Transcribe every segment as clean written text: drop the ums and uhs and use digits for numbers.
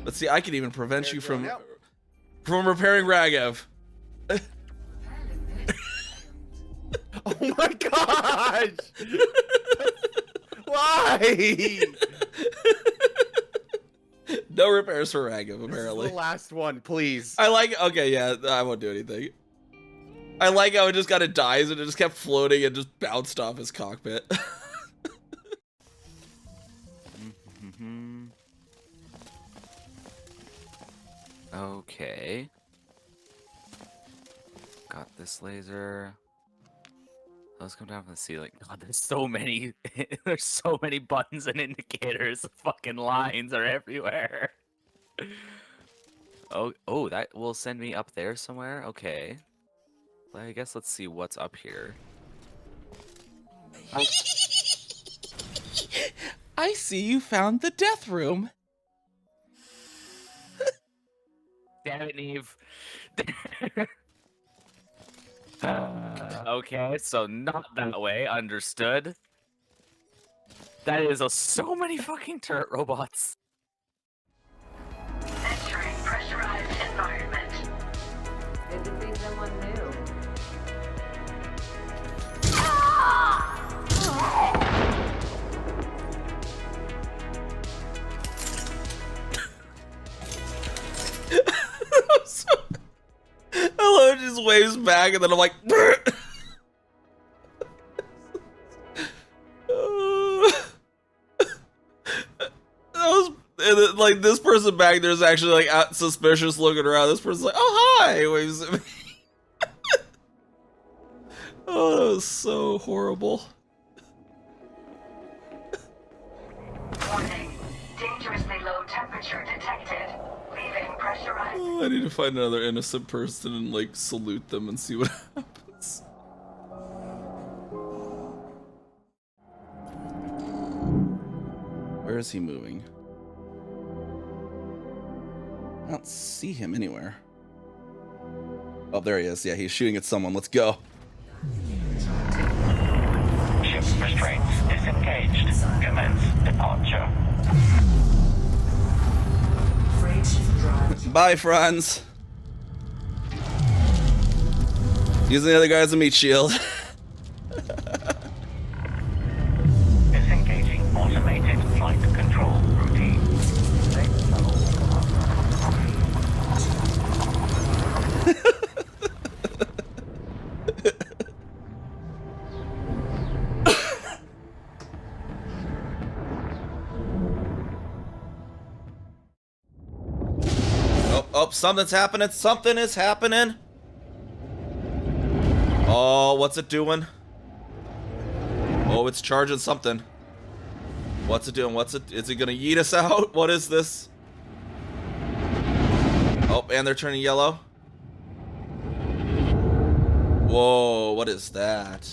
Let's see, I can even prevent you from repairing Ragev. Oh my gosh! Why? No repairs for Ragev, apparently. This is the last one, please. I like, okay, yeah, I won't do anything. I like how it just kind of dies and it just kept floating and just bounced off his cockpit. Okay. Got this laser. Let's come down from the ceiling. God, there's so many. There's so many buttons and indicators. Fucking lines are everywhere. Oh, that will send me up there somewhere. Okay. Well, I guess let's see what's up here. I see you found the death room. Damn it, Neve. Okay, so not that way. Understood. That is so many fucking turret robots. Entering pressurized environment. Good to see someone new. Hello, it just waves back and then I'm like, and then, like, this person back there is actually like suspicious looking around. This person's like, oh hi, waves at me. Oh, that was so horrible. Warning. Dangerously low temperature detected. Leaving pressurized. Oh, I need to find another innocent person and like salute them and see what happens. Where is he moving? I don't see him anywhere. Oh, there he is. Yeah, he's shooting at someone. Let's go. Ship restraints disengaged. Commence departure. Bye, Franz. Using the other guy as a meat shield. Disengaging automated flight control routine. Oh, something's happening. Something is happening. Oh, what's it doing? Oh, it's charging something. What's it doing? Is it gonna yeet us out? What is this? Oh, and they're turning yellow. Whoa, what is that?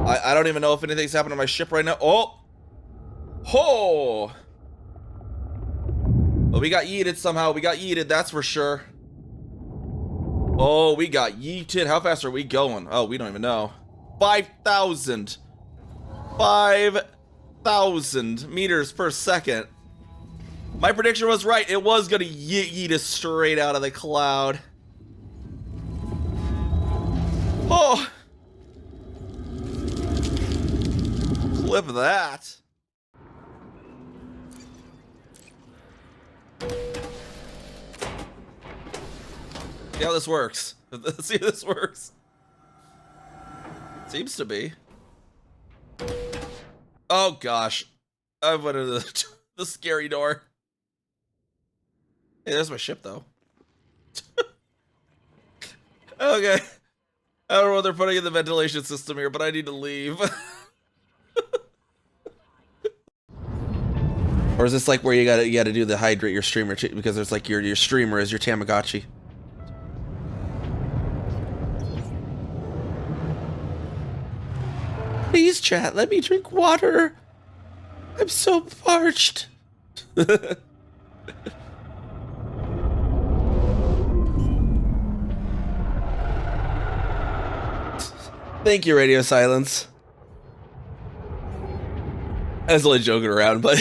I don't even know if anything's happening to my ship right now. Oh! Ho! Oh, we got yeeted somehow. We got yeeted, that's for sure. Oh, we got yeeted. How fast are we going? Oh, we don't even know. 5,000. 5,000 meters per second. My prediction was right. It was gonna yeet us straight out of the cloud. Oh! Clip that. See how this works. Let's see how this works. Seems to be. Oh gosh. I went into the scary door. Hey, there's my ship though. Okay. I don't know what they're putting in the ventilation system here, but I need to leave. Or is this like where you gotta do the hydrate your streamer because there's like your streamer is your Tamagotchi. Please, chat, let me drink water. I'm so parched. Thank you, Radio Silence. I was only joking around, but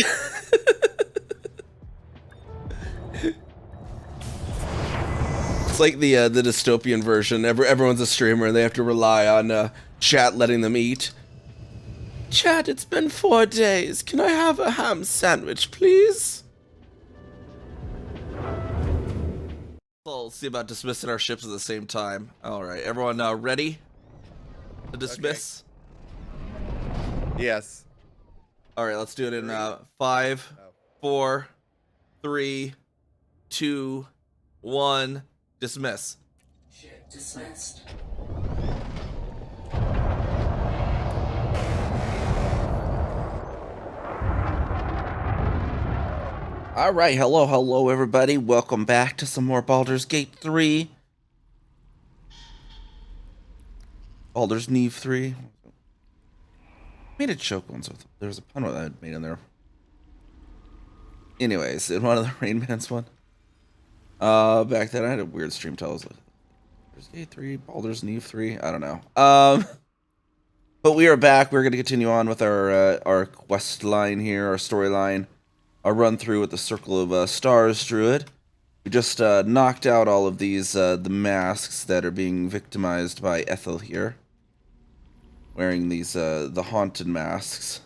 it's like the dystopian version. Everyone's a streamer and they have to rely on chat letting them eat. Chat, it's been 4 days. Can I have a ham sandwich, please? We'll see about dismissing our ships at the same time. All right, everyone ready to dismiss? Okay. Yes. All right, let's do it in 5, 4, 3, 2, 1. Dismiss. Ship dismissed. All right, hello, everybody. Welcome back to some more Baldur's Gate 3. Baldur's Neve 3. Made a joke once. There was a pun that I made in there. Anyways, in one of the Rain Man's one. Back then I had a weird stream title. Like Baldur's Gate 3, Baldur's Neve 3. I don't know. But we are back. We're going to continue on with our quest line here, our storyline. I'll run through with the Circle of Stars Druid. We just knocked out all of these, the masks that are being victimized by Ethel here. Wearing these, the haunted masks.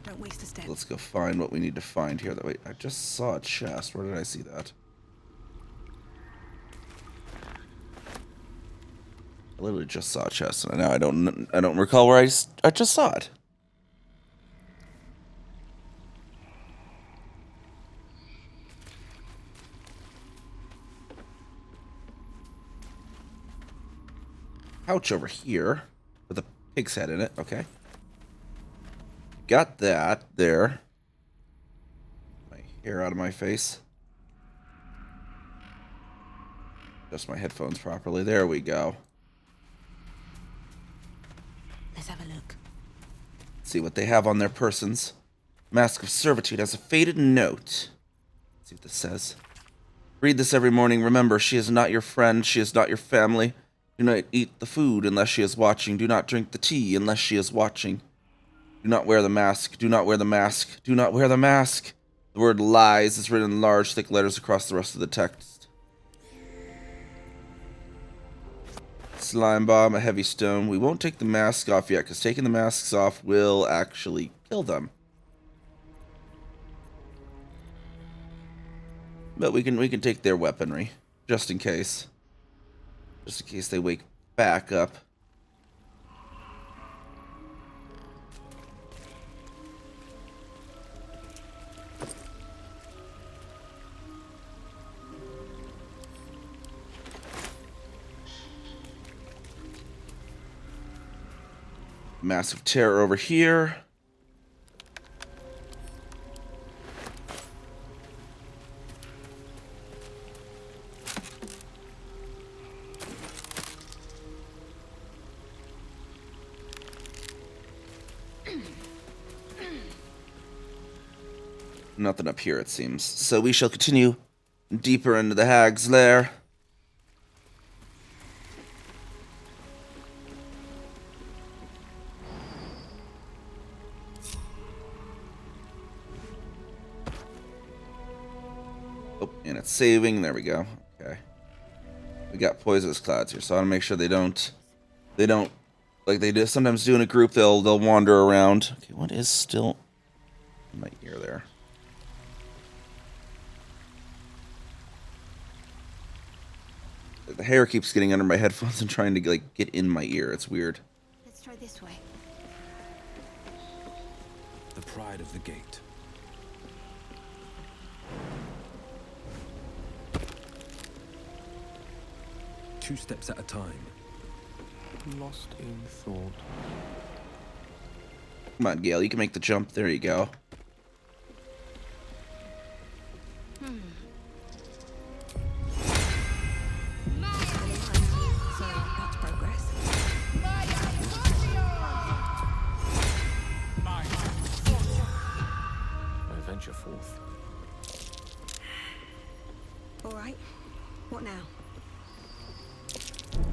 Don't waste a step. Let's go find what we need to find here. Wait, I just saw a chest. Where did I see that? I literally just saw a chest, and now I don't recall where I just saw it. Pouch over here with a pig's head in it. Okay. Got that there. My hair out of my face. Adjust my headphones properly. There we go. Let's have a look. See what they have on their persons. Mask of Servitude has a faded note. Let's see what this says. Read this every morning. Remember, she is not your friend. She is not your family. Do not eat the food unless she is watching. Do not drink the tea unless she is watching. Do not wear the mask. Do not wear the mask. Do not wear the mask. The word lies is written in large, thick letters across the rest of the text. Slime bomb, a heavy stone. We won't take the mask off yet, because taking the masks off will actually kill them. But we can take their weaponry, just in case. Just in case they wake back up. Massive terror over here. Nothing up here, it seems. So we shall continue deeper into the Hag's Lair. Oh, and it's saving. There we go. Okay. We got poisonous clouds here, so I want to make sure they don't like they do sometimes do in a group. They'll wander around. Okay, what is still in my ear there? The hair keeps getting under my headphones and trying to like get in my ear. It's weird. Let's try this way. The pride of the gate. Two steps at a time. Lost in thought. Come on, Gale, you can make the jump. There you go. Sorry, that's progress. I venture forth. All right. What now?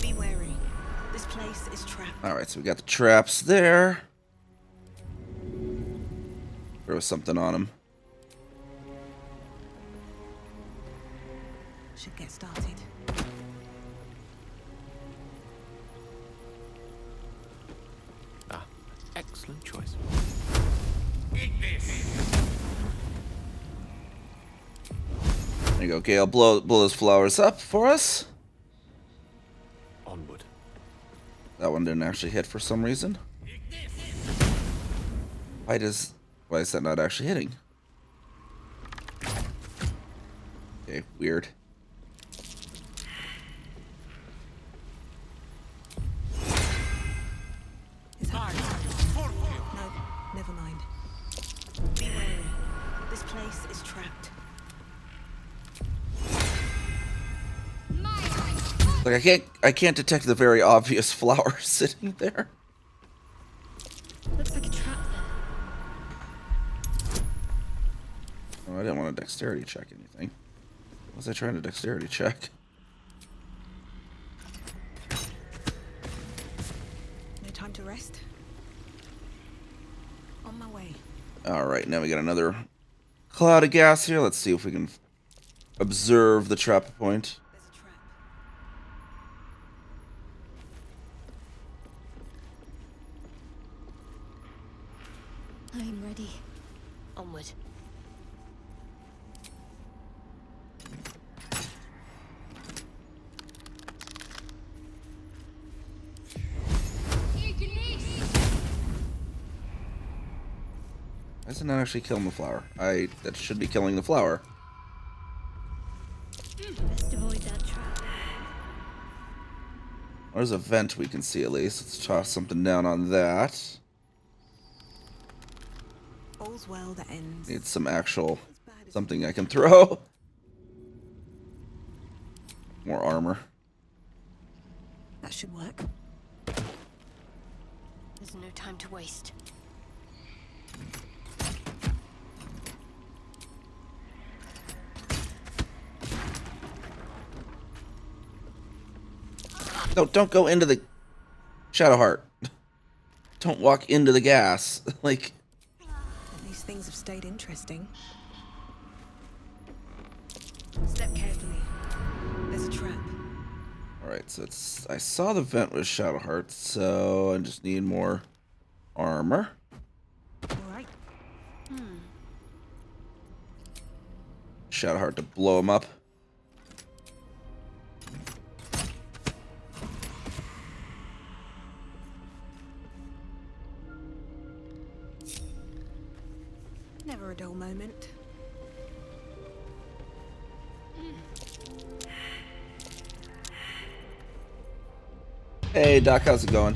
Be wary. This place is trapped. All right, so we got the traps there. Throw something on him. Should get started. Ah, excellent choice. There you go, Gale. Blow those flowers up for us. Onward. That one didn't actually hit for some reason. Why is that not actually hitting? Okay, weird. It's hard. No, never mind. Be wary. This place is trapped. Like I can't detect the very obvious flower sitting there. Looks like a trap there. Oh, I didn't want to dexterity check anything. What was I trying to dexterity check? No time to rest. On my way. Alright, now we got another cloud of gas here. Let's see if we can observe the trap point. There's a trap. I'm ready. Onward. Why isn't that actually killing the flower? That should be killing the flower. Best avoid that trap. There's a vent we can see at least. Let's toss something down on that. All's well that ends. Need some actual something I can throw. More armor. That should work. There's no time to waste. No, don't go into the Shadowheart. Don't walk into the gas. Like, These things have stayed interesting. Step carefully. There's a trap. alright, so I saw the vent with Shadowheart, so I just need more armor. Alright. Shadowheart to blow him up. Never a dull moment. Hey Doc, how's it going?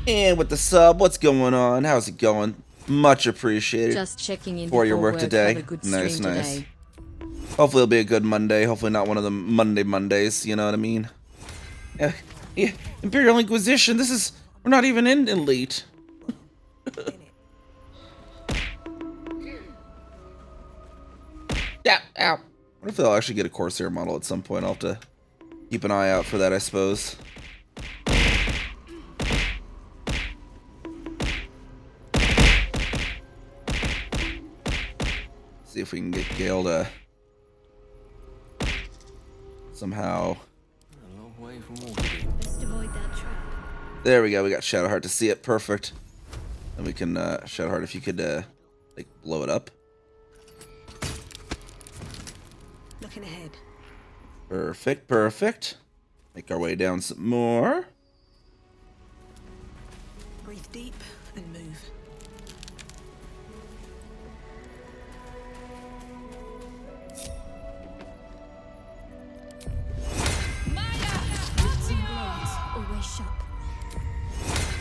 And with the sub, what's going on? How's it going? Much appreciated. Just checking in for your before work today. Have a good Nice, stream nice. today. Hopefully it'll be a good Monday. Hopefully not one of the Mondays, you know what I mean? Yeah, Imperial Inquisition, we're not even in Elite. Yeah, ow. What if they'll actually get a Corsair model at some point? I'll have to keep an eye out for that, I suppose. See if we can get Gale to somehow. A long way from Waterdeep. Best avoid that trap. There we go. We got Shadowheart to see it. Perfect. Then we can Shadowheart, if you could like blow it up. Looking ahead. Perfect, perfect. Make our way down some more. Breathe deep and move. Roots and blades, always sharp.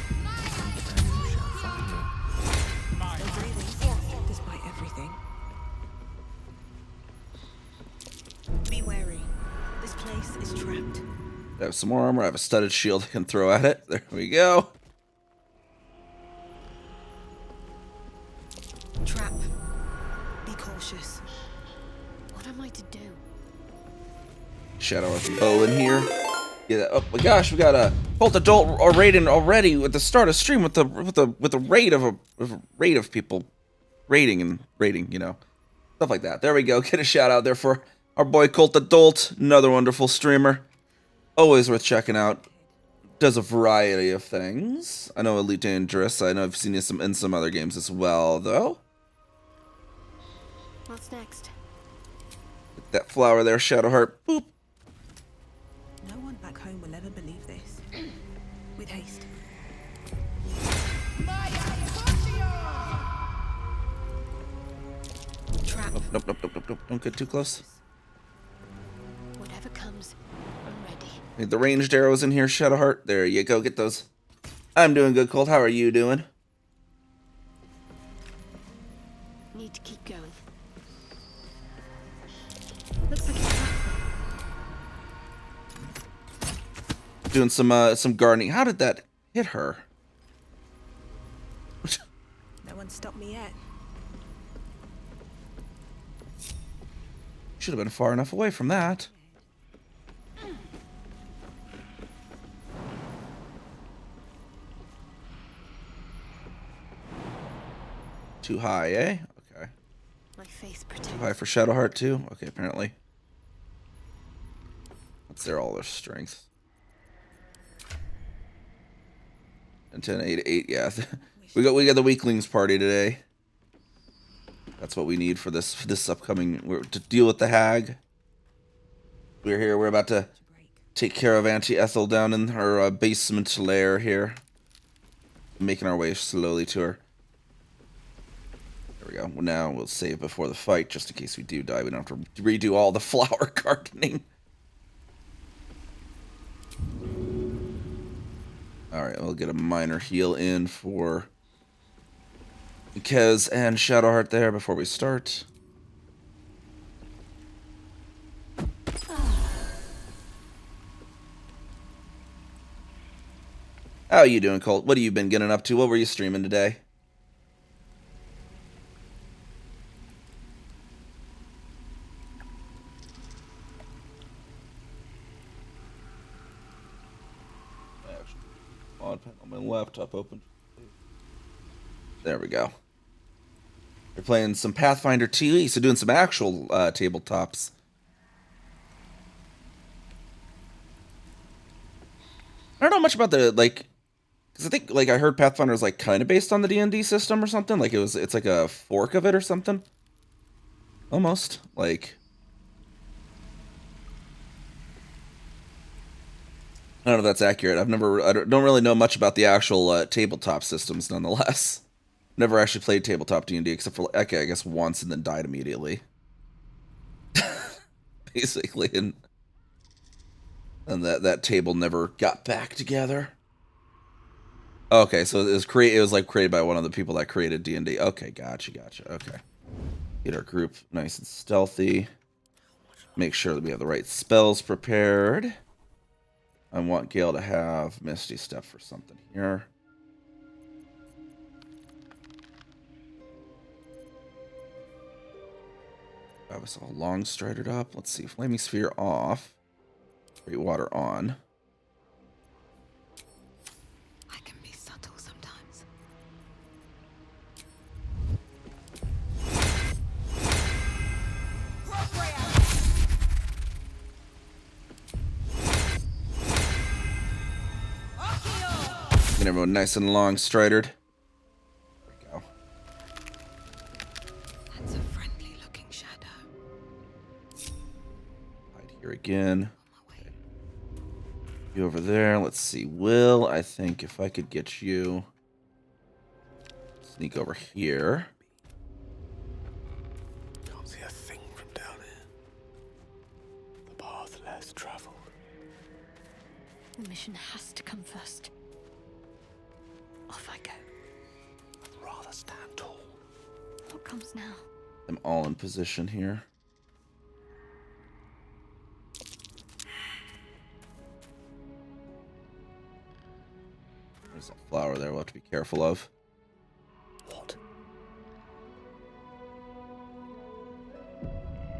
And you shall find me. Still breathing, despite everything. Be wary. This place is trapped. I have some more armor. I have a studded shield I can throw at it. There we go. Trap. Be cautious. What am I to do? Shadowheart bow in here. Yeah. Oh my gosh, we got a Bolt Adult raid in already at the start of stream with the raid of people. rating, you know, stuff like that. There we go. Get a shout out there for our boy Colt Adult, another wonderful streamer. Always worth checking out. Does a variety of things. I know Elite Dangerous. I know I've seen you in some other games as well, though. What's next? Get that flower there, Shadowheart. Boop. No one back home will ever believe this. With haste. Trap. Nope. Don't get too close. Whatever comes, I'm ready. Need the ranged arrows in here, Shadowheart. There you go. Get those. I'm doing good, Colt. How are you doing? Need to keep going. Looks like a platform. Doing some gardening. How did that hit her? No one stopped me yet. Should have been far enough away from that. Too high, eh? Okay. My face Too protects. high for Shadowheart too? Okay, apparently. That's all their strengths. And 10, 8, 8, yeah. we got the weaklings party today. That's what we need for this upcoming to deal with the hag. We're here, we're about to take care of Auntie Ethel down in her basement lair here. Making our way slowly to her. There we go. Well, now we'll save before the fight, just in case we do die. We don't have to redo all the flower gardening. Alright, we'll get a minor heal in for Kez and Shadowheart there before we start. How you doing, Colt? What have you been getting up to? What were you streaming today? On my laptop open. There we go. They're playing some Pathfinder 2e, so doing some actual tabletops. I don't know much about the because I think I heard Pathfinder is kind of based on the D&D system or something. It's like a fork of it or something. Almost I don't know if that's accurate. I don't really know much about the actual tabletop systems, nonetheless. Never actually played tabletop D&D except for I guess once and then died immediately. Basically, and that table never got back together. Okay, so it was created by one of the people that created D&D. Okay, gotcha. Okay, get our group nice and stealthy. Make sure that we have the right spells prepared. I want Gale to have Misty Step for something here. Have us all long stridered up. Let's see. Flaming Sphere off. Great Water on. I can be subtle sometimes. Get everyone nice and long stridered. There we go. That's a friendly looking shadow. Hide here again. You over there. Let's see. Will, I think if I could get you sneak over here. Can't see a thing from down here. The path less traveled. The mission has to come first. Off I go. I'd rather stand tall. What comes now? I'm all in position here. There's a flower there we'll have to be careful of. What?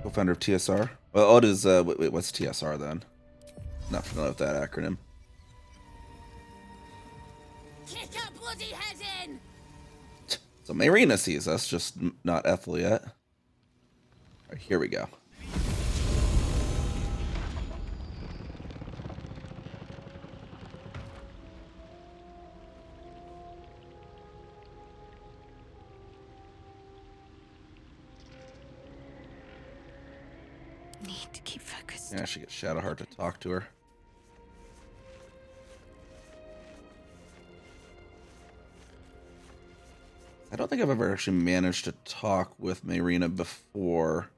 Co-founder of TSR. Well, what is wait, what's TSR then? Not familiar with that acronym. Kick her bloody head in! So Marina sees us, just not Ethel yet. All right, here we go. Need to keep focused. Yeah, she gets Shadowheart to talk to her. I don't think I've ever actually managed to talk with Marina before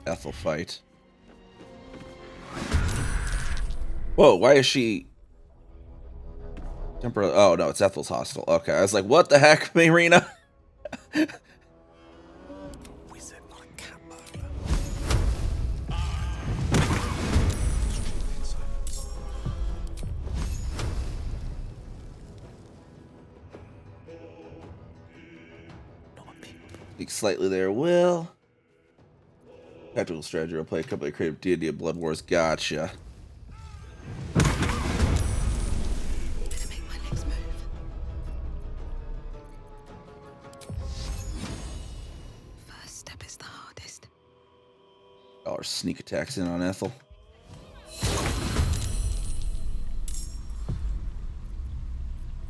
Ethel fight. Whoa, why is she... Temporarily... Oh, no, it's Ethel's hostile. Okay, I was like, what the heck, Marina? Wizard, not a cat burglar. Speak slightly there, Will. Tactical strategy will play a couple of creative deity of Blood Wars. Gotcha. Better make my legs move. First step is the hardest. Our sneak attacks in on Ethel.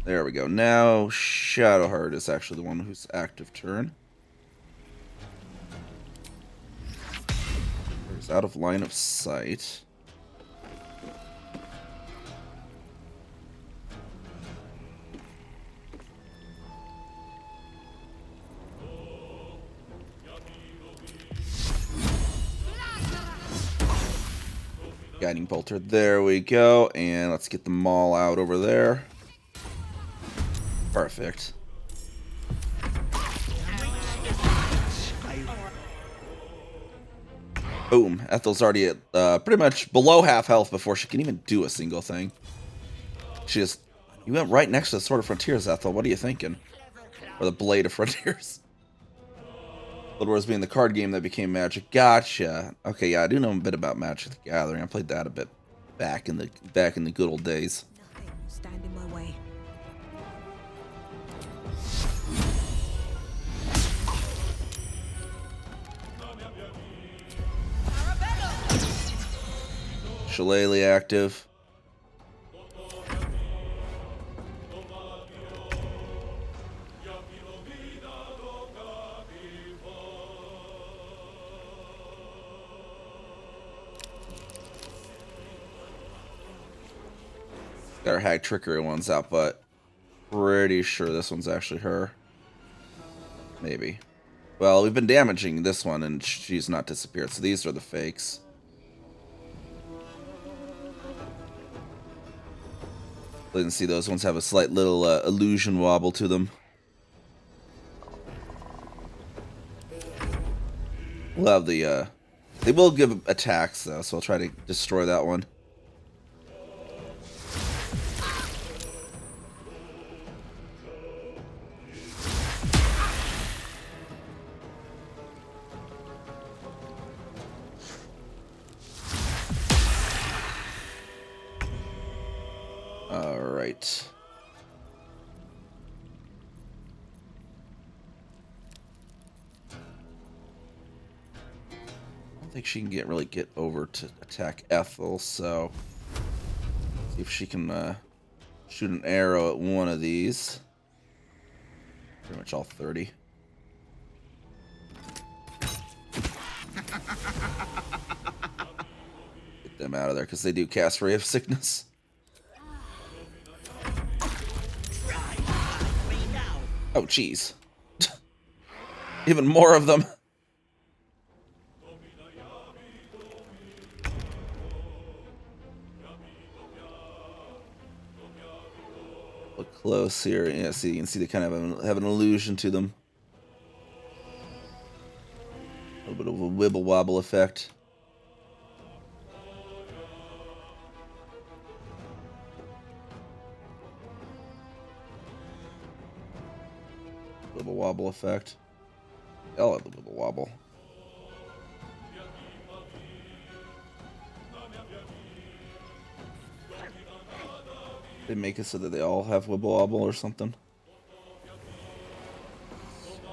There we go. Now Shadowheart is actually the one who's active turn. He's out of line of sight. Guiding bolter. There we go. And let's get the maul out over there. Perfect. Boom. Ethel's already at pretty much below half health before she can even do a single thing. She just... You went right next to the Sword of Frontiers, Ethel. What are you thinking? Or the Blade of Frontiers. Blood Wars being the card game that became Magic. Gotcha. Okay, yeah, I do know a bit about Magic the Gathering. I played that a bit back in the good old days. Nothing will stand in my way. Shillelagh active. Got our Hag Trickery ones out, but pretty sure this one's actually her. Maybe. Well, we've been damaging this one, and she's not disappeared, so these are the fakes. Didn't see those ones have a slight little illusion wobble to them. We'll have the, they will give attacks, though, so I'll try to destroy that one. Alright. I don't think she can really get over to attack Ethel, so see if she can shoot an arrow at one of these. Pretty much all 30. Get them out of there because they do cast Ray of Sickness. Oh, jeez. Even more of them. Look close here. Yeah, see, you can see they kind of have an illusion to them. A little bit of a wibble wobble effect. Wibble wobble effect. I like the wibble wobble. They make it so that they all have wibble wobble or something.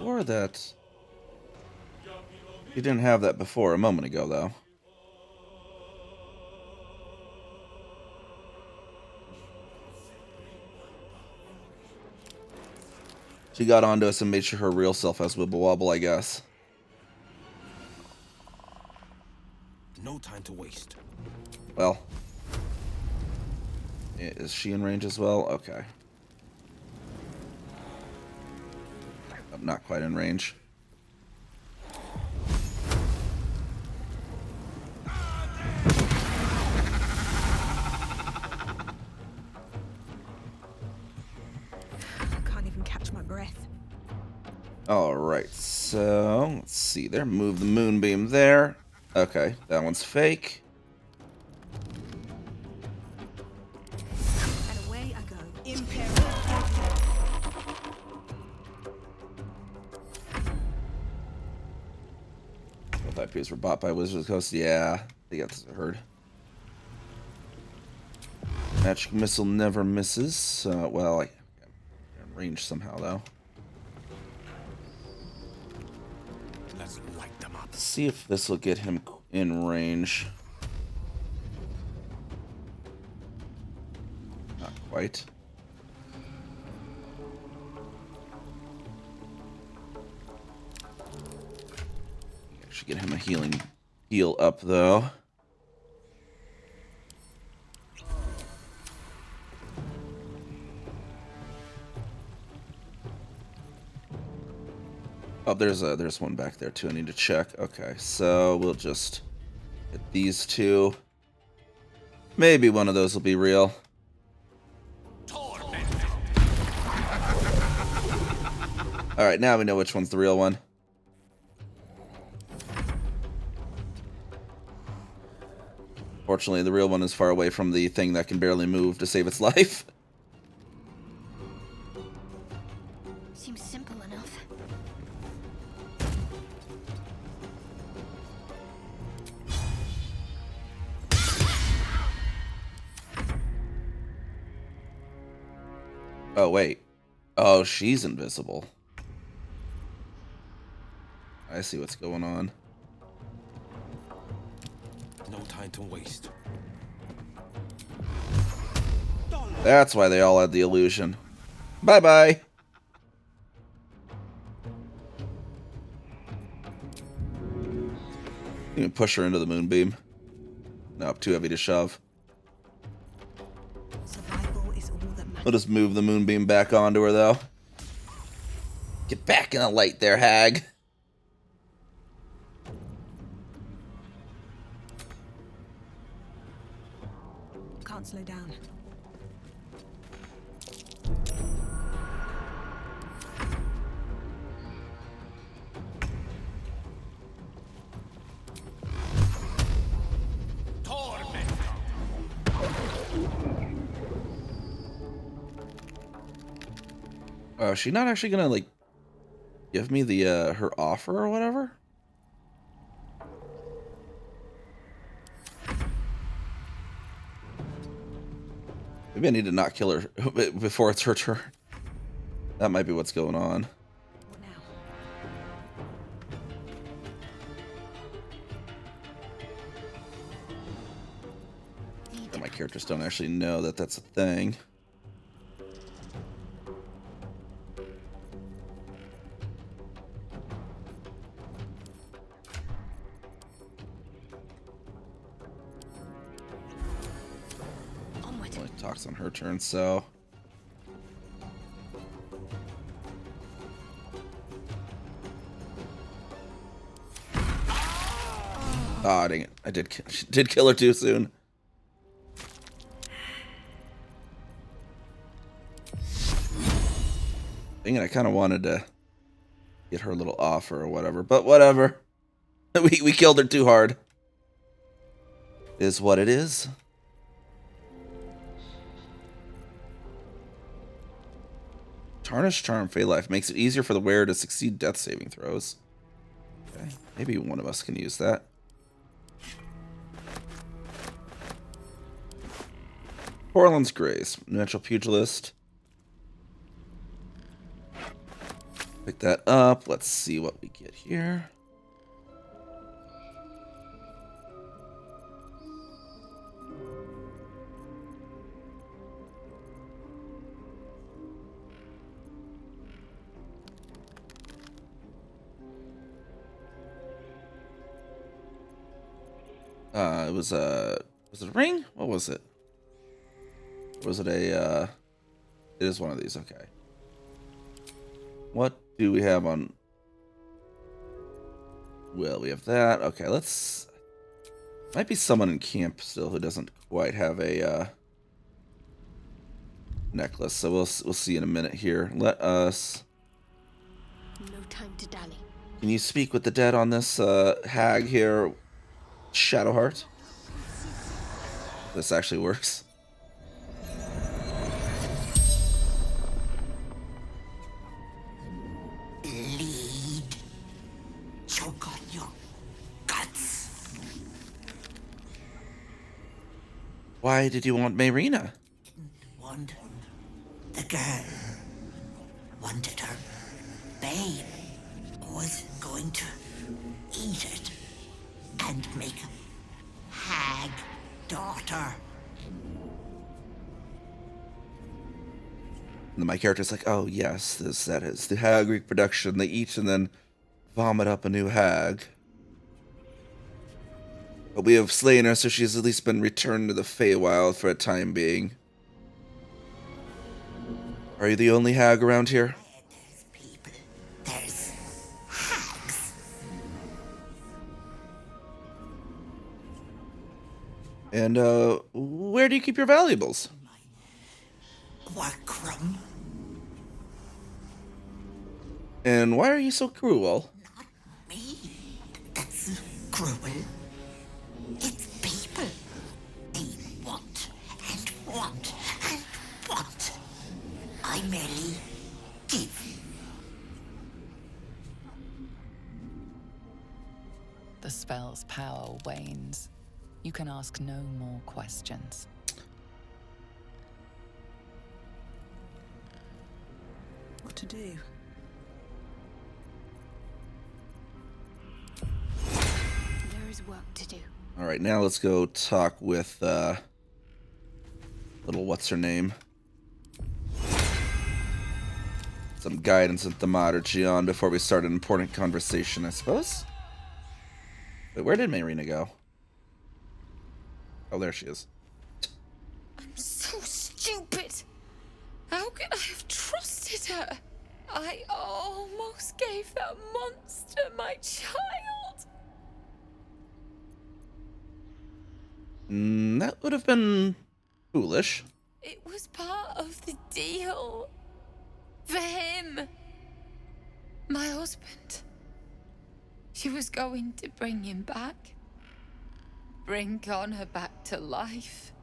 Or that... You didn't have that before a moment ago, though. She got onto us and made sure her real self has Wibble Wobble, I guess. No time to waste. Well. Is she in range as well? Okay. I'm not quite in range. I can't even catch my breath. Alright, so let's see there. Move the moonbeam there. Okay, that one's fake. And away I go. Imperial. Both IPs were bought by Wizards of the Coast. Yeah, they got this heard. Magic missile never misses. Well, I'm in range somehow though. Let's light them up. Let's see if this will get him in range. Not quite. Should get him a heal up though. Oh, there's one back there too. I need to check. Okay, so we'll just hit these two. Maybe one of those will be real. All right, now we know which one's the real one. Fortunately, the real one is far away from the thing that can barely move to save its life. Seems simple enough. Oh, wait. Oh, she's invisible. I see what's going on. No time to waste. That's why they all had the illusion. Bye-bye. You can push her into the moonbeam. Nope, too heavy to shove. Survival is all that matters. We'll just move the moonbeam back onto her, though. Get back in the light there, hag. Can't slow down. Oh, is she not actually gonna, like, give me the, her offer or whatever? Maybe I need to not kill her before it's her turn. That might be what's going on. What now? And my characters don't actually know that that's a thing. Onward. Only talks on her turn, so... Ah, dang it. I did kill her too soon. Dang it, I kind of wanted to get her a little offer or whatever, but whatever. We killed her too hard. Is what it is. Tarnished Charm Fey Life makes it easier for the wearer to succeed death saving throws. Okay, maybe one of us can use that. Portland's Grace, Natural Pugilist. Pick that up. Let's see what we get here. It was it a ring? What was it? Was it a it is one of these, okay. What do we have on? Well, we have that. Okay, let's might be someone in camp still who doesn't quite have a necklace. So we'll see in a minute here. Let us No time to dally. Can you speak with the dead on this hag here, Shadowheart? This actually works. Bleed. Choke on your guts. Why did you want Mayrina? Want the girl. Wanted her babe. Was going to eat it and make a hag daughter. And then my character's like, oh yes, that is the hag reproduction. They eat and then vomit up a new hag. But we have slain her, so she has at least been returned to the Feywild for a time being. Are you the only hag around here? There's people. There's hags. And where do you keep your valuables? Workroom. And why are you so cruel? Not me. That's cruel. It's people. They want and want and want. I merely give. The spell's power wanes. You can ask no more questions. What to do? There is work to do. All right, now let's go talk with little what's her name. Some guidance and thaumaturgy on before we start an important conversation, I suppose. Wait, where did Mayrina go? Oh, there she is. I'm so stupid. How could I have trusted her? I almost gave that monster my child. That would have been foolish. It was part of the deal. For him. My husband. She was going to bring him back. Bring Connor back to life.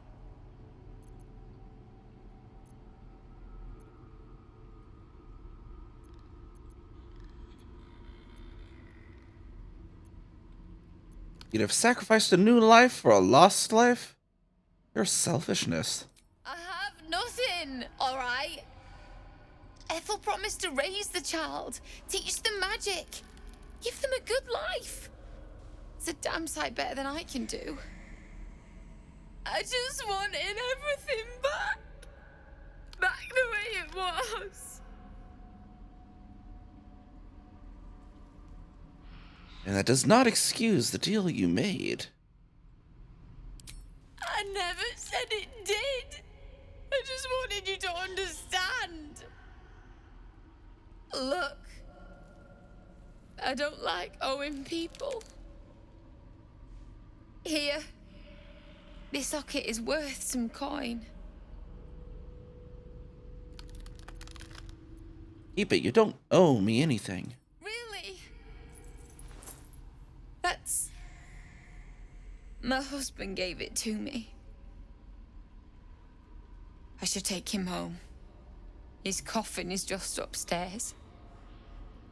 You'd have sacrificed a new life for a lost life? Your selfishness. I have nothing, all right? Ethel promised to raise the child, teach them magic, give them a good life. It's a damn sight better than I can do. I just wanted everything back. Back the way it was. And that does not excuse the deal you made. I never said it did. I just wanted you to understand. Look, I don't like owing people. Here, this socket is worth some coin. Keep it, you don't owe me anything. Really? That's... My husband gave it to me. I should take him home. His coffin is just upstairs.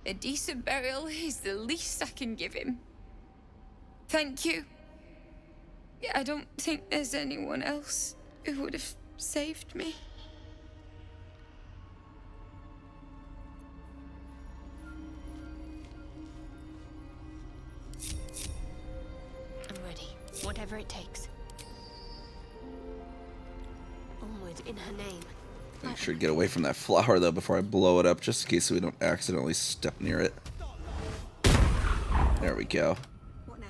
A decent burial is the least I can give him. Thank you. I don't think there's anyone else who would have saved me. whatever it takes. Onward in her name. Make sure to get away from that flower, though, before I blow it up, just in case we don't accidentally step near it. There we go. What now?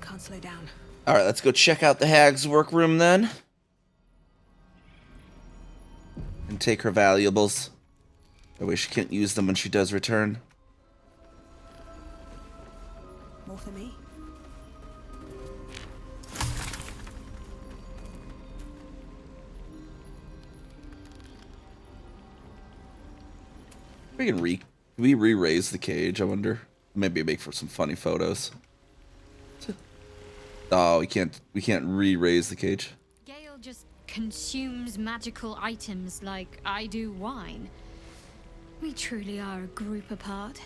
Can't slow down. Alright, let's go check out the hag's workroom, then. And take her valuables. That way she can't use them when she does return. More for me? Can we re-raise the cage, I wonder? Maybe make for some funny photos. Oh, we can't re-raise the cage. Gale just consumes magical items like I do wine. We truly are a group apart.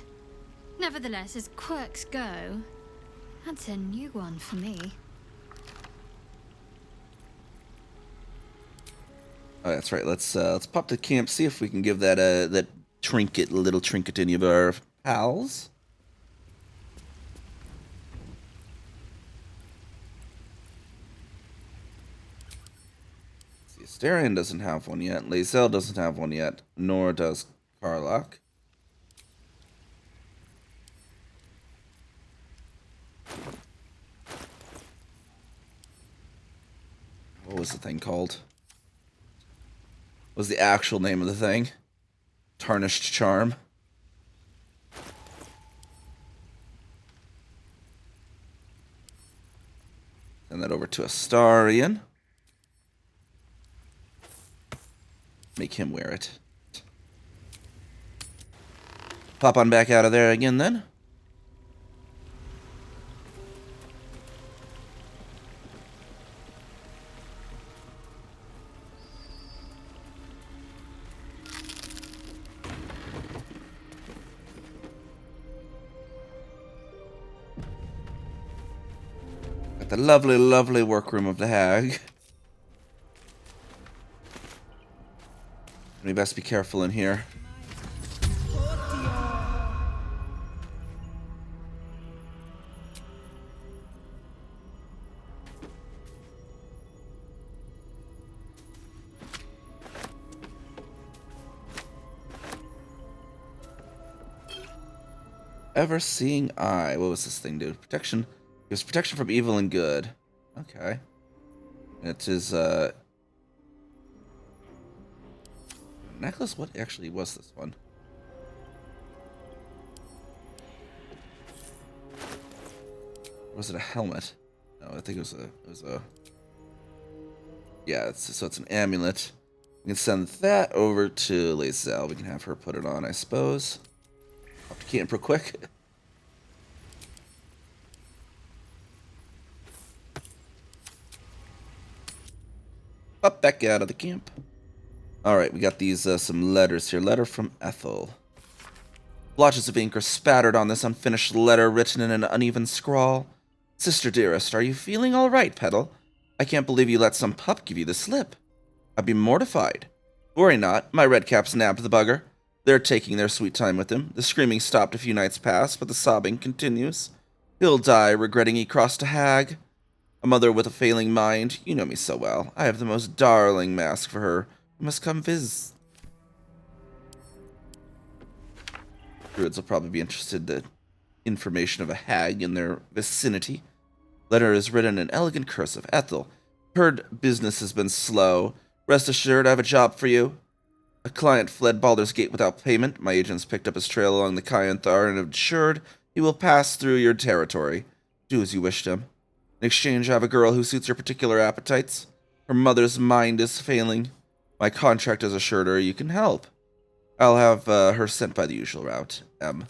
Nevertheless, as quirks go, that's a new one for me. Oh, that's right. Let's pop to camp, see if we can give that that little trinket to any of our pals. See, Astarion doesn't have one yet. Lae'zel doesn't have one yet, nor does Karlach. What was the thing called? What was the actual name of the thing? Tarnished Charm. Send that over to Astarion. Make him wear it. Pop on back out of there again then. Got the lovely, lovely workroom of the hag. We best be careful in here. Ever-seeing eye. What was this thing, dude? Protection. It was protection from evil and good. Okay. It is, necklace? What actually was this one? Was it a helmet? No, I think it was a yeah, so it's an amulet. We can send that over to Lae'zel. We can have her put it on, I suppose. Up to camp real quick. Up back out of the camp. Alright, we got these some letters here. Letter from Ethel. Blotches of ink are spattered on this unfinished letter written in an uneven scrawl. Sister dearest, are you feeling all right, Petal? I can't believe you let some pup give you the slip. I'd be mortified. Worry not, my redcaps nabbed the bugger. They're taking their sweet time with him. The screaming stopped a few nights past, but the sobbing continues. He'll die regretting he crossed a hag. A mother with a failing mind. You know me so well. I have the most darling mask for her. You must come visit. Druids will probably be interested in information of a hag in their vicinity. Letter is written in elegant cursive. Ethel, heard business has been slow. Rest assured, I have a job for you. A client fled Baldur's Gate without payment. My agents picked up his trail along the Kyanthar and have assured he will pass through your territory. Do as you wished him. In exchange, I have a girl who suits your particular appetites. Her mother's mind is failing. My contract has assured her you can help. I'll have her sent by the usual route. M.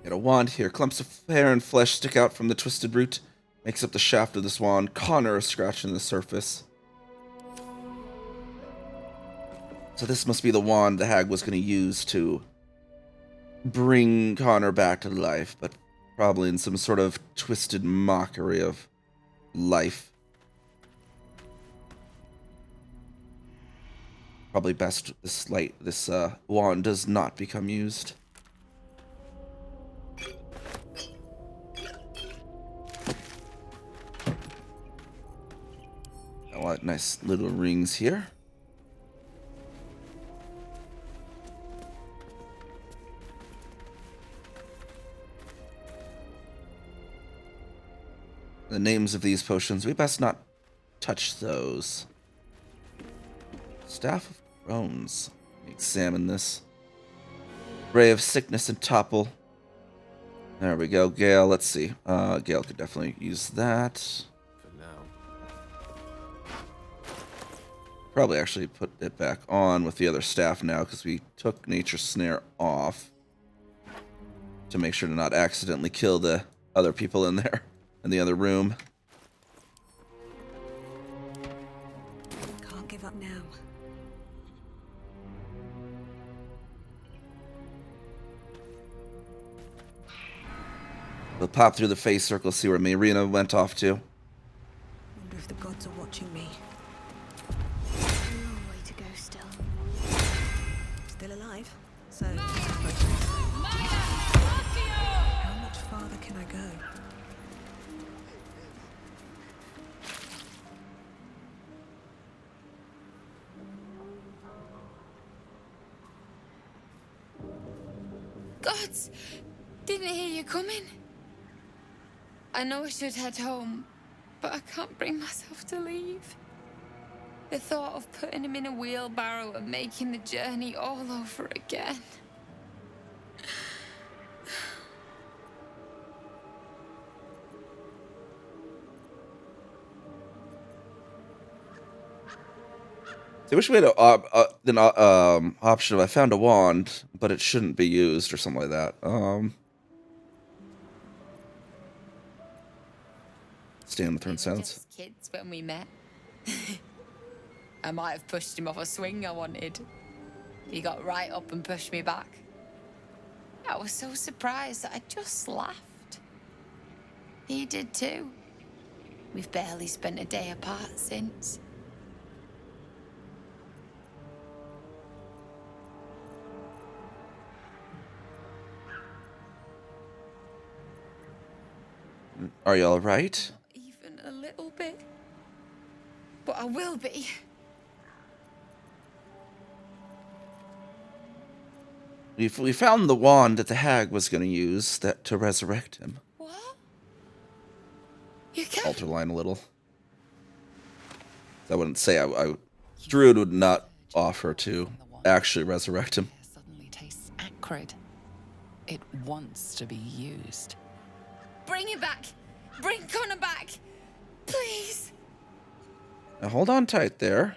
Get a wand here. Clumps of hair and flesh stick out from the twisted root. Makes up the shaft of this wand. Connor is scratching the surface. So this must be the wand the hag was going to use to bring Connor back to life, but Probably in some sort of twisted mockery of life. Probably best this wand does not become used. A lot of nice little rings here. The names of these potions, we best not touch those. Staff of Thrones. Examine this. Ray of Sickness and Topple. There we go. Gale, let's see. Gale could definitely use that. For now. Probably actually put it back on with the other staff now because we took Nature's Snare off to make sure to not accidentally kill the other people in there, in the other room. Can't give up now. We'll pop through the face circle, see where Marina went off to. Wonder if the gods are watching me. Long way to go still. Still alive? So, how much farther can I go? Gods! Didn't hear you coming. I know I should head home, but I can't bring myself to leave. The thought of putting him in a wheelbarrow and making the journey all over again. I wish we had an option of I found a wand, but it shouldn't be used or something like that. Stand with her in silence. Just kids when we met. I might have pushed him off a swing I wanted. He got right up and pushed me back. I was so surprised that I just laughed. He did too. We've barely spent a day apart since. Are you all right? Even a little bit. But I will be. We found the wand that the hag was going to use to resurrect him. What? You can't. Alter line a little. I wouldn't say Druid would not offer to actually resurrect him. Suddenly tastes acrid. It wants to be used. Bring him back. Bring Connor back. Please. Now hold on tight there.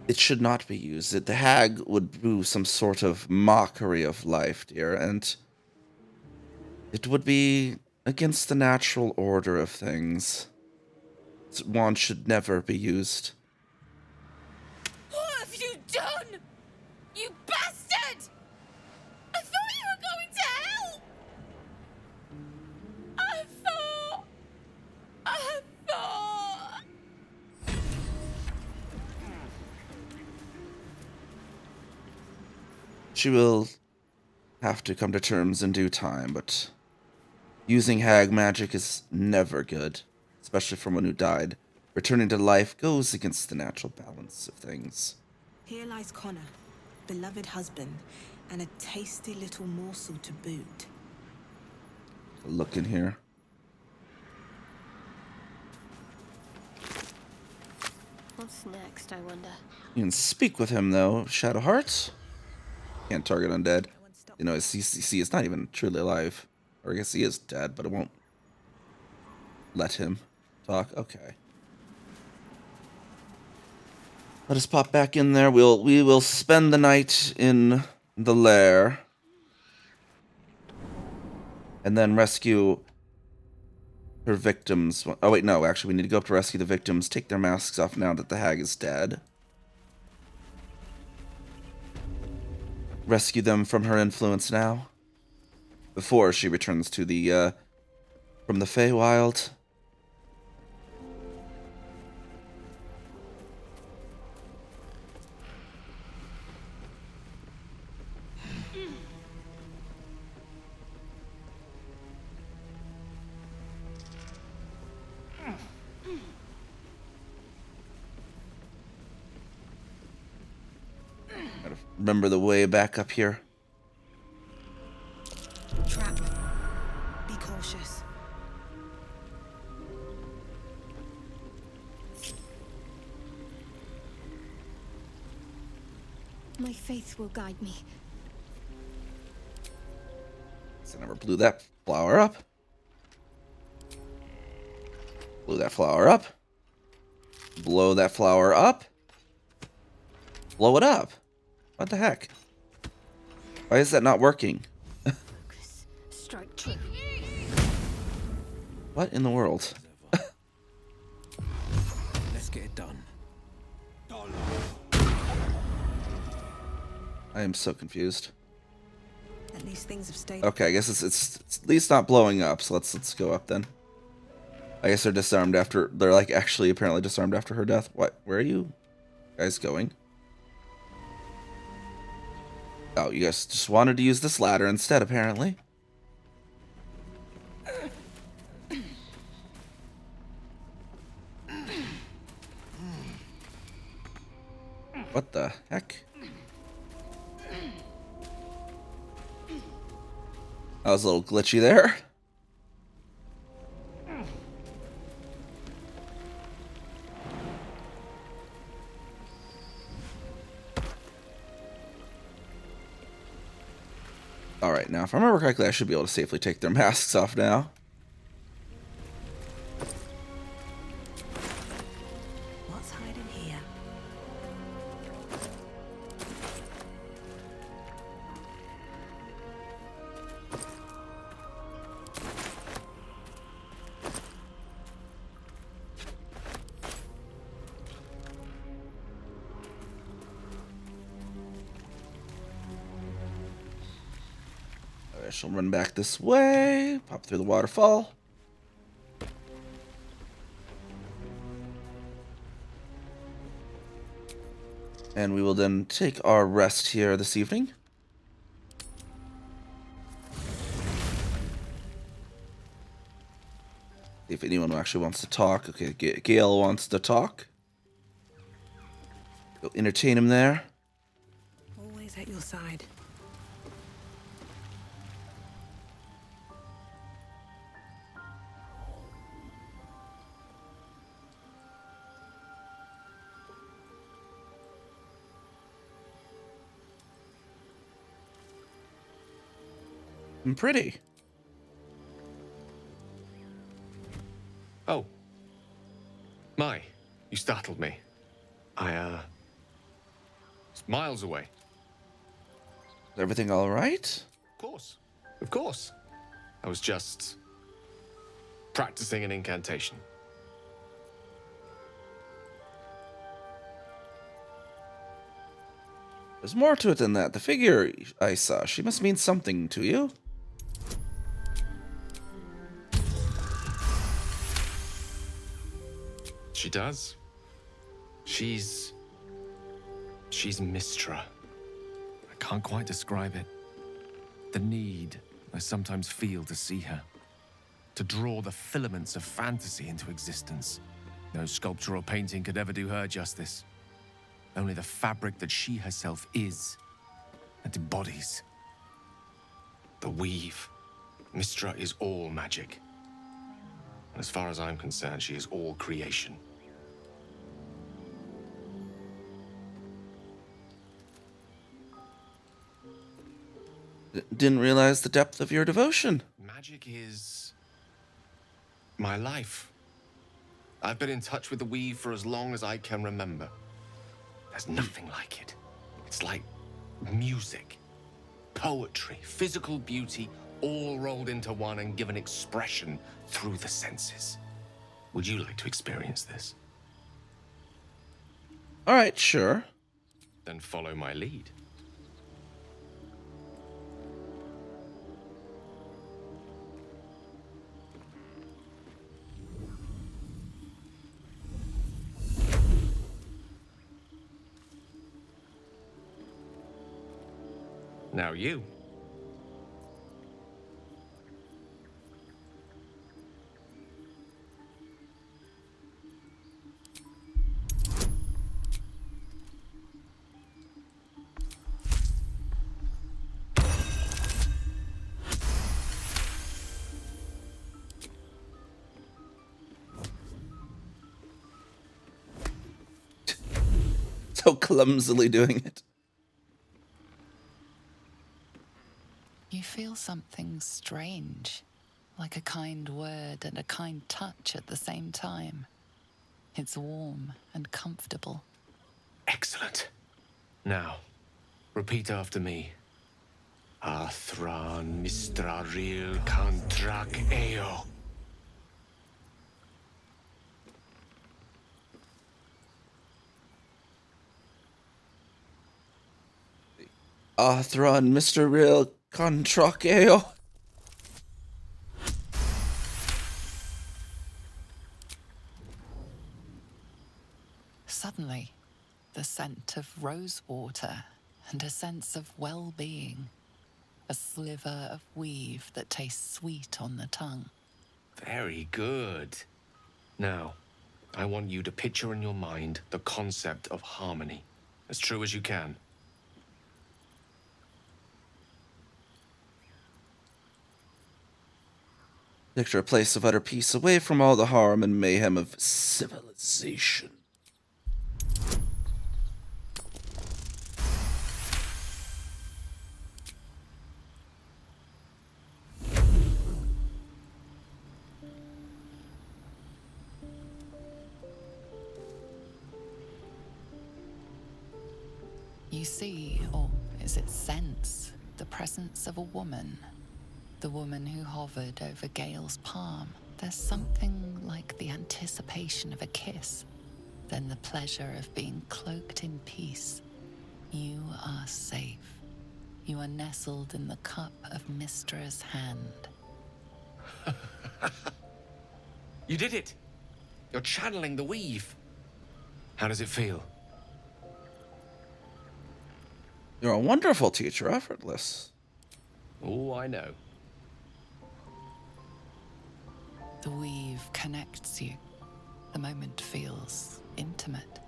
It should not be used. The hag would do some sort of mockery of life, dear, and it would be against the natural order of things. This wand should never be used. What have you done? You bastard! I thought you were going to hell! I thought... She will have to come to terms in due time, but using hag magic is never good, especially from one who died. Returning to life goes against the natural balance of things. Here lies Connor, beloved husband, and a tasty little morsel to boot. Look in here. What's next, I wonder? You can speak with him, though, Shadowheart. Can't target undead. You know, see, it's not even truly alive. Or I guess he is dead, but it won't let him talk. Okay. Let us pop back in there. We will spend the night in the lair. And then rescue her victims. Oh, wait, no. Actually, we need to go up to rescue the victims. Take their masks off now that the hag is dead. Rescue them from her influence now. before she returns to the from the Feywild. Gotta remember the way back up here. Trap. Be cautious. My faith will guide me. So never blew that flower up. Blew that flower up. Blow that flower up. Blow it up. What the heck? Why is that not working? Strike true. What in the world? Let's get it done. I am so confused. At least things have stayed. Okay, I guess it's at least not blowing up. So let's go up then. I guess they're disarmed after they're like actually apparently disarmed after her death. What? Where are you guys going? Oh, you guys just wanted to use this ladder instead, apparently. What the heck? That was a little glitchy there. Alright, now if I remember correctly, I should be able to safely take their masks off now. What's hiding here? She'll run back this way, pop through the waterfall. And we will then take our rest here this evening. If anyone actually wants to talk. Okay, Gale wants to talk. Go entertain him there. Always at your side. I'm pretty. Oh. My, you startled me. It's miles away. Is everything all right? Of course. Of course. I was just practicing an incantation. There's more to it than that. The figure I saw, she must mean something to you. She does. She's Mistra. I can't quite describe it. The need I sometimes feel to see her. To draw the filaments of fantasy into existence. No sculpture or painting could ever do her justice. Only the fabric that she herself is and embodies. The weave. Mistra is all magic. And as far as I'm concerned, she is all creation. Didn't realize the depth of your devotion. Magic is my life. I've been in touch with the weave for as long as I can remember. There's nothing like it. It's like music, poetry, physical beauty, all rolled into one and given expression through the senses. Would you like to experience this? All right, sure. Then follow my lead. Now you. So clumsily doing it. You feel something strange, like a kind word and a kind touch at the same time. It's warm and comfortable. Excellent. Now, repeat after me. Athran Mistraril Kantrak Eo. Athron, Mr. Real Contrakeo. Suddenly, the scent of rosewater and a sense of well-being. A sliver of weave that tastes sweet on the tongue. Very good. Now, I want you to picture in your mind the concept of harmony, as true as you can. Picture a place of utter peace away from all the harm and mayhem of civilization. You see, or is it sense, the presence of a woman. The woman who hovered over Gale's palm. There's something like the anticipation of a kiss, then the pleasure of being cloaked in peace. You are safe. You are nestled in the cup of Mystra's hand. You did it! You're channeling the weave. How does it feel? You're a wonderful teacher, effortless. Oh, I know. The weave connects you. The moment feels intimate.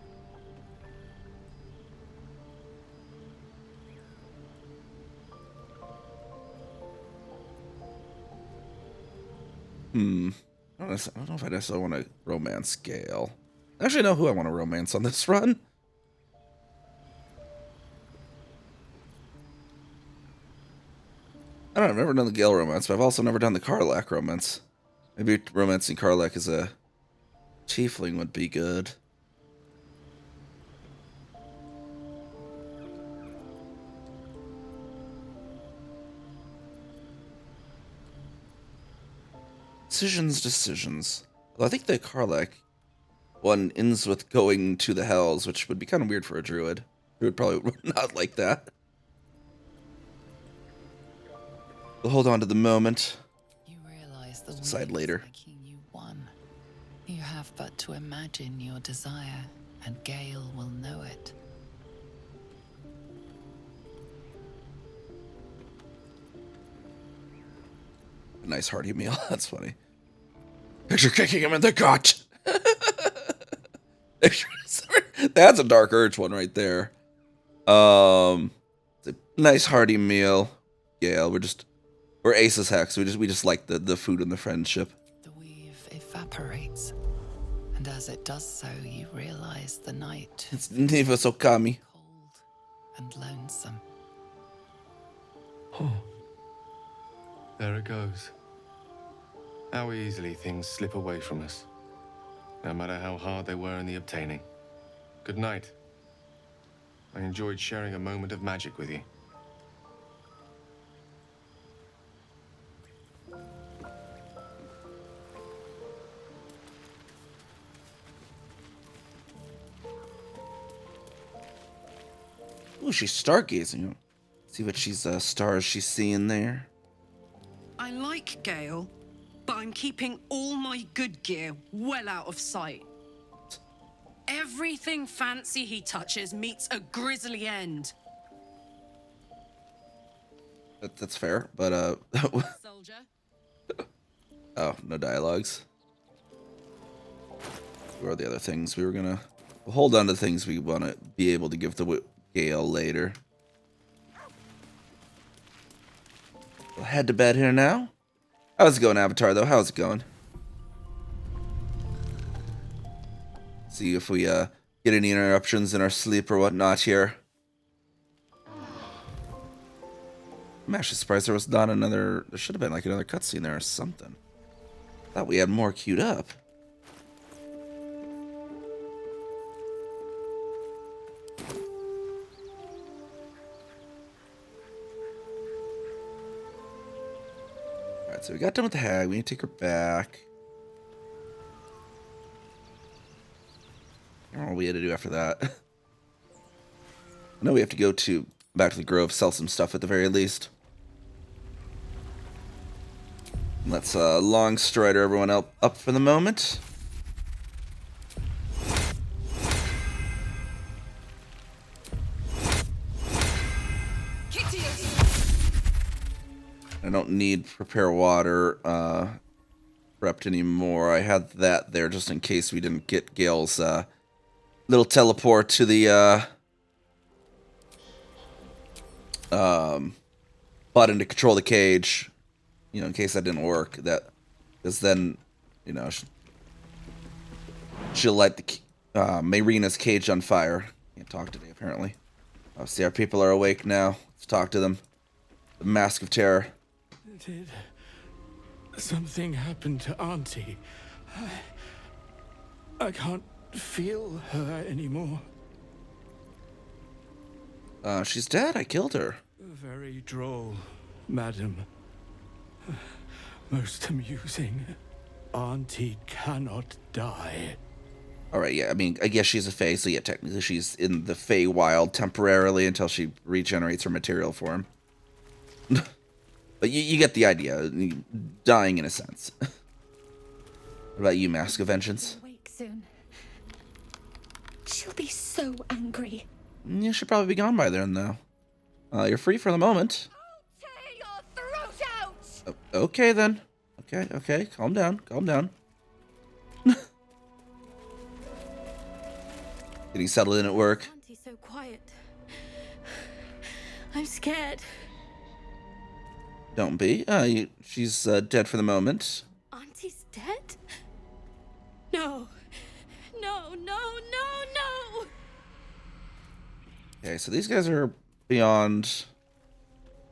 I don't know if I necessarily want to romance Gale. I actually know who I want to romance on this run. I don't know, I've never done the Gale romance, but I've also never done the Karlach romance. Maybe romancing Karlach as a tiefling would be good. Decisions. Well, I think the Karlach one ends with going to the Hells, which would be kind of weird for a Druid. Druid probably would not like that. We'll hold on to the moment. You realize the Decide weave later. is making you one. You have but to imagine your desire, and Gale will know it. A nice hearty meal. That's funny. Picture kicking him in the gut. That's a Dark Urge one right there. It's a nice hearty meal. Gale, we're Aces Hex. We just like the food and the friendship. The weave evaporates, and as it does so, you realize the night It's Niva Sokami. cold and lonesome. Oh. There it goes. How easily things slip away from us, no matter how hard they were in the obtaining. Good night. I enjoyed sharing a moment of magic with you. Ooh, she's stargazing. See what stars she's seeing there. I like Gale, but I'm keeping all my good gear well out of sight. Everything fancy he touches meets a grisly end. That's fair, but Soldier. oh, no dialogues. What are the other things we were gonna? We'll hold on to things we want to be able to give to Gale later. We'll head to bed here now. How's it going, Avatar? Though, how's it going? See if we get any interruptions in our sleep or whatnot here. I'm actually surprised there was not another. There should have been like another cutscene there or something. Thought we had more queued up. Alright, so we got done with the hag. We need to take her back. I don't know what we had to do after that. I know we have to go back to the Grove, sell some stuff at the very least. Let's long strider everyone up for the moment. I don't need prepare water prepped anymore. I had that there just in case we didn't get Gale's little teleport to the button to control the cage. You know, in case that didn't work, because then, you know, she'll light the Marina's cage on fire. Can't talk today, apparently. Oh, see, our people are awake now. Let's talk to them. The Mask of Terror. Did something happen to Auntie? I can't feel her anymore. She's dead. I killed her. Very droll, madam. Most amusing. Auntie cannot die. Alright, yeah, I mean, I guess she's a fae, so yeah, technically she's in the Fey Wild temporarily until she regenerates her material form. But you get the idea. Dying in a sense. What about you, Mask of Vengeance? Wake soon. She'll be so angry. You should probably be gone by then, though. You're free for the moment. Tear your throat out! Okay, then. Okay. Calm down. Getting settled in at work. Auntie's so quiet. I'm scared. Don't be. She's dead for the moment. Auntie's dead? No. Okay, so these guys are beyond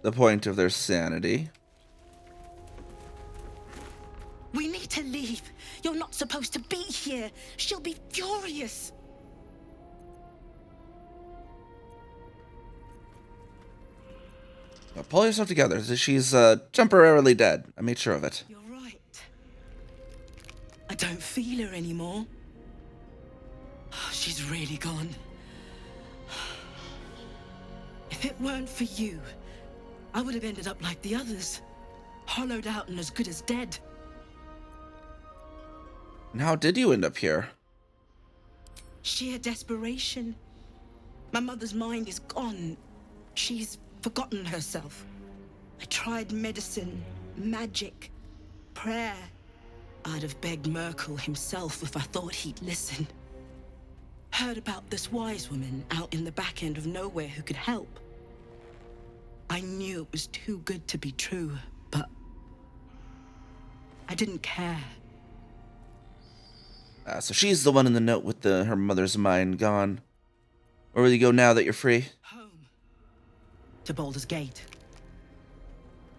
the point of their sanity. We need to leave. You're not supposed to be here. She'll be furious. Now, pull yourself together. She's temporarily dead. I made sure of it. You're right. I don't feel her anymore. She's really gone. If it weren't for you, I would have ended up like the others. Hollowed out and as good as dead. And how did you end up here? Sheer desperation. My mother's mind is gone. She's forgotten herself. I tried medicine, magic, prayer. I'd have begged Merkel himself if I thought he'd listen. Heard about this wise woman out in the back end of nowhere who could help. I knew it was too good to be true, but I didn't care. So she's the one in the note with her mother's mind gone. Where will you go now that you're free? Home. To Baldur's Gate.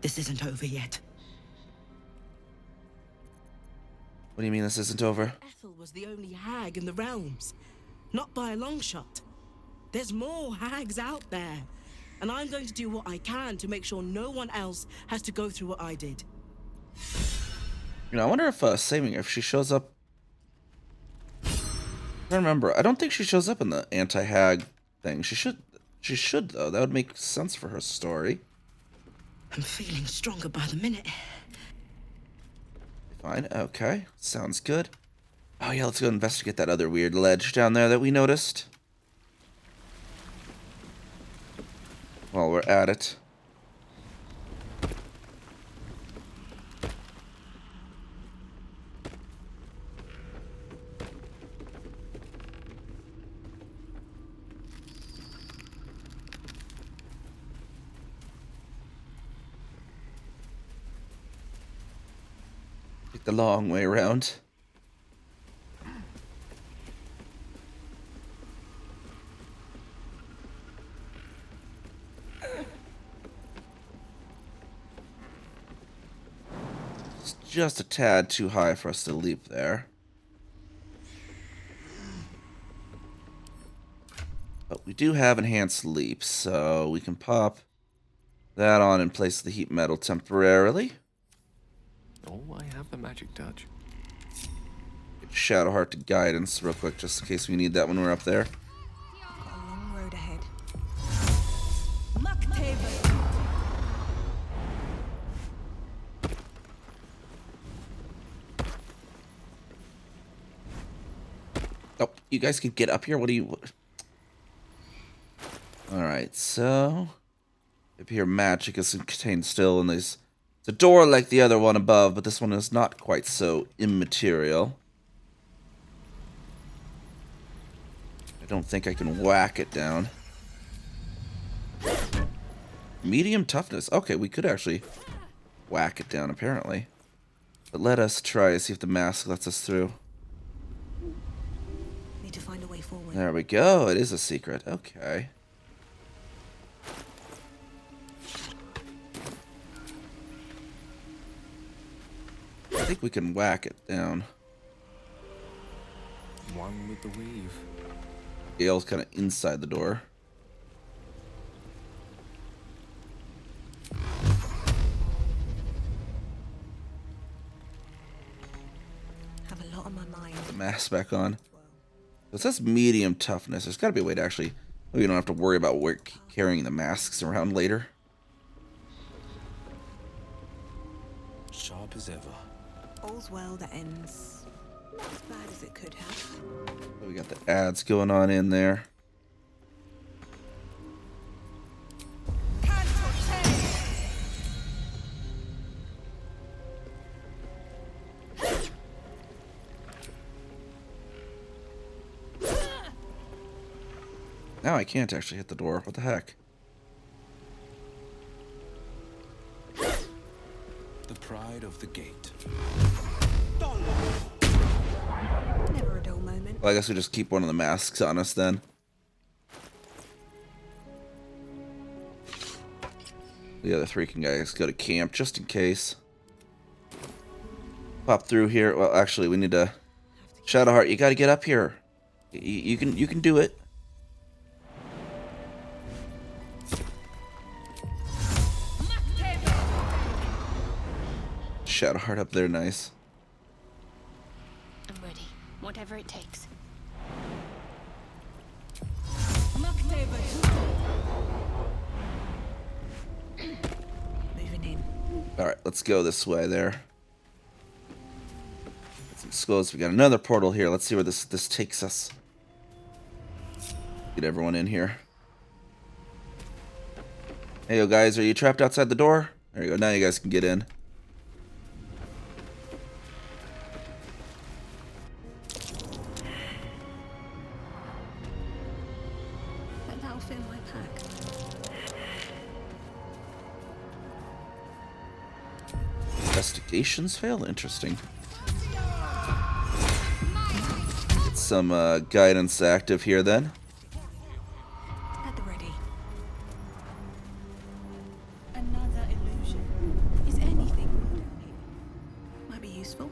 This isn't over yet. What do you mean this isn't over? Ethel was the only hag in the realms. Not by a long shot. There's more hags out there. And I'm going to do what I can to make sure no one else has to go through what I did. You know, I wonder if if she shows up. I don't remember. I don't think she shows up in the anti-hag thing. She should though. That would make sense for her story. I'm feeling stronger by the minute. Fine. Okay. Sounds good. Oh yeah, let's go investigate that other weird ledge down there that we noticed. While we're at it. Take the long way around. It's just a tad too high for us to leap there. But we do have enhanced leap, so we can pop that on in place of the heat metal temporarily. Oh, I have the magic touch. Get Shadowheart to guidance real quick, just in case we need that when we're up there. Got a long road ahead. Oh, you guys can get up here? What do you... Alright, so... Up here, magic is contained still, and there's... It's a door like the other one above, but this one is not quite so immaterial. I don't think I can whack it down. Medium toughness. Okay, we could actually whack it down, apparently. But let us try to see if the mask lets us through. Need to find a way forward. There we go. It is a secret. Okay. I think we can whack it down. One with the weave. Gale's kind of inside the door. Have a lot on my mind. The mask back on. So it says medium toughness. There's got to be a way to actually... We don't have to worry about carrying the masks around later. Sharp as ever. All's well that ends not as bad as it could have. So we got the ads going on in there. Now I can't actually hit the door. What the heck? The pride of the gate. Never a dull moment. Well, I guess we just keep one of the masks on us then. The other three can guys go to camp just in case. Pop through here. Well, actually, we need to... Shadowheart, you got to get up here. You can do it. Shadowheart up there, nice. I'm ready. Whatever it takes. Moving in. Alright, let's go this way there. Let's expose. We got another portal here. Let's see where this takes us. Get everyone in here. Hey, yo, guys, are you trapped outside the door? There you go. Now you guys can get in. That'll fit in my pack. Investigations failed? Interesting. Get some guidance active here then. At the ready. Another illusion. Is anything might be useful.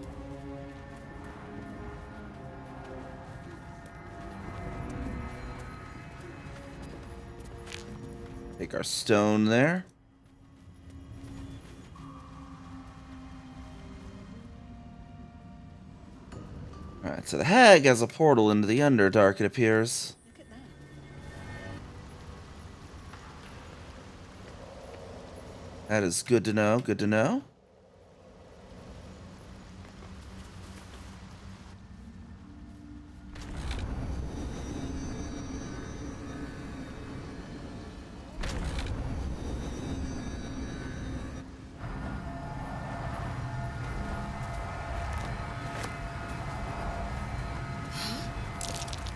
Take our stone there. Alright, so the hag has a portal into the Underdark, it appears. Look at that. That is good to know, good to know.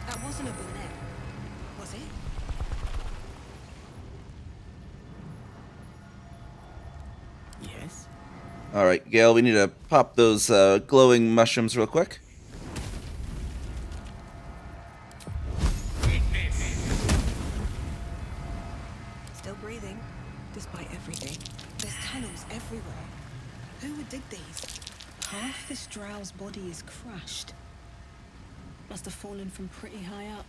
That wasn't a bonnet, was it? Yes? Alright, Gale, we need to pop those glowing mushrooms real quick. Still breathing, despite everything. There's tunnels everywhere. Who would dig these? Half this drow's body is crushed. Must have fallen from pretty high up.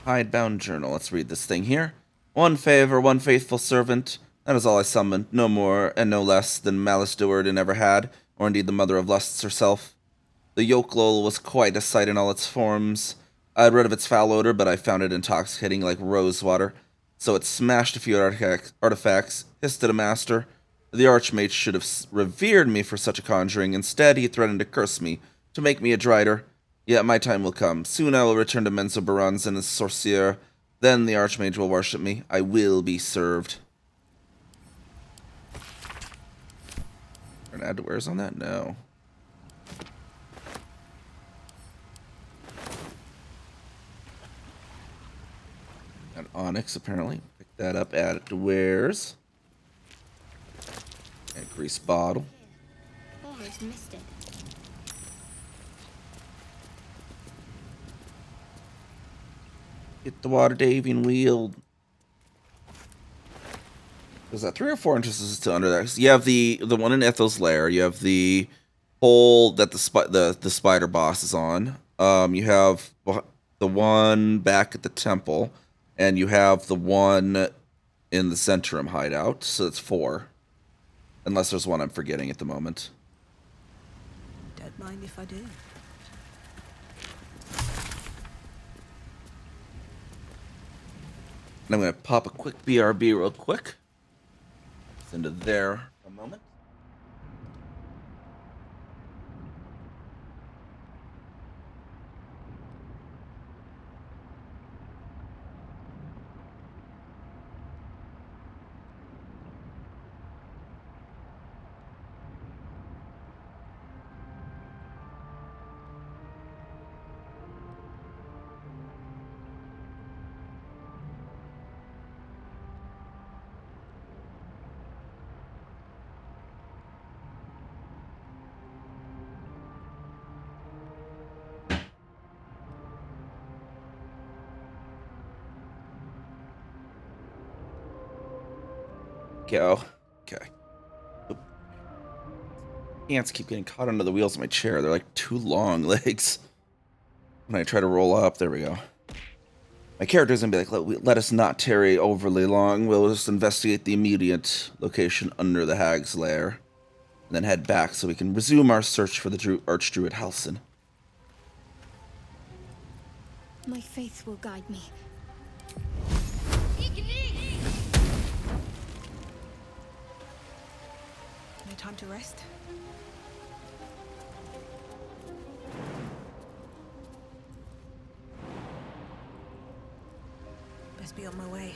Hidebound journal. Let's read this thing here. One favor, one faithful servant. That is all I summoned. No more and no less than Malice Duard ever had, or indeed the mother of lusts herself. The yokelol was quite a sight in all its forms. I had rid of its foul odor, but I found it intoxicating like rose water. So it smashed a few artifacts, hissed at a master. The Archmage should have revered me for such a conjuring. Instead, he threatened to curse me, to make me a drider. Yet my time will come. Soon I will return to Menzoberranzan as sorcier. Then the Archmage will worship me. I will be served. Gonna add to wares on that? No. Got Onyx, apparently. Pick that up, add it to wares. And grease bottle. Almost missed it. Get the water daving wheel. There's that 3 or 4 entrances to under there. So you have the one in Ethel's lair. You have the hole that the spider boss is on. You have the one back at the temple, and you have the one in the Centrum hideout. So it's 4, unless there's one I'm forgetting at the moment. Don't mind if I do. And I'm going to pop a quick BRB real quick. It's into there for a moment. Go. Okay. Hands keep getting caught under the wheels of my chair. They're like 2 long legs. When I try to roll up, there we go. My character's gonna be like, let us not tarry overly long. We'll just investigate the immediate location under the hag's lair. And then head back so we can resume our search for the Archdruid Halsin. My faith will guide me. No time to rest. Best be on my way.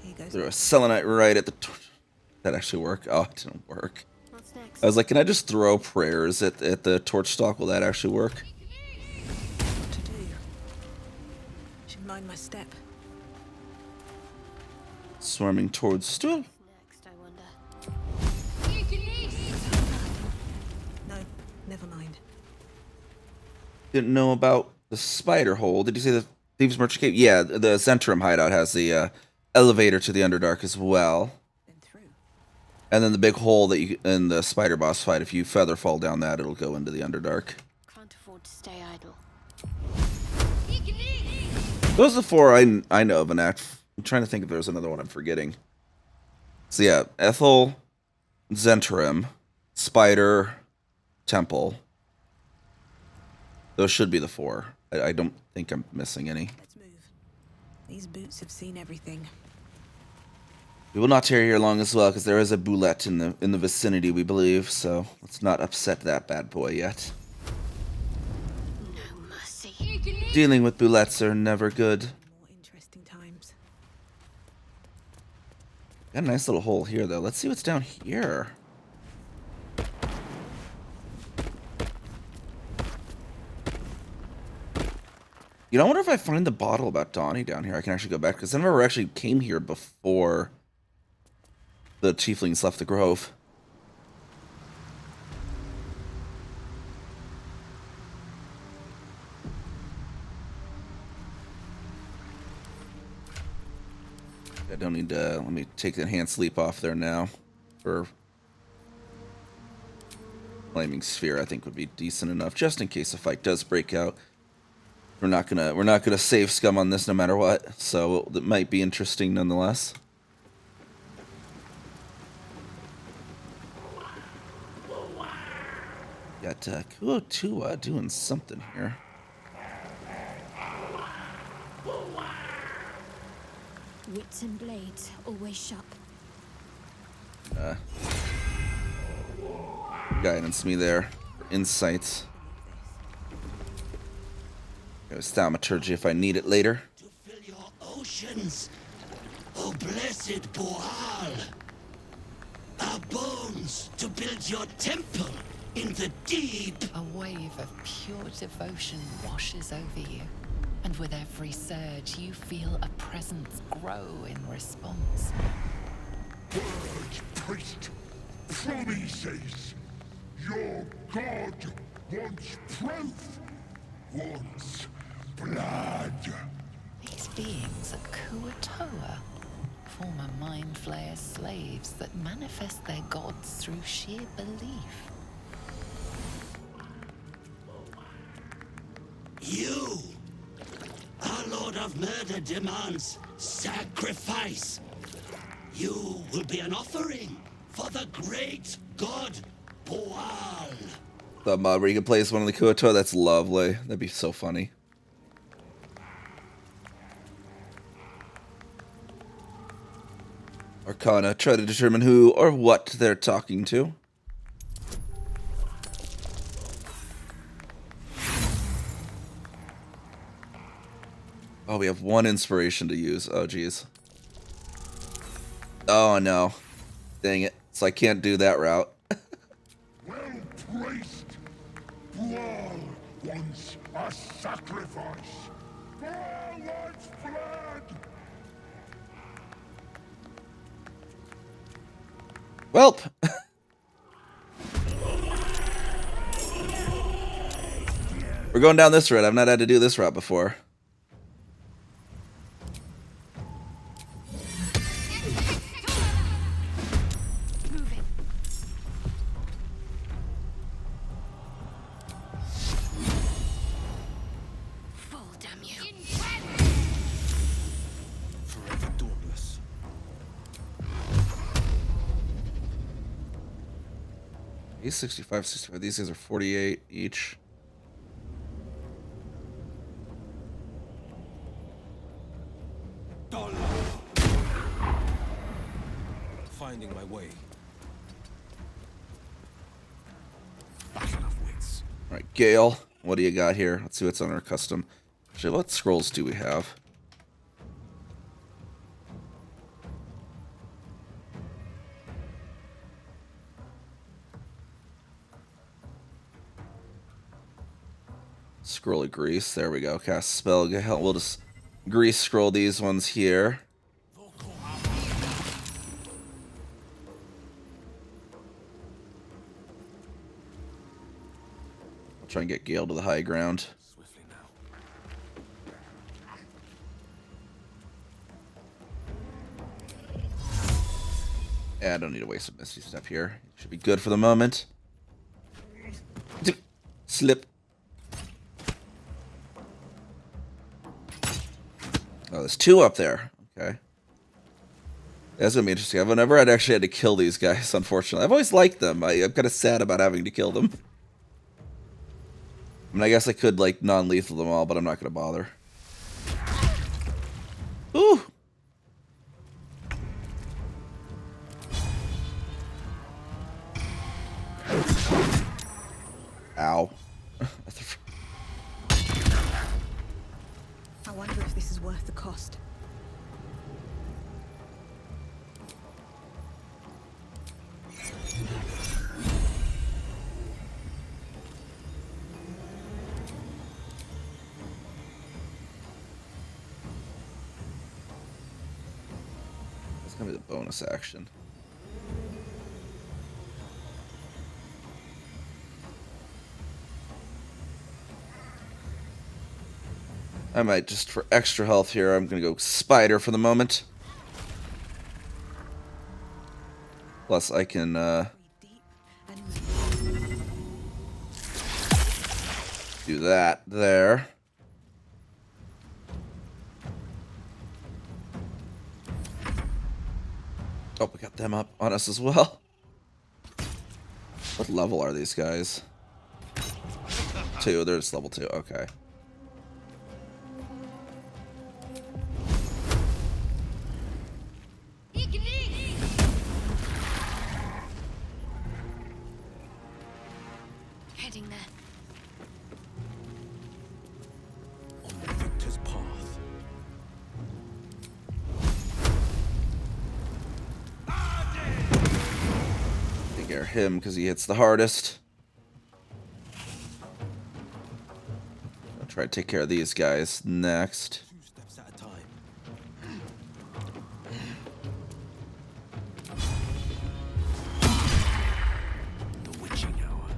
Here goes. Threw a selenite right at the... That actually work? Oh, it didn't work. What's next? I was like, can I just throw prayers at the torch stalk? Will that actually work? What to do? Should mind my step. Swarming towards stool. Next, I wonder. No, never mind. Didn't know about the spider hole. Did you say the Thieves' Merchant Cave? Yeah, the Centrum hideout has the elevator to the Underdark as well. Been through. And then the big hole that you in the spider boss fight, if you feather fall down that, it'll go into the Underdark. Can't afford to stay idle. Those are the 4 I know of, and I'm trying to think if there's another one I'm forgetting. So yeah, Ethel, Zentrim, Spider, Temple. Those should be the 4. I don't think I'm missing any. Let's move. These boots have seen everything. We will not tarry here long as well, because there is a boulette in the vicinity, we believe. So let's not upset that bad boy yet. No mercy. Dealing with boulettes are never good. More interesting times. Got a nice little hole here, though. Let's see what's down here. You know, I wonder if I find the bottle about Donnie down here, I can actually go back, because I never actually came here before the tieflings left the grove. I don't need to, let me take the enhanced sleep off there now. For flaming sphere, I think would be decent enough, just in case a fight does break out. We're not gonna save scum on this no matter what, so it might be interesting nonetheless. Got Kuotua doing something here. Wits and blades, always sharp. Guidance me there for insights. Got a thaumaturgy if I need it later. Fill your oceans, O blessed Boal. Our bones to build your temple in the deep. A wave of pure devotion washes over you, and with every surge, you feel a presence grow in response. Word, priest, promises. Your god wants proof, wants blood. These beings are Kuatoa, former Mind Flayer's slaves that manifest their gods through sheer belief. You, our Lord of Murder, demands sacrifice. You will be an offering for the great god Boal. The mod where you can play as one of the Kuotua, that's lovely. That'd be so funny. Arcana, try to determine who or what they're talking to. Oh, we have one inspiration to use. Oh, geez. Oh, no. Dang it. So I can't do that route. Well placed. Boal wants a sacrifice. Boal wants blood. Welp. We're going down this route. I've not had to do this route before. Forever dauntless. He's 65, 65. These guys are 48 each. Finding my way. Alright, Gale, what do you got here? Let's see what's on our custom. Actually, what scrolls do we have? Scroll of Grease. There we go. Cast spell. We'll just grease scroll these ones here. I'll try and get Gale to the high ground. Yeah, I don't need to waste a Misty Step here. Should be good for the moment. Slip. Oh, there's two up there. Okay. That's gonna be interesting. I've never actually had to kill these guys, unfortunately. I've always liked them. I'm kind of sad about having to kill them. I mean, I guess I could, like, non-lethal them all, but I'm not gonna bother. Ooh! Ow. I wonder if this is worth the cost. gonna be the bonus action. I might, just for extra health here, I'm gonna go spider for the moment. Plus I can do that there. Oh, we got them up on us as well. What level are these guys? 2, they're just level 2, okay. Heading there. On the victor's path. Take care of him because he hits the hardest. I'll try to take care of these guys next. 2 steps at a time. The witching hour.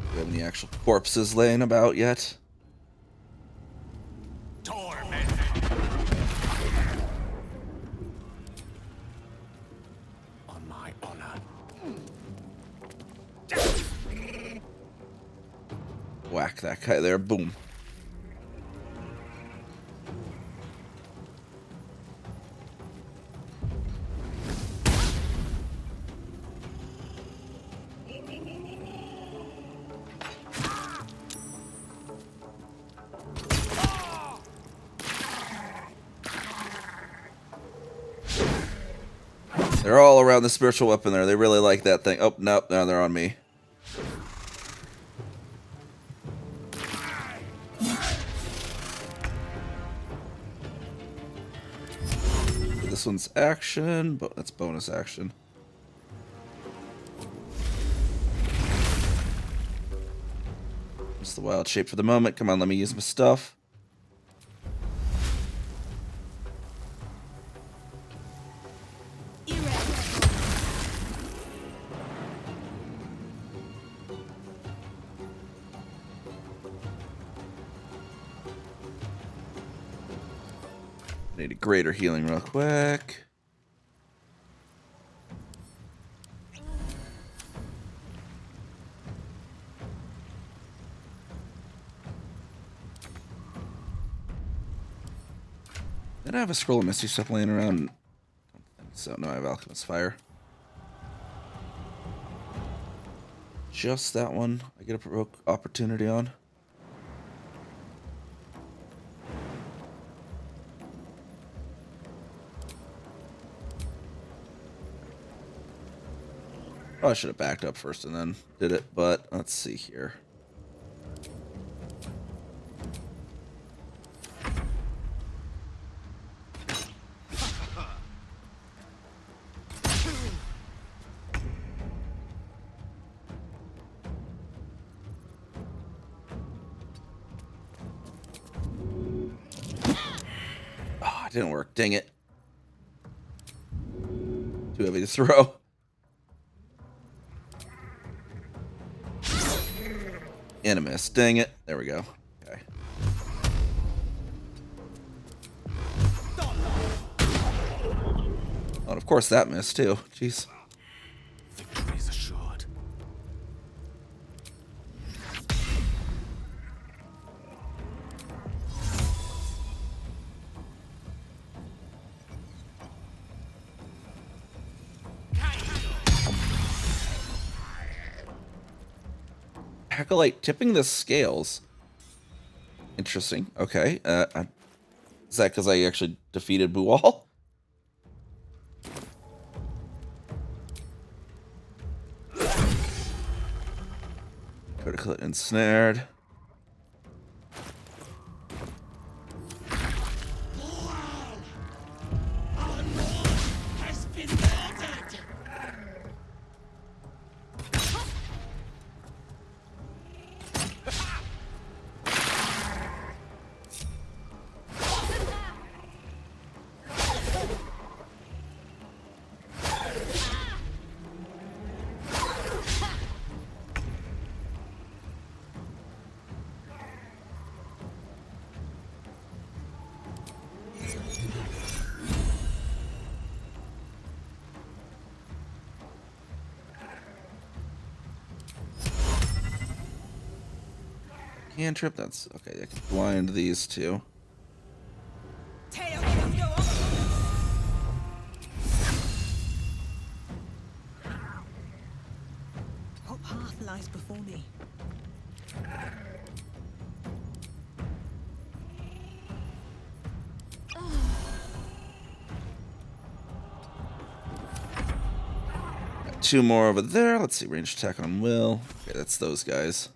Do we have any actual corpses laying about yet? On my honor. Whack that guy there, boom. They're all around the spiritual weapon there. They really like that thing. Oh, nope, now they're on me. This one's action, but that's bonus action. Just the wild shape for the moment. Come on, let me use my stuff. Need a greater healing real quick. Did I have a scroll of misty stuff laying around? I don't think so. No, I have Alchemist's Fire. Just that one I get a provoke opportunity on. Probably should have backed up first and then did it, but let's see here. Oh, it didn't work. Dang it. Too heavy to throw. And a miss. Dang it. There we go. Okay. Oh, and of course that missed too. Jeez. Victory is assured. Acolyte tipping the scales. Interesting. Okay. Is that because I actually defeated Buwal? Critically ensnared. Has been murdered! cantrip. That's okay. I can blind these two. What path lies before me? Got two more over there. Let's see, range attack on Will. Okay, that's those guys.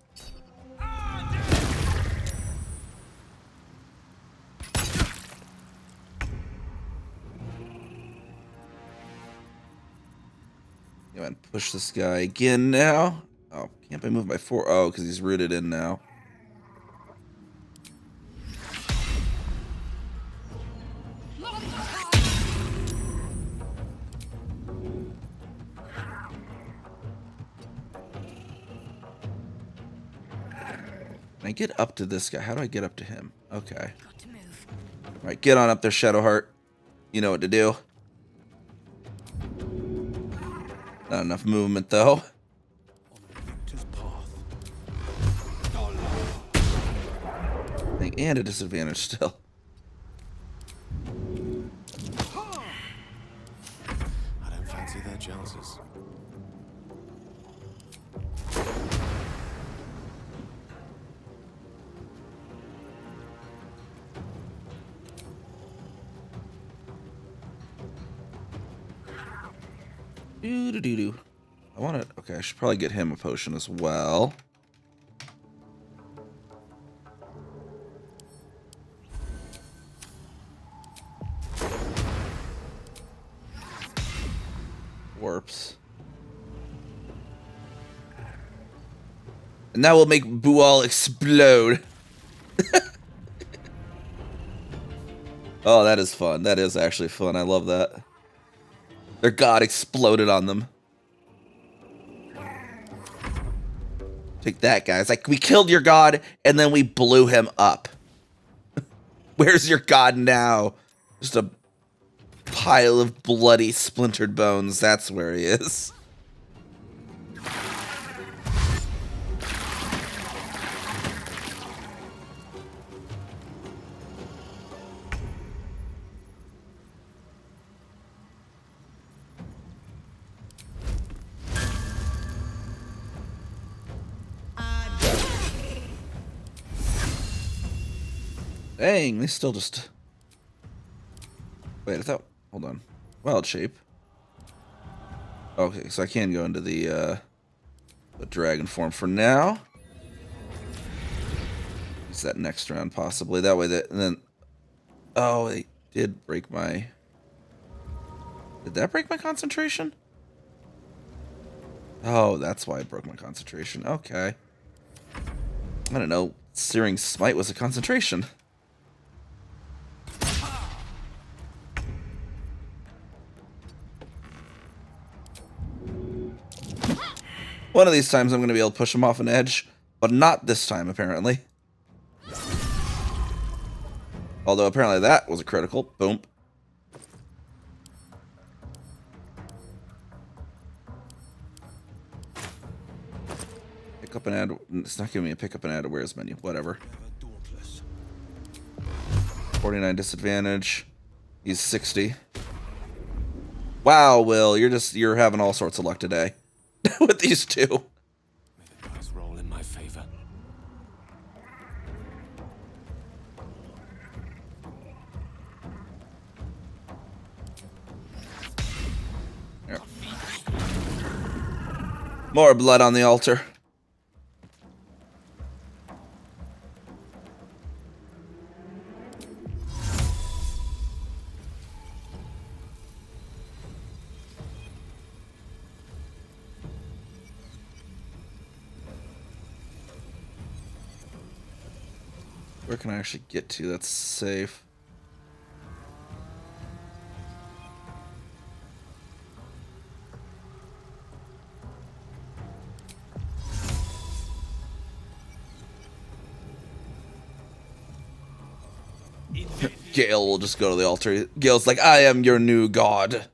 Go ahead and push this guy again now. Oh, can't I move by 4? Oh, because he's rooted in now. Can I get up to this guy? How do I get up to him? Okay. Alright, get on up there, Shadowheart. You know what to do. Not enough movement, though. And a disadvantage still. I don't fancy their chances. Doo-doo-doo-doo. I want to... Okay, I should probably get him a potion as well. Warps. And that will make Bual explode. Oh, that is fun. That is actually fun. I love that. Their god exploded on them. Take that, guys. Like, we killed your god, and then we blew him up. Where's your god now? Just a pile of bloody, splintered bones. That's where he is. Dang, they still just... Wait, I thought... Hold on. Wild shape. Okay, so I can go into the dragon form for now. Use that next round, possibly. That way that... And then... Oh, they did break my... Did that break my concentration? Oh, that's why it broke my concentration. Okay. I don't know. Searing Smite was a concentration. One of these times I'm going to be able to push him off an edge, but not this time, apparently. Although, apparently that was a critical. Boom. Pick up and add... It's not giving me a pick up and add to where's menu. Whatever. 49 disadvantage. He's 60. Wow, Will, you're having all sorts of luck today. With these two. May the dice roll in my favor. Here. More blood on the altar. Where can I actually get to that's safe? Gale will just go to the altar. Gale's like, I am your new god.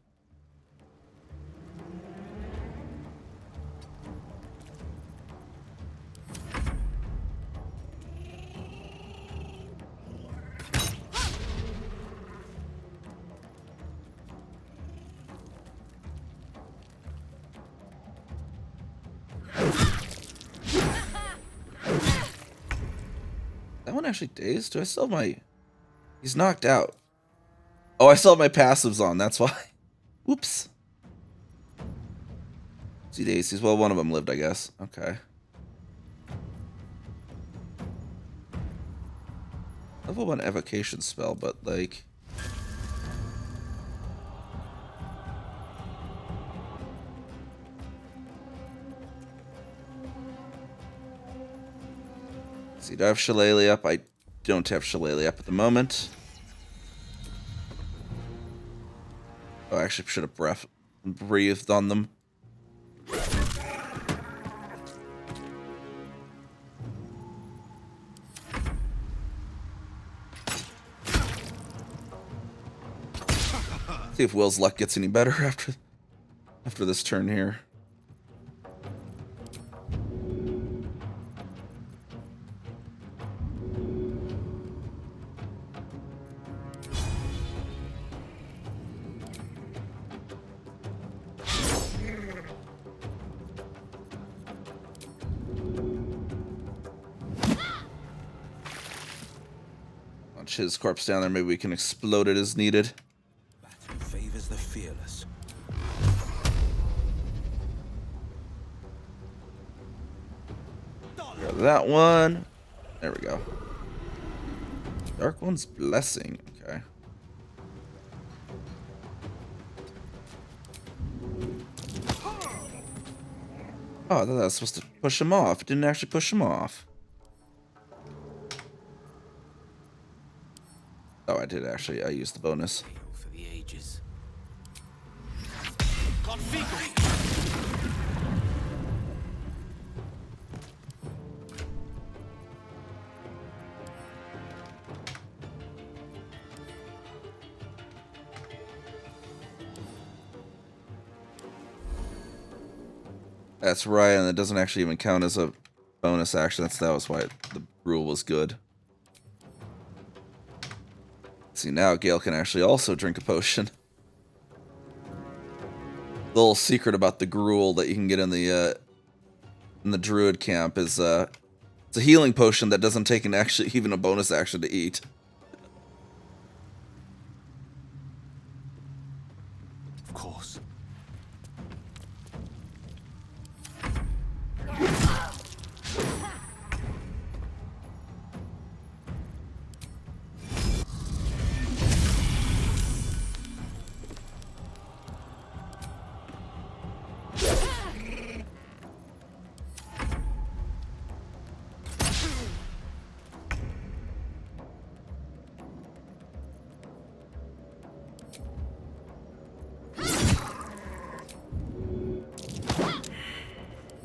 That one actually dazed? Do I still have my... He's knocked out. Oh, I still have my passives on, that's why. Whoops. See daisies. Well, one of them lived, I guess. Okay. Level 1 evocation spell, but like... See, do I have Shillelagh up? I don't have Shillelagh up at the moment. Oh, I actually should have breathed on them. See if Will's luck gets any better after this turn here. Launch his corpse down there. Maybe we can explode it as needed. Battle favors the fearless. Grab that one. There we go. Dark One's Blessing. Okay. Oh, I thought that was supposed to push him off. It didn't actually push him off. Oh, I did actually. I used the bonus. For the ages. That's right, and it doesn't actually even count as a bonus action. That was why the rule was good. See, now Gale can actually also drink a potion. The little secret about the gruel that you can get in the Druid camp is it's a healing potion that doesn't take even a bonus action to eat. Of course.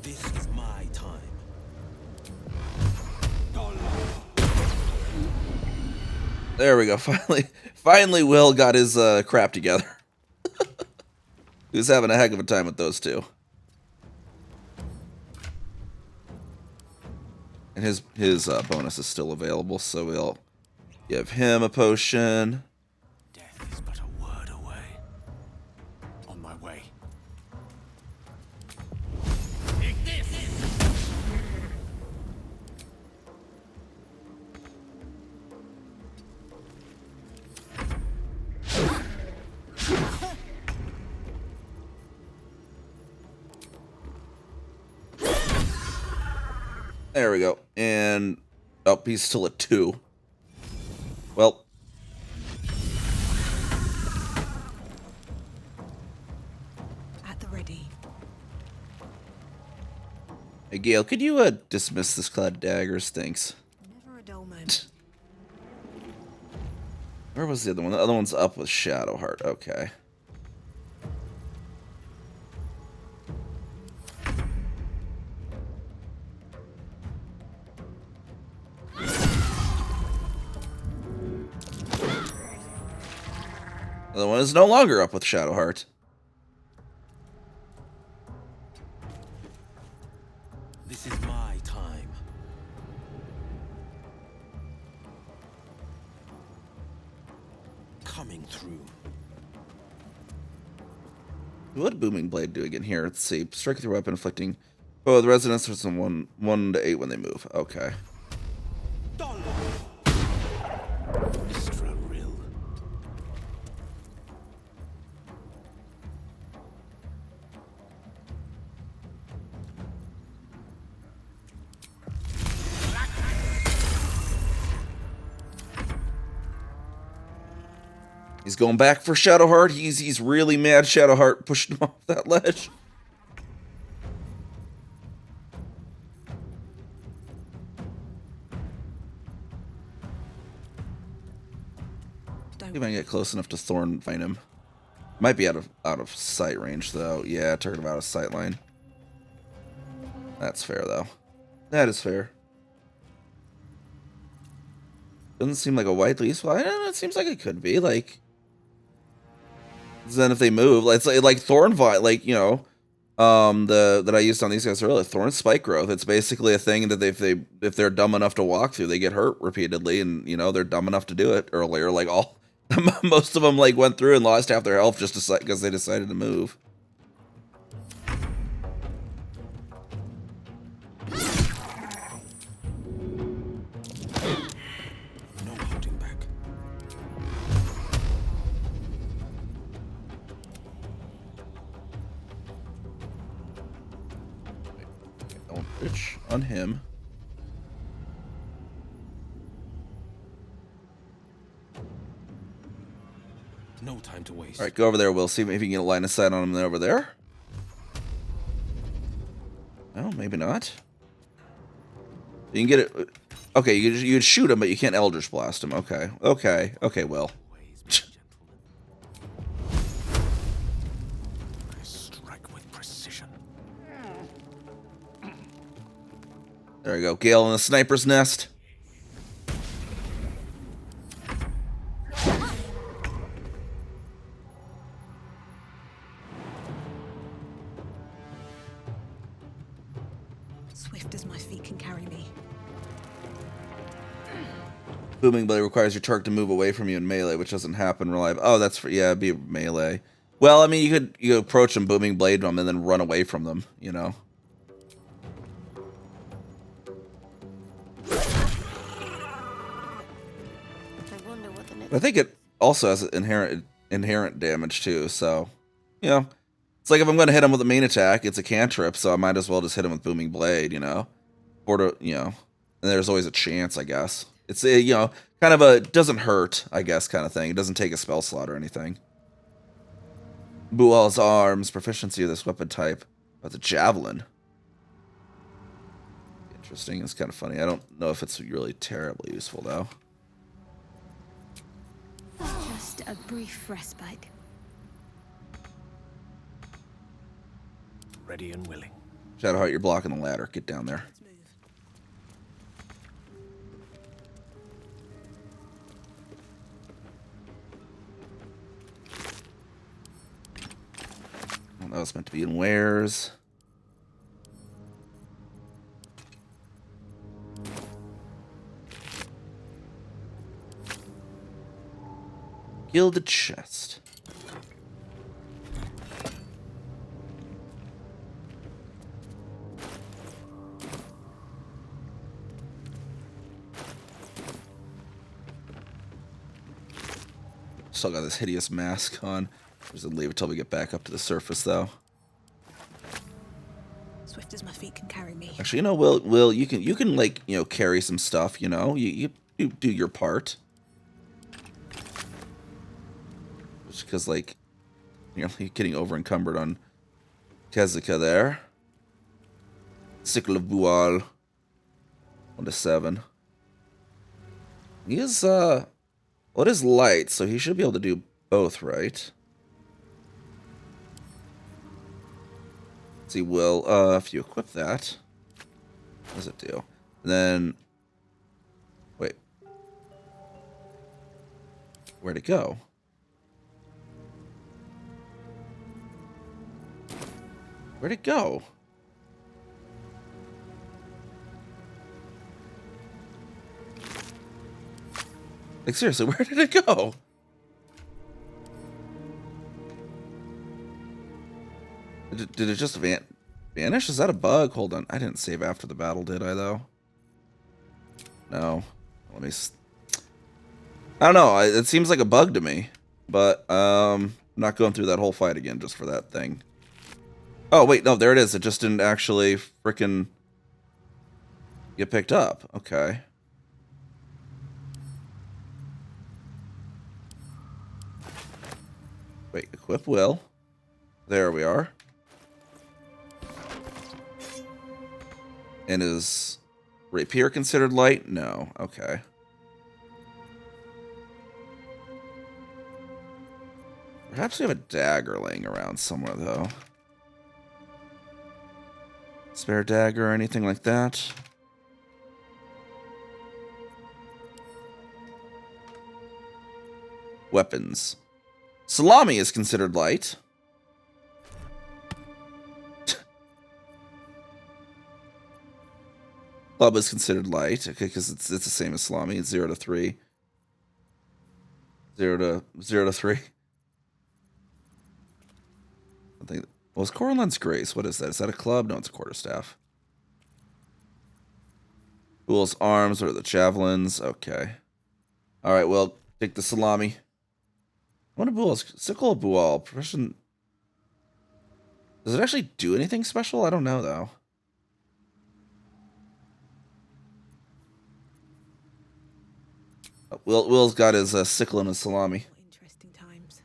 This is my time. There we go. Finally, Will got his crap together. He was having a heck of a time with those two. And his bonus is still available, so we'll give him a potion. Death is but a word away. On my way. There we go. And oh, he's still at 2. Well, At the ready. hey Gale, could you dismiss this clad daggers? Thanks. Never a dull moment. Where was the other one? The other one's up with Shadowheart. Okay. The other one is no longer up with Shadowheart. This is my time. Coming through. What did Booming Blade do again here? Let's see. Strike with your weapon, inflicting. Oh, the resonance was from 1 to 8 when they move. Okay. He's going back for Shadowheart. He's really mad Shadowheart pushed him off that ledge. See if I can get close enough to Thorn find him. Might be out of sight range though. Yeah, target out of sight line. That's fair though. That is fair. Doesn't seem like a widely useful. I don't know, it seems like it could be. Like, then if they move, it's like Thorn Vine, like, you know, that I used on these guys earlier. Thorn Spike Growth. It's basically a thing that if they're dumb enough to walk through, they get hurt repeatedly, and you know they're dumb enough to do it earlier. Like most of them like went through and lost half their health just because they decided to move. Rich on him. No time to waste. All right, go over there. We'll see if you can get a line of sight on him over there. No, maybe not. You can get it. Okay, you'd shoot him, but you can't Eldritch Blast him. Okay, okay, Will. Strike with precision. There we go. Gale in the sniper's nest. Swift as my feet can carry me. Booming Blade requires your target to move away from you in melee, which doesn't happen reliable. Oh, that's for, yeah, it'd be melee. Well, I mean, you could approach them, Booming Blade them, and then run away from them, you know? I think it also has inherent damage too, so you know, it's like if I'm going to hit him with a main attack, it's a cantrip, so I might as well just hit him with Booming Blade, you know, or to, you know, and there's always a chance, I guess. It's a, you know, kind of a doesn't hurt, I guess, kind of thing. It doesn't take a spell slot or anything. Bual's arms, proficiency of this weapon type, but the javelin. Interesting. It's kind of funny. I don't know if it's really terribly useful though. Just a brief respite. Ready and willing. Shadowheart, you're blocking the ladder. Get down there. Well, that was meant to be in wares. Gilded chest. Still got this hideous mask on. Just gonna leave it till we get back up to the surface, though. Swift as my feet can carry me. Actually, you know, Will, you can like, you know, carry some stuff. You know, you do your part. Just because, like, you're getting over encumbered on Kezika there. Sickle of Bual. 1 to 7. He is well, it is light, so he should be able to do both, right? Let's see, Will, if you equip that, what does it do? And then, wait, where'd it go? Where'd it go? Like, seriously, where did it go? Did it just vanish? Is that a bug? Hold on. I didn't save after the battle, did I, though? No. Let me... I don't know. It seems like a bug to me. But, I'm not going through that whole fight again just for that thing. Oh, wait. No, there it is. It just didn't actually frickin' get picked up. Okay. Wait, equip will. There we are. And is rapier considered light? No. Okay. Perhaps we have a dagger laying around somewhere, though. Spare dagger or anything like that? Weapons. Salami is considered light. Club is considered light, okay, because it's the same as salami. It's 0 to 3. 0 to 3. I think. Well, it's Corlin's Grace. What is that? Is that a club? No, it's a quarterstaff. Bull's arms or the javelins. Okay. All right. Well, take the salami. What a Bull's sickle of Bual. Profession. Does it actually do anything special? I don't know though. Will's got his sickle and his salami. Interesting times.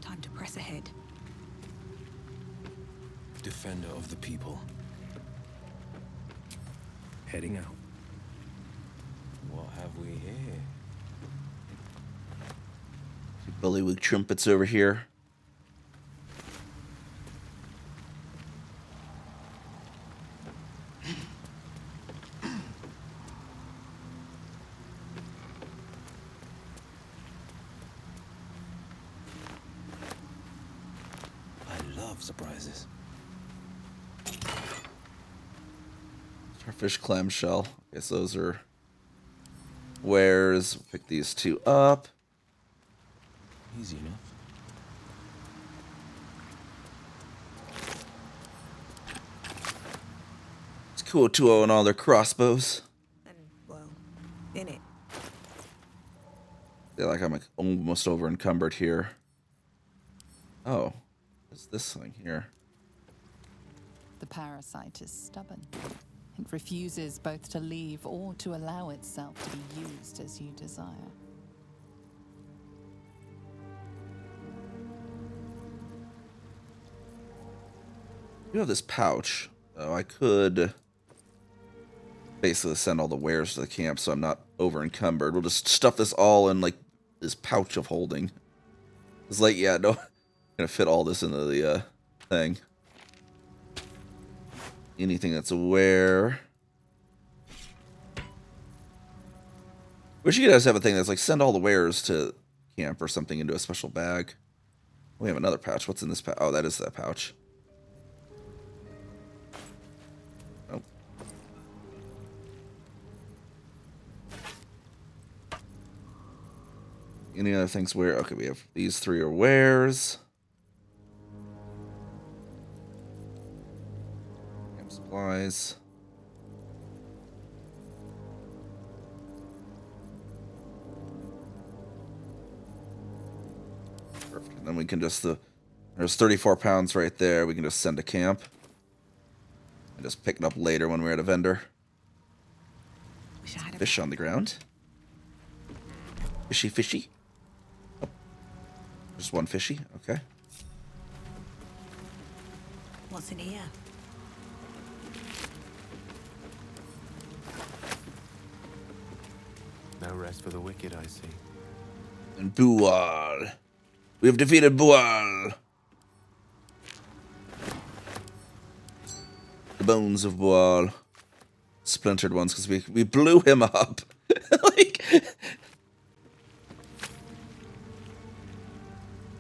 Time to press ahead. Defender of the people. Heading out. What have we here? Bullywig trumpets over here. Surprises. Starfish clamshell. Okay, so those are wares. We'll pick these two up. Easy enough. It's cool 2-0 and all their crossbows. And, well, in it. I feel like I'm almost over encumbered here. Oh. What's this thing here? The parasite is stubborn. It refuses both to leave or to allow itself to be used as you desire. You have this pouch. Oh, I could basically send all the wares to the camp so I'm not over encumbered. We'll just stuff this all in like this pouch of holding. It's like, yeah, no. Gonna fit all this into the thing. Anything that's aware. Wish you guys have a thing that's like send all the wares to camp or something into a special bag. We have another pouch. What's in this pouch? Oh, that is that pouch. Oh. Any other things where? Okay, we have these 3 are wares. Supplies. Perfect. And then we can just there's 34 pounds right there. We can just send to camp and just pick it up later when we're at a vendor. Fish on the ground. Fishy, fishy. Oh. Just one fishy. Okay. What's in here? No rest for the wicked, I see. And Bual. We have defeated Bual. The bones of Bual. Splintered ones because we blew him up. Like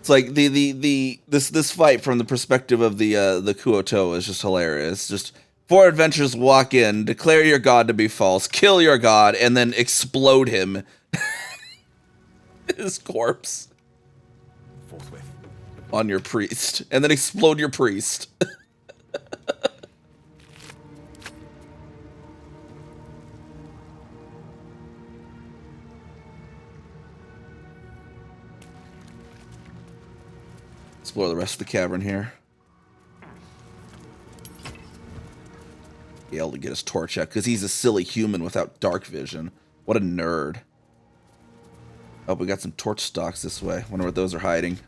it's like this fight from the perspective of the Kuoto is just hilarious. Just 4 adventurers walk in, declare your god to be false, kill your god, and then explode him. His corpse. Forthwith. On your priest. And then explode your priest. Explore the rest of the cavern here. Be able to get his torch out because he's a silly human without dark vision. What a nerd. Oh, we got some torch stalks this way. Wonder what those are hiding.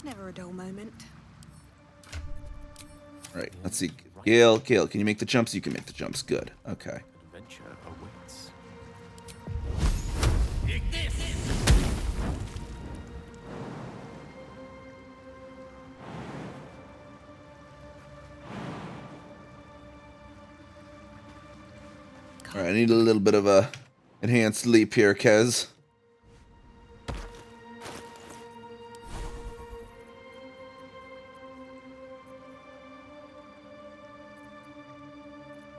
Never a dull moment. All right, let's see. Gale, can you make the jumps? You can make the jumps. Good. Okay. Adventure awaits. All right, I need a little bit of a enhanced leap here, Kez.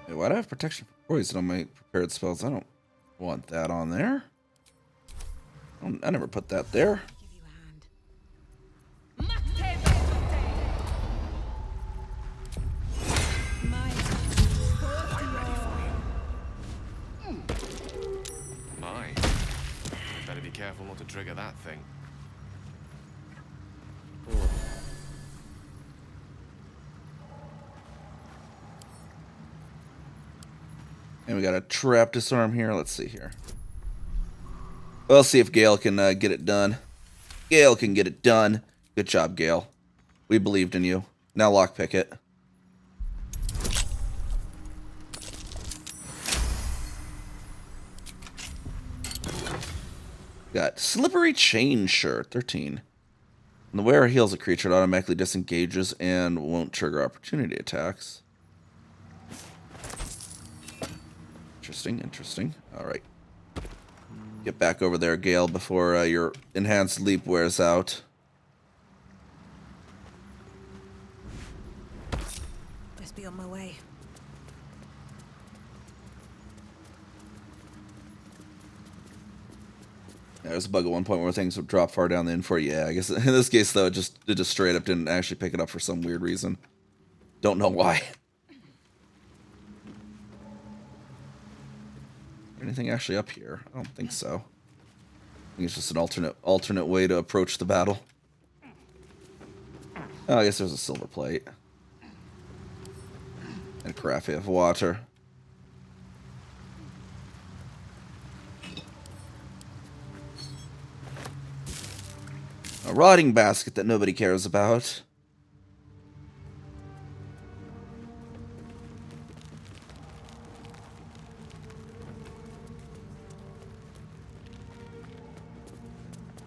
Hey, why do I have protection from poison on my prepared spells? I don't want that on there. I never put that there. My. Better be careful not to trigger that thing. And we got a trap disarm here. Let's see here. We'll see if Gale can get it done. Gale can get it done. Good job, Gale. We believed in you. Now lockpick it. Got Slippery Chain Shirt, 13. When the wearer heals a creature, it automatically disengages and won't trigger opportunity attacks. Interesting. Alright. Get back over there, Gale, before your enhanced leap wears out. Best be on my way. Yeah, there's a bug at one point where things would drop far down the inventory. Yeah, I guess in this case, though, it just straight up didn't actually pick it up for some weird reason. Don't know why. Anything actually up here? I don't think so. I think it's just an alternate way to approach the battle. Oh, I guess there's a silver plate. And a carafe of water. A rotting basket that nobody cares about.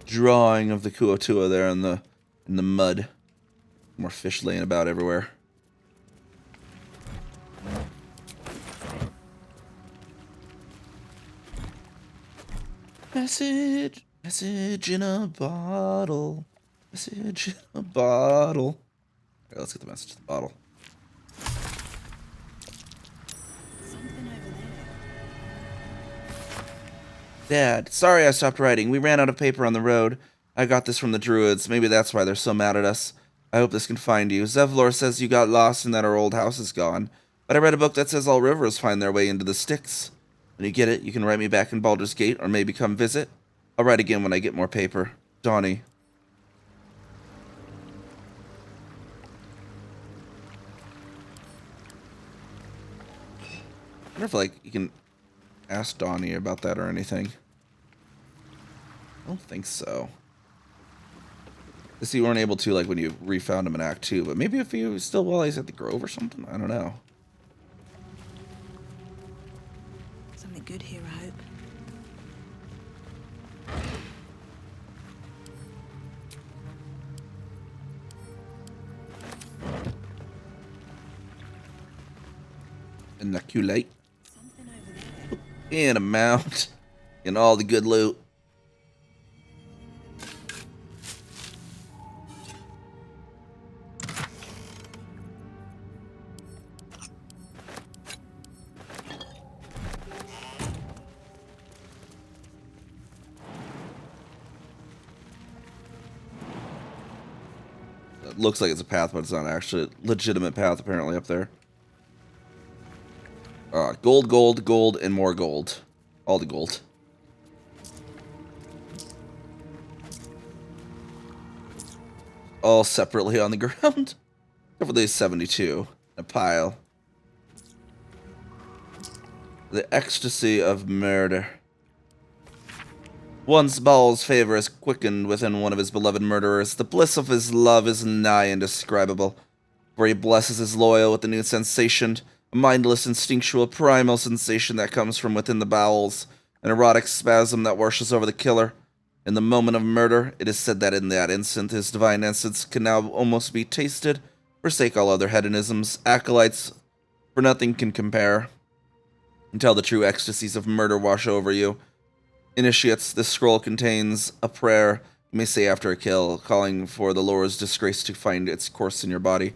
Drawing of the Kuotua there in the mud. More fish laying about everywhere. Message in a bottle. Message in a bottle. Okay, let's get the message to the bottle. Dad, sorry I stopped writing. We ran out of paper on the road. I got this from the Druids. Maybe that's why they're so mad at us. I hope this can find you. Zevlor says you got lost and that our old house is gone. But I read a book that says all rivers find their way into the Styx. When you get it, you can write me back in Baldur's Gate or maybe come visit. I'll write again when I get more paper. Donnie. I wonder if, like, you can ask Donnie about that or anything. I don't think so. I see you weren't able to, like, when you refound him in Act 2, but maybe if he was still while he's at the Grove or something? I don't know. Something good here, I hope. Inoculate. And a mount. And all the good loot. It looks like it's a path, but it's not actually a legitimate path apparently up there. Gold, gold, gold, and more gold. All the gold. All separately on the ground. Except for these 72. A pile. The ecstasy of murder. Once Baal's favor is quickened within one of his beloved murderers, the bliss of his love is nigh indescribable. For he blesses his loyal with a new sensation, a mindless, instinctual, primal sensation that comes from within the bowels, an erotic spasm that washes over the killer. In the moment of murder, it is said that in that instant his divine essence can now almost be tasted. Forsake all other hedonisms, acolytes, for nothing can compare. Until the true ecstasies of murder wash over you. Initiates, this scroll contains a prayer you may say after a kill, calling for the Lord's disgrace to find its course in your body.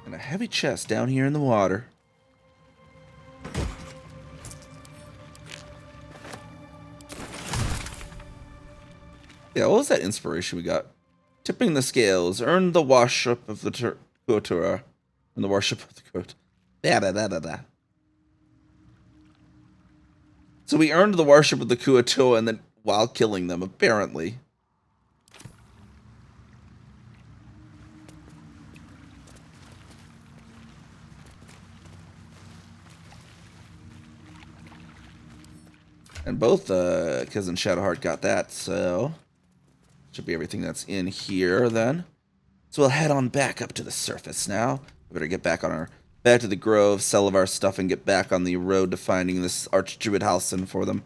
And a heavy chest down here in the water. Yeah, what was that inspiration we got? Tipping the scales, earned the worship of the Kuatura. And the worship of the Kuatura. So we earned the worship of the Kuatua and then while killing them, apparently. And both Kez and Shadowheart got that, so should be everything that's in here then. So we'll head on back up to the surface now. We better get back to the grove, sell of our stuff, and get back on the road to finding this Archdruid Halsin for them.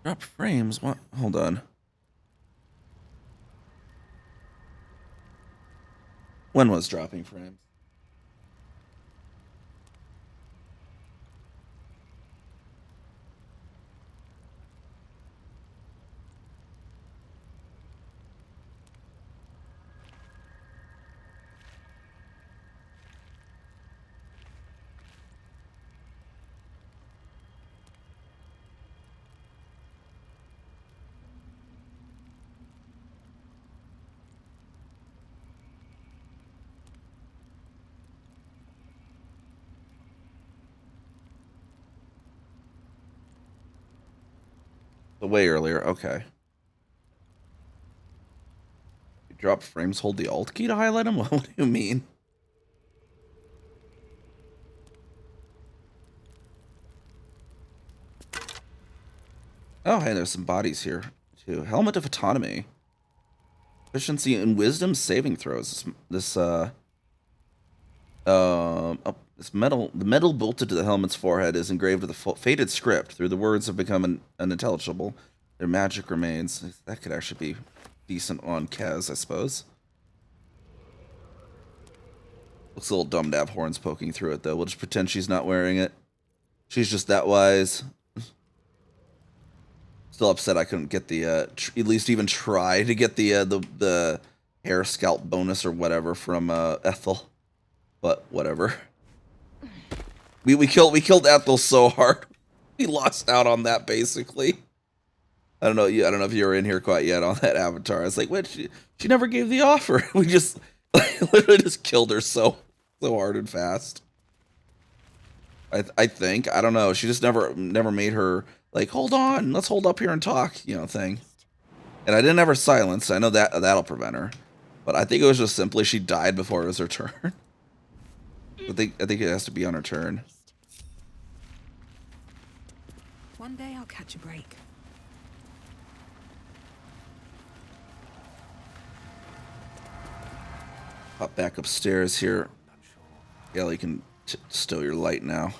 Drop frames? What? Hold on. When was dropping frames? Way earlier, okay. You drop frames, hold the Alt key to highlight them? What do you mean? Oh, hey, there's some bodies here, too. Helmet of Autonomy. Efficiency and Wisdom saving throws. The metal bolted to the helmet's forehead is engraved with a faded script. Through the words have become unintelligible. Their magic remains. That could actually be decent on Kez, I suppose. Looks a little dumb to have horns poking through it, though. We'll just pretend she's not wearing it. She's just that wise. Still upset I couldn't get the, at least even try to get the hair scalp bonus or whatever from Ethel. But whatever. We killed Ethel so hard. We lost out on that basically. I don't know if you were in here quite yet on that avatar. I was like, what? She never gave the offer. We just literally just killed her so hard and fast. I think. I don't know. She just never made her like, hold on, let's hold up here and talk, thing. And I didn't have her silence. I know that'll prevent her. But I think it was just simply she died before it was her turn. I think it has to be on her turn. One day I'll catch a break. Pop back upstairs here. Yeah, you can stow your light now.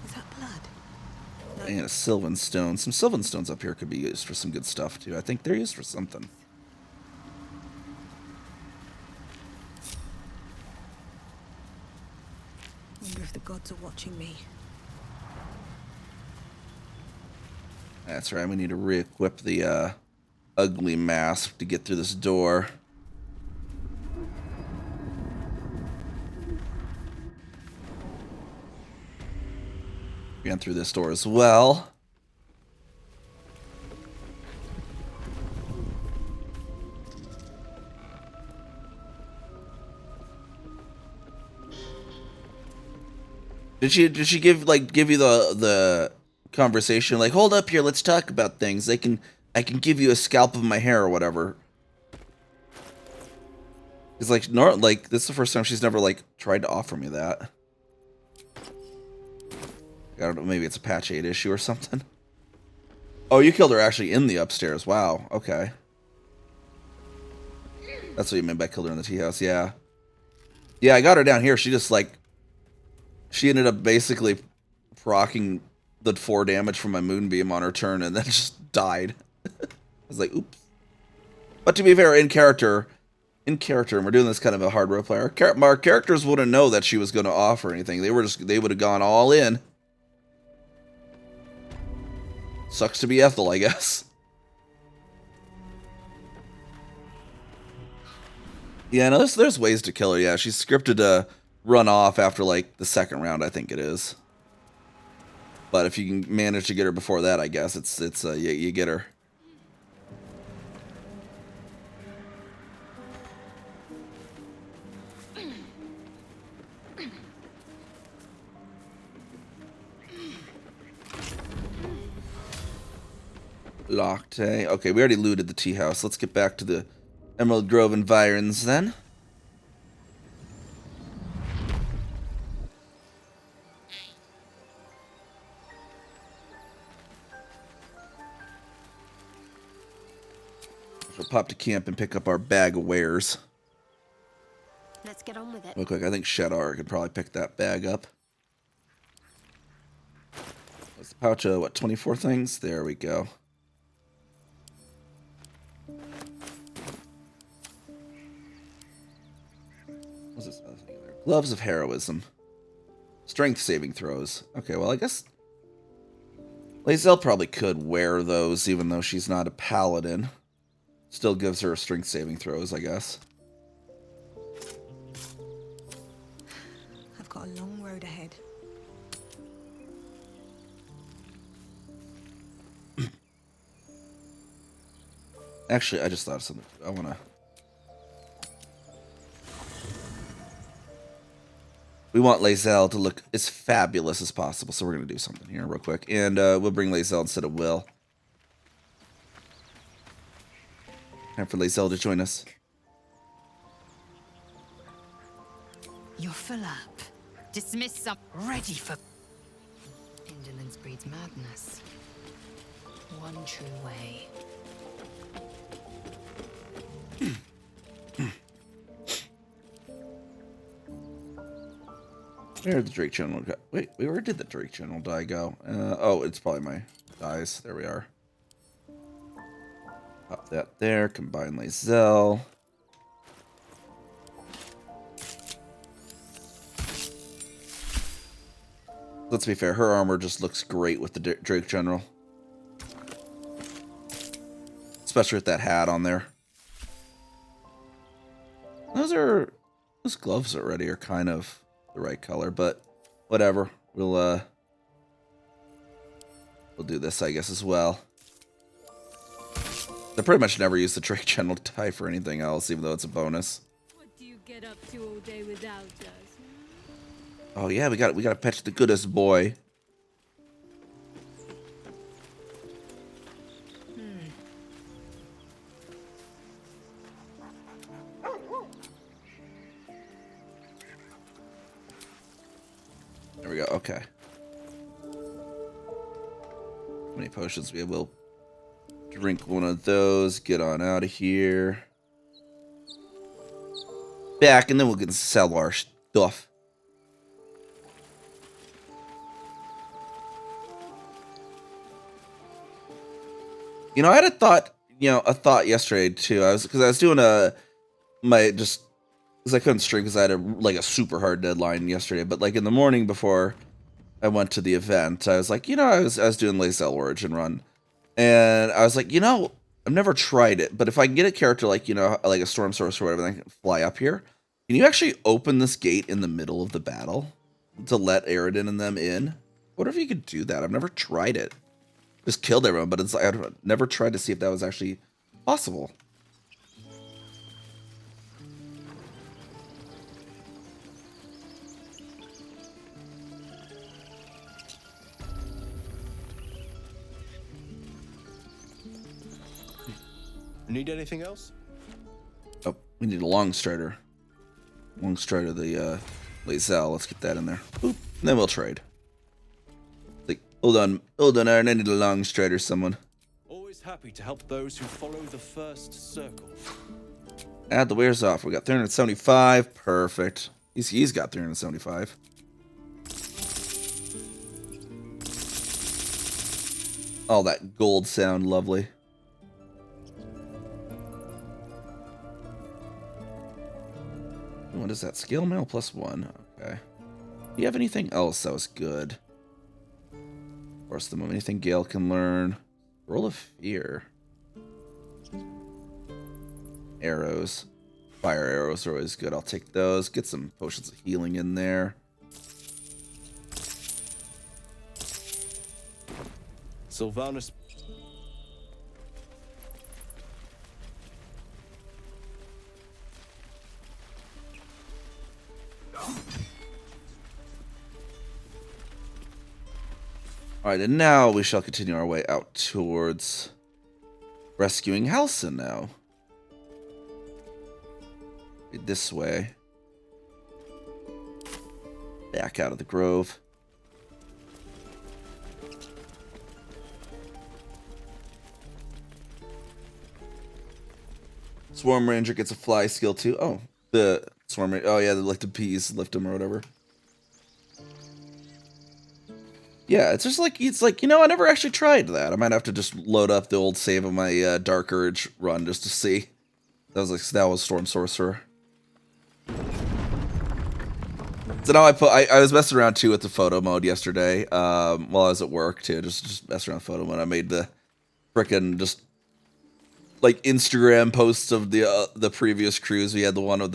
Is that blood? And a Sylvan Stone. Some Sylvan Stones up here could be used for some good stuff, too. I think they're used for something. Wonder if the gods are watching me. That's right, we need to re-equip the ugly mask to get through this door. Ran through this door as well. Did she give you the conversation like, hold up here, let's talk about things. I can give you a scalp of my hair or whatever. It's like this is the first time she's never like tried to offer me that. I don't know, maybe it's a patch 8 issue or something. Oh, you killed her actually in the upstairs. Wow, okay. That's what you meant by killed her in the tea house, yeah. Yeah, I got her down here. She just like she ended up basically proccing the 4 damage from my moonbeam on her turn and then just died. I was like, oops. But to be fair, in character, and we're doing this kind of a hard role player. Our characters wouldn't know that she was going to offer anything. They would have gone all in. Sucks to be Ethel, I guess. Yeah, no, there's ways to kill her. Yeah, she's scripted to run off after like the 2nd round, I think it is. But if you can manage to get her before that, I guess it's you get her. Locked, eh? Okay, we already looted the tea house. Let's get back to the Emerald Grove environs then. We'll pop to camp and pick up our bag of wares. Let's get on with it. Real quick, I think Shadar could probably pick that bag up. What's the pouch of, what, 24 things? There we go. What's this other thing there? Gloves of Heroism. Strength saving throws. Okay, well, I guess Lae'zel probably could wear those, even though she's not a paladin. Still gives her strength saving throws, I guess. I've got a long road ahead. Actually, I just thought of something. I want to... We want Lae'zel to look as fabulous as possible, so we're going to do something here real quick. And we'll bring Lae'zel instead of Will. Time for Lae'zel to join us. You're full up. Dismiss some. Ready for. Indolence breeds madness. One true way. Where did the Drake General go? Wait, where did the Drake General die go? Oh, it's probably my dice. There we are. Pop that there. Combine Lae'zel. Let's be fair. Her armor just looks great with the Drake General. Especially with that hat on there. Those gloves already are kind of the right color, but whatever. We'll do this, I guess, as well. I pretty much never use the Drake General tie for anything else, even though it's a bonus. What do you get up to all day without us? Oh yeah, we gotta fetch the goodest boy. There we go. Okay. How many potions we have? We'll drink one of those. Get on out of here. Back, and then we'll get to sell our stuff. You know, I had a thought yesterday too. Because I was doing because I couldn't stream because I had a super hard deadline yesterday. But like in the morning before I went to the event, I was like, I was doing Lae'zel Origin Run, and I was like, I've never tried it, but if I can get a character like like a Storm Sorcerer or whatever, that can fly up here. Can you actually open this gate in the middle of the battle to let Aridin and them in? What if you could do that? I've never tried it. Just killed everyone, but I've never tried to see if that was actually possible. Need anything else? Oh, we need a long strider. Long strider, the Lazelle. Let's get that in there. Boop. And then we'll trade. Like, hold on, Aaron. I need a long strider, someone. Always happy to help those who follow the first circle. Add the wares off. We got 375. Perfect. He's got 375. All that gold sound, lovely. What is that? Scale mail +1. Okay. Do you have anything else that was good? Of course, the moment anything Gale can learn. Roll of Fear. Arrows. Fire arrows are always good. I'll take those. Get some potions of healing in there. Sylvanus. Alright, and now we shall continue our way out towards rescuing Halsin now. This way. Back out of the grove. Swarm Ranger gets a fly skill too. Oh, the Swarm Ranger. Oh yeah, like the bees lift him or whatever. Yeah, it's just like, you know, I never actually tried that. I might have to just load up the old save of my Dark Urge run just to see. That was Storm Sorcerer. So now I was messing around too with the photo mode yesterday, while I was at work too, just messing around with photo mode. I made the frickin' just like Instagram posts of the previous cruise. We had the one of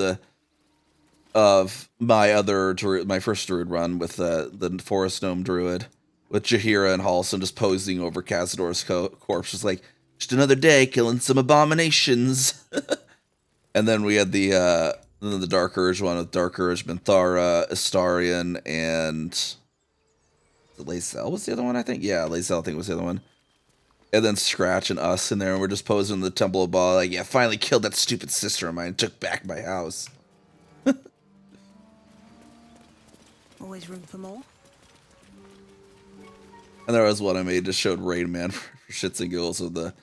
my first Druid run with the Forest Gnome Druid with Jaheira and Halsin just posing over Cazador's corpse, just like, just another day killing some abominations. And then we had the Dark Urge one with Dark Urge, Minthara, Astarion, and Lazelle was the other one, I think? Yeah, Lazelle, I think, was the other one. And then Scratch and us in there, and we're just posing in the Temple of Baal, like, yeah, finally killed that stupid sister of mine and took back my house. Always room for more. And there was one I made, just showed Rain Man for shits and giggles of the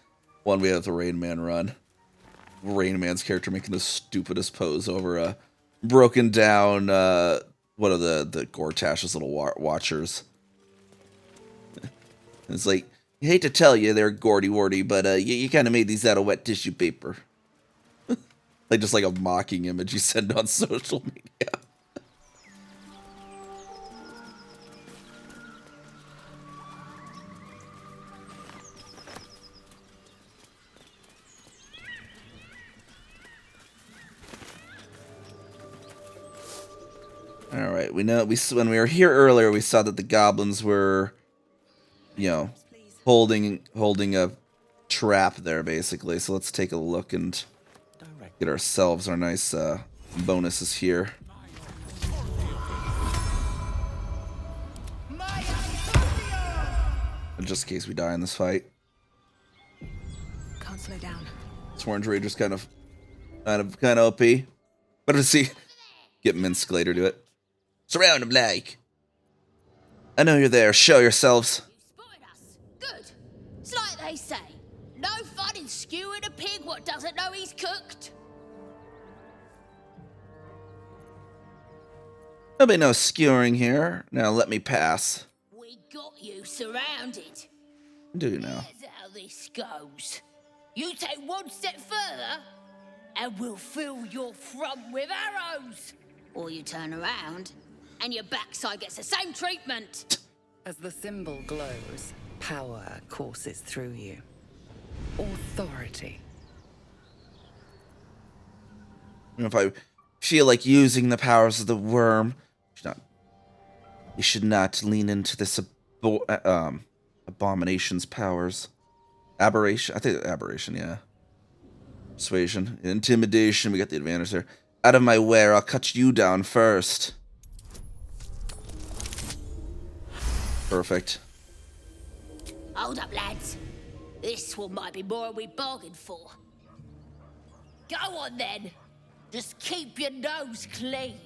one we had with the Rain Man run. Rain Man's character making the stupidest pose over a broken down, one of the Gortash's little watchers. It's like, I hate to tell you they're Gordy-Wardy, but you kind of made these out of wet tissue paper. Like just like a mocking image you send on social media. All right, we know when we were here earlier, we saw that the goblins were, you know, holding a trap there basically. So let's take a look and get ourselves our nice bonuses here. Just in case we die in this fight. Can't slow down. Sworn Rager's kind of OP. Better to see. Get Minsk later to it. Surround him, like. I know you're there. Show yourselves. Good. It's like they say. No fun in skewing a pig what doesn't know he's cooked. There'll be no skewering here. Now let me pass. We got you surrounded. Do you know? Here's how this goes. You take one step further, and we'll fill your front with arrows. Or you turn around, and your backside gets the same treatment. As the symbol glows, power courses through you. Authority. And if I feel like using the powers of the worm, you should not lean into this abomination's powers. Aberration? I think aberration, yeah. Persuasion. Intimidation, we got the advantage there. Out of my way, or I'll cut you down first. Perfect. Hold up, lads. This one might be more than we bargained for. Go on then. Just keep your nose clean.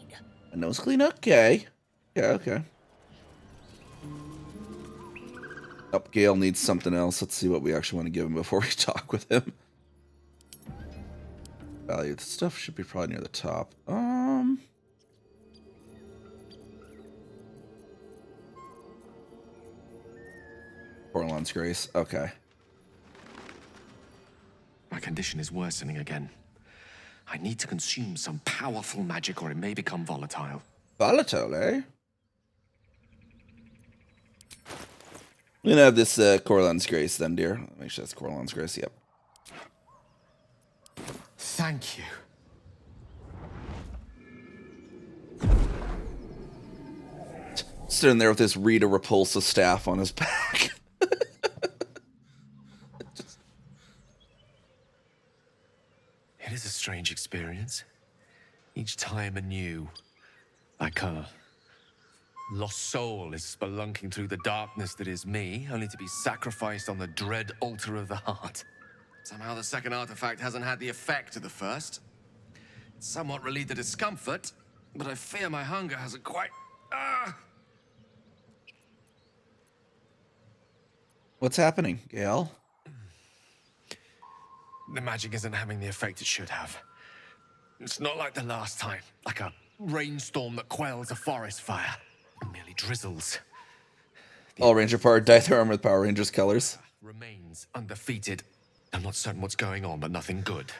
A nose clean? Okay. Yeah, okay. Oh, Gale needs something else. Let's see what we actually want to give him before we talk with him. Value. The stuff should be probably near the top. Coralon's Grace. Okay. My condition is worsening again. I need to consume some powerful magic or it may become volatile. Volatile, eh? I'm gonna have this Coralon's Grace then, dear. Make sure that's Coralon's Grace. Yep. Thank you. Sitting there with this Rita Repulsa staff on his back. It is a strange experience. Each time anew. Like a lost soul is spelunking through the darkness that is me, only to be sacrificed on the dread altar of the heart. Somehow the second artifact hasn't had the effect of the first. It's somewhat relieved the discomfort, but I fear my hunger hasn't quite... What's happening, Gale? The magic isn't having the effect it should have. It's not like the last time, like a rainstorm that quells a forest fire. It merely drizzles. All Ranger power, dye their armor with Power Rangers colors. Remains undefeated. I'm not certain what's going on, but nothing good.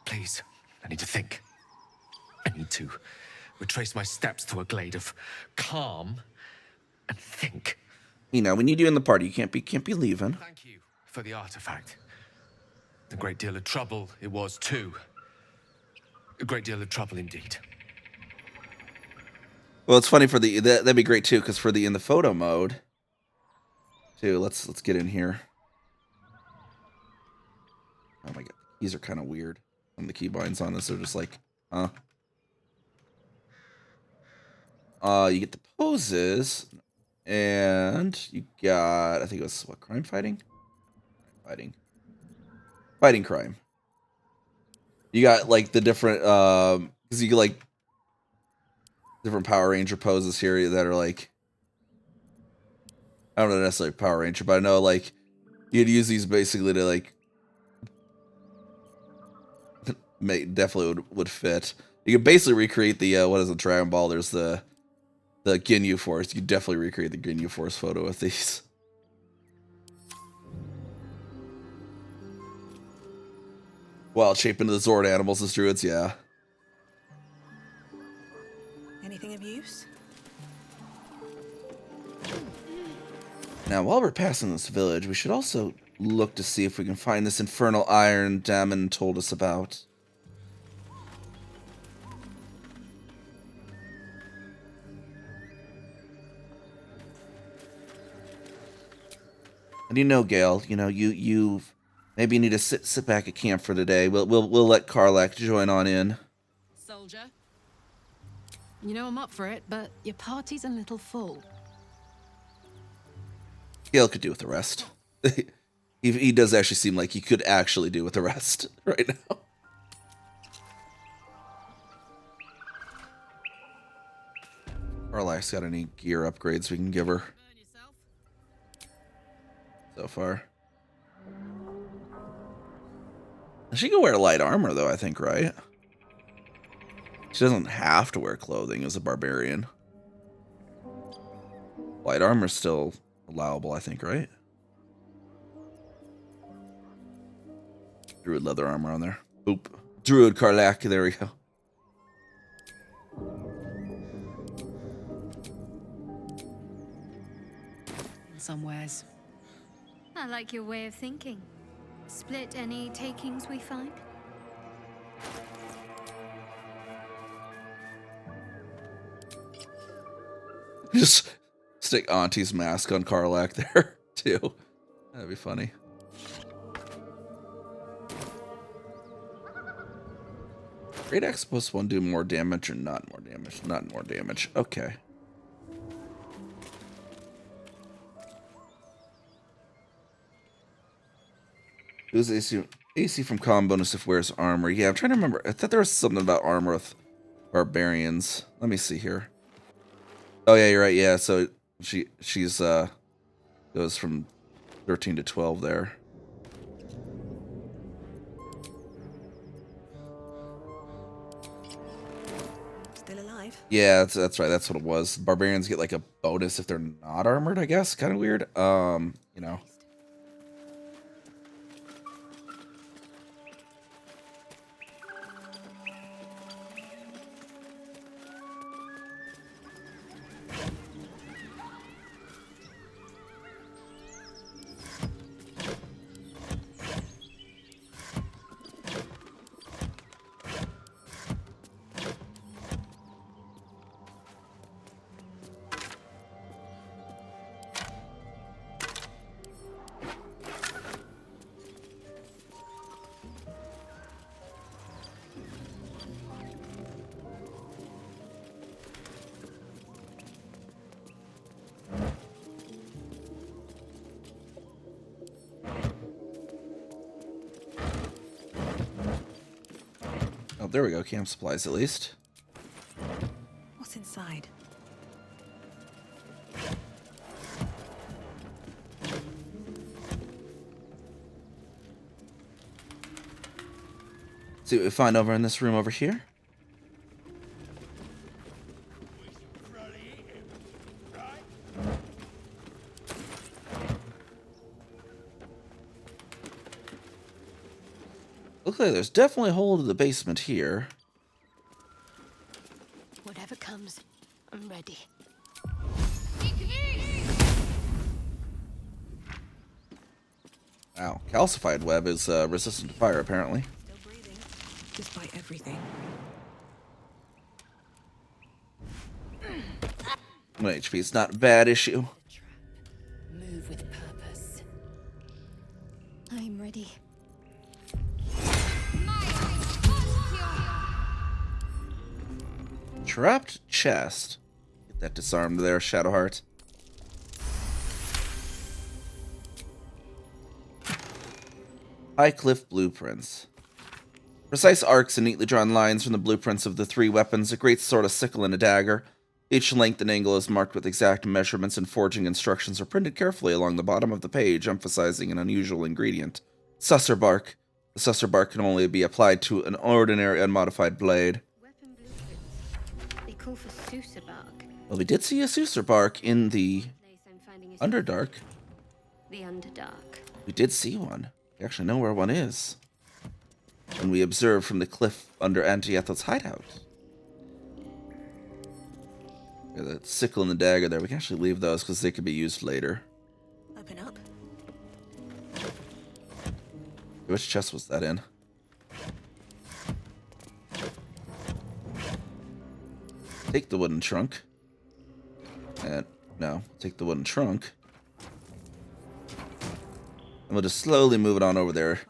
Please, I need to think. I need to retrace my steps to a glade of calm and think. You know, we need you in the party. You can't be leaving. Thank you for the artifact. A great deal of trouble it was too. A great deal of trouble indeed. Well, it's funny for the that'd be great too, because for the in the photo mode, too. Let's get in here. Oh my god, keys are kind of weird. When the keybinds on this, they're just like, huh? You get the poses, and you got, I think it was what, crime fighting, fighting crime. You got like the different because you get like different Power Ranger poses here that are like, I don't know necessarily Power Ranger, but I know like you'd use these basically to like definitely would fit. You could basically recreate the what is it, Dragon Ball? There's the Ginyu Force. You could definitely recreate the Ginyu Force photo with these. Wild shape into the Zord animals as druids, yeah. Anything of use? Now, while we're passing this village, we should also look to see if we can find this infernal iron Damon told us about. And you know, Gale, you know, you maybe you need to sit back at camp for today. We'll let Karlak join on in. Soldier. You know I'm up for it, but your party's a little full. Gale could do with the rest. he does actually seem like he could actually do with the rest right now. Karlak's got any gear upgrades we can give her so far. She can wear light armor, though, I think, right? She doesn't have to wear clothing as a barbarian. Light armor's still allowable, I think, right? Druid leather armor on there. Boop. Druid Karlak, there we go. Somewheres. I like your way of thinking. Split any takings we find? Just stick Auntie's mask on Karlak there, too. That'd be funny. Great Axe plus one do more damage or not more damage? Not more damage. Okay. Who's AC from comm bonus if wears armor. Yeah, I'm trying to remember. I thought there was something about armor with barbarians. Let me see here. Oh yeah, you're right. Yeah, so she's goes from 13 to 12 there. Still alive? Yeah, that's right. That's what it was. Barbarians get like a bonus if they're not armored, I guess. Kind of weird. You know. Oh, there we go. Camp supplies, at least. What's inside? See what we find over in this room over here. Looks like there's definitely a hole to the basement here. Whatever comes, I'm ready. Wow, calcified web is resistant to fire, apparently. Still breathing, despite everything. 1 HP, it's not a bad issue. Move with purpose. I'm ready. Trapped chest. Get that disarmed there, Shadowheart. High cliff blueprints. Precise arcs and neatly drawn lines from the blueprints of the 3 weapons, a great sword, a sickle, and a dagger. Each length and angle is marked with exact measurements, and forging instructions are printed carefully along the bottom of the page, emphasizing an unusual ingredient. Susser bark. The susser bark can only be applied to an ordinary unmodified blade. Weapon blueprints. They call for Sousa bark. Well, we did see a Susser bark in the Underdark. The Underdark. We did see one. We actually know where one is. And we observed from the cliff under Auntie Ethel's hideout. Yeah, the sickle and the dagger there. We can actually leave those because they could be used later. Open up. Which chest was that in? Take the wooden trunk. And no, take the wooden trunk. And we'll just slowly move it on over there.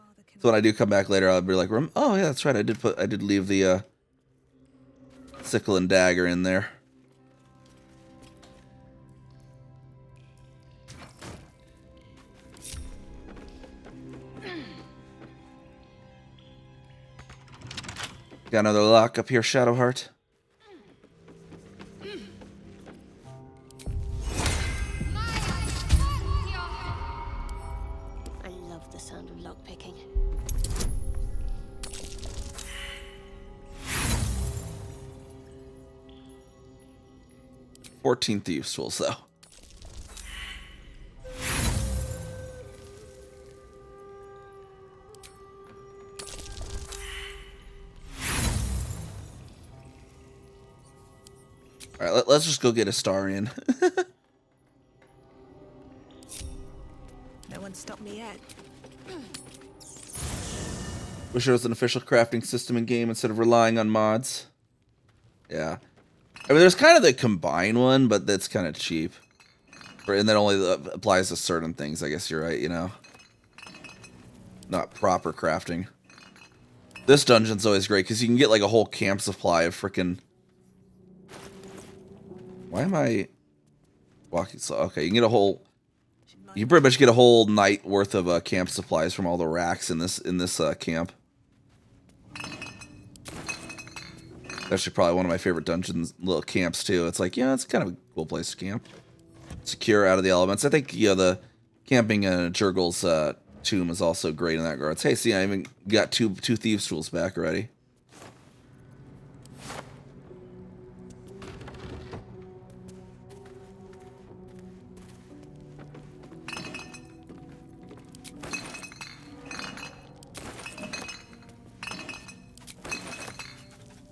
So when I do come back later, I'll be like, oh yeah, that's right. I did leave the sickle and dagger in there. Got another lock up here, Shadowheart. I love the sound of lockpicking. 14 thieves tools, though. Alright, let's just go get a star in. No one stopped me yet. Wish there was an official crafting system in game instead of relying on mods. Yeah. I mean, there's kind of the combine one, but that's kind of cheap. And that only applies to certain things, I guess you're right, you know. Not proper crafting. This dungeon's always great, because you can get like a whole camp supply of frickin'... Why am I walking slow? Okay, you can get a whole You pretty much get a whole night worth of camp supplies from all the racks in this camp. Actually, probably one of my favorite dungeons, little camps too. It's like, yeah, it's kind of a cool place to camp. Secure out of the elements. I think, yeah, the camping in Jurgil's tomb is also great in that regards. Hey, see, I even got two thieves' tools back already.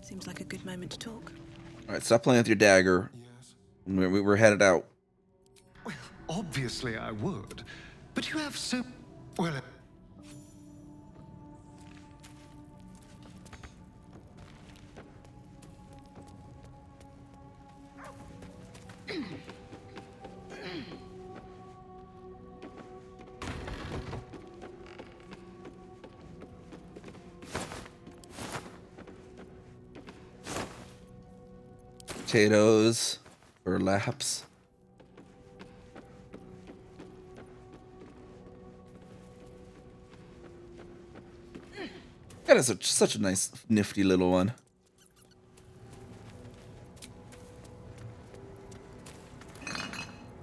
Seems like a good moment to talk. All right, stop playing with your dagger. We're headed out. Well, obviously I would, but you have so well. Potatoes or laps. That is such a nice, nifty little one.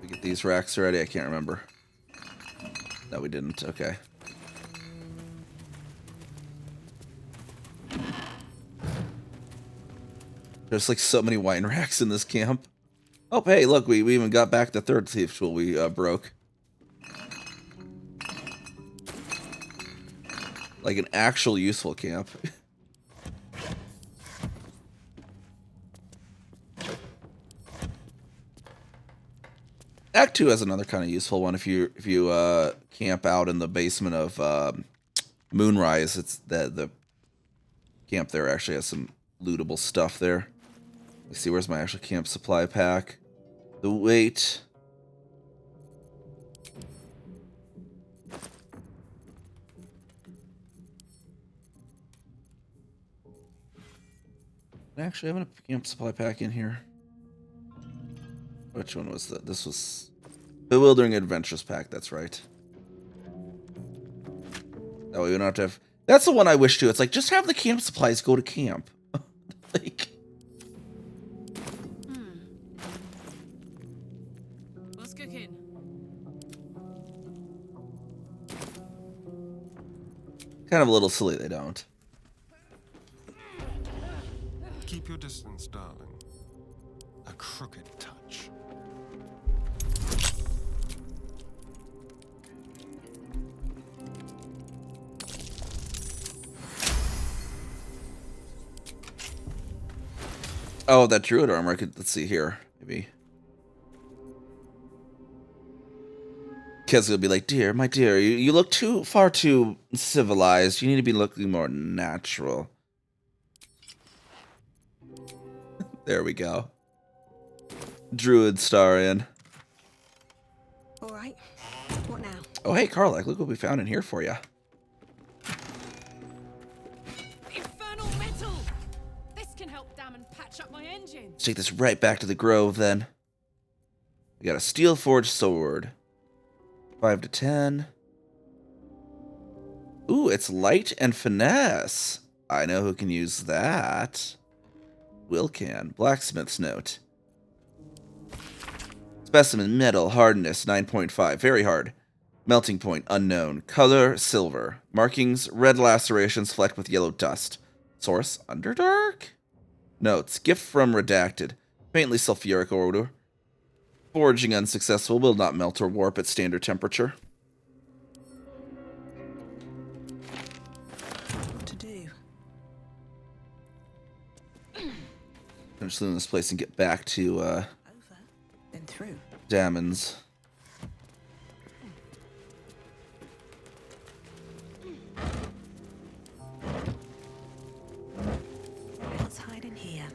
We get these racks already? I can't remember. No, we didn't. Okay. There's like so many wine racks in this camp. Oh, hey, look, we even got back the third thief tool we broke. Like an actual useful camp. Act 2 has another kind of useful one. If you camp out in the basement of Moonrise, it's the camp there actually has some lootable stuff there. Let's see, where's my actual camp supply pack? The weight. Actually, I have a camp supply pack in here. Which one was that? This was Bewildering Adventures pack, that's right. That way we don't have to have... That's the one I wish to. It's like, just have the camp supplies go to camp. Like... What's cooking? Kind of a little silly they don't. Keep your distance, darling. A crooked touch. Oh, that Druid armor. Let's see here. Maybe. Kids will be like, dear, my dear, you look far too civilized. You need to be looking more natural. There we go. Druid star in. All right. What now? Oh, hey, Karlach, look what we found in here for you. Infernal metal! This can help damn and patch up my engine. Let's take this right back to the grove, then. We got a steel forged sword. 5 to 10. Ooh, it's light and finesse. I know who can use that. Will can. Blacksmith's note. Specimen metal hardness 9.5. Very hard. Melting point unknown. Color silver. Markings red lacerations flecked with yellow dust. Source Underdark? Notes. Gift from redacted. Faintly sulfuric odor. Forging unsuccessful. Will not melt or warp at standard temperature. What to do? I'm just leaving this place and get back to Over, then through. Damon's. Let's hide in here.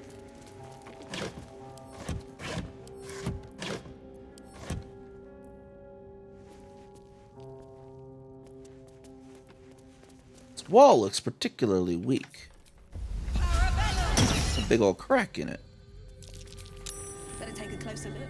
This wall looks particularly weak. There's a big old crack in it. Better take a closer look.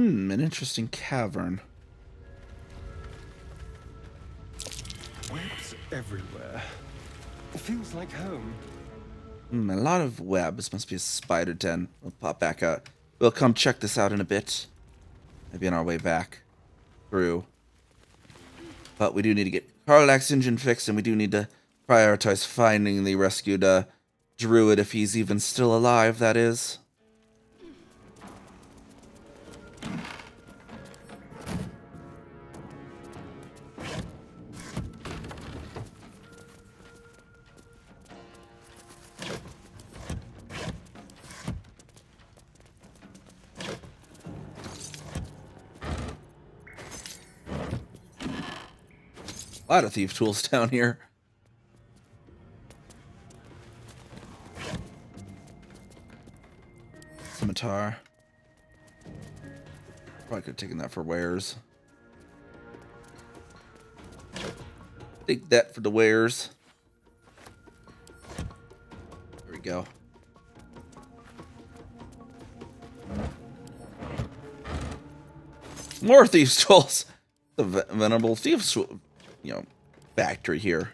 An interesting cavern. Webs everywhere. Feels like home. A lot of webs. Must be a spider den. We'll pop back out. We'll come check this out in a bit. Maybe on our way back through. But we do need to get Karlach's engine fixed, and we do need to prioritize finding the rescued Druid, if he's even still alive, that is. A lot of thief tools down here. Scimitar. Probably could have taken that for wares. Take that for the wares. There we go. More thieves' tools. The venerable thieves' factory here.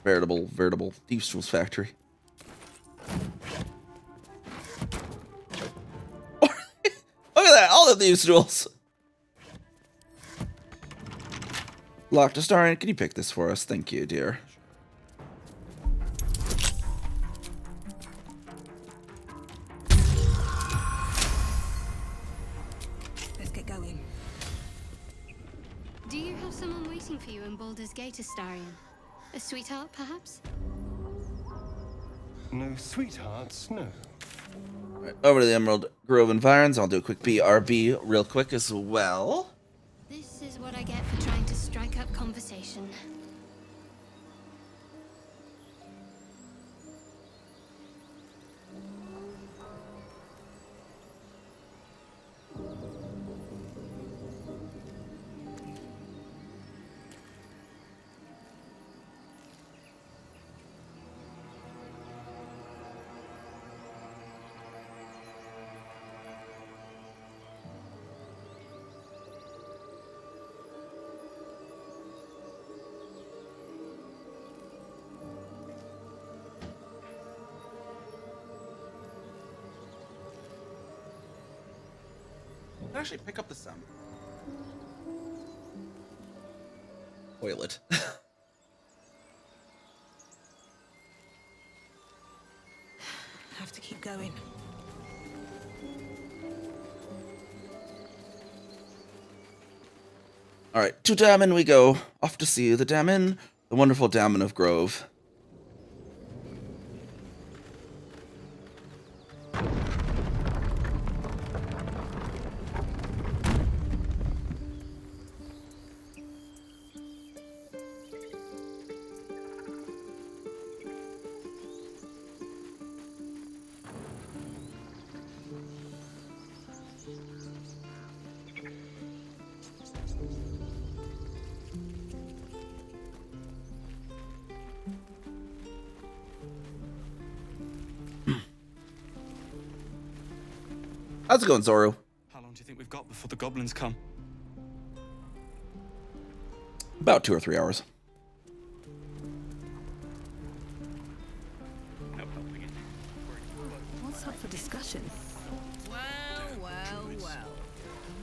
Veritable thieves' tools factory. Look at that! All the thieves' tools. Loctistarian, can you pick this for us? Thank you, dear. Let's get going. Do you have someone waiting for you in Baldur's Gate, Astarion? A sweetheart, perhaps? No sweethearts, no. Right, over to the Emerald Grove Environs. I'll do a quick BRB real quick as well. This is what I get for trying to strike up conversation. Actually pick up the sound. Toilet. Have to keep going. Alright, to Dammon we go. Off to see the Dammon, the wonderful Dammon of Grove. How's it going, Zoru? How long do you think we've got before the goblins come? About 2 or 3 hours. What's up for discussion? Well.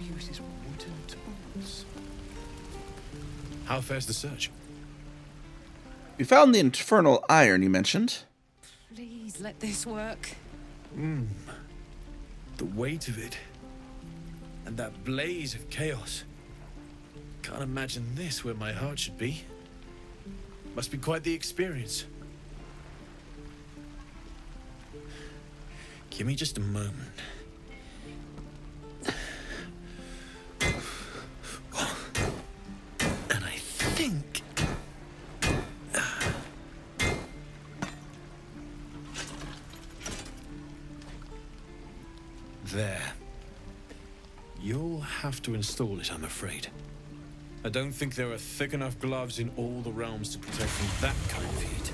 Uses wooden tools. How fares the search? We found the infernal iron you mentioned. Please let this work. The weight of it. And that blaze of chaos. Can't imagine this where my heart should be. Must be quite the experience. Give me just a moment. And I think... There. You'll have to install it, I'm afraid. I don't think there are thick enough gloves in all the realms to protect from that kind of heat.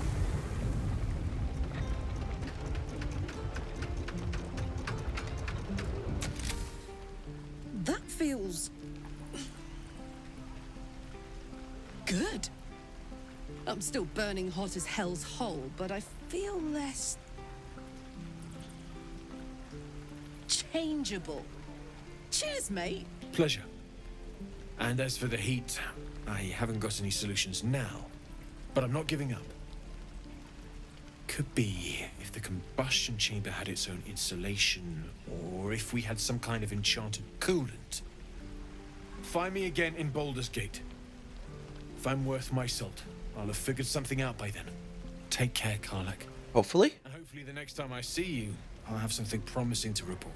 good. I'm still burning hot as hell's hole, but I feel less changeable. Cheers, mate. Pleasure. And as for the heat, I haven't got any solutions now, but I'm not giving up. Could be if the combustion chamber had its own insulation, or if we had some kind of enchanted coolant. Find me again in Baldur's Gate. If I'm worth my salt, I'll have figured something out by then. Take care, Karlak. Hopefully. And hopefully the next time I see you, I'll have something promising to report.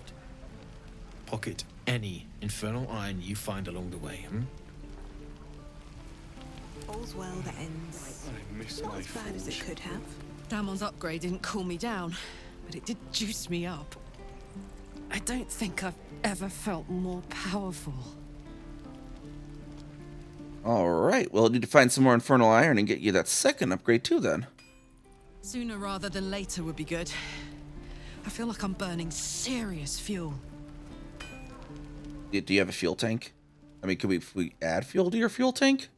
Pocket any infernal iron you find along the way, All's well that ends. I miss Not my as bad as it forge. could have. Damon's upgrade didn't cool me down, but it did juice me up. I don't think I've ever felt more powerful. All right. Well, I need to find some more infernal iron and get you that second upgrade too. Then. Sooner rather than later would be good. I feel like I'm burning serious fuel. Do you have a fuel tank? I mean, could we add fuel to your fuel tank?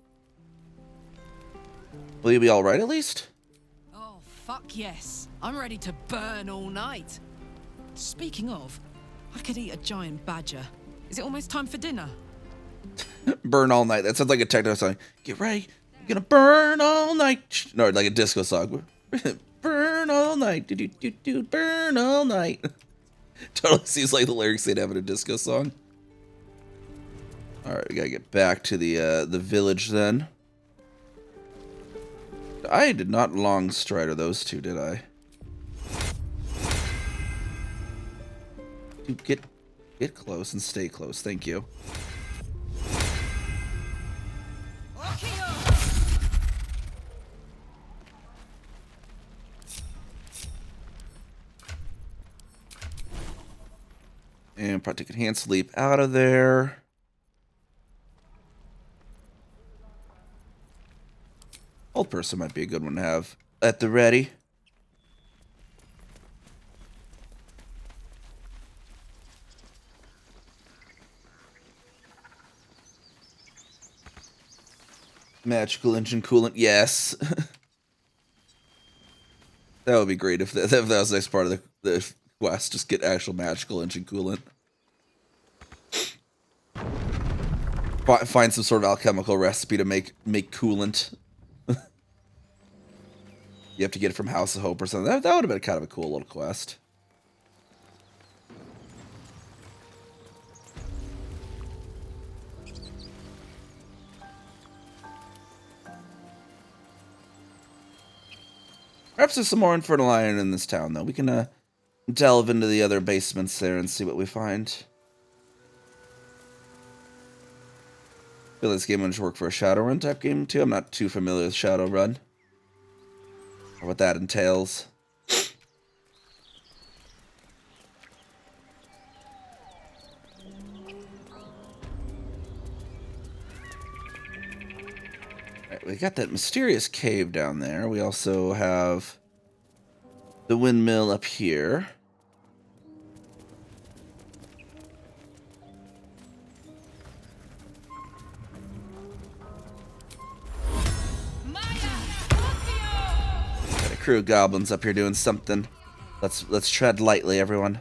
Will you be all right at least? Oh, fuck yes. I'm ready to burn all night. Speaking of, I could eat a giant badger. Is it almost time for dinner? Burn all night. That sounds like a techno song. Get ready. You're gonna burn all night. No, like a disco song. Burn all night. Do. Burn all night. Totally seems like the lyrics they'd have in a disco song. All right, we gotta get back to the village then. I did not long strider those two, did I? Dude, get close and stay close. Thank you. And probably take a hand sleep out of there. Old person might be a good one to have at the ready. Magical engine coolant, yes. That would be great if that was the next part of the quest. Just get actual magical engine coolant. Find some sort of alchemical recipe to make coolant. You have to get it from House of Hope or something. That would have been kind of a cool little quest. Perhaps there's some more infernal iron in this town, though. We can delve into the other basements there and see what we find. I feel this game would work for a Shadowrun type game, too. I'm not too familiar with Shadowrun. Or what that entails. Alright, we got that mysterious cave down there. We also have the windmill up here. Got a crew of goblins up here doing something. Let's tread lightly, everyone.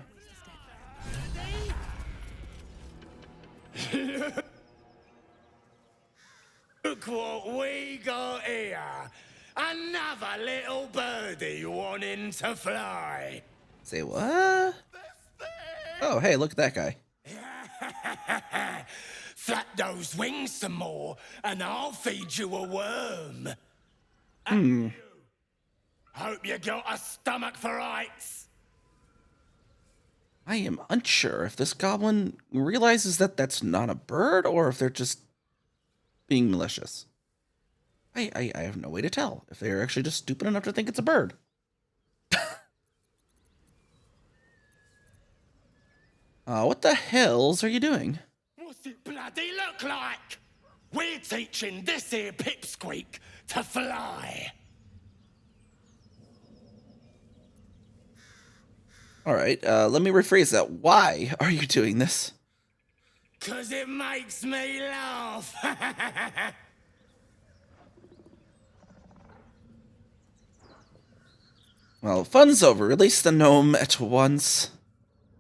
Look what we got here. Another little birdie wanting to fly. Say what? Oh, hey, look at that guy. Flap those wings some more, and I'll feed you a worm. Hope you got a stomach for rights. I am unsure if this goblin realizes that that's not a bird or if they're just being malicious. I have no way to tell if they're actually just stupid enough to think it's a bird. What the hells are you doing? What's it bloody look like? We're teaching this here pipsqueak to fly. All right, let me rephrase that. Why are you doing this? 'Cause it makes me laugh. Well, fun's over. Release the gnome at once.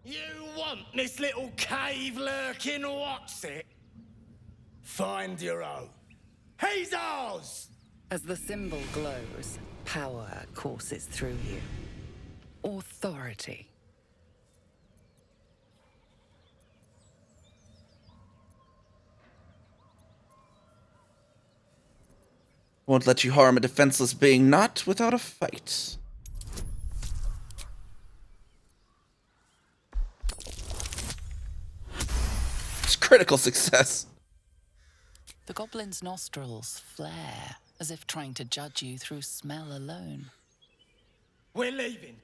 You want this little cave lurking, what's it? Find your own. He's ours! As the symbol glows, power courses through you. Authority. Won't let you harm a defenseless being not without a fight. It's critical success. The goblin's nostrils flare, as if trying to judge you through smell alone. We're leaving.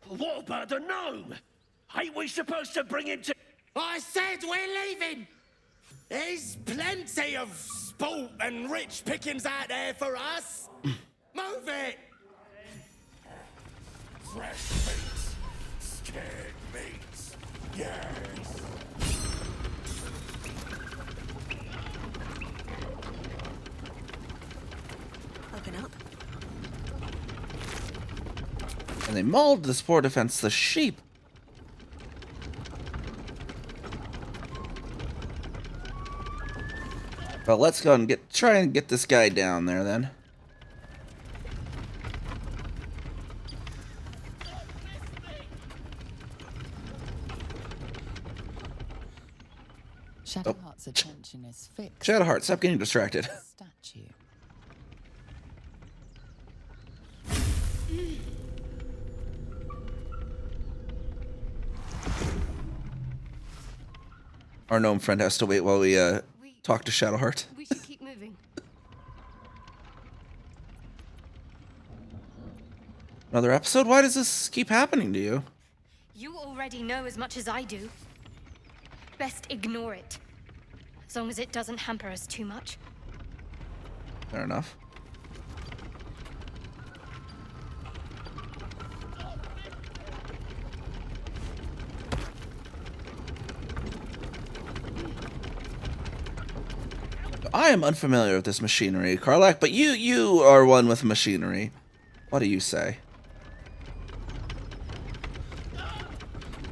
What about the gnome? Ain't we supposed to bring him to... I said we're leaving! There's plenty of sport and rich pickings out there for us. Move it! Fresh meat. Scared meat. Yes. Open up. And they mauled this poor defenseless sheep. Well, let's go and try and get this guy down there then. Shadowheart's attention is fixed. Shadowheart, stop getting distracted. Statue. Our gnome friend has to wait while we talk to Shadowheart. We should keep moving. Another episode? Why does this keep happening to you? You already know as much as I do. Best ignore it. As long as it doesn't hamper us too much. Fair enough. I am unfamiliar with this machinery, Karlak, but you are one with machinery. What do you say?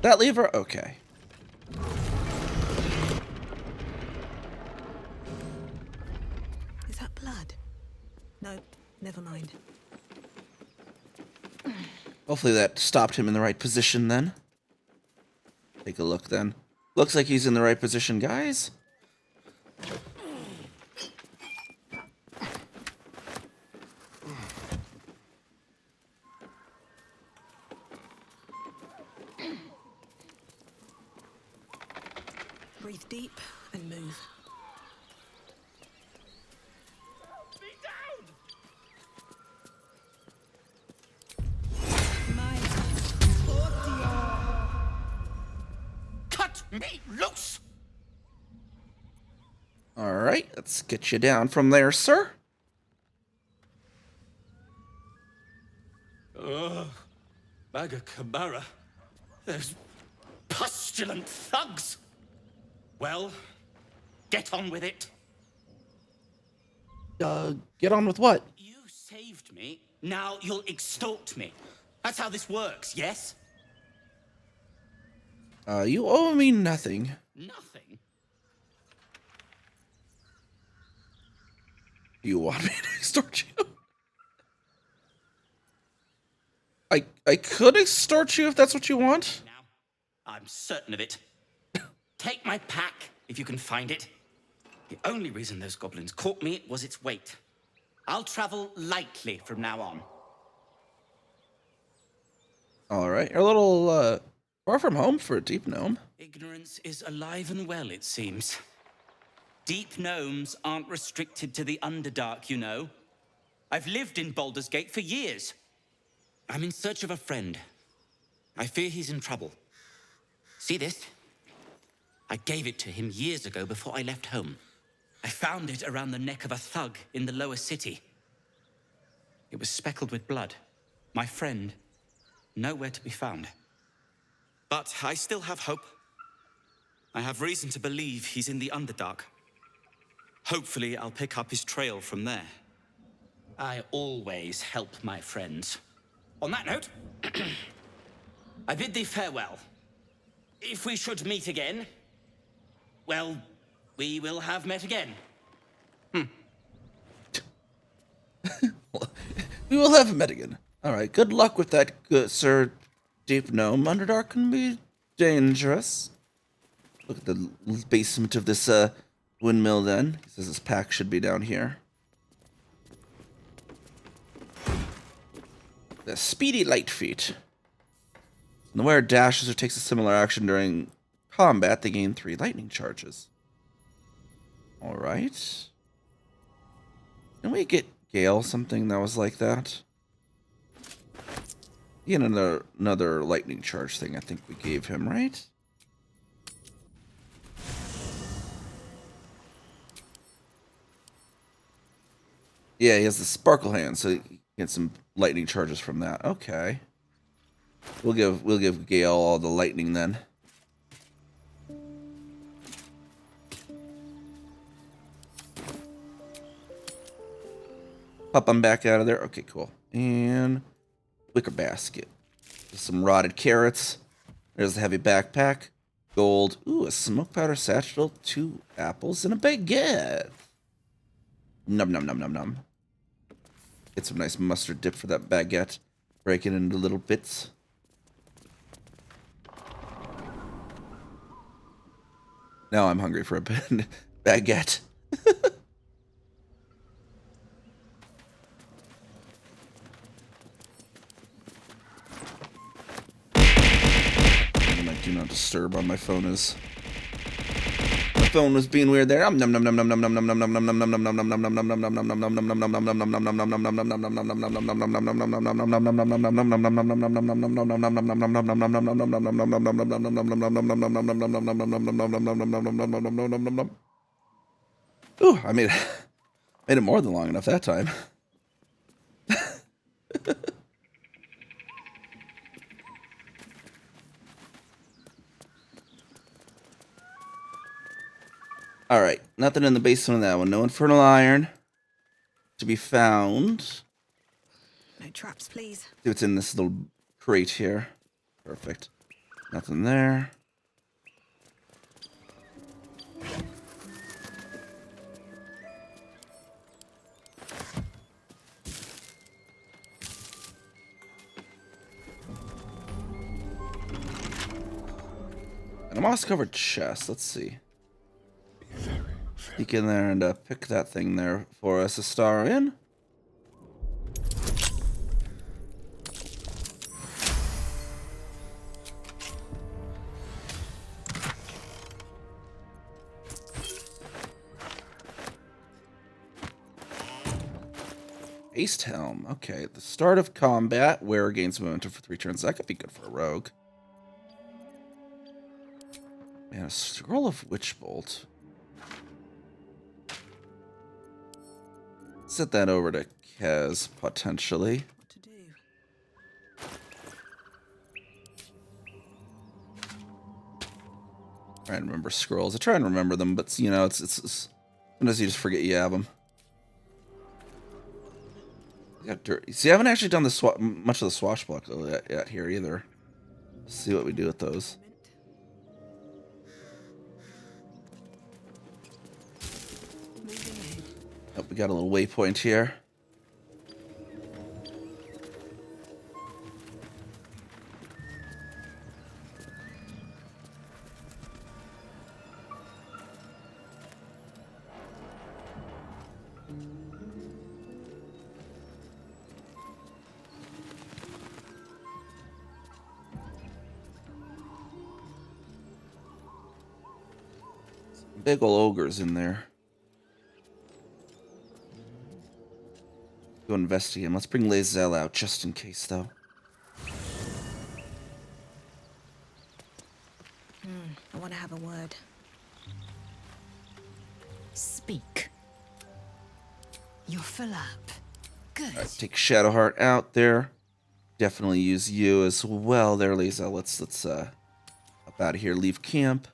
That lever? Okay. Is that blood? No, never mind. Hopefully that stopped him in the right position then. Take a look then. Looks like he's in the right position, guys. Breathe deep and move. Cut me loose! Alright, let's get you down from there, sir. Magacamara. Those pustulant thugs. Well, get on with it. Get on with what? You saved me. Now you'll extort me. That's how this works, yes? You owe me nothing. Nothing? You want me to extort you? I could extort you if that's what you want. I'm certain of it. Take my pack, if you can find it. The only reason those goblins caught me was its weight. I'll travel lightly from now on. Alright, you're a little, far from home for a deep gnome. Ignorance is alive and well, it seems. Deep gnomes aren't restricted to the Underdark, you know. I've lived in Baldur's Gate for years. I'm in search of a friend. I fear he's in trouble. See this? I gave it to him years ago before I left home. I found it around the neck of a thug in the lower city. It was speckled with blood. My friend, nowhere to be found. But I still have hope. I have reason to believe he's in the Underdark. Hopefully, I'll pick up his trail from there. I always help my friends. On that note, I bid thee farewell. If we should meet again, well, we will have met again. We will have met again. Alright, good luck with that, good Sir Deep Gnome. Underdark can be dangerous. Look at the basement of this windmill then. He says his pack should be down here. The speedy light feet. When the wearer dashes or takes a similar action during combat, they gain 3 lightning charges. Alright. Can we get Gale something that was like that? He had another lightning charge thing I think we gave him, right? Yeah, he has the sparkle hand, so he gets some lightning charges from that. Okay. We'll give Gale all the lightning then. Pop him back out of there. Okay, cool. And wicker basket. Some rotted carrots. There's the heavy backpack. Gold. Ooh, a smoke powder satchel. 2 apples and a baguette. Num num num num num. Get some nice mustard dip for that baguette. Break it into little bits. Now I'm hungry for a baguette. My do not disturb on my phone is. My phone was being weird there. Ooh, I made it more than long enough that time. Alright, nothing in the basement of that one. No infernal iron to be found. No traps, please. See what's in this little crate here. Perfect. Nothing there. And a moss-covered chest. Let's see. Sneak in there and pick that thing there for us. A star in. Haste Helm. Okay, at the start of combat, wearer gains momentum for 3 turns. That could be good for a rogue. Man, a scroll of Witch Bolt. Set that over to Kez, potentially. What to do? Try and remember scrolls. I try and remember them, but you know, it's sometimes you just forget you have them. Got dirty. See, I haven't actually done the much of the swashbuckle yet here either. Let's see what we do with those. Oh, we got a little waypoint here. Big ol' ogres in there. Go investigate him. Let's bring Lae'zel out just in case, though. I want to have a word. Speak. You're full up. Good. Right, take Shadowheart out there. Definitely use you as well there, Lae'zel. Let's up out of here. Leave camp.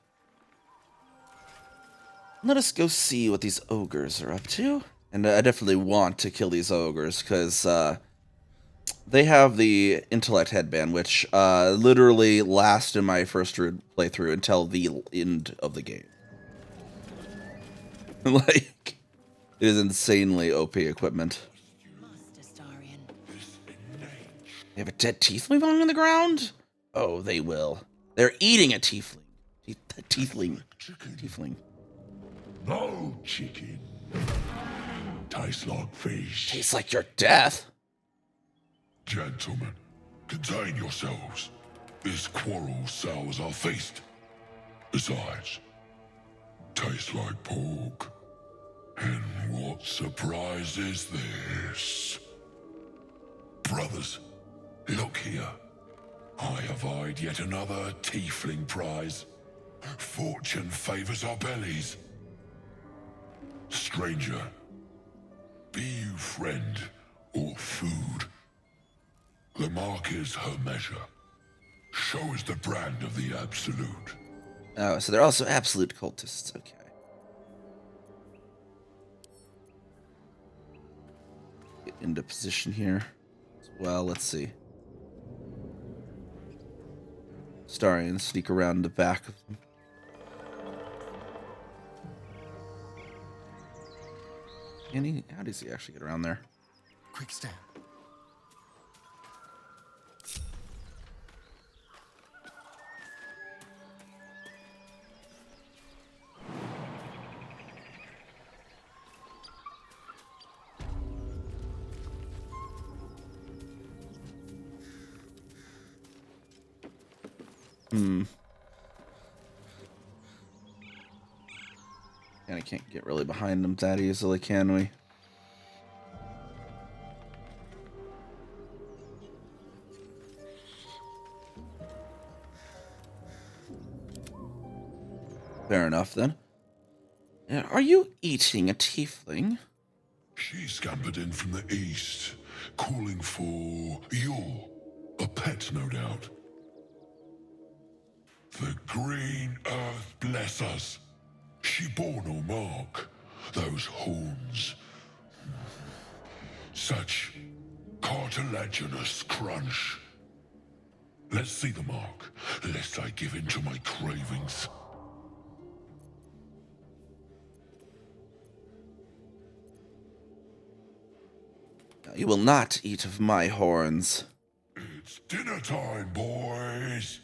Let us go see what these ogres are up to. And I definitely want to kill these ogres, because they have the intellect headband, which literally lasts in my first Druid playthrough until the end of the game. Like, it is insanely OP equipment. They have a dead tiefling on the ground? Oh, they will. They're eating a tiefling. Tiefling. No chicken. Tastes like fish. Tastes like your death. Gentlemen, contain yourselves. This quarrel sours our feast. Besides, tastes like pork. And what surprise is this? Brothers, look here. I have eyed yet another tiefling prize. Fortune favors our bellies. Stranger, be you friend or food? The mark is her measure. Show is the brand of the absolute. Oh, so they're also absolute cultists. Okay. Get into position here as well. Let's see. Starian sneak around the back of them. How does he actually get around there? Quick step. And I can't get really behind them that easily, can we? Fair enough, then. Are you eating a tiefling? She scampered in from the east, calling for a pet, no doubt. The green earth bless us. She bore no mark. Those horns. Such cartilaginous crunch. Let's see the mark, lest I give in to my cravings. You will not eat of my horns. It's dinner time, boys.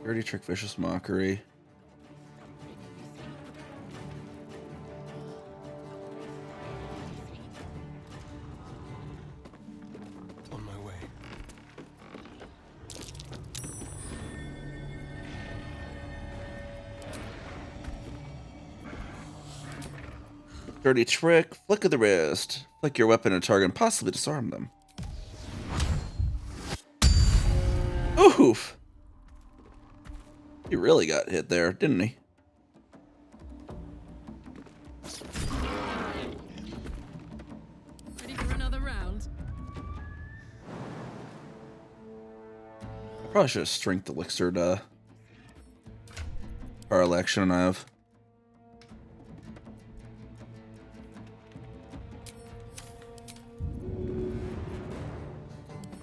Dirty trick, vicious mockery. On my way. Dirty trick, flick of the wrist. Flick your weapon at a target and possibly disarm them. Oof! He really got hit there, didn't he? Ready for another round? I probably should have strength elixired our election I have.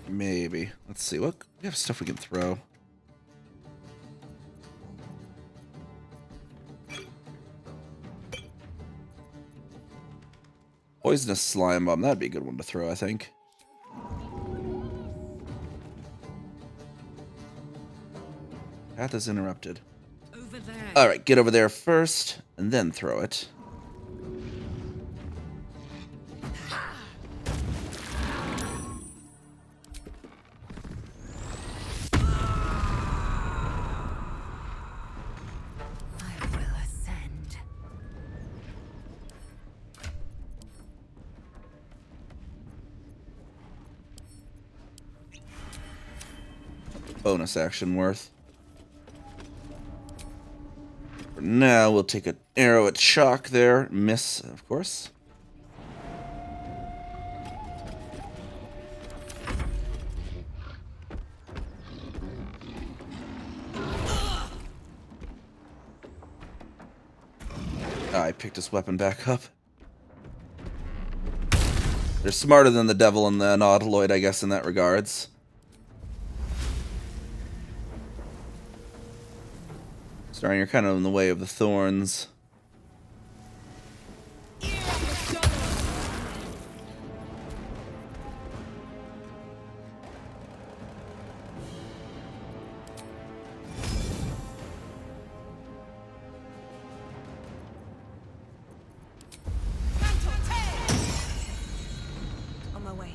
Maybe. Let's see. What we have stuff we can throw. Poisonous slime bomb. That'd be a good one to throw, I think. Path is interrupted. Over there. All right, get over there first, and then throw it. Bonus action worth. For now, we'll take a arrow at Chalk there. Miss, of course. I picked his weapon back up. They're smarter than the devil and the nautiloid, I guess, in that regards. Starring, you're kind of in the way of the thorns. On my way.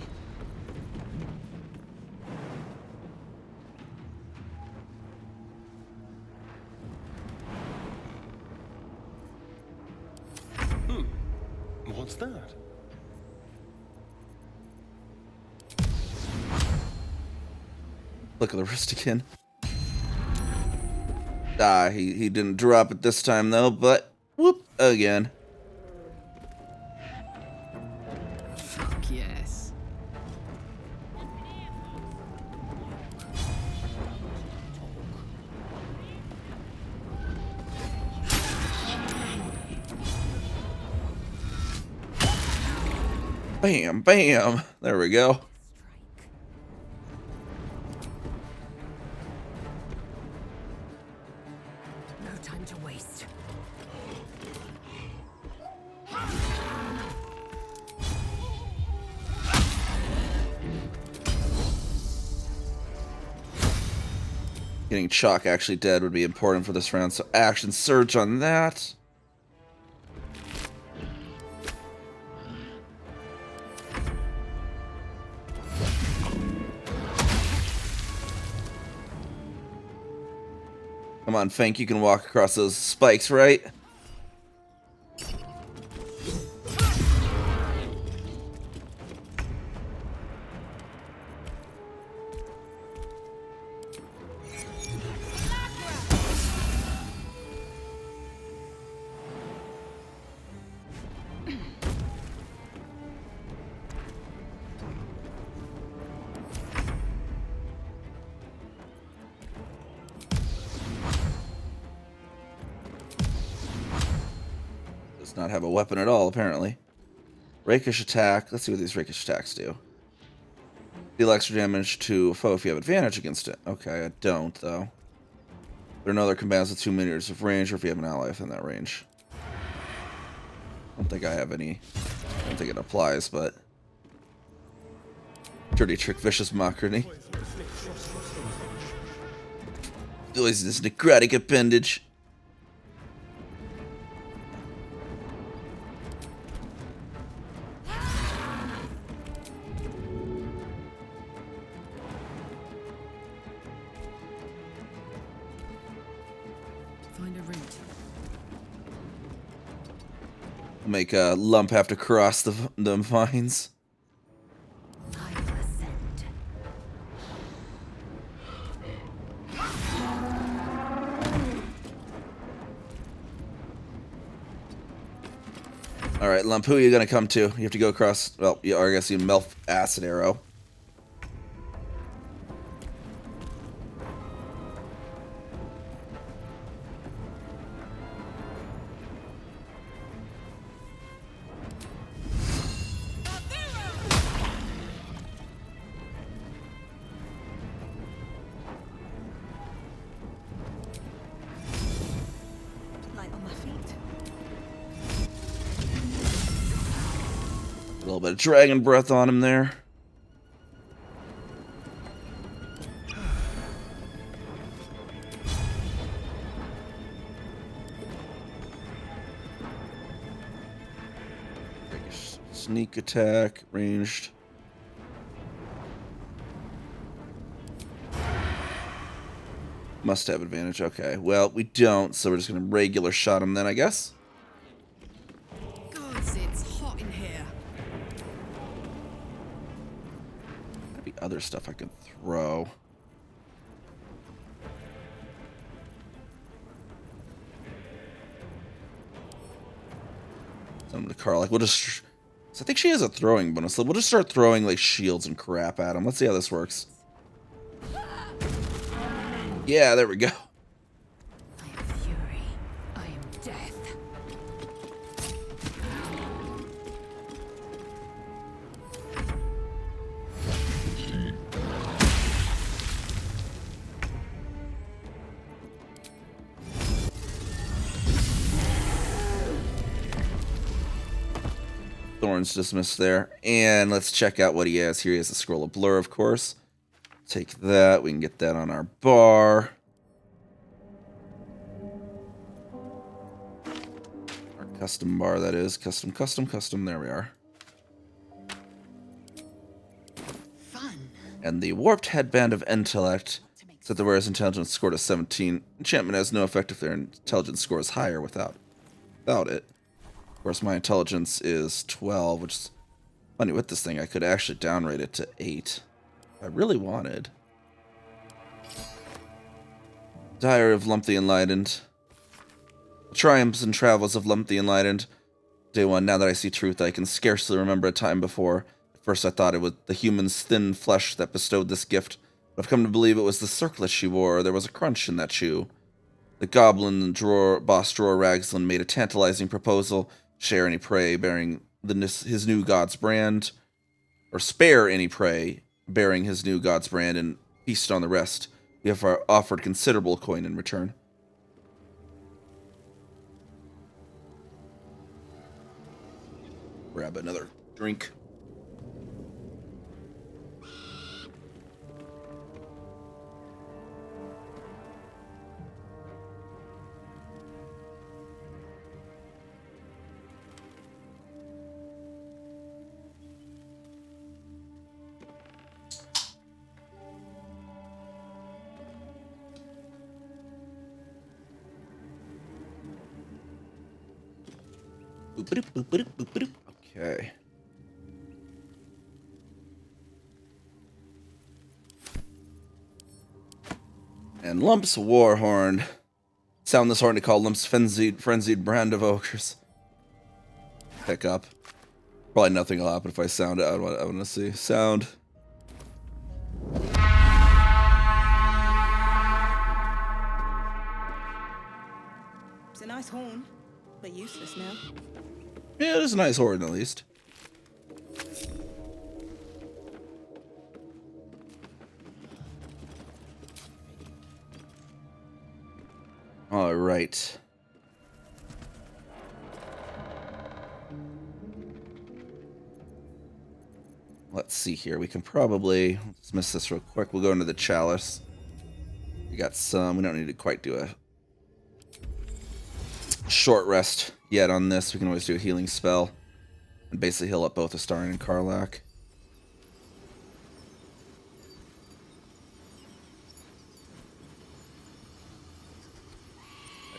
What's that? Look at the wrist again. Ah, he didn't drop it this time though, but whoop again. Fuck yes. Bam, bam. There we go. No time to waste. Getting Chalk actually dead would be important for this round, so action surge on that. Come on, Fank, you can walk across those spikes, right? Does not have a weapon at all, apparently. Rakish attack. Let's see what these rakish attacks do. Deal extra damage to a foe if you have advantage against it. Okay, I don't, though. There are no other combatants with 2 meters of range, or if you have an ally within that range. I don't think I have any. I don't think it applies, but... Dirty trick, vicious mockery. This necrotic appendage. Find a route. Make a lump have to cross the vines. Alright, Lump, who are you gonna come to? You have to go across, well, or I guess you Melf Acid Arrow. Light on my feet. A little bit of dragon breath on him there. Sneak attack, ranged. Must have advantage. Okay, well, we don't, so we're just gonna regular shot him then, I guess. Gods, it's hot in here. Might be other stuff I can throw. Send him to Karlach. We'll just... So I think she has a throwing bonus. So we'll just start throwing like shields and crap at him. Let's see how this works. Yeah, there we go. Thorns dismissed there. And let's check out what he has here. He has a Scroll of Blur, of course. Take that. We can get that on our bar. Our custom bar, that is. Custom, custom, custom. There we are. Fun. And the Warped Headband of Intellect. Set the wearer's intelligence score to 17. Enchantment has no effect if their intelligence score is higher without it. Of course, my intelligence is 12, which is funny with this thing. I could actually downrate it to 8 if I really wanted. Diary of Lump the Enlightened. Triumphs and travels of Lump the Enlightened. Day 1. Now that I see truth, I can scarcely remember a time before. At first I thought it was the human's thin flesh that bestowed this gift, but I've come to believe it was the circlet she wore. There was a crunch in that shoe. The goblin boss drawer Ragsland made a tantalizing proposal. Share any prey bearing his new god's brand, or spare any prey bearing his new god's brand, and feast on the rest. We have offered considerable coin in return. Grab another drink. Okay. And Lump's Warhorn. Sound this horn to call Lump's frenzied brand of ogres. Pick up. Probably nothing will happen if I sound it. I want to see. Sound. It's a nice horn, but useless now. Yeah, it is a nice horn, at least. All right. Let's see here. We can probably dismiss this real quick. We'll go into the chalice. We got some. We don't need to quite do a short rest yet on this. We can always do a healing spell and basically heal up both Astarion and Karlach.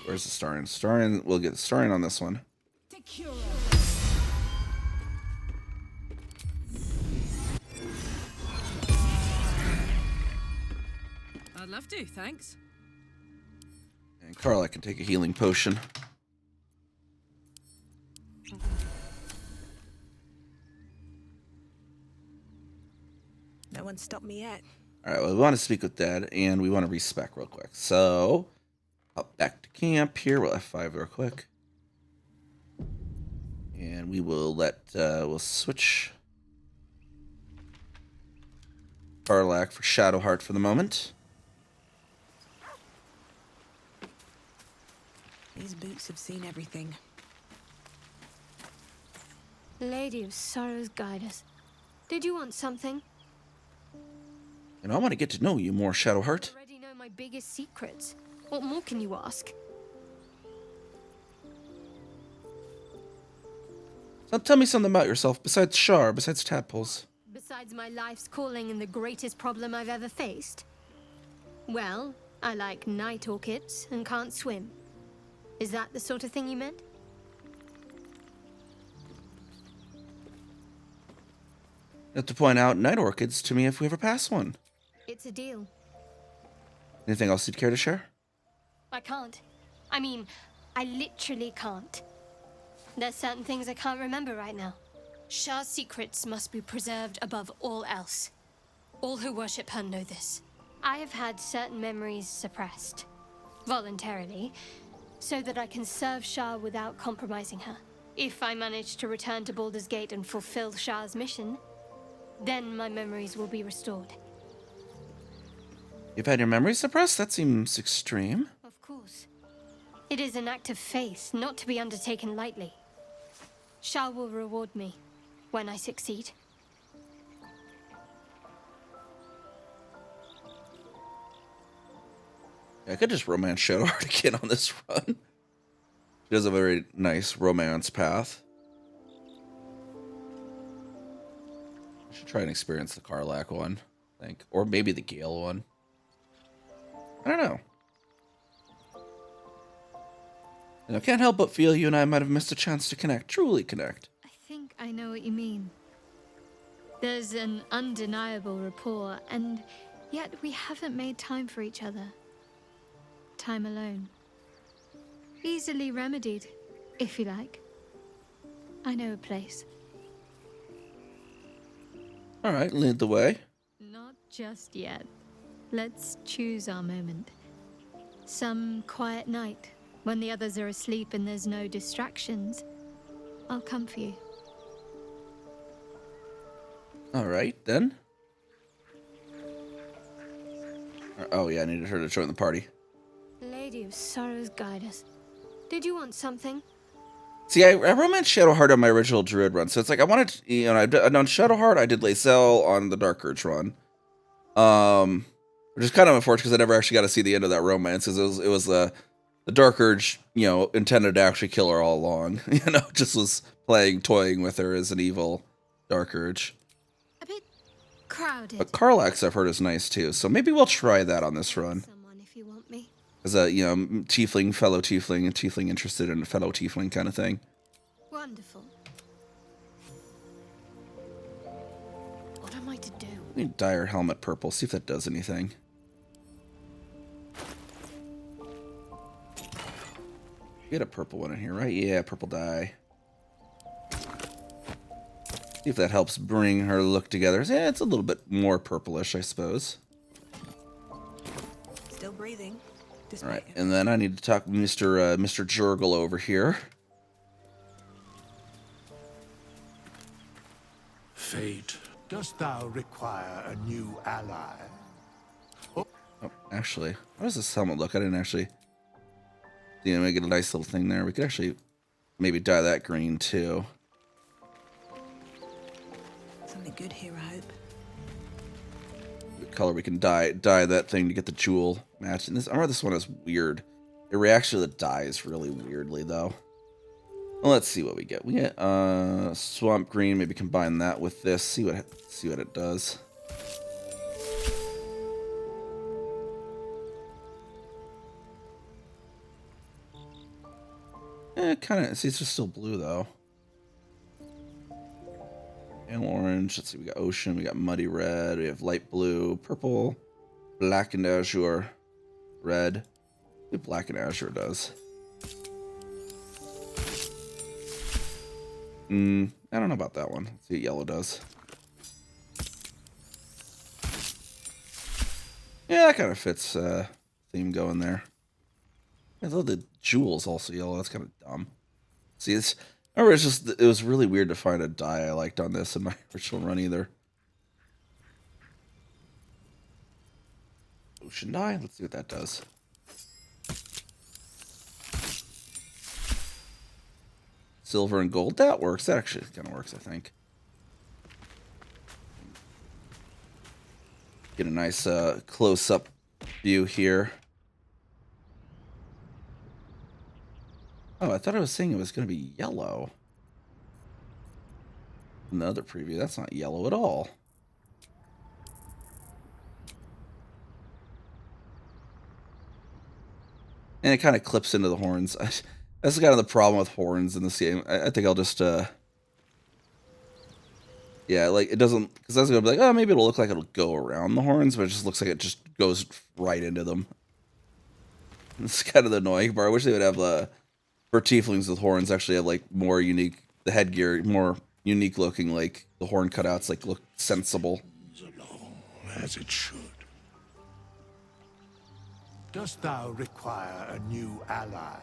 Where's Astarion? Astarion, we'll get Astarion on this one. I'd love to, thanks. And Karlach can take a healing potion. No one stopped me yet. Alright, well, we want to speak with Dad, and we want to respec real quick. So, up back to camp here. We'll F5 real quick. And we will we'll switch Karlach for Shadowheart for the moment. These boots have seen everything. Lady of Sorrows, guide us. Did you want something? And I want to get to know you more, Shadowheart. I already know my biggest secrets. What more can you ask? So tell me something about yourself, besides Shar, besides tadpoles. Besides my life's calling and the greatest problem I've ever faced? Well, I like night orchids and can't swim. Is that the sort of thing you meant? You have to point out night orchids to me if we ever pass one. It's a deal. Anything else you'd care to share? I can't. I mean, I literally can't. There's certain things I can't remember right now. Shah's secrets must be preserved above all else. All who worship her know this. I have had certain memories suppressed, voluntarily, so that I can serve Shah without compromising her. If I manage to return to Baldur's Gate and fulfill Shah's mission, then my memories will be restored. You've had your memories suppressed? That seems extreme. Of course. It is an act of faith, not to be undertaken lightly. Shah will reward me when I succeed. I could just romance Shadowheart again on this run. She does a very nice romance path. I should try and experience the Karlach one, I think. Or maybe the Gale one. I don't know. And I can't help but feel you and I might have missed a chance to connect. Truly connect. I think I know what you mean. There's an undeniable rapport, and yet we haven't made time for each other. Time alone. Easily remedied, if you like. I know a place. Alright, lead the way. Not just yet. Let's choose our moment. Some quiet night, when the others are asleep and there's no distractions. I'll come for you. Alright, then. Oh yeah, I needed her to join the party. Lady of Sorrows, guide us. Did you want something? See, I romanced Shadowheart on my original Druid run, so it's like I wanted to, you know, I'd done Shadowheart, I did Lacel on the Dark Urge run. Which is kind of unfortunate because I never actually got to see the end of that romance, because it was the Dark Urge, you know, intended to actually kill her all along. You know, just was toying with her as an evil Dark Urge. A bit crowded. But Karlach's I've heard is nice too, so maybe we'll try that on this run. Someone if you want me. As a, you know, tiefling, fellow tiefling, and tiefling interested in a fellow tiefling kind of thing. Wonderful. What am I to do? Let me dye her helmet purple, see if that does anything. Get a purple one in here, right? Yeah, purple dye. See if that helps bring her look together. Yeah, it's a little bit more purplish, I suppose. Still breathing. All right, and then I need to talk Mr. Jurgle over here. Fate, dost thou require a new ally? Oh, actually, how does this helmet look? I didn't actually. You know, make it a nice little thing there. We could actually maybe dye that green too. Something good here, I hope. The color we can dye that thing to get the jewel match. And this, I remember this one is weird. It reacts to the dyes really weirdly though. Well, let's see what we get. We get swamp green. Maybe combine that with this. See what it does. Kind of. See, it's just still blue though. And orange. Let's see. We got ocean. We got muddy red. We have light blue, purple, black and azure, red. What black and azure does. I don't know about that one. Let's see what yellow does. Yeah, that kind of fits theme going there. I thought the jewel's also yellow. That's kind of dumb. See, it's. I remember it was really weird to find a dye I liked on this in my original run either. Ocean dye. Let's see what that does. Silver and gold. That works. That actually kind of works, I think. Get a nice close-up view here. Oh, I thought I was saying it was going to be yellow. In the other preview, that's not yellow at all. And it kind of clips into the horns. That's kind of the problem with horns in this game. I think I'll just, yeah, like, it doesn't, because I was going to be like, oh, maybe it'll look like it'll go around the horns, but it just looks like it just goes right into them. It's kind of the annoying part. I wish they would have for tieflings with horns actually have like more unique, the headgear more unique looking, like the horn cutouts like look sensible. As it should. Dost thou require a new ally?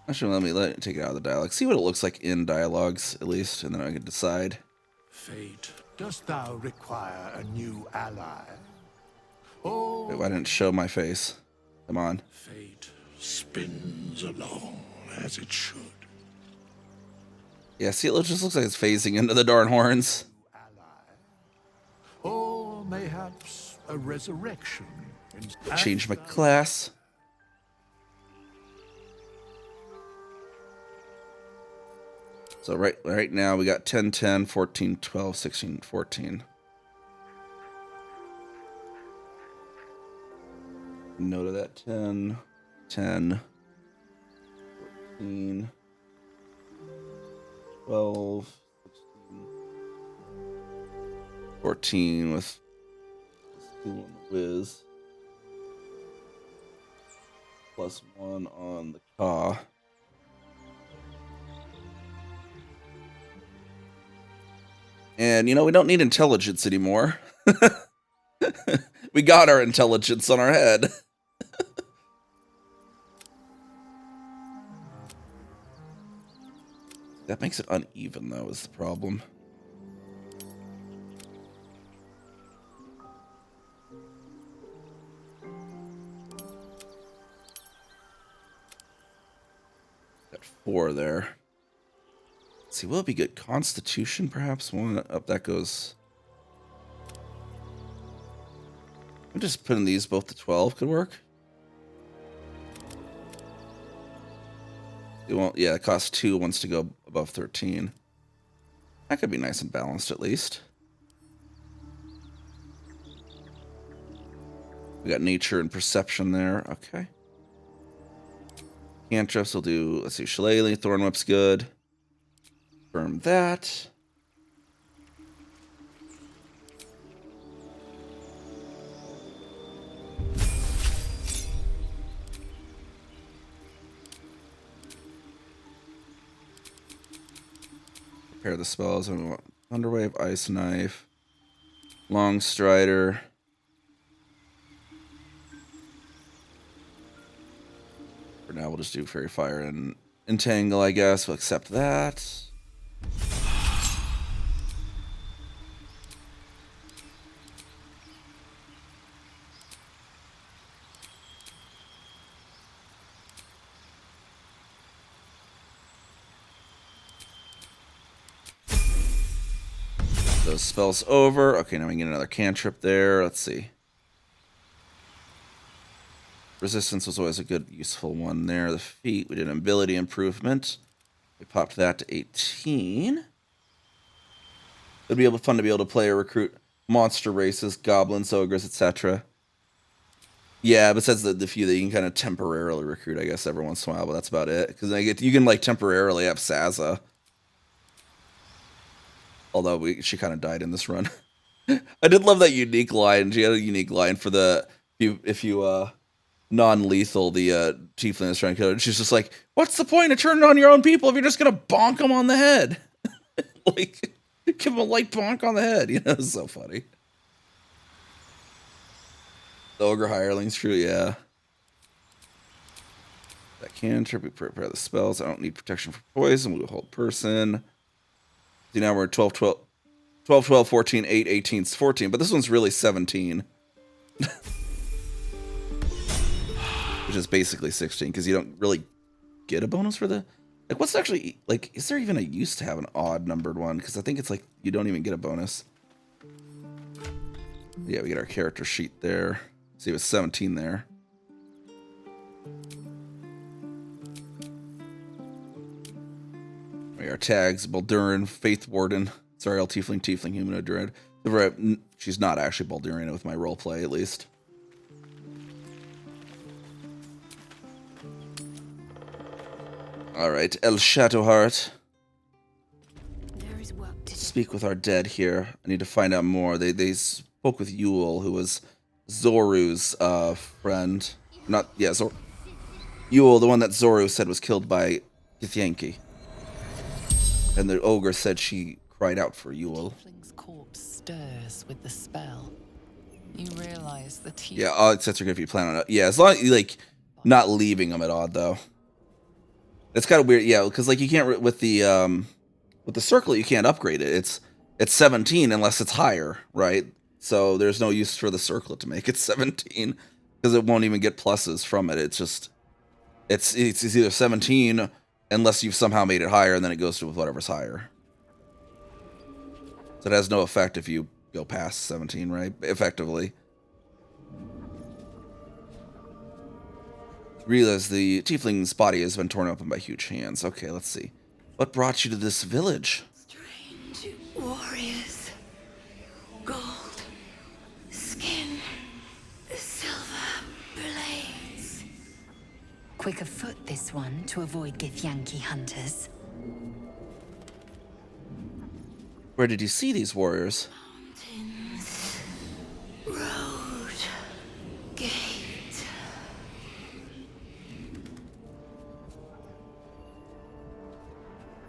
Actually, let me take it out of the dialogue. See what it looks like in dialogues at least, and then I can decide. Fate. Dost thou require a new ally? Oh. Wait, why didn't it show my face? Come on. Fate spins along as it should. Yeah, see, it just looks like it's phasing into the darn horns. Or mayhaps a resurrection. Change my class. So right now we got 10, 10, 14, 12, 16, 14. Note of that 10, 10, 14, 12, 16, 14 with 2 on the whiz. Plus 1 on the caw. And, you know, we don't need intelligence anymore. We got our intelligence on our head. That makes it uneven, though, is the problem. Got 4 there. Let's see, will it be good? Constitution, perhaps? One up, that goes. I'm just putting these both to 12 could work. It won't, yeah, it costs 2 wants to go above 13. That could be nice and balanced at least. We got nature and perception there. Okay. Cantrips will do, let's see, Shillelagh, Thorn Whip's good. Confirm that. Prepare the spells. And we want Thunderwave, Ice Knife, Long Strider. For now, we'll just do Fairy Fire and Entangle, I guess. We'll accept that. Those spells over. Okay, now we can get another cantrip there. Let's see. Resistance was always a good, useful one there. The feat, we did an ability improvement. We popped that to 18. It'd be fun to be able to play or recruit monster races, goblins, ogres, etc. Yeah, besides the few that you can kind of temporarily recruit, I guess, every once in a while, but that's about it. Because you can like temporarily have Saza. Although she kind of died in this run. I did love that unique line. She had a unique line for the if you non-lethal the tiefling is trying to kill her. She's just like, "What's the point of turning on your own people if you're just gonna bonk them on the head? Like, give them a light bonk on the head." You know, it's so funny. The ogre hireling's true, yeah. That cantrip, we prepare the spells. I don't need protection for poison. We'll hold person. See, now we're 12, 12, 12, 12, 14, 8, 18, 14. But this one's really 17. Which is basically 16, because you don't really get a bonus for the... Like, what's actually... Like, is there even a use to have an odd numbered one? Because I think it's like, you don't even get a bonus. Yeah, we get our character sheet there. See, it was 17 there. Our tags: Baldurin, Faith Warden, Zariel, Tiefling, Humanoid, Druid. She's not actually Baldurian with my roleplay, at least. Alright, El Shadowheart. There is work to do. Speak with our dead here. I need to find out more. They spoke with Yule, who was Zoru's friend. Not, yeah, Yule, the one that Zoru said was killed by Githyanki. And the ogre said she cried out for Yule. Tiefling's corpse stirs with the spell. You realize the tiefling... Yeah, all sets are good if you plan on it. Yeah, as long as you, like, not leaving them at odd, though. It's kind of weird, yeah, because, like, you can't, with the circle, you can't upgrade it. It's 17 unless it's higher, right? So there's no use for the circlet to make it 17, because it won't even get pluses from it. It's just, it's either 17 unless you've somehow made it higher, and then it goes to whatever's higher. So it has no effect if you go past 17, right? Effectively. Realize the tiefling's body has been torn open by huge hands. Okay, let's see. What brought you to this village? Strange warriors. Gold. Skin. Silver blades. Quick of foot, this one, to avoid Githyanki hunters. Where did you see these warriors? Mountains. Road. Gate.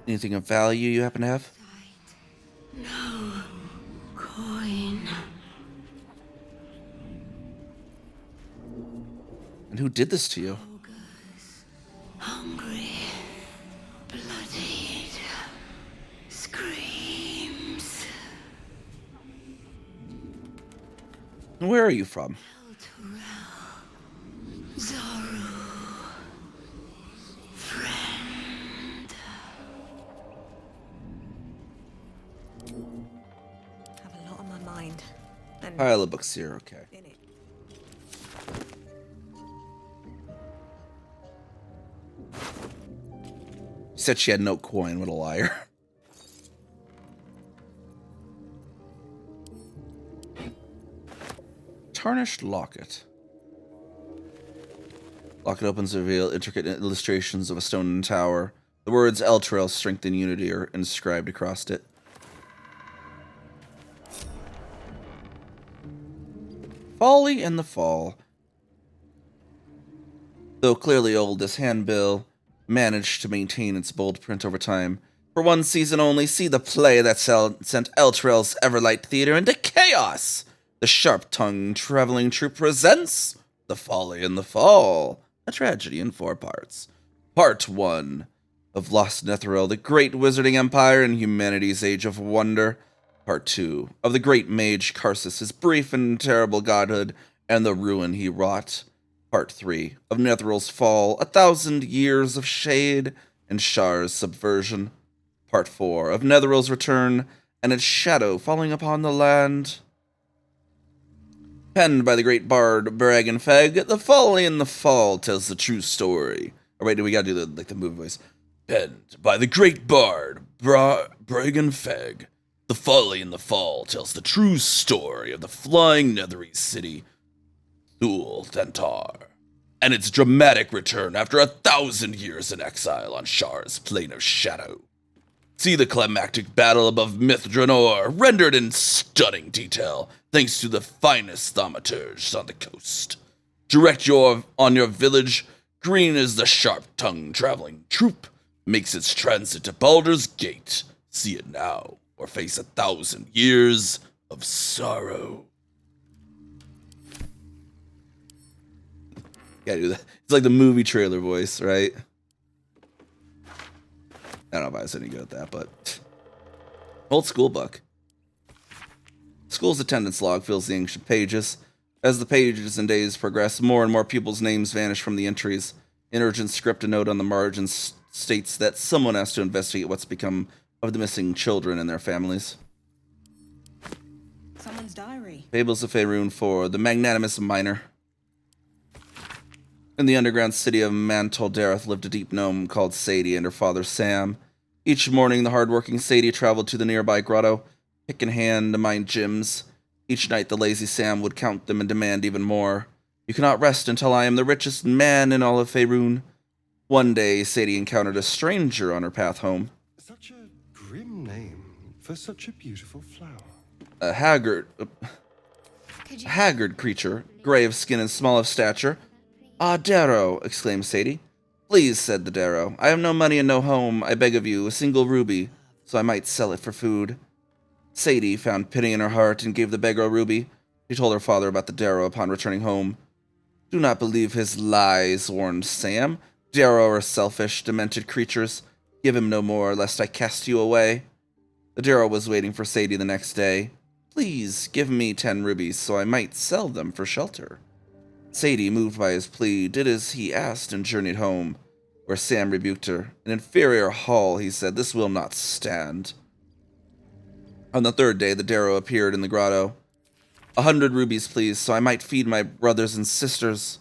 Anything of value you happen to have? No coin. And who did this to you? Hungry. Bloodied. Screams. And where are you from? Zoru. Have a lot on my mind. And Pile of books here, okay. in it. Said she had no coin, what a liar. Tarnished locket. Locket opens to reveal intricate illustrations of a stone tower. The words Eltrail, strength and unity are inscribed across it. Folly and the Fall. Though clearly old, this handbill managed to maintain its bold print over time. For one season only, see the play that sent Eltrail's Everlight Theater into chaos. The sharp-tongued traveling troupe presents The Folly and the Fall, a tragedy in 4 parts. Part 1 of Lost Netheril, the Great Wizarding Empire and Humanity's Age of Wonder. Part 2 of the Great Mage Karsus, his brief and terrible godhood, and the ruin he wrought. Part 3 of Netheril's Fall, 1,000 years of shade and Shar's subversion. Part 4 of Netheril's return and its shadow falling upon the land. Penned by the great bard Bragan Feg, The Folly and the Fall tells the true story. Oh wait, we gotta do the movie voice. Penned by the great bard Bragan Feg, The Folly and the Fall tells the true story of the flying Nethery city, Thul Tentar, and its dramatic return after 1,000 years in exile on Shar's Plane of Shadow. See the climactic battle above Mithranor, rendered in stunning detail, thanks to the finest thaumaturge on the coast. Direct on your village, green as the sharp-tongued traveling troupe makes its transit to Baldur's Gate. See it now, or face 1,000 years of sorrow. Gotta do that. It's like the movie trailer voice, right? I don't know if I was any good at that, but... Old school book. School's attendance log fills the ancient pages. As the pages and days progress, more and more pupils' names vanish from the entries. An urgent script a note on the margins states that someone has to investigate what's become of the missing children and their families. Someone's diary. Fables of Faerun for the magnanimous miner. In the underground city of Mantol Dareth lived a deep gnome called Sadie and her father Sam. Each morning, the hard-working Sadie traveled to the nearby grotto, pick in hand to mine gems. Each night, the lazy Sam would count them and demand even more. You cannot rest until I am the richest man in all of Faerun. One day, Sadie encountered a stranger on her path home. Such a grim name for such a beautiful flower. A haggard creature, gray of skin and small of stature. Ah, Darrow, exclaimed Sadie. Please, said the Darrow. I have no money and no home. I beg of you, a single ruby, so I might sell it for food. Sadie found pity in her heart and gave the beggar a ruby. She told her father about the Darrow upon returning home. Do not believe his lies, warned Sam. Darrow are selfish, demented creatures. Give him no more, lest I cast you away. The Darrow was waiting for Sadie the next day. Please, give me 10 rubies, so I might sell them for shelter. Sadie, moved by his plea, did as he asked and journeyed home, where Sam rebuked her. An inferior hall, he said, this will not stand. On the third day, the Darrow appeared in the grotto. 100 rubies, please, so I might feed my brothers and sisters.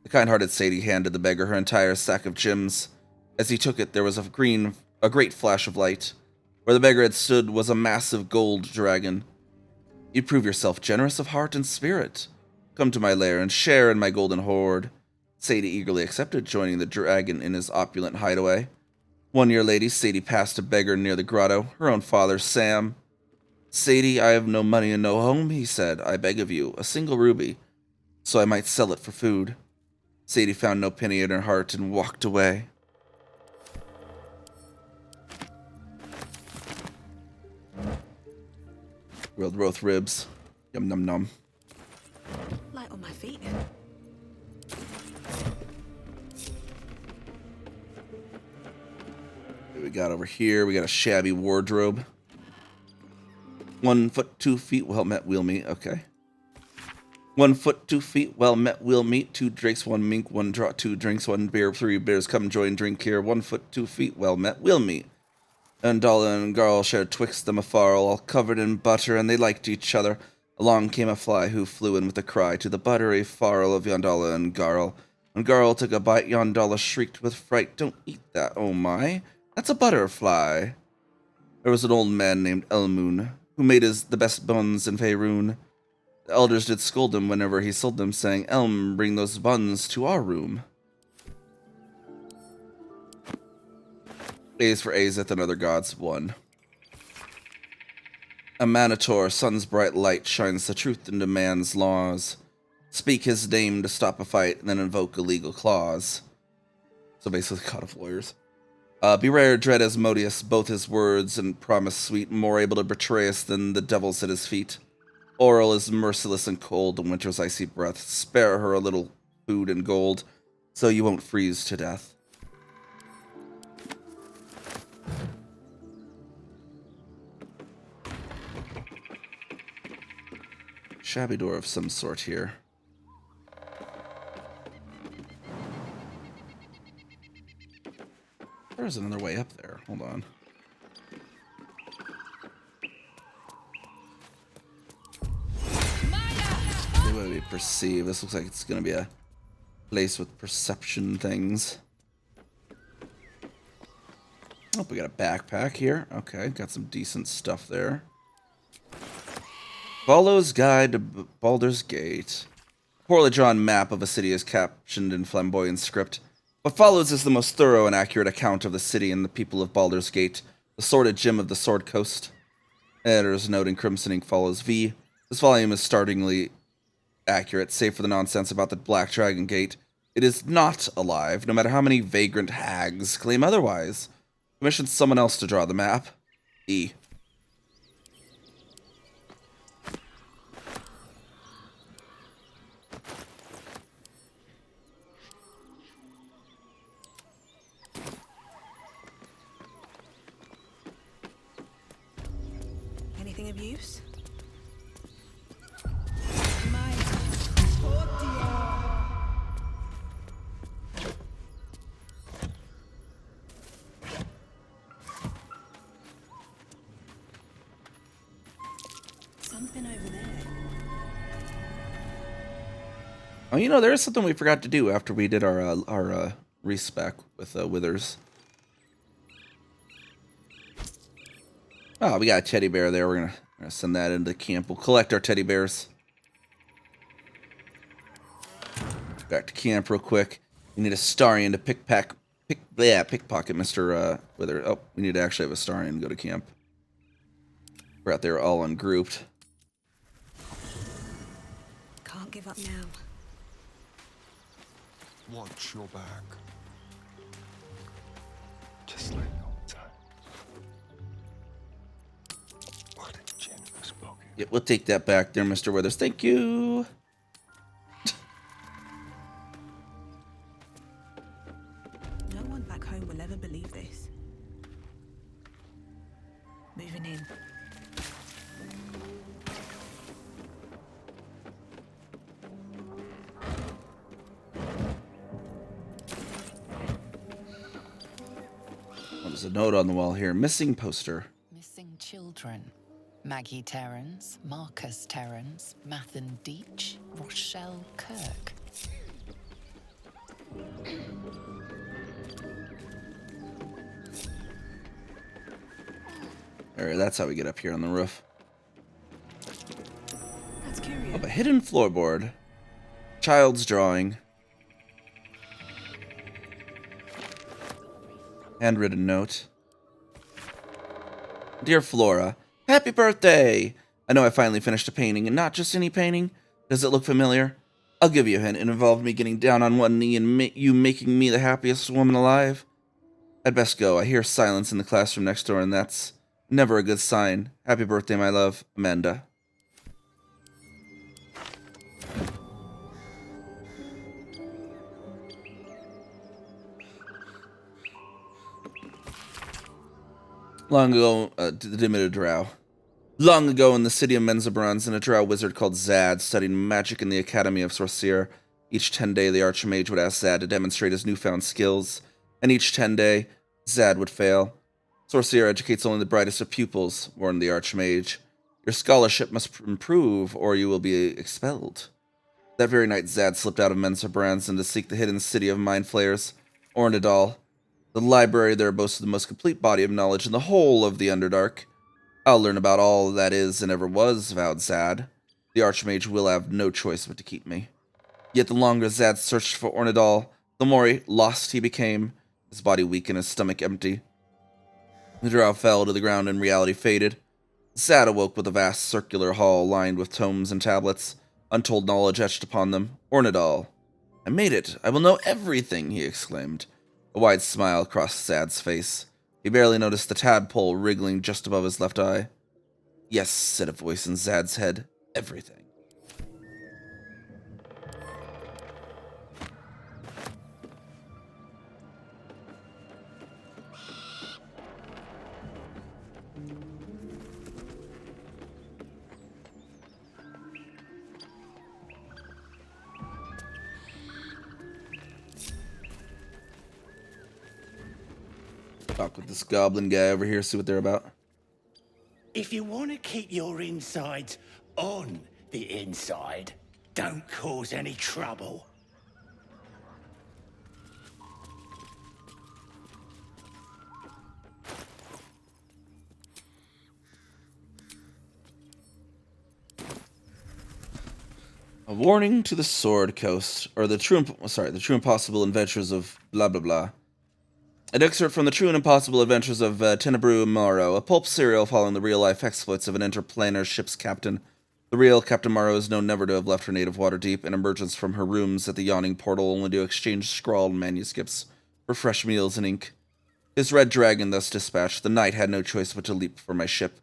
The kind-hearted Sadie handed the beggar her entire sack of gems. As he took it, there was a great flash of light. Where the beggar had stood was a massive gold dragon. You prove yourself generous of heart and spirit. Come to my lair and share in my golden hoard. Sadie eagerly accepted, joining the dragon in his opulent hideaway. 1 year later, Sadie passed a beggar near the grotto, her own father, Sam. Sadie, I have no money and no home, he said. I beg of you, a single ruby, so I might sell it for food. Sadie found no penny in her heart and walked away. Grilled roast ribs. Yum num num. Light on my feet. What we got over here? We got a shabby wardrobe. 1 foot 2 feet, well met, we'll meet. Okay. 1 foot 2 feet, well met, we'll meet. 2 drakes, 1 mink, 1 draw, 2 drinks, 1 beer, 3 beers. Come join, drink here. 1 foot 2 feet, well met, we'll meet. And Dalla and Garl shared twixt them afar, all covered in butter, and they liked each other. Along came a fly who flew in with a cry to the buttery farl of Yondalla and Garl. When Garl took a bite, Yondalla shrieked with fright, Don't eat that, oh my, that's a butterfly. There was an old man named Elmoon, who made the best buns in Faerun. The elders did scold him whenever he sold them, saying, Elm, bring those buns to our room. A's for Azeth and other gods, 1. A Manitor, sun's bright light, shines the truth into man's laws. Speak his name to stop a fight, and then invoke a legal clause. So basically, god of lawyers. Be rare, dread Asmodeus, both his words and promise sweet, more able to betray us than the devils at his feet. Oral is merciless and cold, the winter's icy breath. Spare her a little food and gold, so you won't freeze to death. Shabby door of some sort here. There's another way up there. Hold on. The way we perceive. This looks like it's going to be a place with perception things. Oh, we got a backpack here. Okay, got some decent stuff there. Volo's Guide to Baldur's Gate. A poorly drawn map of a city is captioned in flamboyant script. What follows is the most thorough and accurate account of the city and the people of Baldur's Gate, the sordid gem of the Sword Coast. Editor's note in crimson ink follows V. This volume is startlingly accurate, save for the nonsense about the Black Dragon Gate. It is not alive, no matter how many vagrant hags claim otherwise. Commission someone else to draw the map. E. Anything of use? Something over there. Oh, you know, there is something we forgot to do after we did our respec with Withers. Oh, we got a teddy bear there. We're gonna send that into camp. We'll collect our teddy bears. Back to camp real quick. We need a Starian to pickpocket Mr. Wither. Oh, we need to actually have a Starian to go to camp. We're out there all ungrouped. Can't give up now. Watch your back. Dazzling old time. What a generous pocket. Yeah, we'll take that back there, Mr. Withers. Thank you. No one back home will ever believe this. Moving in. There's a note on the wall here. Missing poster. Missing children. Maggie Terrans, Marcus Terrans, Mathan Deach, Rochelle Kirk. Alright, that's how we get up here on the roof. That's curious. Of a hidden floorboard. Child's drawing. Handwritten note. Dear Flora, happy birthday! I know I finally finished a painting, and not just any painting. Does it look familiar? I'll give you a hint. It involved me getting down on one knee and you making me the happiest woman alive. I'd best go. I hear silence in the classroom next door, and that's never a good sign. Happy birthday, my love, Amanda. Long ago, the drow. Long ago in the city of Menzabrons, a drow wizard called Zad studied magic in the Academy of Sorcerer. Each 10-day, the Archmage would ask Zad to demonstrate his newfound skills, and each 10-day, Zad would fail. Sorcerer educates only the brightest of pupils, warned the Archmage. Your scholarship must improve, or you will be expelled. That very night, Zad slipped out of Menzabrons to seek the hidden city of mind flayers, Ornadal. The library there boasted the most complete body of knowledge in the whole of the Underdark. I'll learn about all that is and ever was, vowed Zad. The Archmage will have no choice but to keep me. Yet the longer Zad searched for Ornadal, the more lost he became, his body weak and his stomach empty. The drow fell to the ground and reality faded. Zad awoke with a vast circular hall lined with tomes and tablets, untold knowledge etched upon them. Ornadal. I made it. I will know everything, he exclaimed. A wide smile crossed Zad's face. He barely noticed the tadpole wriggling just above his left eye. Yes, said a voice in Zad's head. Everything. Talk with this goblin guy over here, see what they're about. If you want to keep your insides on the inside, don't cause any trouble. A warning to the Sword Coast, or the true and possible adventures of blah blah blah. An excerpt from the True and Impossible Adventures of Tenebrew Morrow, a pulp serial following the real-life exploits of an interplanar ship's captain. The real Captain Morrow is known never to have left her native Waterdeep, and emergence from her rooms at the yawning portal only to exchange scrawled manuscripts for fresh meals and ink. His red dragon thus dispatched, the knight had no choice but to leap for my ship,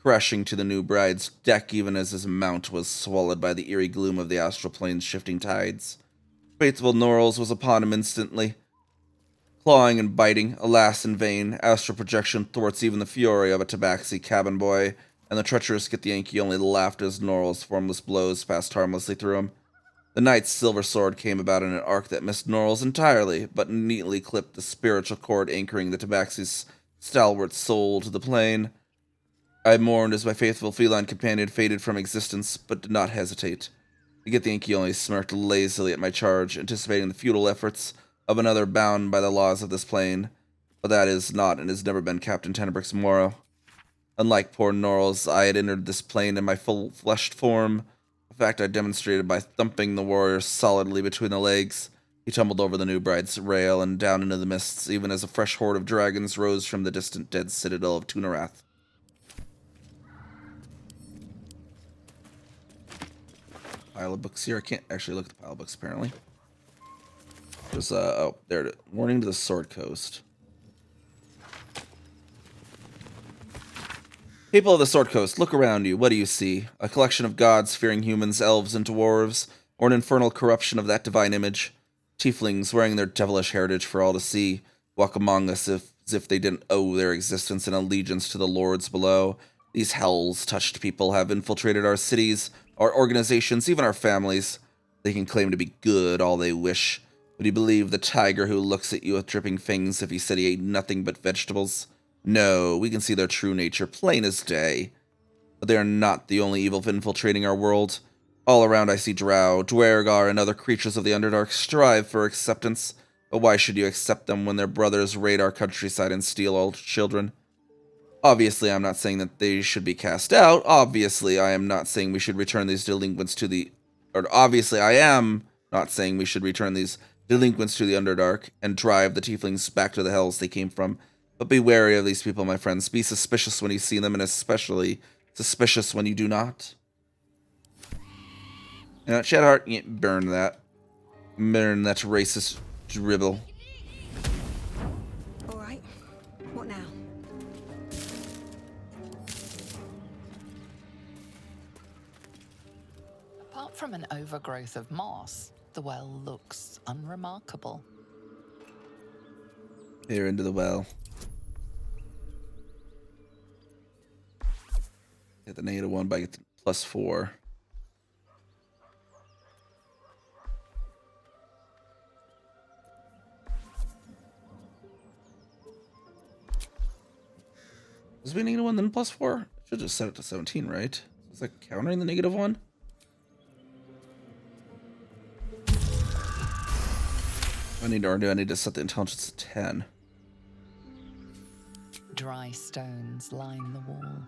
crashing to the new bride's deck even as his mount was swallowed by the eerie gloom of the astral plane's shifting tides. Faithful Norrells was upon him instantly. Clawing and biting, alas in vain, astral projection thwarts even the fury of a tabaxi cabin boy, and the treacherous Githyanki only laughed as Norrell's formless blows passed harmlessly through him. The knight's silver sword came about in an arc that missed Norrell's entirely, but neatly clipped the spiritual cord anchoring the tabaxi's stalwart soul to the plane. I mourned as my faithful feline companion faded from existence, but did not hesitate. The Githyanki only smirked lazily at my charge, anticipating the futile efforts of another bound by the laws of this plane, but that is not and has never been Captain Tenebric's morrow. Unlike poor Norrell's, I had entered this plane in my full-fleshed form, a fact I demonstrated by thumping the warrior solidly between the legs. He tumbled over the new bride's rail and down into the mists, even as a fresh horde of dragons rose from the distant dead citadel of Tunarath. Pile of books here. I can't actually look at the pile of books, apparently. There's, oh, there it is. Warning to the Sword Coast. People of the Sword Coast, look around you. What do you see? A collection of gods fearing humans, elves, and dwarves, or an infernal corruption of that divine image? Tieflings, wearing their devilish heritage for all to see, walk among us as if they didn't owe their existence and allegiance to the lords below. These hells-touched people have infiltrated our cities, our organizations, even our families. They can claim to be good all they wish. Would you believe the tiger who looks at you with dripping fangs if he said he ate nothing but vegetables? No, we can see their true nature plain as day. But they are not the only evil infiltrating our world. All around I see drow, dwergar, and other creatures of the Underdark strive for acceptance. But why should you accept them when their brothers raid our countryside and steal all children? Obviously, I'm not saying that they should be cast out. Obviously, I am not saying we should return these delinquents to the... Or obviously, I am not saying we should return these delinquents to the Underdark and drive the tieflings back to the hells they came from. But be wary of these people, my friends. Be suspicious when you see them, and especially suspicious when you do not. Shadhart, yeah, burn that. Burn that racist dribble. Alright, what now? Apart from an overgrowth of moss, the well looks unremarkable. Here into the well. Get the -1 by +4. Does it be -1 then +4? Should just set it to 17, right? Is that countering the -1? Do I need to set the intelligence to 10? Dry stones line the wall.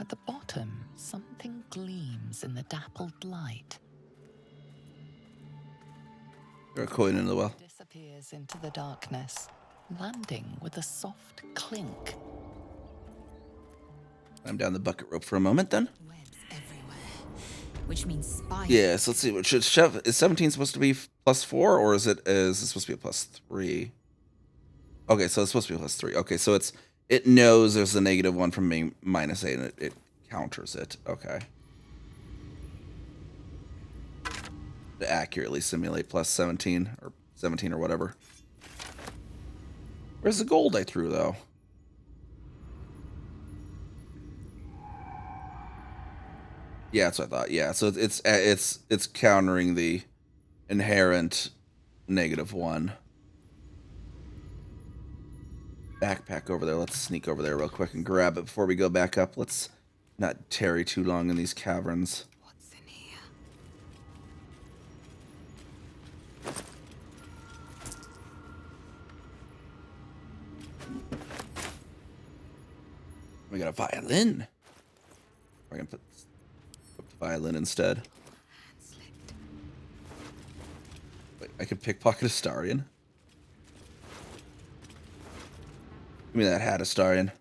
At the bottom, something gleams in the dappled light. Throw a coin into the well. Disappears into the darkness, landing with a soft clink. I'm down the bucket rope for a moment then. Which means spiders. Yeah, so let's see. What should Chef is 17 supposed to be +4, or is it supposed to be a +3? Okay, so it's supposed to be +3. Okay, so it knows there's a -1 from being -8 and it counters it. Okay. To accurately simulate +17 or 17 or whatever. Where's the gold I threw though? Yeah, that's what I thought. Yeah, so it's countering the inherent -1. Backpack over there. Let's sneak over there real quick and grab it before we go back up. Let's not tarry too long in these caverns. What's in here? We got a violin. We're gonna put the violin instead. Wait, I could pickpocket Astarion. Give me that hat, Astarion.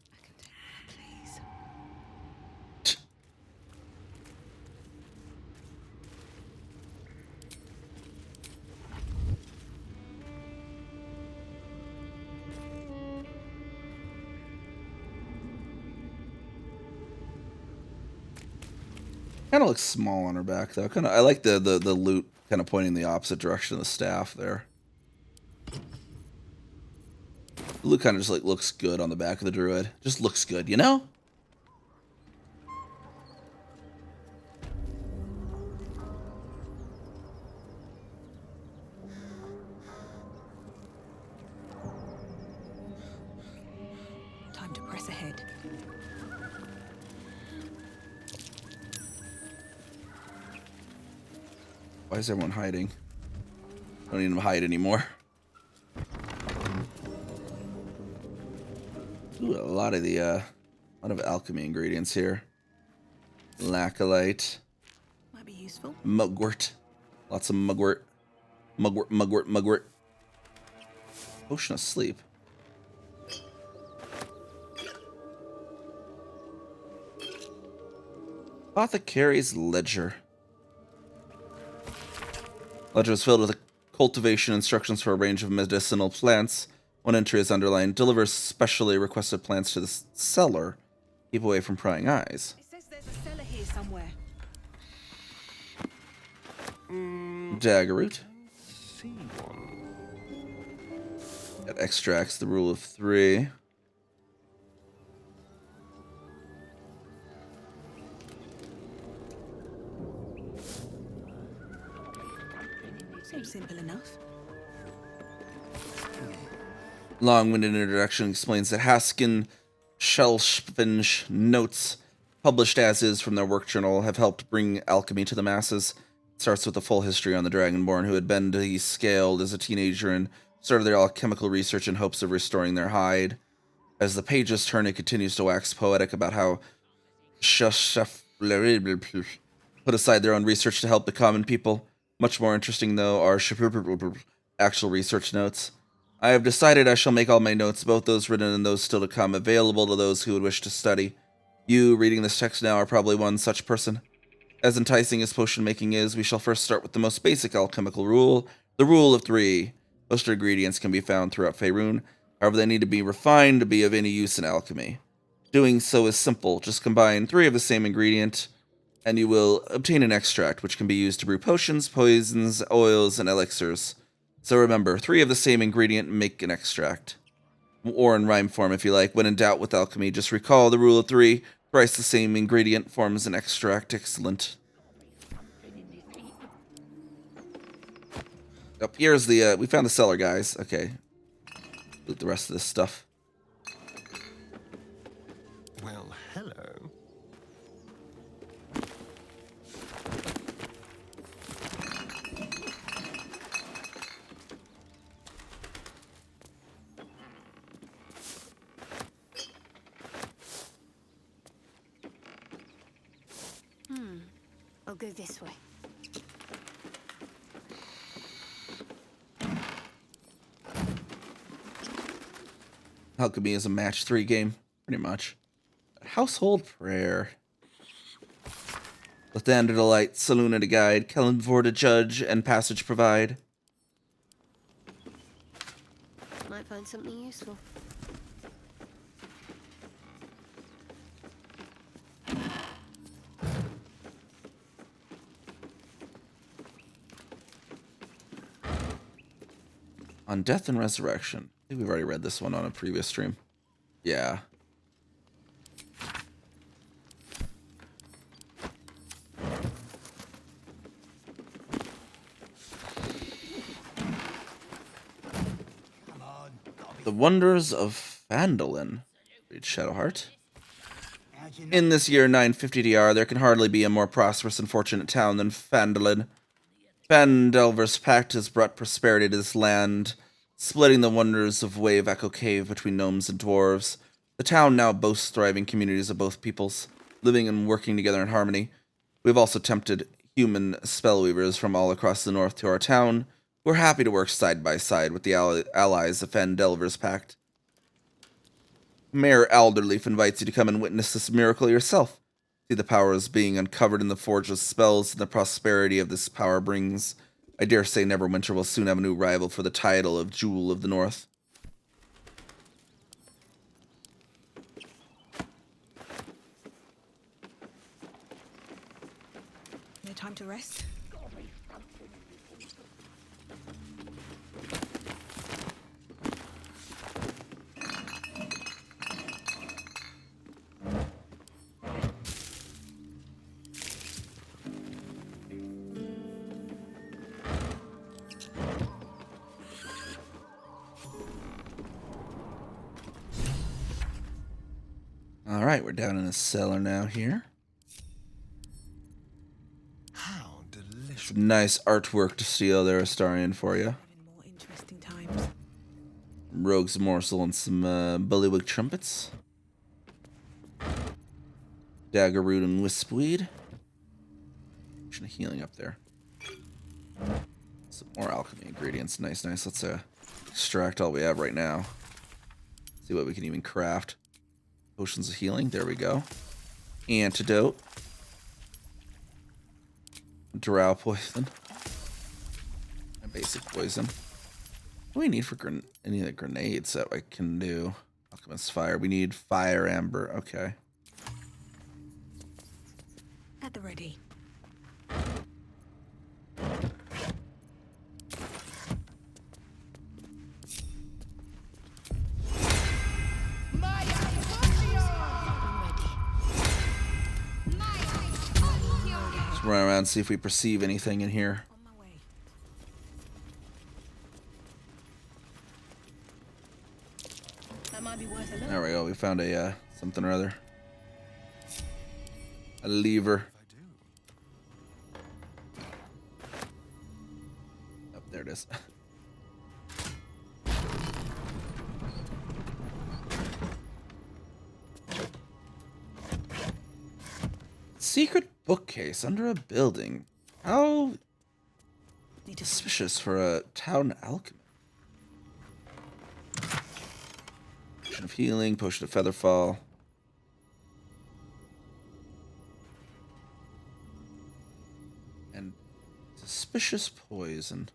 Kind of looks small on her back though. I like the loot kind of pointing the opposite direction of the staff there. The loot kind of just like looks good on the back of the druid. Just looks good, you know? Time to press ahead. Why is everyone hiding? I don't need them to hide anymore. Ooh, a lot of alchemy ingredients here. Laccolite. Might be useful. Mugwort. Lots of mugwort. Mugwort. Potion of sleep. Apothecary's ledger. Ledger is filled with cultivation instructions for a range of medicinal plants. One entry is underlined: delivers specially requested plants to the seller. Keep away from prying eyes. It says there's a cellar here somewhere. Dagger root. See one. That extracts the rule of 3. Seems simple enough. Long-winded introduction explains that Haskin Shellspinch notes, published as is from their work journal, have helped bring alchemy to the masses. It starts with a full history on the Dragonborn who had been descaled as a teenager and started their alchemical research in hopes of restoring their hide. As the pages turn, it continues to wax poetic about how put aside their own research to help the common people. Much more interesting, though, are actual research notes. I have decided I shall make all my notes, both those written and those still to come, available to those who would wish to study. You, reading this text now, are probably one such person. As enticing as potion making is, we shall first start with the most basic alchemical rule, the rule of 3. Most ingredients can be found throughout Faerun, however they need to be refined to be of any use in alchemy. Doing so is simple, just combine 3 of the same ingredient, and you will obtain an extract, which can be used to brew potions, poisons, oils, and elixirs. So remember, 3 of the same ingredient make an extract. Or in rhyme form, if you like. When in doubt with alchemy, just recall the rule of 3. Thrice the same ingredient forms an extract. Excellent. Up here's the, we found the cellar, guys. Okay. Loot the rest of this stuff. Well, hello. I'll go this way. Alchemy is a match 3 game, pretty much. Household prayer. Lathander to light, Saluna to guide, Kellenvor to judge, and passage provide. Might find something useful. On Death and Resurrection. I think we've already read this one on a previous stream. Yeah. The Wonders of Phandalin. Read Shadowheart. In this year 950 DR, there can hardly be a more prosperous and fortunate town than Phandalin. Phandelver's Pact has brought prosperity to this land, splitting the wonders of Wave Echo Cave between gnomes and dwarves. The town now boasts thriving communities of both peoples, living and working together in harmony. We've also tempted human spellweavers from all across the north to our town, who are happy to work side by side with the allies of Phandelver's Pact. Mayor Alderleaf invites you to come and witness this miracle yourself. See the powers being uncovered in the forge of spells and the prosperity of this power brings. I dare say Neverwinter will soon have a new rival for the title of Jewel of the North. No time to rest. Alright, we're down in the cellar now here. How delicious. Some nice artwork to steal there, Astarion, for you. More interesting times. Rogue's Morsel and some bullywig trumpets. Dagger root and wispweed. Healing up there. Some more alchemy ingredients. Nice, nice. Let's extract all we have right now. See what we can even craft. Potions of healing. There we go. Antidote. Drow poison. A basic poison. What do we need for any of the grenades that I can do? Alchemist's fire. We need fire amber. Okay. At the ready. Just run around and see if we perceive anything in here. That might be worth a look. There we go. We found a something or other. A lever. Oh, there it is. Secret bookcase under a building. How suspicious for a town alchemist. Potion of healing, potion of featherfall. And suspicious poison.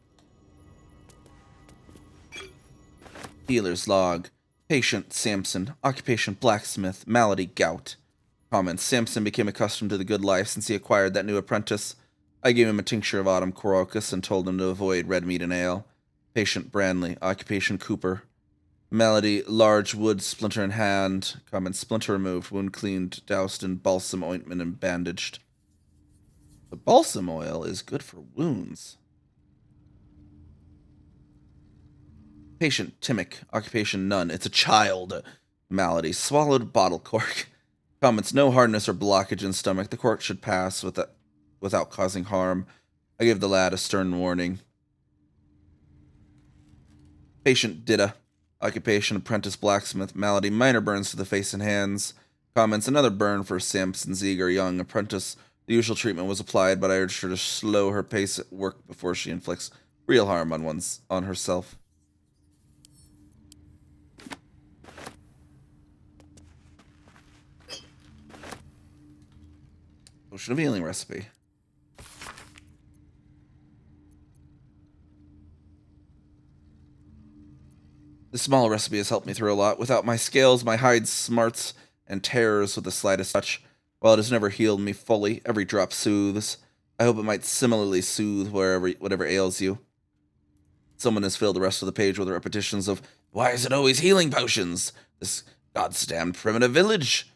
Healer's log. Patient Samson. Occupation blacksmith. Malady gout. Comments. Samson became accustomed to the good life since he acquired that new apprentice. I gave him a tincture of autumn crocus and told him to avoid red meat and ale. Patient Branley. Occupation Cooper. Malady, large wood splinter in hand. Comment. Splinter removed. Wound cleaned. Doused in balsam ointment and bandaged. The balsam oil is good for wounds. Patient Timic. Occupation none. It's a child. Malady. Swallowed bottle cork. Comments. No hardness or blockage in stomach. The cork should pass without causing harm. I gave the lad a stern warning. Patient Ditta. Occupation apprentice blacksmith. Malady. Minor burns to the face and hands. Comments. Another burn for Samson's eager young apprentice. The usual treatment was applied, but I urged her to slow her pace at work before she inflicts real harm on herself. Potion of healing recipe. This small recipe has helped me through a lot. Without my scales, my hide smarts and tears with the slightest touch. While it has never healed me fully, every drop soothes. I hope it might similarly soothe whatever ails you. Someone has filled the rest of the page with repetitions of, "Why is it always healing potions? This goddamn primitive village."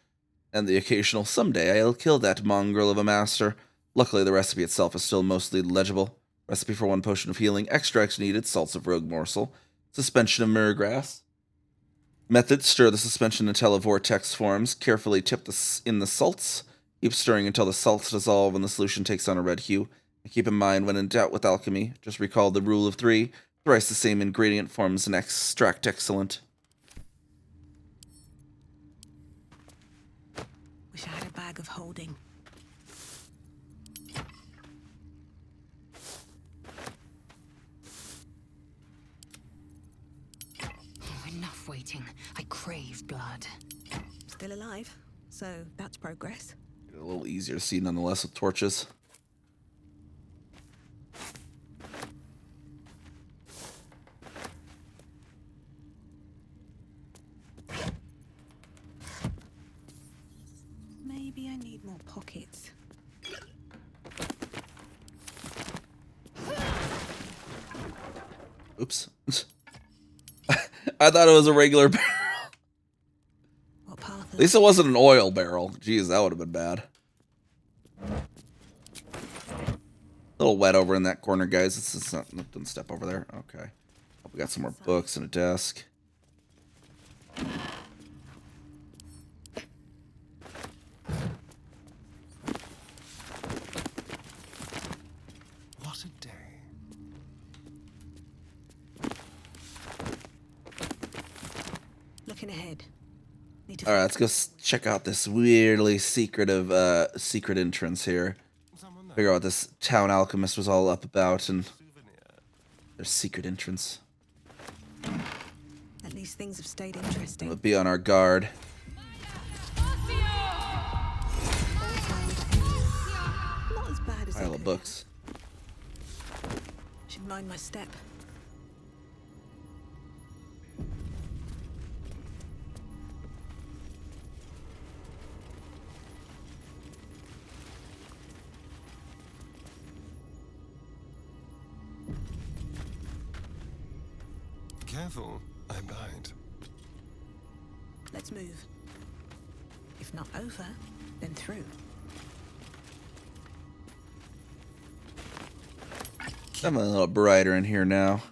And the occasional, "Someday I'll kill that mongrel of a master." Luckily, the recipe itself is still mostly legible. Recipe for 1 potion of healing. Extracts needed. Salts of rogue morsel. Suspension of myrgrass. Method. Stir the suspension until a vortex forms. Carefully tip in the salts. Keep stirring until the salts dissolve and the solution takes on a red hue. And keep in mind, when in doubt with alchemy, just recall the rule of 3. Thrice the same ingredient forms an extract excellent. Wish I had a bag of holding. Enough waiting. I crave blood. Still alive, so that's progress. A little easier to see nonetheless with torches. Maybe I need more pockets. Oops. I thought it was a regular barrel. At least it wasn't an oil barrel. Jeez, that would have been bad. A little wet over in that corner, guys. It's not, don't step over there. Okay. We got some more books and a desk. What a day. Looking ahead. All right, let's go check out this weirdly secretive secret entrance here. Figure out what this town alchemist was all up about and their secret entrance. At least things have stayed interesting. We'll be on our guard. Not as bad as Pile of books. Should mind my step. Careful, I bite. Let's move. If not over, then through. I'm a little brighter in here now.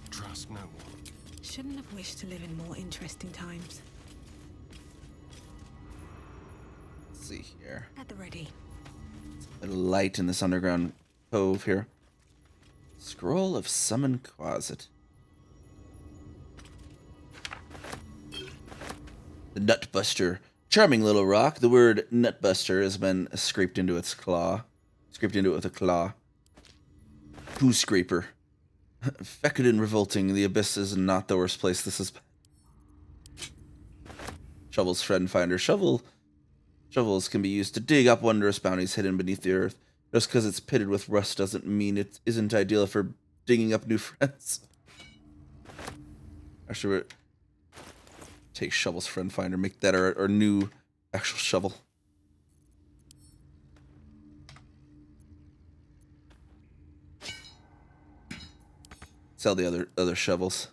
Trust no one. Shouldn't have wished to live in more interesting times. Let's see here. At the ready. A little light in this underground cove here. Scroll of Summon Closet. The Nutbuster. Charming little rock. The word Nutbuster has been scraped into its claw. Scraped into it with a claw. Poo Scraper. Fecund and revolting. The abyss is not the worst place this has been. Shovel's Friend Finder. Shovels can be used to dig up wondrous bounties hidden beneath the earth. Just because it's pitted with rust doesn't mean it isn't ideal for digging up new friends. Actually, take Shovel's Friend Finder, make that our new actual shovel. Sell the other shovels.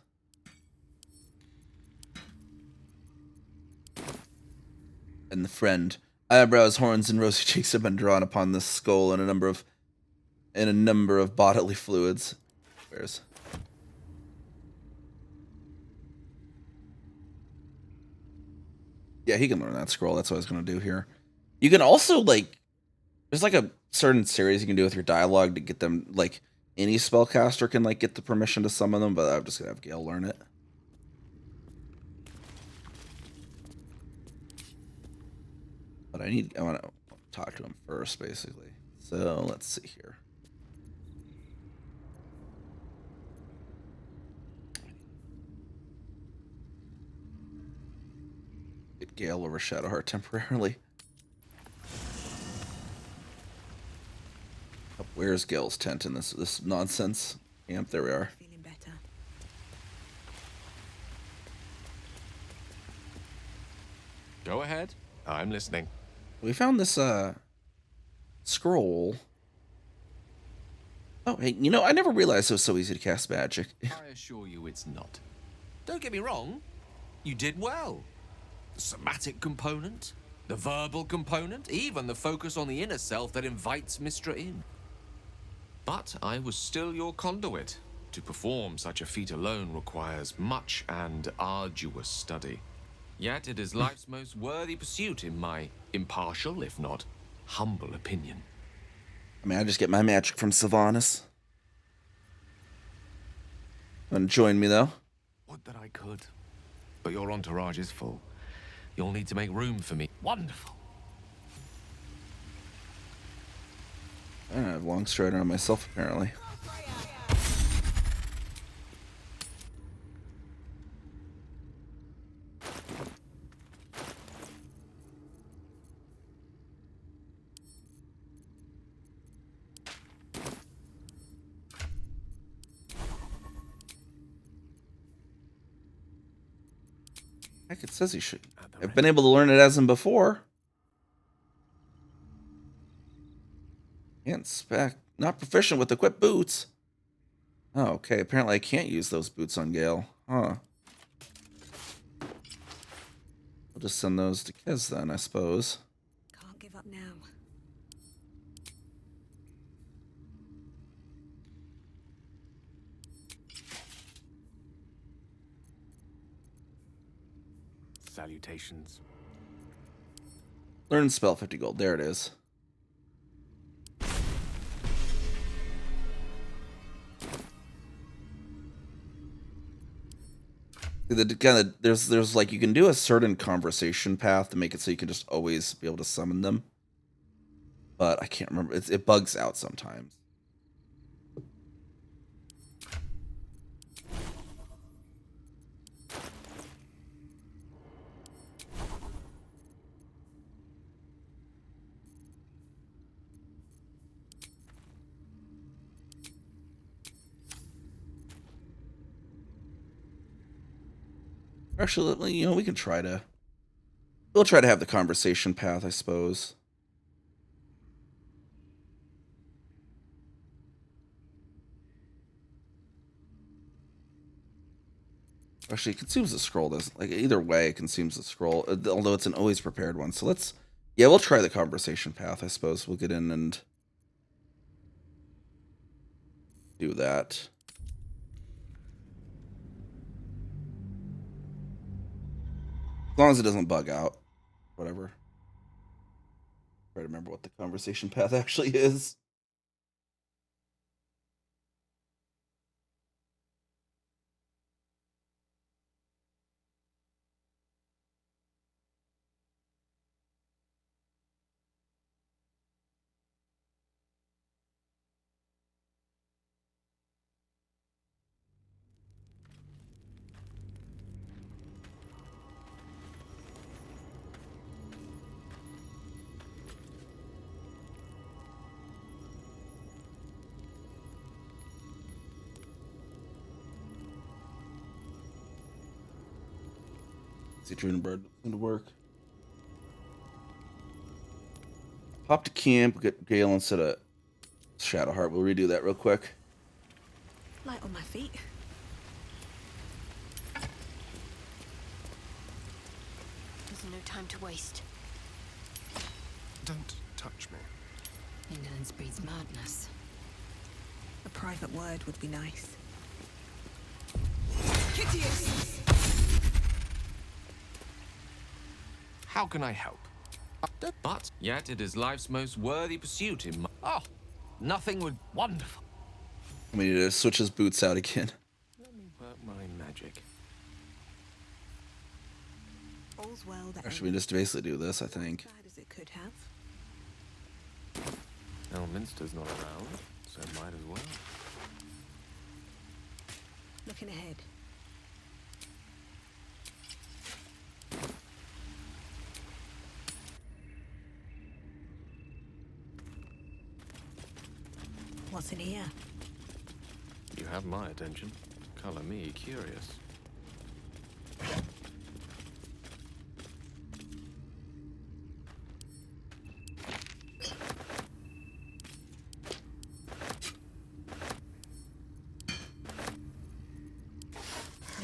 And the friend. Eyebrows, horns, and rosy cheeks have been drawn upon this skull in a number of bodily fluids. Where's yeah, he can learn that scroll. That's what I was gonna do here. You can also there's a certain series you can do with your dialogue to get them any spellcaster can get the permission to summon them, but I'm just gonna have Gale learn it. But I want to talk to him first, basically. So let's see here. Get Gale over Shadowheart temporarily. Oh, where's Gale's tent in this nonsense camp? There we are. Feeling better. Go ahead. I'm listening. We found this scroll. Oh, hey, I never realized it was so easy to cast magic. I assure you it's not. Don't get me wrong. You did well. The somatic component, the verbal component, even the focus on the inner self that invites Mistra in. But I was still your conduit. To perform such a feat alone requires much and arduous study. Yet it is life's most worthy pursuit in my impartial, if not humble opinion. I mean, I just get my magic from Sylvanas. Want to join me, though? Would that I could. But your entourage is full. You'll need to make room for me. Wonderful. I don't have long strider on myself, apparently. Heck, it says he should. I've been able to learn it as him before. Can't spec. Not proficient with equipped boots. Oh, okay. Apparently I can't use those boots on Gale. Huh. We'll just send those to Kez then, I suppose. Can't give up now. Salutations. Learn spell 50 gold. There it is. There's you can do a certain conversation path to make it so you can just always be able to summon them. But I can't remember. It bugs out sometimes. Actually, we can try to... We'll try to have the conversation path, I suppose. Actually, it consumes the scroll. Does like either way, it consumes the scroll. Although it's an always prepared one. So let's, yeah, we'll try the conversation path. I suppose we'll get in and do that. As long as it doesn't bug out, whatever. Try to remember what the conversation path actually is. See, Druid Bird going to work. Hop to camp, get Gale instead of Shadowheart. We'll redo that real quick. Light on my feet. There's no time to waste. Don't touch me. Indolence breeds madness. A private word would be nice. Kitius! How can I help? But yet it is life's most worthy pursuit in my... Oh, nothing would... Wonderful. We need to switch his boots out again. Let me work my magic. All's well that Or should we just basically do this, I think? bad as it could have. Elminster's not around, so might as well. Looking ahead. What's in here? You have my attention. Color me curious.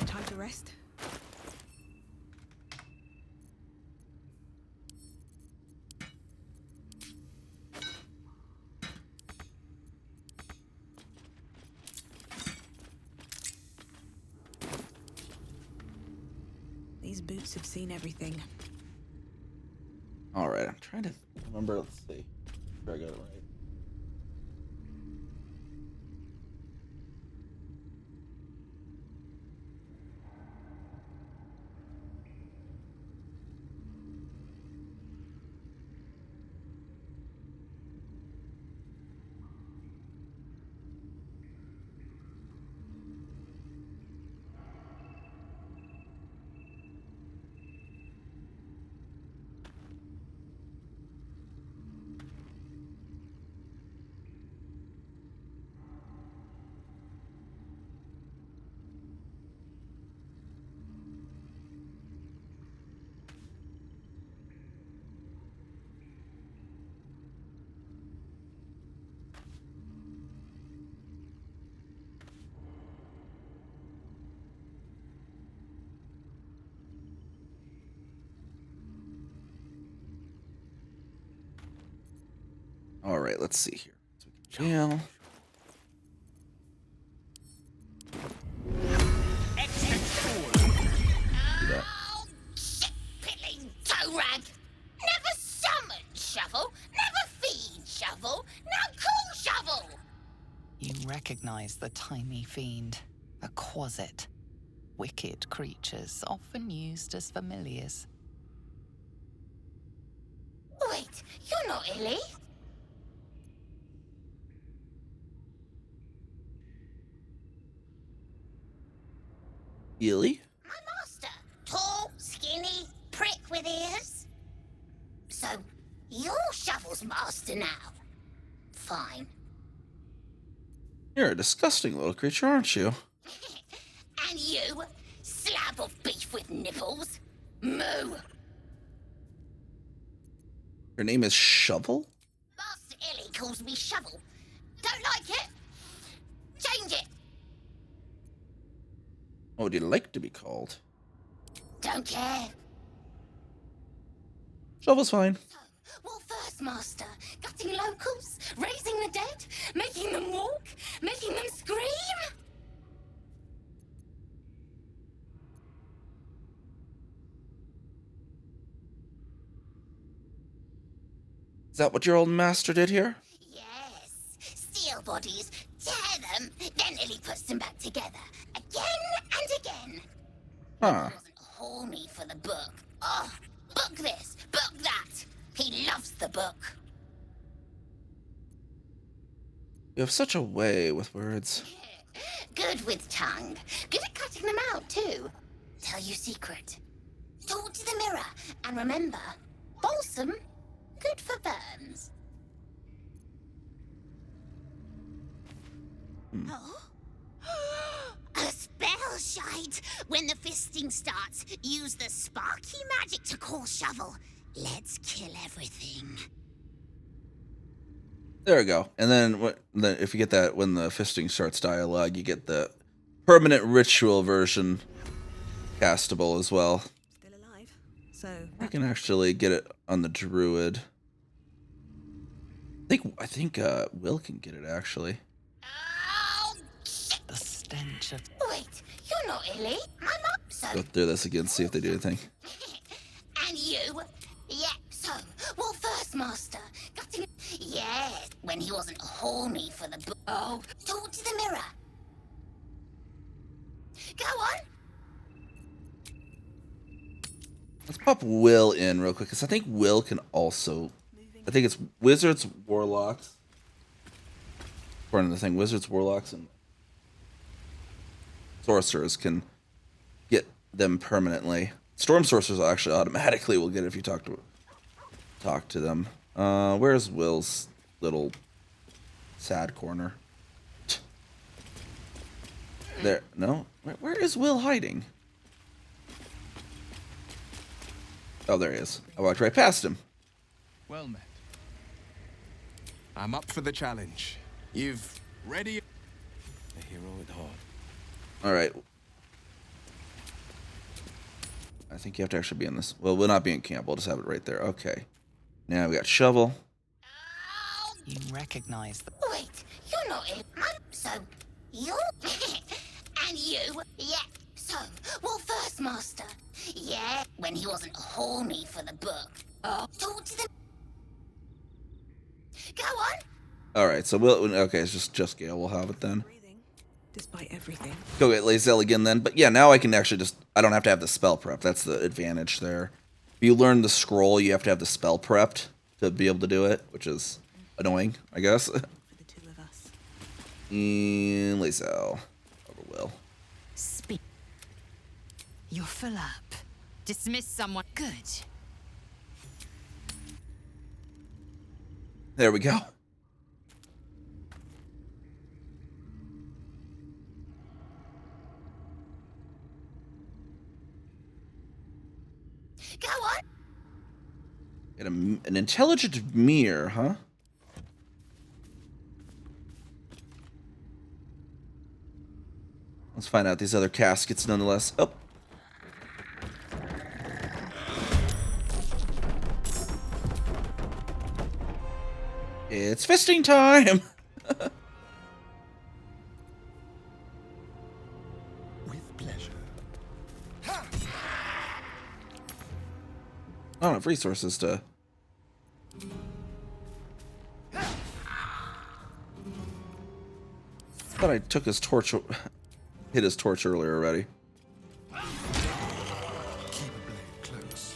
No time to rest? These boots have seen everything. All right, I'm trying to remember. Let's see. Make sure I got it right. All right, let's see here. So we can jail. Do that. Shit-pilling toe rag! Never summon shovel, never feed shovel, now call shovel! You recognize the tiny fiend, a quasit. Wicked creatures, often used as familiars. Wait, you're not Illy? Illy? My master. Tall, skinny, prick with ears. So, you're Shovel's master now. Fine. You're a disgusting little creature, aren't you? And you, slab of beef with nipples. Moo. Your name is Shovel? Master Illy calls me Shovel. Don't like it? Change it. What would you like to be called? Don't care. Shovel's fine. What first, Master? Gutting locals? Raising the dead? Making them walk? Making them scream? Is that what your old master did here? Yes. Steal bodies, tear them, then Illy puts them back together. Again and again. Huh. Haul me for the book. Oh, book this, book that. He loves the book. You have such a way with words. Good with tongue. Good at cutting them out, too. Tell you secret. Talk to the mirror. And remember, balsam, good for burns. Oh? A spell shite. When the fisting starts, use the sparky magic to call Shovel. Let's kill everything. There we go. And then if you get that when the fisting starts dialogue, you get the permanent ritual version castable as well. Still alive. So I can actually get it on the Druid. I think Will can get it actually. The stench of... Wait, you're not Illy. My mum, so... Go through this again, see if they do anything. And you? Yeah, so, what first, Master? Gutting... Yes, when he wasn't horny for the book. Oh, talk to the mirror. Go on. Let's pop Will in real quick, because I think Will can also... I think it's Wizards, Warlocks. According to the thing, Wizards, Warlocks, and Sorcerers can get them permanently. Storm Sorcerers actually automatically will get it if you talk to them. Where's Will's little sad corner? There, no? Where is Will hiding? Oh, there he is. I walked right past him. Well met. I'm up for the challenge. You've ready? A hero at heart. All right. I think you have to actually be in this. Well, we'll not be in camp. We'll just have it right there. Okay. Now we got Shovel. You recognize the... Wait, you're not in. So, you? And you? Yeah. So, what first, Master? Yeah, when he wasn't horny for the book. Oh, talk to the... Go on. All right, so we'll... Okay, it's just Gale. We'll have it then. despite everything. Go get Lae'zel again then. But yeah, now I can actually just... I don't have to have the spell prep. That's the advantage there. If you learn the scroll, you have to have the spell prepped to be able to do it, which is annoying, I guess. For the two of us. And Lae'zel. Over Will. Speak. You're full up. Dismiss someone. Good. There we go. Go on. Get an intelligent mirror, huh? Let's find out these other caskets nonetheless. Oh. It's fisting time! With pleasure. I don't have resources to... Thought I took his torch... hit his torch earlier already. Keep a blade close.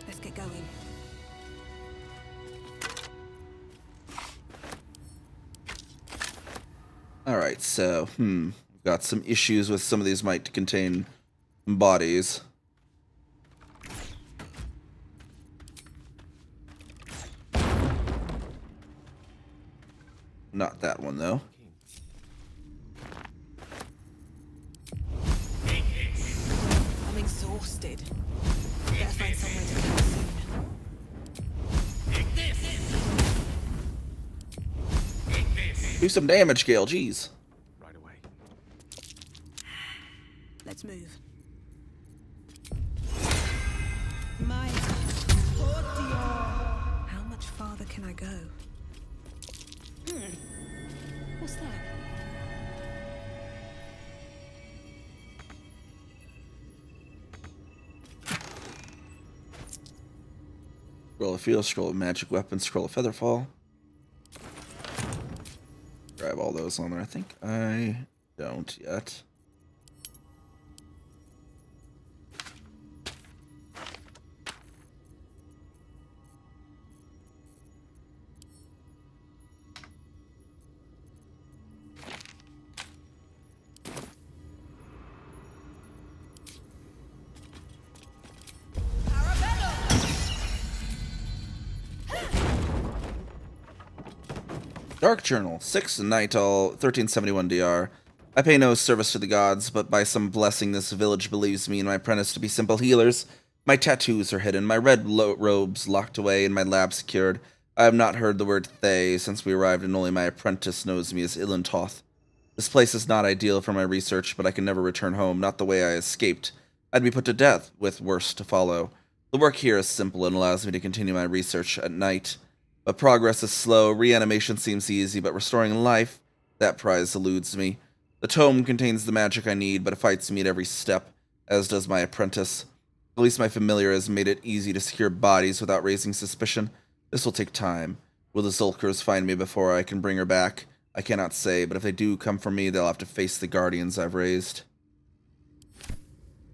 Let's get going. Alright, so, we've got some issues with some of these might contain bodies. Not that one, though. I'm exhausted. Better find somewhere to go soon. Do some damage, Gale, jeez. Right away. My how much farther can I go? What's that? Scroll of field, scroll of magic weapon, scroll of featherfall. Grab all those on there. I think I don't yet. Dark Journal, 6 Nightal, 1371 DR. I pay no service to the gods, but by some blessing this village believes me and my apprentice to be simple healers. My tattoos are hidden, my red robes locked away, and my lab secured. I have not heard the word Thay since we arrived, and only my apprentice knows me as Ilantoth. This place is not ideal for my research, but I can never return home, not the way I escaped. I'd be put to death, with worse to follow. The work here is simple and allows me to continue my research at night. But progress is slow, reanimation seems easy, but restoring life, that prize eludes me. The tome contains the magic I need, but it fights me at every step, as does my apprentice. At least my familiar has made it easy to secure bodies without raising suspicion. This will take time. Will the Zulkers find me before I can bring her back? I cannot say, but if they do come for me, they'll have to face the guardians I've raised.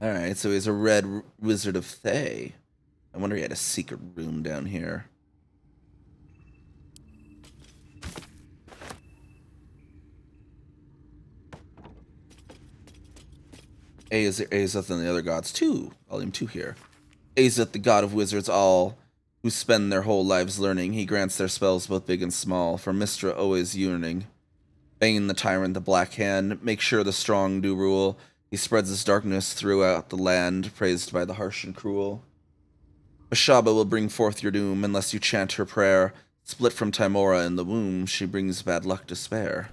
Alright, so he's a red wizard of Thay. I wonder he had a secret room down here. Azeth and the other gods too. Volume 2 here. Azeth, the god of wizards all, who spend their whole lives learning. He grants their spells both big and small, for Mystra always yearning. Bane the tyrant, the black hand, make sure the strong do rule. He spreads his darkness throughout the land, praised by the harsh and cruel. Ashaba will bring forth your doom, unless you chant her prayer. Split from Timora in the womb, she brings bad luck to spare.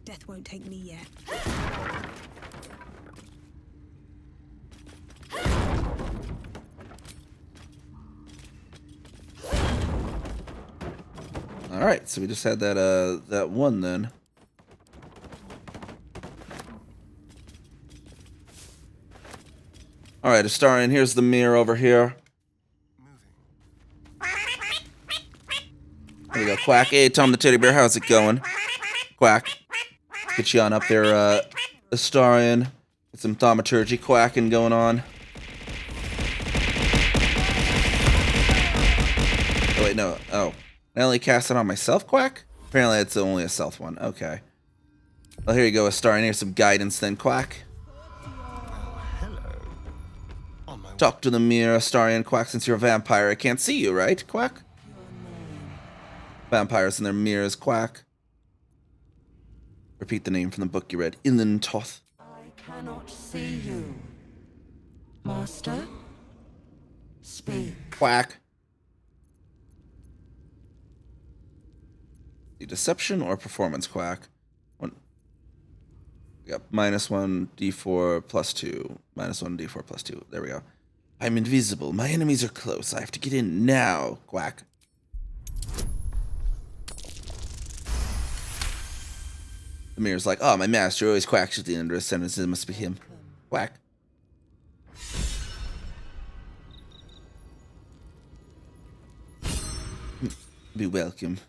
Death won't take me yet. Alright, so we just had that one then. Alright, Astarion, here's the mirror over here. There we go, Quack. Hey, Tom the Teddy Bear, how's it going? Quack. Get you on up there, Astarion. Get some thaumaturgy quacking going on. Oh, wait, no. Oh. I only cast it on myself, Quack? Apparently it's only a stealth one. Okay. Well, here you go, Astarion. Here's some guidance then, Quack. Talk to the mirror, Astarion. Quack, since you're a vampire, I can't see you, right, Quack? Vampires and their mirrors, Quack. Repeat the name from the book you read. Ilantoth. I cannot see you. Master? Speak. Quack. The deception or performance, Quack? One. We got -1 d4 plus 2. -1 d4 plus 2. There we go. I'm invisible. My enemies are close. I have to get in now, Quack. The mirror's like, oh, my master always quacks at the end of a sentence. It must be him. Quack. Be welcome.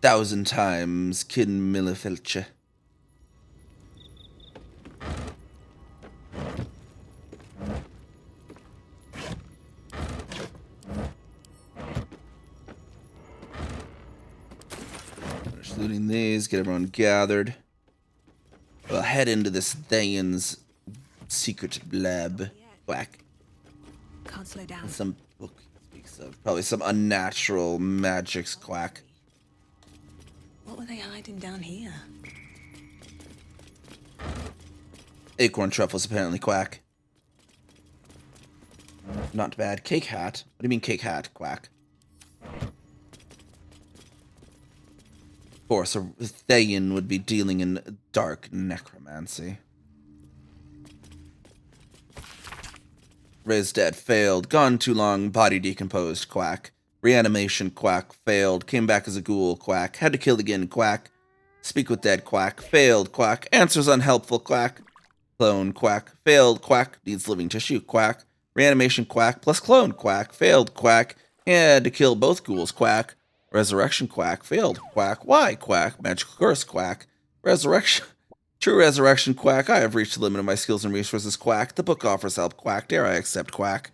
1,000 times, Kin Millifelche. Finish looting these, get everyone gathered. We'll head into this Thayan's secret lab. Quack. Can't slow down. Some book speaks of probably some unnatural magics, Quack. What were they hiding down here? Acorn truffles apparently quack. Not bad. Cake hat? What do you mean cake hat? Quack. Of course, a Thayan would be dealing in dark necromancy. Raised dead, failed. Gone too long, body decomposed, quack. Reanimation, quack. Failed. Came back as a ghoul, quack. Had to kill again, quack. Speak with dead, quack. Failed, quack. Answers unhelpful, quack. Clone, quack. Failed, quack. Needs living tissue, quack. Reanimation, quack. Plus clone, quack. Failed, quack. Had to kill both ghouls, quack. Resurrection, quack. Failed, quack. Why, quack. Magical curse, quack. Resurrection. True resurrection, quack. I have reached the limit of my skills and resources, quack. The book offers help, quack. Dare I accept, quack.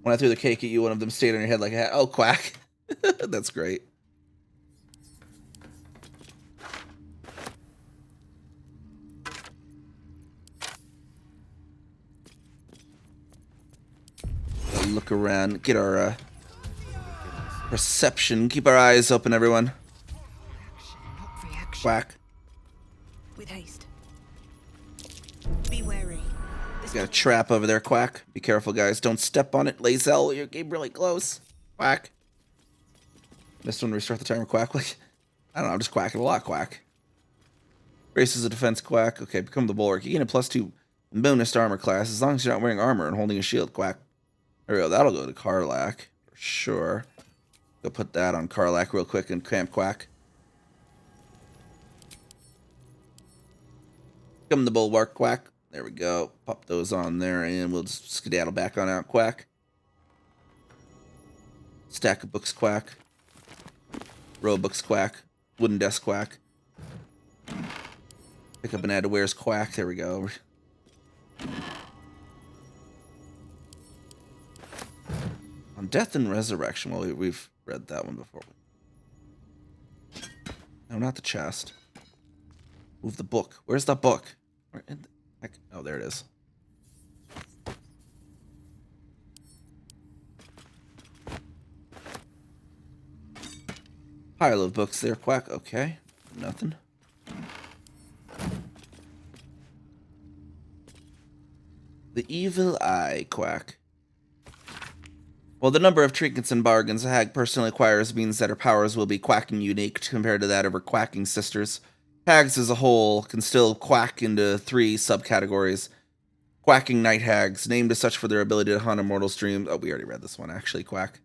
When I threw the cake at you, one of them stayed on your head like a hat. Oh, quack. That's great. Look around, get our perception. Keep our eyes open, everyone. Quack. With haste. Be wary. Got a trap over there, quack. Be careful, guys. Don't step on it. Lazel, you're getting really close. Quack. Missed one, restart the timer, quack. Like, I don't know, I'm just quacking a lot, quack. Braces of defense, quack. Okay, become the bulwark. You gain a +2 bonus to armor class as long as you're not wearing armor and holding a shield, quack. There we go. That'll go to Karlach for sure. Go put that on Karlach real quick and camp quack. Come the bulwark, quack. There we go. Pop those on there and we'll just skedaddle back on out, quack. Stack of books, quack. Row of books, quack. Wooden desk, quack. Pick up an add to wares, quack. There we go. On death and resurrection. Well, we've read that one before. No, not the chest. Move the book. Where's the book? Where in the heck? Oh, there it is. Pile of books there, quack. Okay. Nothing. The evil eye, quack. Well, the number of trinkets and bargains a hag personally acquires means that her powers will be quacking unique compared to that of her quacking sisters. Hags as a whole can still quack into 3 subcategories. Quacking night hags, named as such for their ability to haunt immortal dreams. Oh, we already read this one, actually, quack.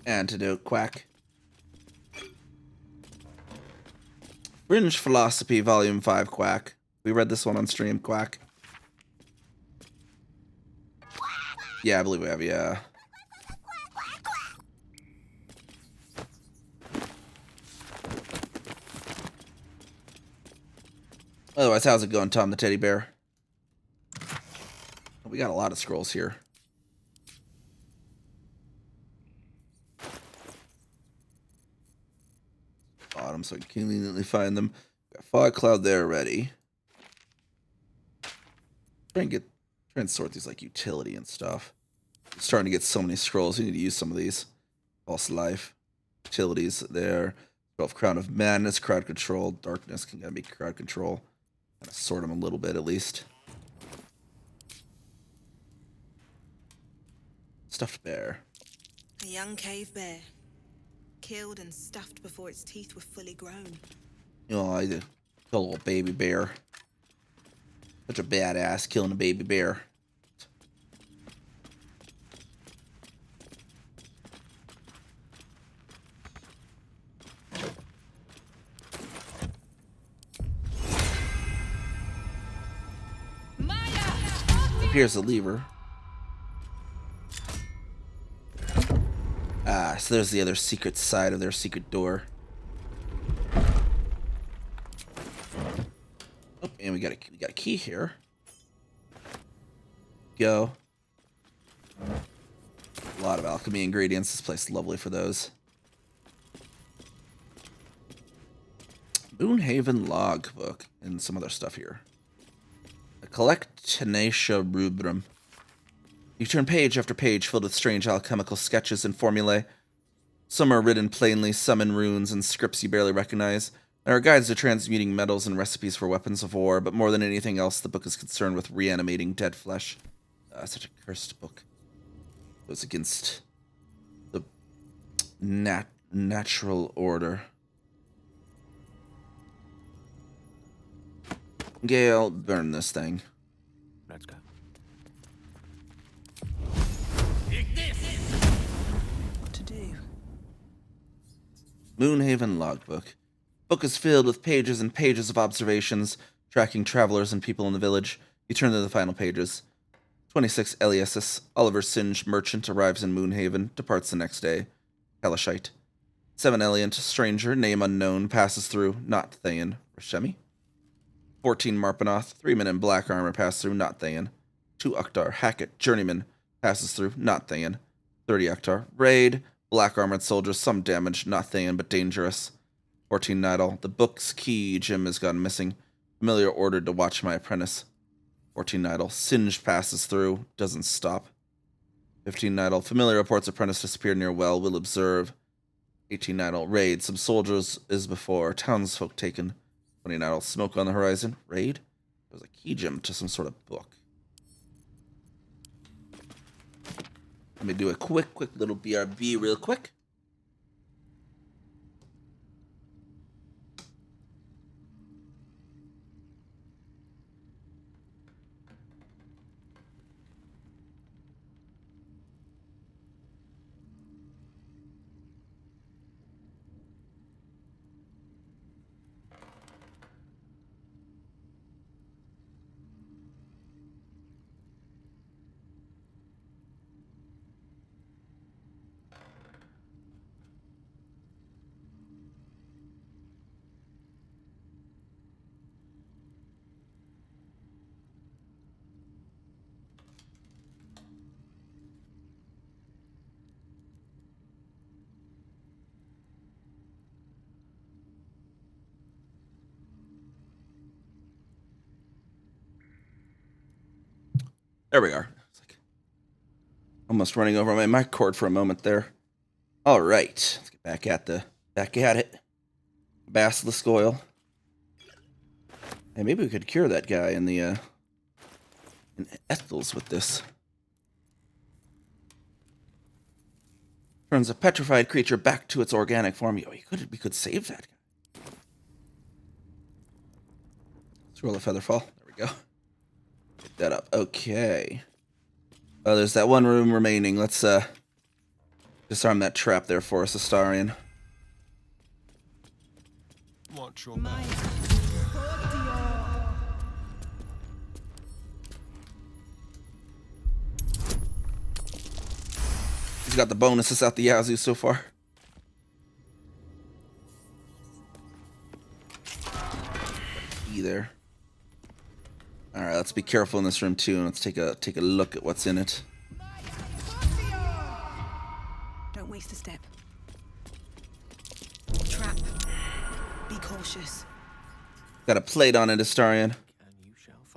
Antidote, quack. Fringe Philosophy, Volume 5, quack. We read this one on stream, quack. Yeah, I believe we have, yeah. Otherwise, how's it going, Tom the Teddy Bear? We got a lot of scrolls here. Bottom, so I can conveniently find them. Got Fog Cloud there already. Try and sort these like utility and stuff. I'm starting to get so many scrolls. We need to use some of these. False Life. Utilities there. 12 Crown of Madness, crowd control. Darkness can be crowd control. Kind of sort them a little bit at least. Stuffed bear. A young cave bear. Killed and stuffed before its teeth were fully grown. You know, I did kill a little baby bear. Such a badass killing a baby bear. Here's the lever. Ah, so there's the other secret side of their secret door. Oh, and we got a key here. Go. A lot of alchemy ingredients. This place is lovely for those. Moonhaven logbook and some other stuff here. A collect tenacia rubrum. You turn page after page filled with strange alchemical sketches and formulae. Some are written plainly, some in runes and scripts you barely recognize. There are guides to transmuting metals and recipes for weapons of war, but more than anything else, the book is concerned with reanimating dead flesh. Such a cursed book. It goes against the natural order. Gale, burn this thing. Let's go. What to do? Moonhaven Logbook. Book is filled with pages and pages of observations, tracking travelers and people in the village. You turn to the final pages. 26 Eliasis, Oliver Singe, merchant, arrives in Moonhaven, departs the next day. Kalashite. 7 Eliant, stranger, name unknown, passes through, not Thayan. Rashemi. 14 Marpanoth, 3 men in black armor pass through, not Thayan. 2 Uktar, Hackett, journeyman, passes through, not Thayan. 30 Uktar, raid, black armored soldiers, some damage, not Thayan, but dangerous. 14 Nidal, the book's key gem has gone missing. Familiar ordered to watch my apprentice. 14 Nidal, Singed passes through, doesn't stop. 15 Nidal, familiar reports apprentice disappeared near well, will observe. 18 Nidal, raid, some soldiers is before, townsfolk taken. 20 Nidal, smoke on the horizon, raid. There's a key gem to some sort of book. Let me do a quick little BRB real quick. There we are. It's like almost running over my mic cord for a moment there. All right, let's get back at it. Basilisk oil. Hey, maybe we could cure that guy in the in Ethels with this. Turns a petrified creature back to its organic form. Yo, we could save that guy. Let's roll a featherfall. There we go. Pick that up. Okay. Oh, there's that one room remaining. Let's disarm that trap there for us, Astarion. Watch your back. He's got the bonuses out the yazoo so far. E there. All right, let's be careful in this room too, and let's take a look at what's in it. Don't waste a step. Trap. Be cautious. Got a plate on it, Astarion.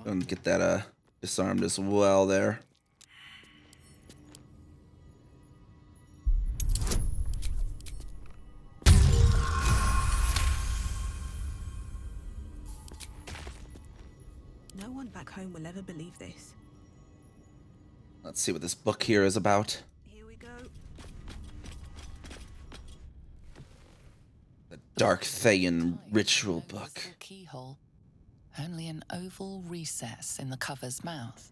And get that disarmed as well there. No one back home will ever believe this. Let's see what this book here is about. Here we go. The Dark Thayan Ritual Book. Keyhole. Only an oval recess in the cover's mouth.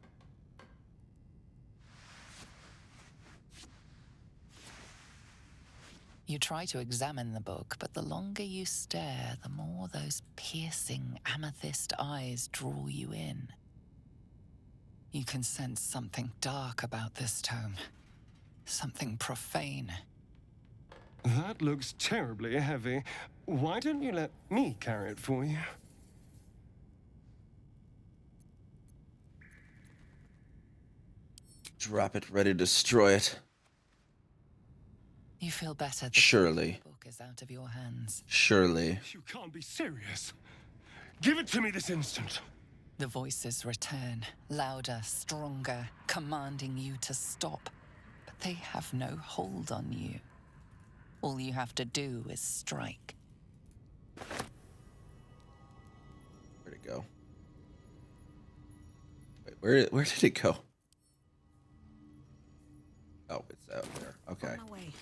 You try to examine the book, but the longer you stare, the more those piercing amethyst eyes draw you in. You can sense something dark about this tome. Something profane. That looks terribly heavy. Why don't you let me carry it for you? Drop it, ready to destroy it. You feel better. Surely. The book is out of your hands. Surely. You can't be serious. Give it to me this instant. The voices return, louder, stronger, commanding you to stop. But they have no hold on you. All you have to do is strike. Where'd it go? Wait, where did it go? Oh, it's out there. Okay. On my way.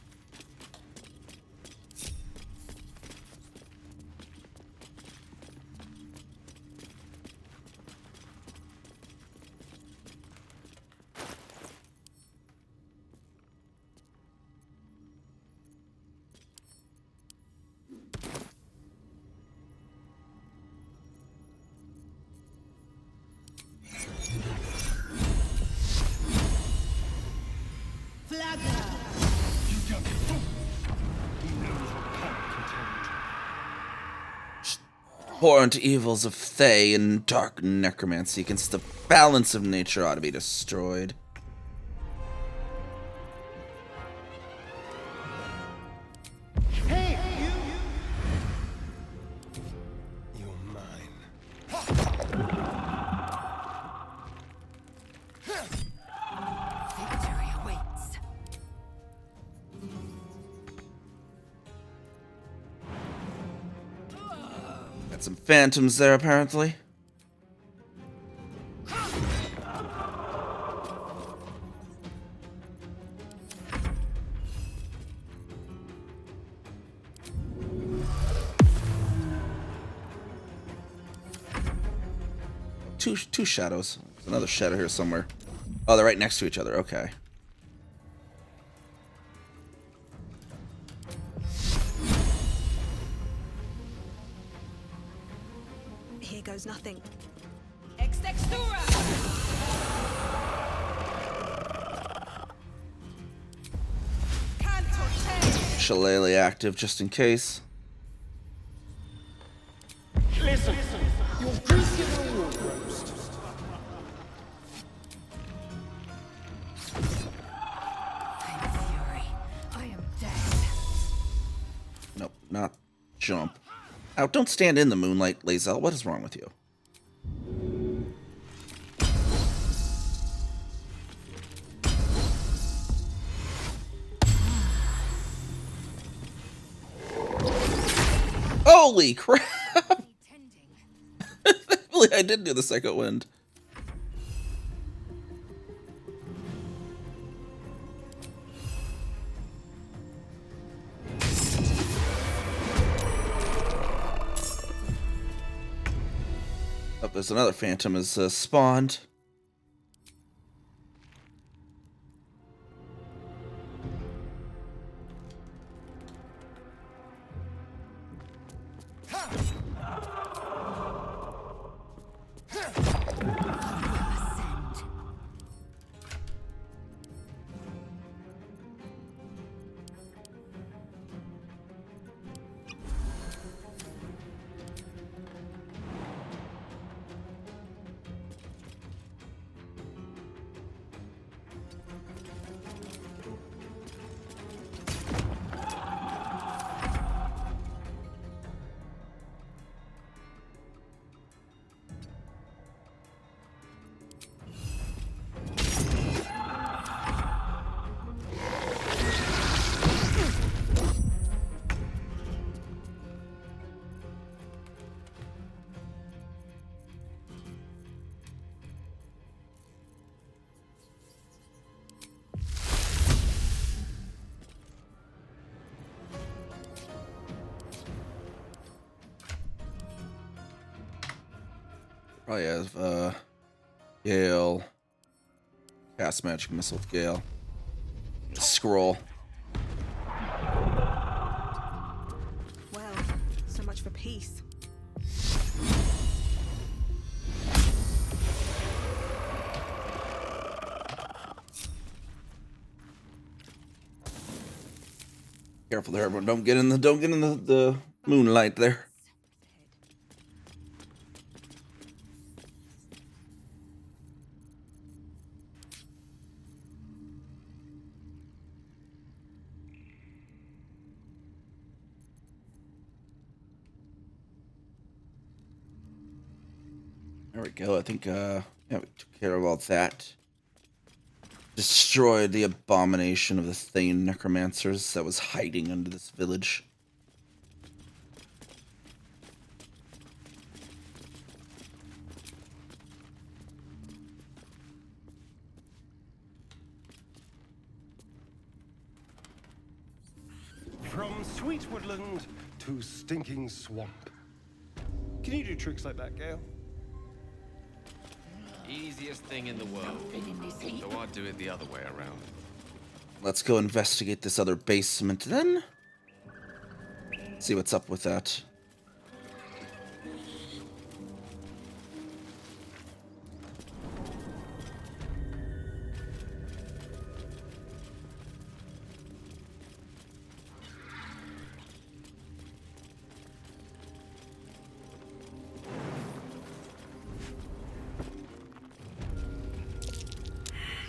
Horrent evils of Thay and dark necromancy against the balance of nature ought to be destroyed. Hey, you! You're mine. Victory awaits. Got some phantoms there, apparently. Two shadows. There's another shadow here somewhere. Oh, they're right next to each other. Okay. Here goes nothing. Ex textura! Shillelagh active just in case. Listen, you're drinking a wood roast. Fury, I am dead. Nope, not jump. Ow, don't stand in the moonlight, Lae'zel. What is wrong with you? Holy crap! I did do the second wind. Oh, there's another phantom is spawned. Probably have Gale. Cast magic missile with Gale. Scroll. Well, so much for peace. Careful there, everyone. Don't get in the moonlight there. There we go. I think, yeah, we took care of all that. Destroyed the abomination of the Thane necromancers that was hiding under this village. From sweet woodland to stinking swamp. Can you do tricks like that, Gale? Easiest thing in the world. So I'd do it the other way around. Let's go investigate this other basement then. See what's up with that.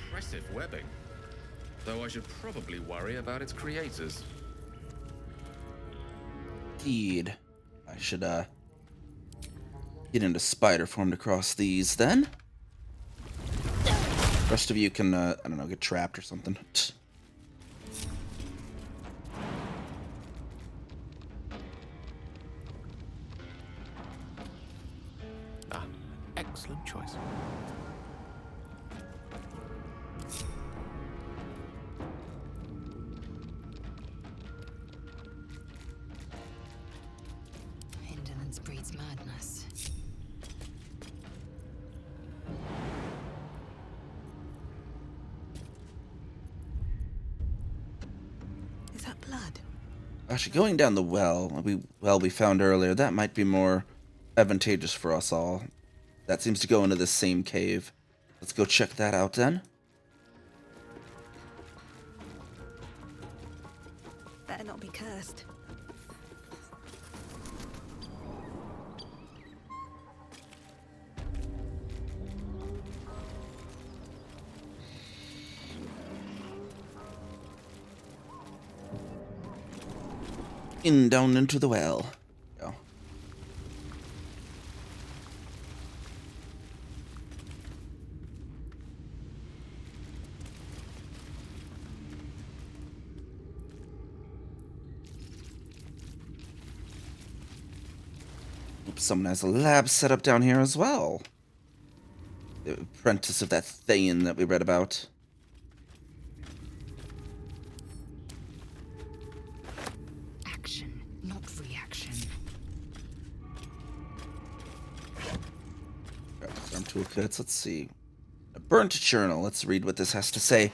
Impressive webbing. Though I should probably worry about its creators. Indeed. I should, get into spider form to cross these then. Rest of you can, I don't know, get trapped or something. Excellent choice. Indolence breeds madness. Is that blood? Actually, going down the well we found earlier, that might be more advantageous for us all. That seems to go into this same cave. Let's go check that out then. Better not be cursed. Down into the well. Go. Oops, someone has a lab set up down here as well. The apprentice of that Thane that we read about. Action, not reaction. Arm toolkits. Let's see. A burnt journal. Let's read what this has to say.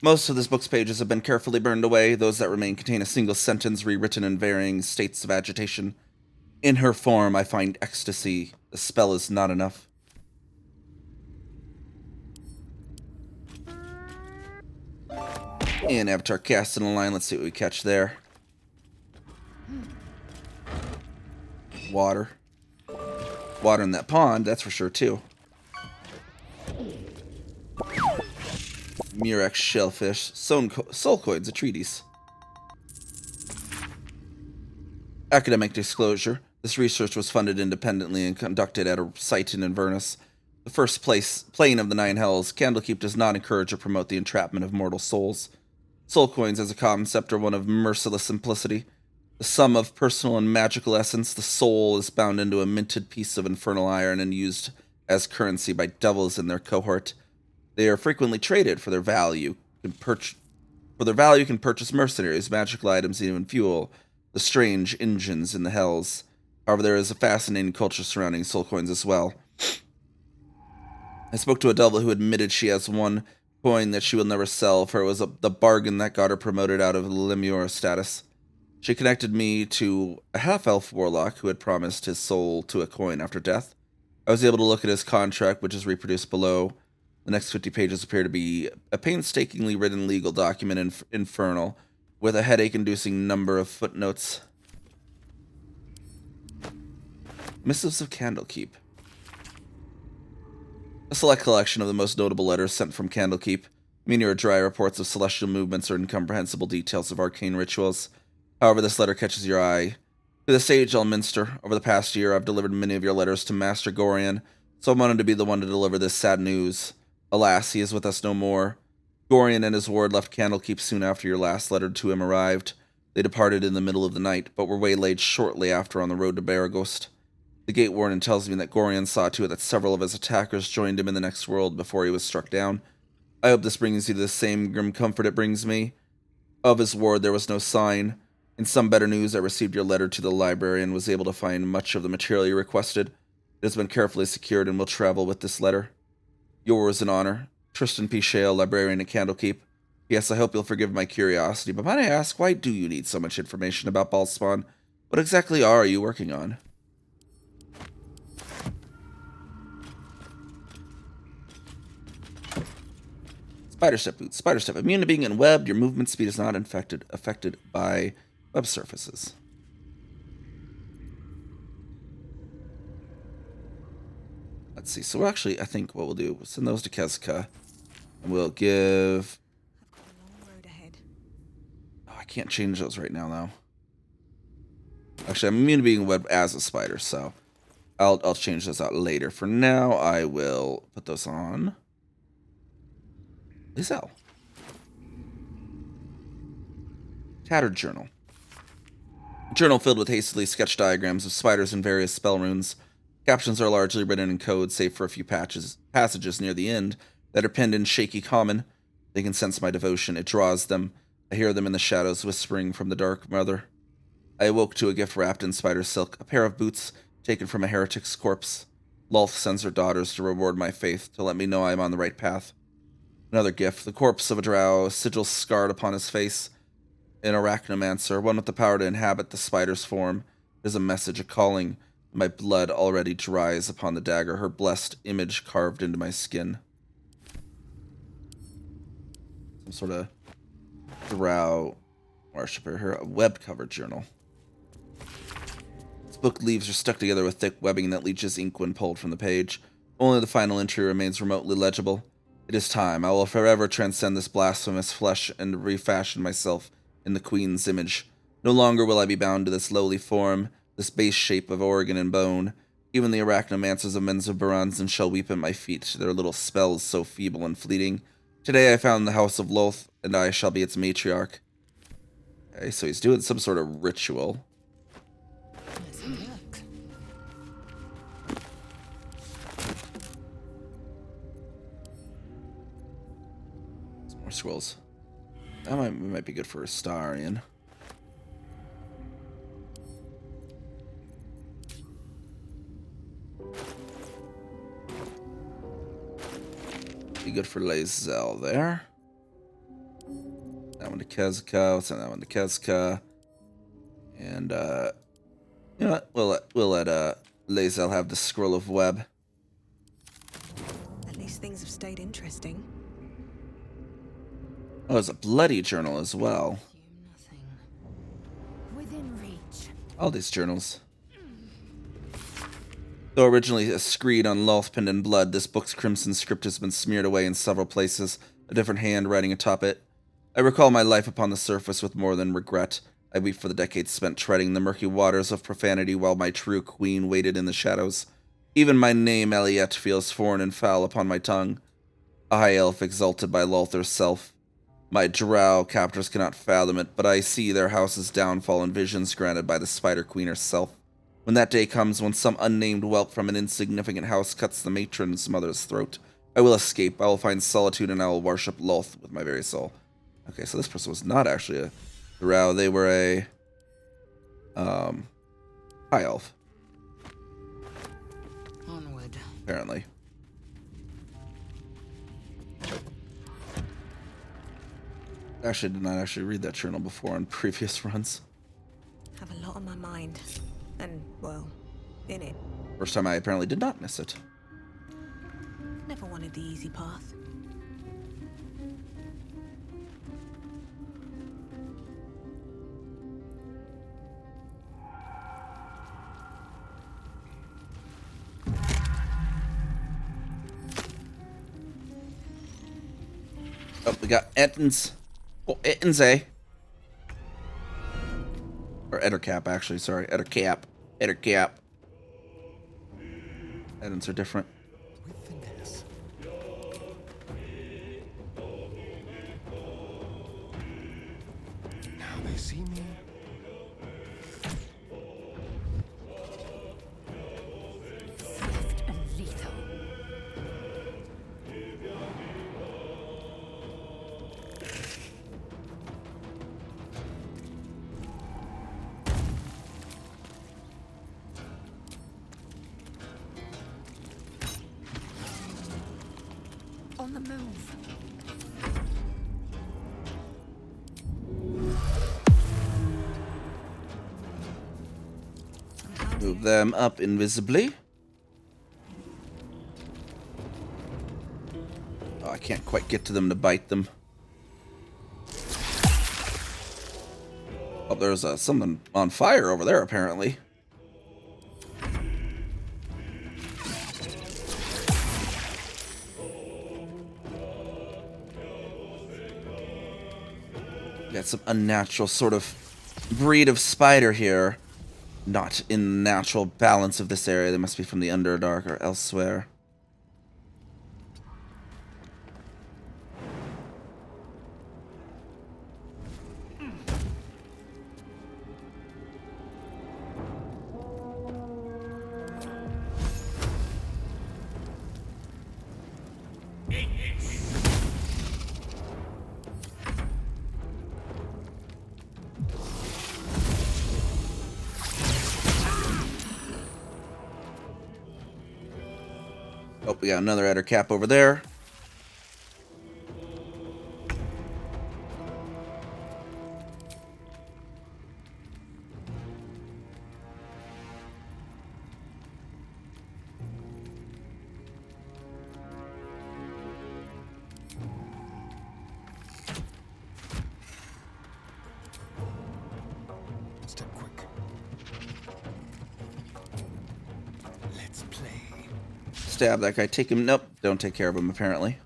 Most of this book's pages have been carefully burned away. Those that remain contain a single sentence rewritten in varying states of agitation. In her form, I find ecstasy. The spell is not enough. And Avatar cast in a line. Let's see what we catch there. Water. Water in that pond, that's for sure, too. Murex shellfish. Soul coins, a treatise. Academic disclosure. This research was funded independently and conducted at a site in Inverness. The first plane of the Nine Hells, Candlekeep does not encourage or promote the entrapment of mortal souls. Soul coins as a concept are one of merciless simplicity. The sum of personal and magical essence, the soul is bound into a minted piece of infernal iron and used as currency by devils in their cohort. They are frequently traded for their value. Can purchase mercenaries, magical items, and even fuel the strange engines in the hells. However, there is a fascinating culture surrounding soul coins as well. I spoke to a devil who admitted she has one coin that she will never sell, for it was the bargain that got her promoted out of Lemure status. She connected me to a half-elf warlock who had promised his soul to a coin after death. I was able to look at his contract, which is reproduced below. The next 50 pages appear to be a painstakingly written legal document infernal, with a headache-inducing number of footnotes. Missives of Candlekeep. A select collection of the most notable letters sent from Candlekeep. Many are dry reports of celestial movements or incomprehensible details of arcane rituals. However, this letter catches your eye. To the Sage Elminster, over the past year, I've delivered many of your letters to Master Gorian, so I wanted to be the one to deliver this sad news. Alas, he is with us no more. Gorion and his ward left Candlekeep soon after your last letter to him arrived. They departed in the middle of the night, but were waylaid shortly after on the road to Baragost. The gate warden tells me that Gorion saw to it that several of his attackers joined him in the next world before he was struck down. I hope this brings you to the same grim comfort it brings me. Of his ward there was no sign. In some better news, I received your letter to the library and was able to find much of the material you requested. It has been carefully secured and will travel with this letter. Yours in honor, Tristan P. Shale, librarian at Candlekeep. Yes, I hope you'll forgive my curiosity, but might I ask, why do you need so much information about Ballspawn? What exactly are you working on? Spider step boots. Spider step. Immune to being enwebbed. Your movement speed is not affected by web surfaces. Let's see. So actually, I think what we'll do, we'll send those to Kezka. And we'll give... Oh, I can't change those right now, though. Actually, I'm immune to being webbed as a spider, so I'll change those out later. For now, I will put those on Lizelle. Tattered journal. Journal filled with hastily sketched diagrams of spiders and various spell runes. Captions are largely written in code, save for a few passages near the end that are penned in shaky common. They can sense my devotion. It draws them. I hear them in the shadows whispering from the dark mother. I awoke to a gift wrapped in spider silk, a pair of boots taken from a heretic's corpse. Lolth sends her daughters to reward my faith, to let me know I am on the right path. Another gift, the corpse of a drow, a sigil scarred upon his face. An arachnomancer, one with the power to inhabit the spider's form. It is a message, a calling. My blood already dries upon the dagger, her blessed image carved into my skin. Some sort of drow worshipper, her web-covered journal. Its book leaves are stuck together with thick webbing that leaches ink when pulled from the page. Only the final entry remains remotely legible. It is time. I will forever transcend this blasphemous flesh and refashion myself in the Queen's image. No longer will I be bound to this lowly form, this base shape of organ and bone. Even the arachnomancers of Menzoberranzan shall weep at my feet, their little spells so feeble and fleeting. Today I found the house of Lolth, and I shall be its matriarch. Okay, so he's doing some sort of ritual. Some more scrolls. That might be good for Astarion. Be good for Lizelle there. That one to Kezka. Let's send that one to Kezka. And you know what? We'll let Lizelle have the scroll of web. At least things have stayed interesting. Oh, there's a bloody journal as well. Within reach. All these journals. Though originally a screed on Lolth pinned in blood, this book's crimson script has been smeared away in several places, a different hand writing atop it. I recall my life upon the surface with more than regret. I weep for the decades spent treading the murky waters of profanity while my true queen waited in the shadows. Even my name, Eliette, feels foreign and foul upon my tongue. A high elf exalted by Lolth herself. My drow captors cannot fathom it, but I see their house's downfall in visions granted by the Spider Queen herself. When that day comes, when some unnamed whelp from an insignificant house cuts the matron's mother's throat, I will escape, I will find solitude, and I will worship Lolth with my very soul. Okay, so this person was not actually a drow, they were a high elf. Onward. Apparently. Actually, did not actually read that journal before on previous runs. Have a lot on my mind. And, well, in it. First time I apparently did not miss it. Never wanted the easy path. Oh, we got Ettins. Oh, Ettins, eh? Or Ettercap, actually, sorry. Ettercap. Ettins are different. they see me? Swift and lethal. On the move. Move them up invisibly. Oh, I can't quite get to them to bite them. Oh, there's something on fire over there, apparently. Got some unnatural sort of breed of spider here. Not in the natural balance of this area. They must be from the Underdark or elsewhere. Oh, we got another Adder Cap over there. Step quick. Let's play. Stab that guy. Take him. Nope. Don't take care of him, apparently.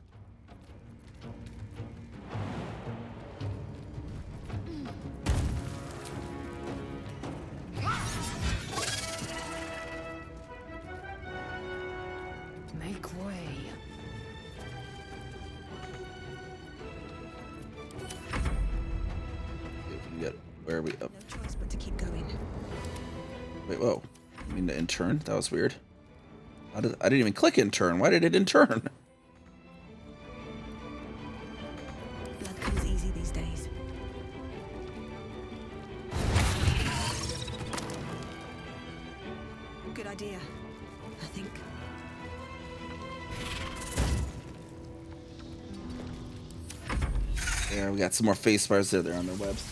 Make way. Where are we? Up. No choice but to keep going. Wait, whoa. You mean to intern? That was weird. I didn't even click intern. Why did it intern? Blood comes easy these days. Good idea, I think. Yeah, we got some more face bars there. They're on their webs.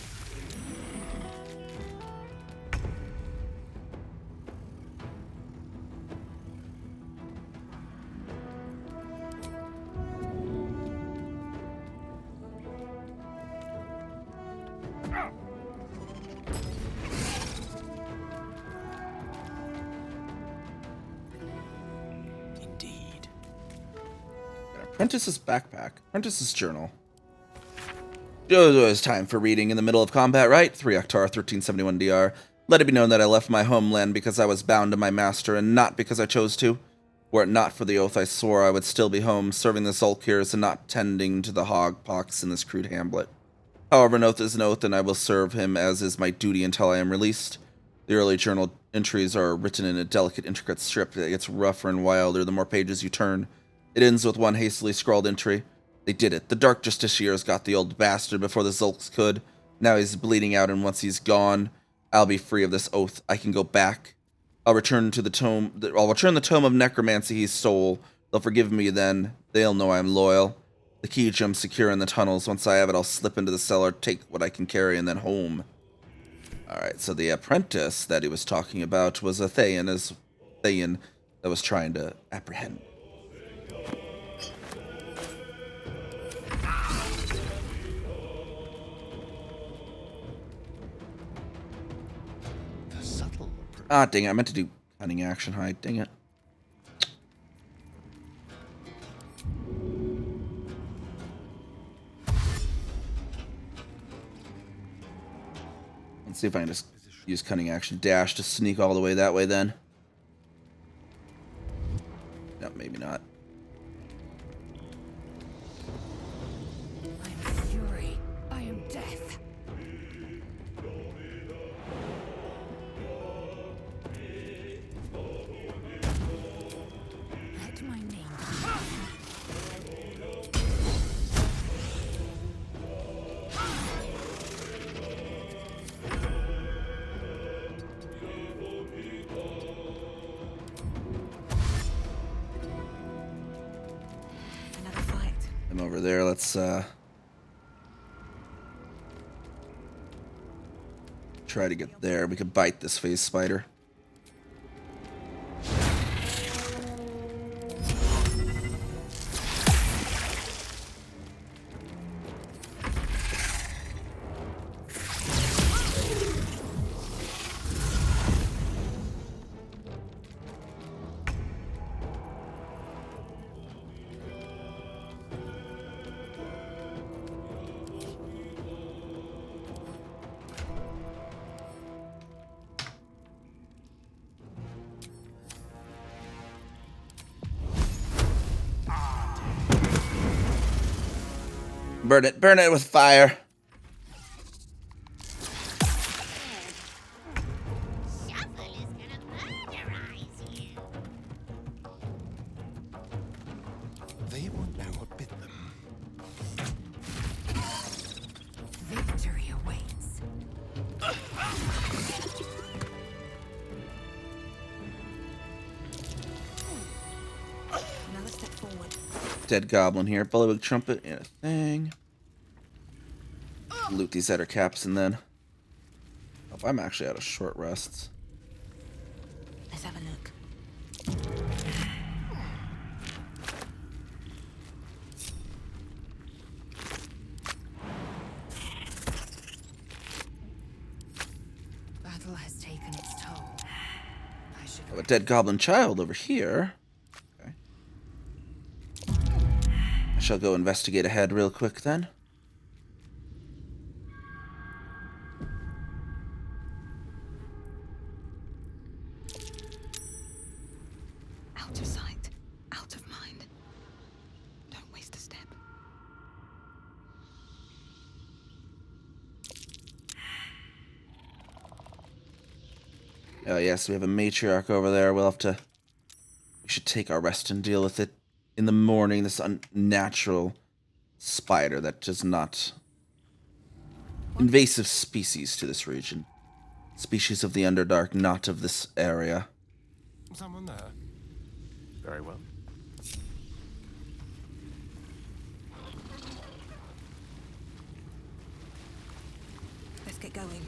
Indeed. Apprentice's backpack. Apprentice's journal. It's time for reading in the middle of combat, right? 3 Octar, 1371 DR. Let it be known that I left my homeland because I was bound to my master, and not because I chose to. Were it not for the oath I swore, I would still be home, serving the Zulkirs and not tending to the hog pox in this crude hamlet. However, an oath is an oath, and I will serve him as is my duty until I am released. The early journal entries are written in a delicate, intricate script that gets rougher and wilder the more pages you turn. It ends with one hastily scrawled entry. They did it. The Dark Justiciars got the old bastard before the Zulks could. Now he's bleeding out, and once he's gone, I'll be free of this oath. I can go back. I'll return the tome of necromancy he stole. They'll forgive me then. They'll know I'm loyal. The key gem's secure in the tunnels. Once I have it, I'll slip into the cellar, take what I can carry, and then home. Alright, so the apprentice that he was talking about was a Thayan that was trying to apprehend. The subtle. Ah, dang it. I meant to do cunning action hide. Dang it. Let's see if I can just use cunning action dash to sneak all the way that way then. No, maybe not. I am fury. I am death. over there. Let's try to get there. We could bite this phase spider. Burn it with fire. They won't know what bit them. Victory awaits. Another step forward. Dead goblin here. Bullywig trumpet and a thing. Loot these eder caps and then. Oh, I'm actually out of short rests. Let's have a look. Battle has taken its toll. I should. Oh, a dead goblin child over here. Okay. I shall go investigate ahead real quick then. Out of sight, out of mind. Don't waste a step. Oh yes, we have a matriarch over there. We'll have to. We should take our rest and deal with it in the morning. This unnatural spider that does not. Invasive species to this region. Species of the Underdark, not of this area. Someone there? Very well. Let's get going.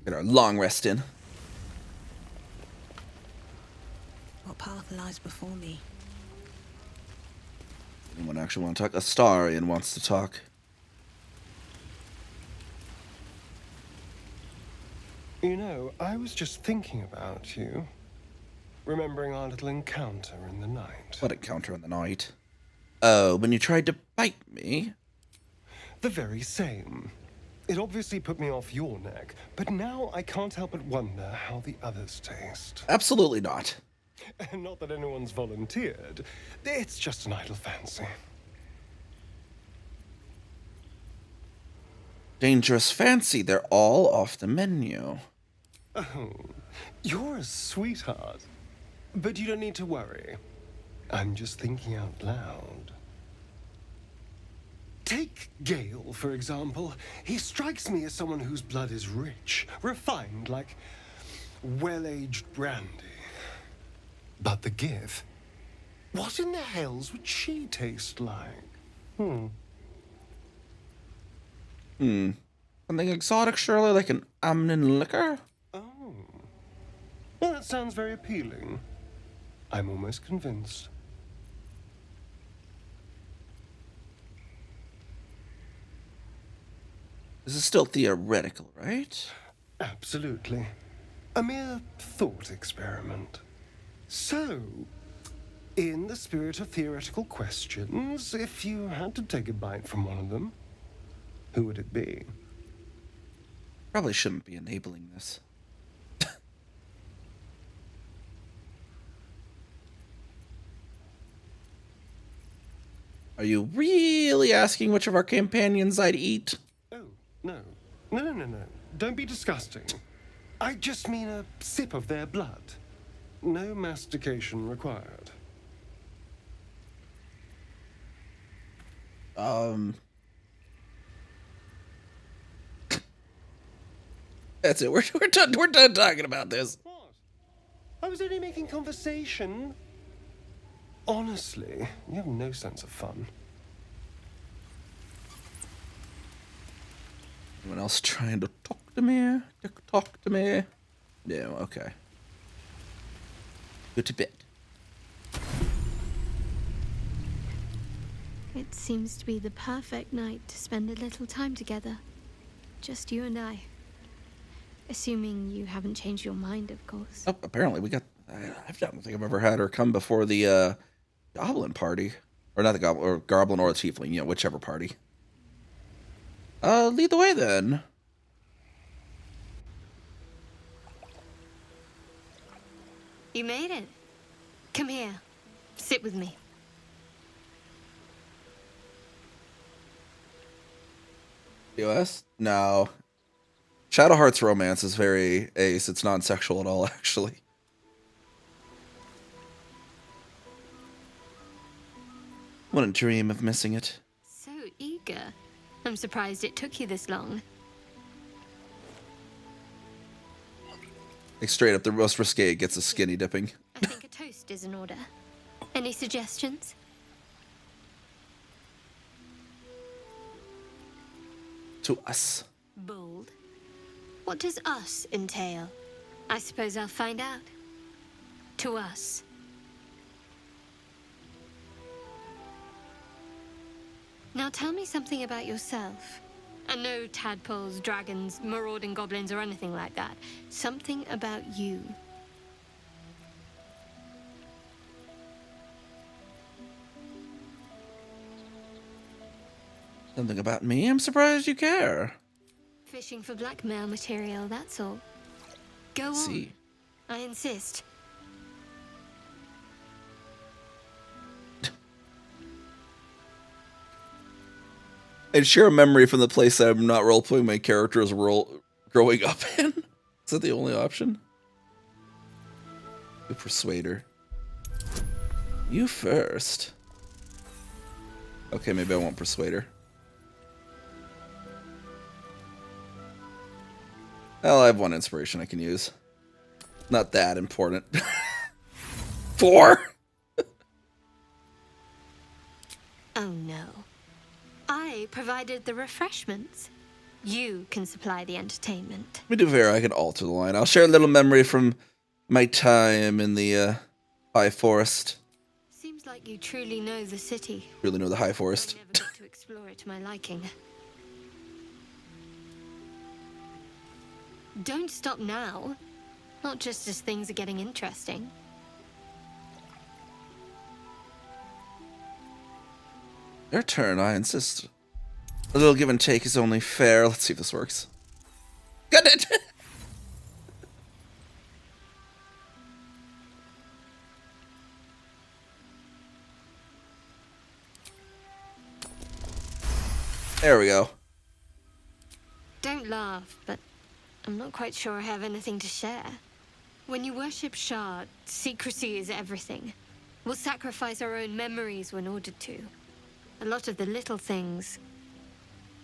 Get our long rest in. What path lies before me? Anyone actually want to talk? Astarion wants to talk. You know, I was just thinking about you. Remembering our little encounter in the night. What encounter in the night? Oh, when you tried to bite me? The very same. It obviously put me off your neck, but now I can't help but wonder how the others taste. Absolutely not. Not that anyone's volunteered. It's just an idle fancy. Dangerous fancy. They're all off the menu. Oh, you're a sweetheart. But you don't need to worry. I'm just thinking out loud. Take Gale, for example. He strikes me as someone whose blood is rich, refined, like well-aged brandy. But the Gith? What in the hells would she taste like? Something exotic, surely, like an Amnin liquor? Oh. Well, that sounds very appealing. I'm almost convinced. This is still theoretical, right? Absolutely. A mere thought experiment. So, in the spirit of theoretical questions, if you had to take a bite from one of them, who would it be? Probably shouldn't be enabling this. Are you really asking which of our companions I'd eat? Oh, no. No. Don't be disgusting. I just mean a sip of their blood. No mastication required. That's it. We're done talking about this. I was only making conversation. Honestly, you have no sense of fun. Anyone else trying to talk to me? Talk to me? No, okay. Go to bed. It seems to be the perfect night to spend a little time together. Just you and I. Assuming you haven't changed your mind, of course. Oh, apparently we got... I don't think I've ever had her come before the goblin party. Or not the goblin, or goblin or the tiefling, you know, whichever party. Lead the way then. You made it. Come here. Sit with me. US? No. Shadowheart's romance is very ace. It's non-sexual at all, actually. Wouldn't dream of missing it. So eager. I'm surprised it took you this long. Like straight up, the most risque gets a skinny dipping. I think a toast is in order. Any suggestions? To us. Bold. What does us entail? I suppose I'll find out. To us. Now tell me something about yourself. And no tadpoles, dragons, marauding goblins, or anything like that. Something about you. Something about me? I'm surprised you care. Fishing for blackmail material, that's all. Go on. See. I insist. I'd share a memory from the place that I'm not role-playing my character as growing up in. Is that the only option? You persuade her. You first. Okay, maybe I won't persuade her. Well, I have one inspiration I can use. Not that important. 4! Oh no. I provided the refreshments. You can supply the entertainment. Let me do fair, I can alter the line. I'll share a little memory from my time in the High Forest. Seems like you truly know the city. Really know the High Forest. I never got to explore it to my liking. Don't stop now. Not just as things are getting interesting. Your turn, I insist. A little give and take is only fair. Let's see if this works. Got it! There we go. Don't laugh, but I'm not quite sure I have anything to share. When you worship Shard, secrecy is everything. We'll sacrifice our own memories when ordered to. A lot of the little things,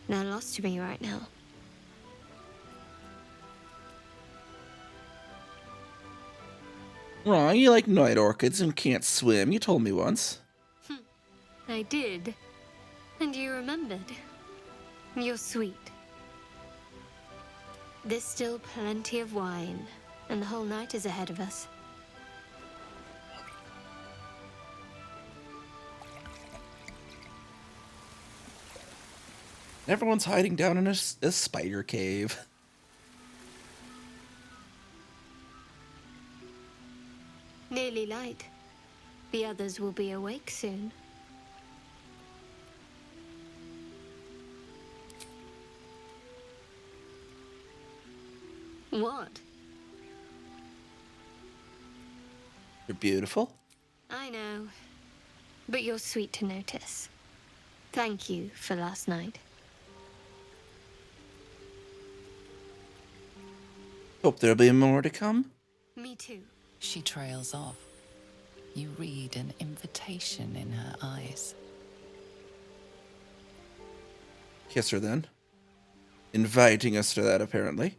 they're lost to me right now. Aw, you like night orchids and can't swim. You told me once. I did. And you remembered. You're sweet. There's still plenty of wine, and the whole night is ahead of us. Everyone's hiding down in a spider cave. Nearly light. The others will be awake soon. What? You're beautiful. I know. But you're sweet to notice. Thank you for last night. Hope there'll be more to come. Me too. She trails off. You read an invitation in her eyes. Kiss her then. Inviting us to that, apparently.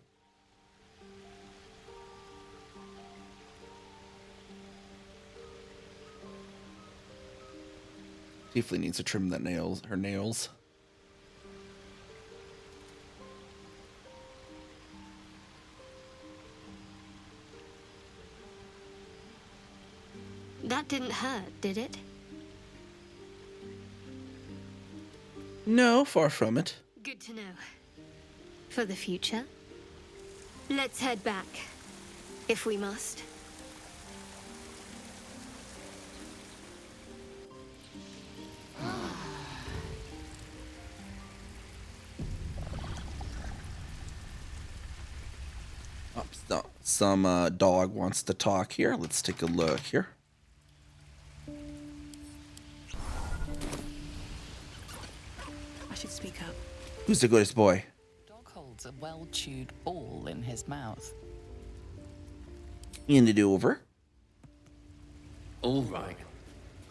Tiefling needs to trim her nails. That didn't hurt, did it? No, far from it. Good to know. For the future, let's head back, if we must. Some dog wants to talk here. Let's take a look here. I should speak up. Who's the goodest boy? Dog holds a well-chewed ball in his mouth. In the over. All right.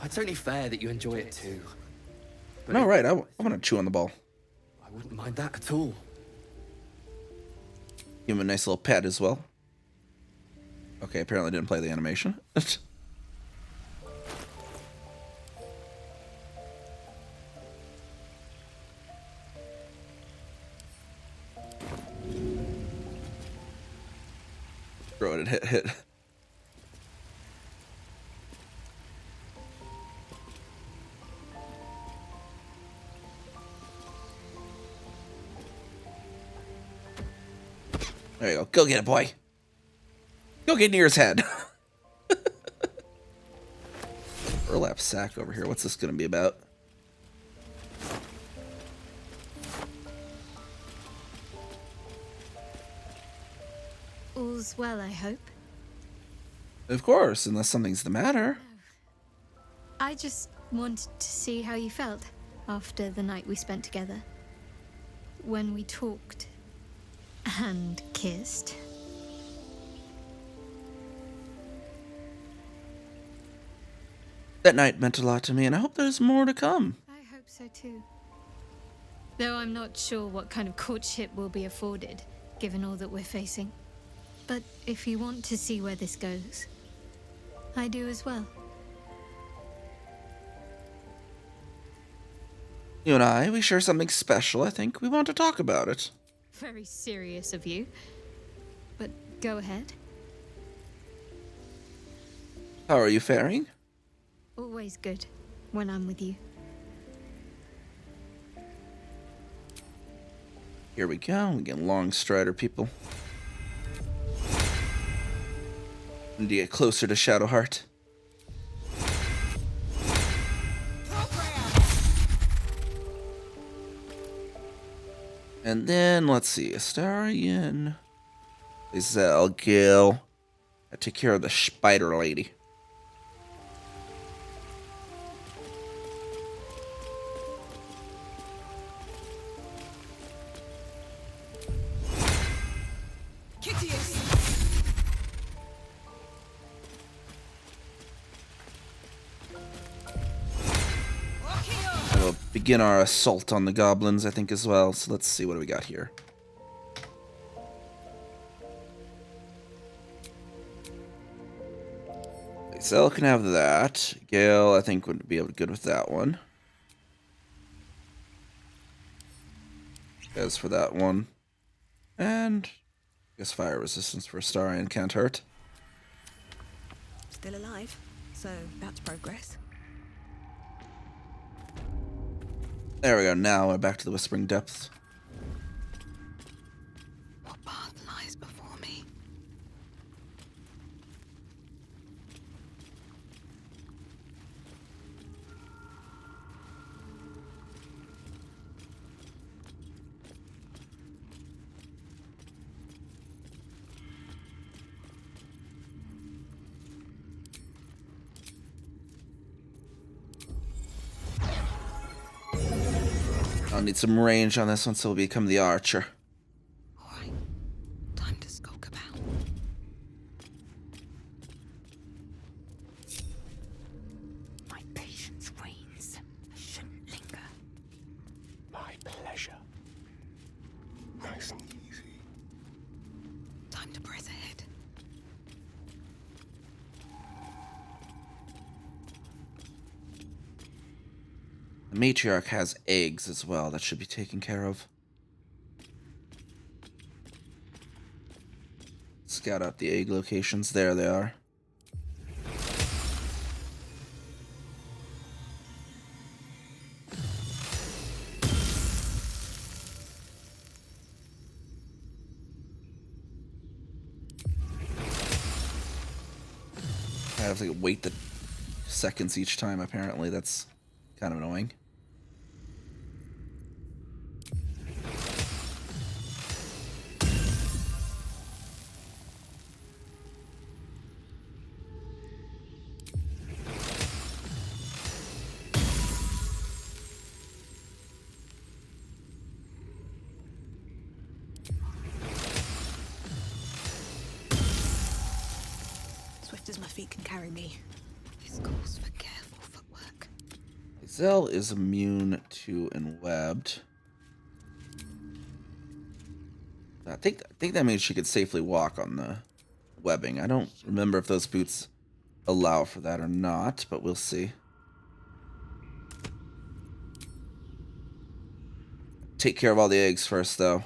It's only fair that you enjoy it too. But No, right. I want to chew on the ball. I wouldn't mind that at all. Give him a nice little pet as well. Okay, apparently didn't play the animation. Throw it, hit. There you go. Go get it, boy. Go get near his head. Burlap sack over here. What's this going to be about? All's well, I hope. Of course, unless something's the matter. I just wanted to see how you felt after the night we spent together. When we talked and kissed. That night meant a lot to me, and I hope there's more to come. I hope so too. Though I'm not sure what kind of courtship will be afforded, given all that we're facing. But if you want to see where this goes, I do as well. You and I, we share something special. I think we want to talk about it. Very serious of you. But go ahead. How are you faring? Always good when I'm with you. Here we go. We get long strider people. And to get closer to Shadowheart. And then, let's see, Astarion, Lizelle, Gil. I take care of the spider lady. We'll begin our assault on the goblins, I think, as well. So let's see what do we got here. Lizelle can have that. Gale, I think, would be good with that one. As for that one. And I guess fire resistance for Astarion can't hurt. Still alive, so that's progress. There we go. Now we're back to the Whispering Depths. What path lies before me? I'll need some range on this one, so we'll become the archer. Alright, time to skulk about. My patience wanes. I shouldn't linger. My pleasure. Nice and easy. Time to press ahead. The matriarch has eggs as well. That should be taken care of. Scout out the egg locations. There they are. I have to wait the seconds each time, apparently. That's kind of annoying. Swift as my feet can carry me. This calls for careful footwork. Zell is immune to enwebbed. I think that means she could safely walk on the webbing. I don't remember if those boots allow for that or not, but we'll see. Take care of all the eggs first, though.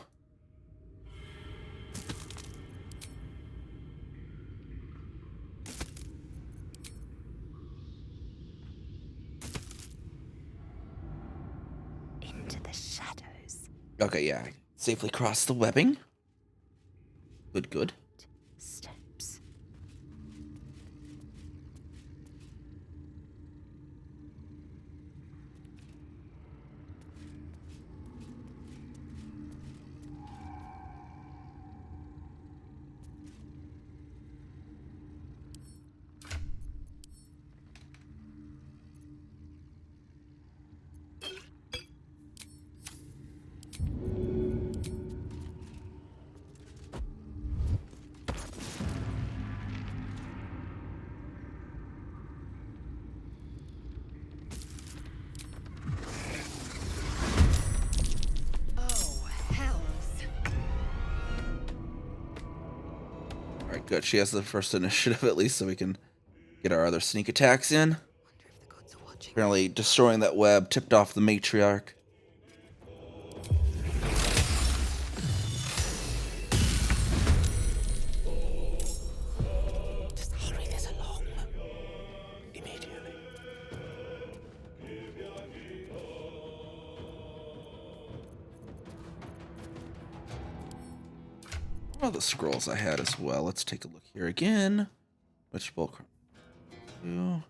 Into the shadows. Okay, yeah. Safely cross the webbing. Good, good. Steps. Alright, good. She has the first initiative at least, so we can get our other sneak attacks in. Apparently, destroying that web tipped off the matriarch. Just hurry this along. Immediately. One of the scrolls I had as well. Let's take a look here again. Which bulk? Two.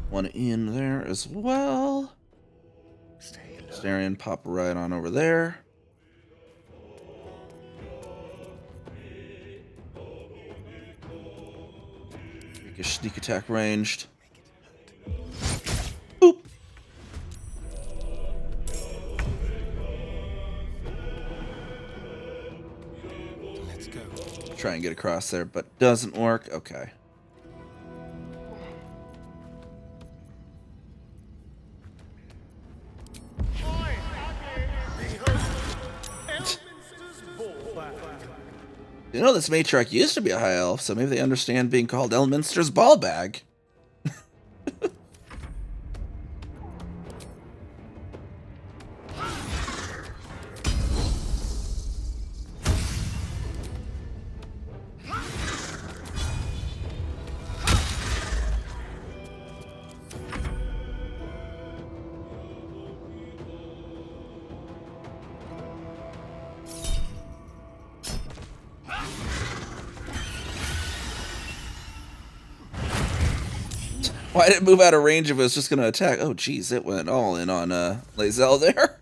One in there as well. Starion, pop right on over there. Make a sneak attack ranged. Boop. Let's go. Try and get across there, but doesn't work. Okay. You know, this matriarch used to be a high elf, so maybe they understand being called Elminster's ball bag. Why did it move out of range if it was just going to attack? Oh, geez, it went all in on Lae'zel there.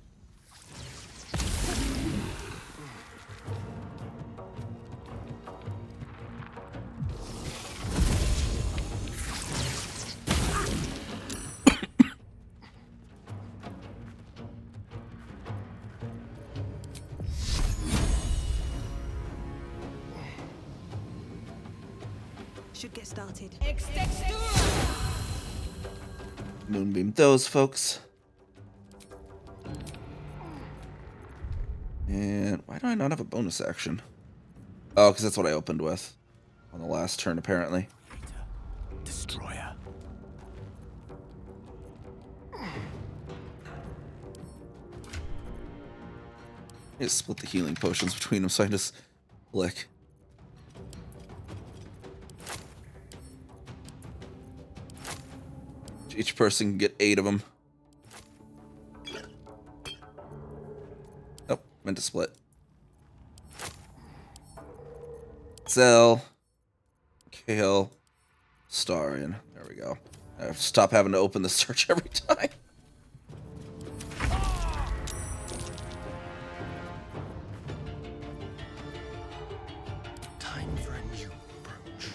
Should get started. Moonbeam those folks. And why do I not have a bonus action? Oh, because that's what I opened with on the last turn, apparently. Destroyer. I just split the healing potions between them so I can just flick. Each person can get 8 of them. Nope, meant to split. Zell. Kale. Starion. There we go. I have to stop having to open the search every time. Time for a new approach.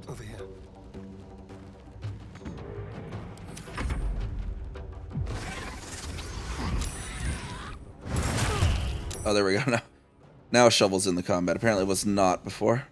Over here. Oh, there we go. Now Shovel's in the combat. Apparently it was not before.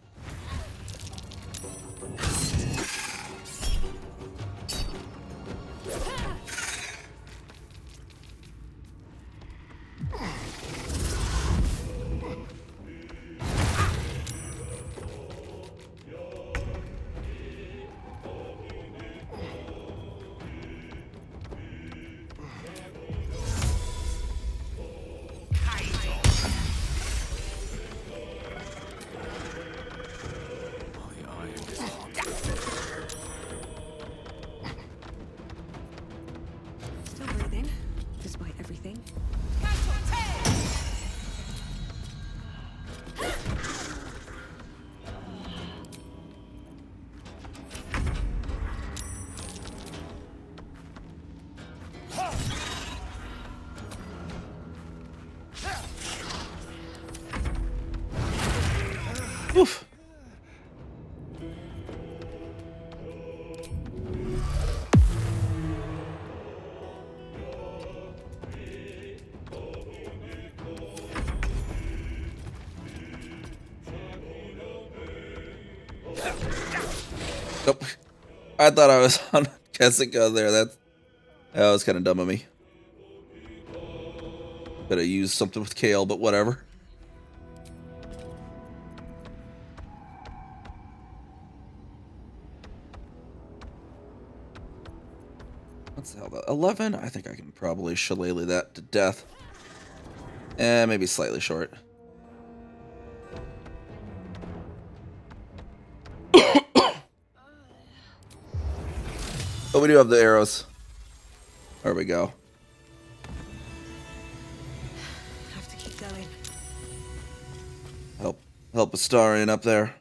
Still breathing, despite everything. Oof. Nope. I thought I was on Kessica there. That was kind of dumb of me. Could have used something with Kale, but whatever. What's the hell? 11? I think I can probably shillelagh that to death. Maybe slightly short. But we do have the arrows. There we go. Have to keep going. Help Astarion up there.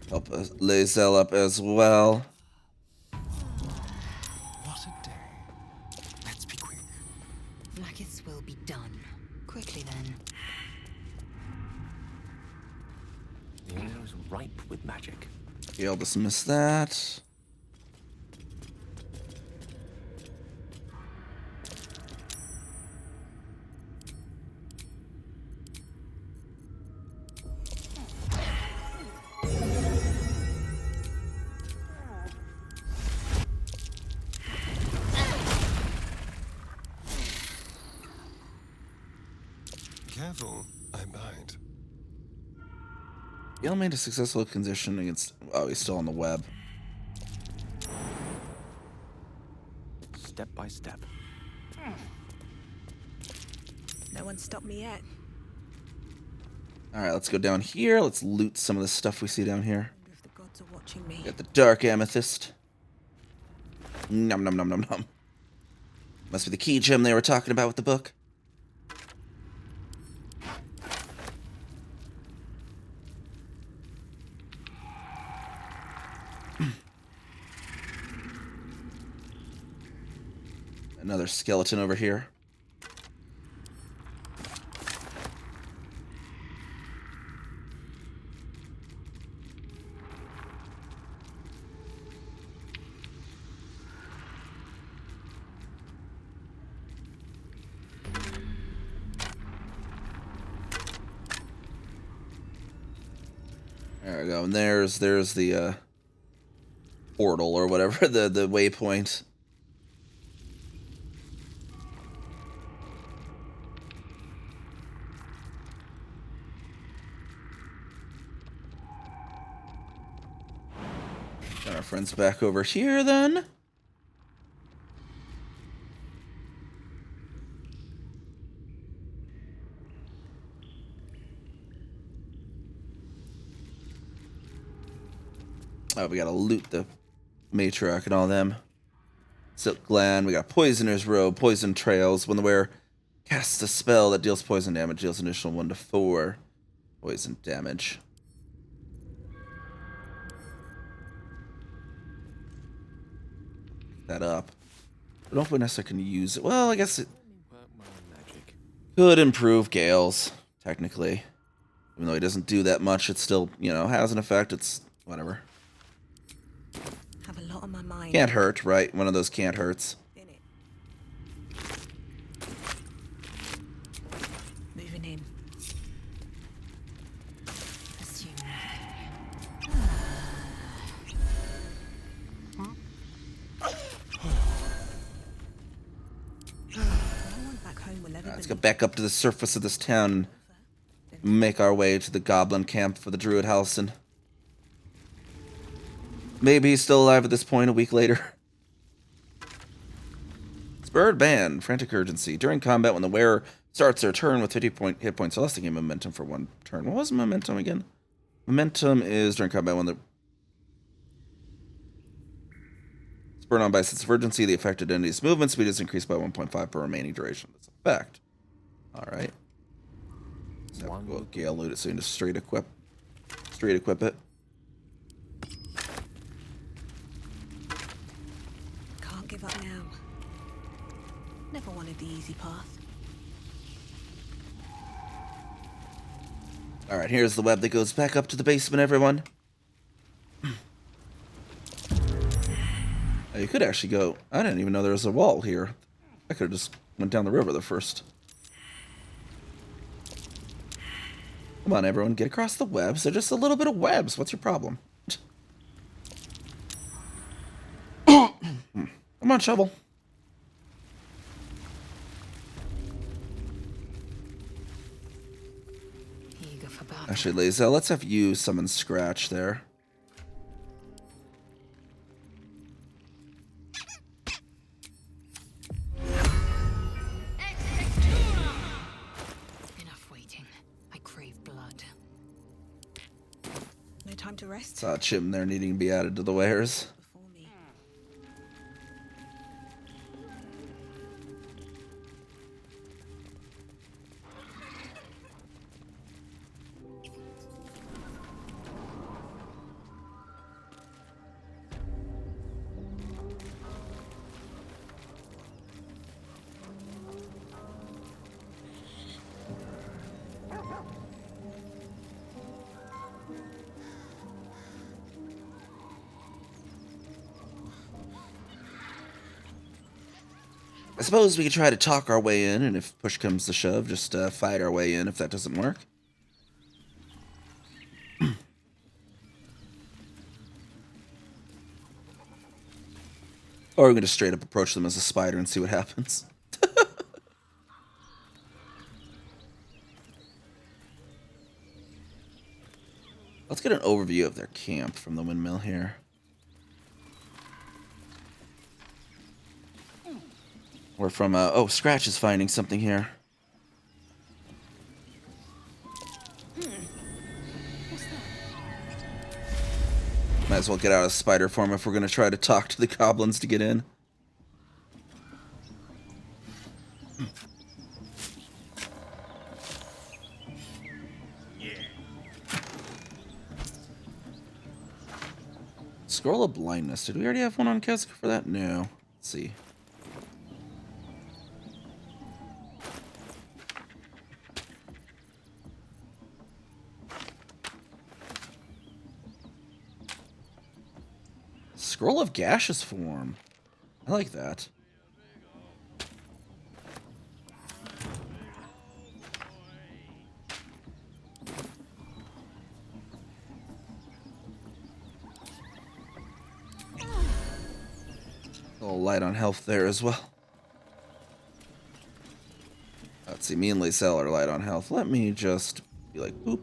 Help Lae'zel up as well. What a day. Let's be quick. Blackith's will be done. Quickly then. The air is ripe with magic. Gale dismiss that. Careful, I bite. Gale made a successful condition against... Oh, he's still on the web. Step by step. No one stopped me yet. Alright, let's go down here. Let's loot some of the stuff we see down here. If the gods are watching me. Got the dark amethyst. Nom nom nom nom nom. Must be the key gem they were talking about with the book. Another skeleton over here. There we go. And there's the portal or whatever, the waypoint. Got our friends back over here then. Oh, we gotta loot the matriarch and all them. Silk Gland, we got Poisoner's Robe, Poison Trails. When the wearer casts a spell that deals poison damage, deals an additional 1 to 4 poison damage. Pick that up. I don't know if Vanessa can use it. Well, I guess it could improve Gale's, technically. Even though he doesn't do that much, it still, you know, has an effect. It's whatever. Have a lot on my mind. Can't hurt, right? One of those can't hurts. Moving in. Assume Let's get back up to the surface of this town and make our way to the goblin camp for the Druid Halcyon. Maybe he's still alive at this point a week later. Spurred Band, Frantic Urgency. During combat, when the wearer starts their turn with 50 hit points less, they gain momentum for 1 turn. What was momentum again? Momentum is during combat when the... Spurred on by a sense of urgency, the affected entity's movement speed is increased by 1.5 per remaining duration of its effect. Alright. So we'll Gale loot it so you can just straight equip it. Can't give up now. Never wanted the easy path. Alright, here's the web that goes back up to the basement, everyone. You could actually go... I didn't even know there was a wall here. I could have just went down the river the first. Come on, everyone, get across the webs. They're just a little bit of webs. What's your problem? Come on, shovel. Actually, Lazel, let's have you summon Scratch there. Enough waiting. I crave blood. No time to rest. Saw Chim there needing to be added to the wares. I suppose we could try to talk our way in, and if push comes to shove, just fight our way in if that doesn't work. Or we're going to straight up approach them as a spider and see what happens. Let's get an overview of their camp from the windmill here. We're from, oh, Scratch is finding something here. Might as well get out of spider form if we're going to try to talk to the goblins to get in. Scroll of Blindness. Did we already have one on Keska for that? No. Let's see. Scroll of Gaseous Form. I like that. little light on health there as well. Let's see, me and Lysel are light on health. Let me just be like, boop.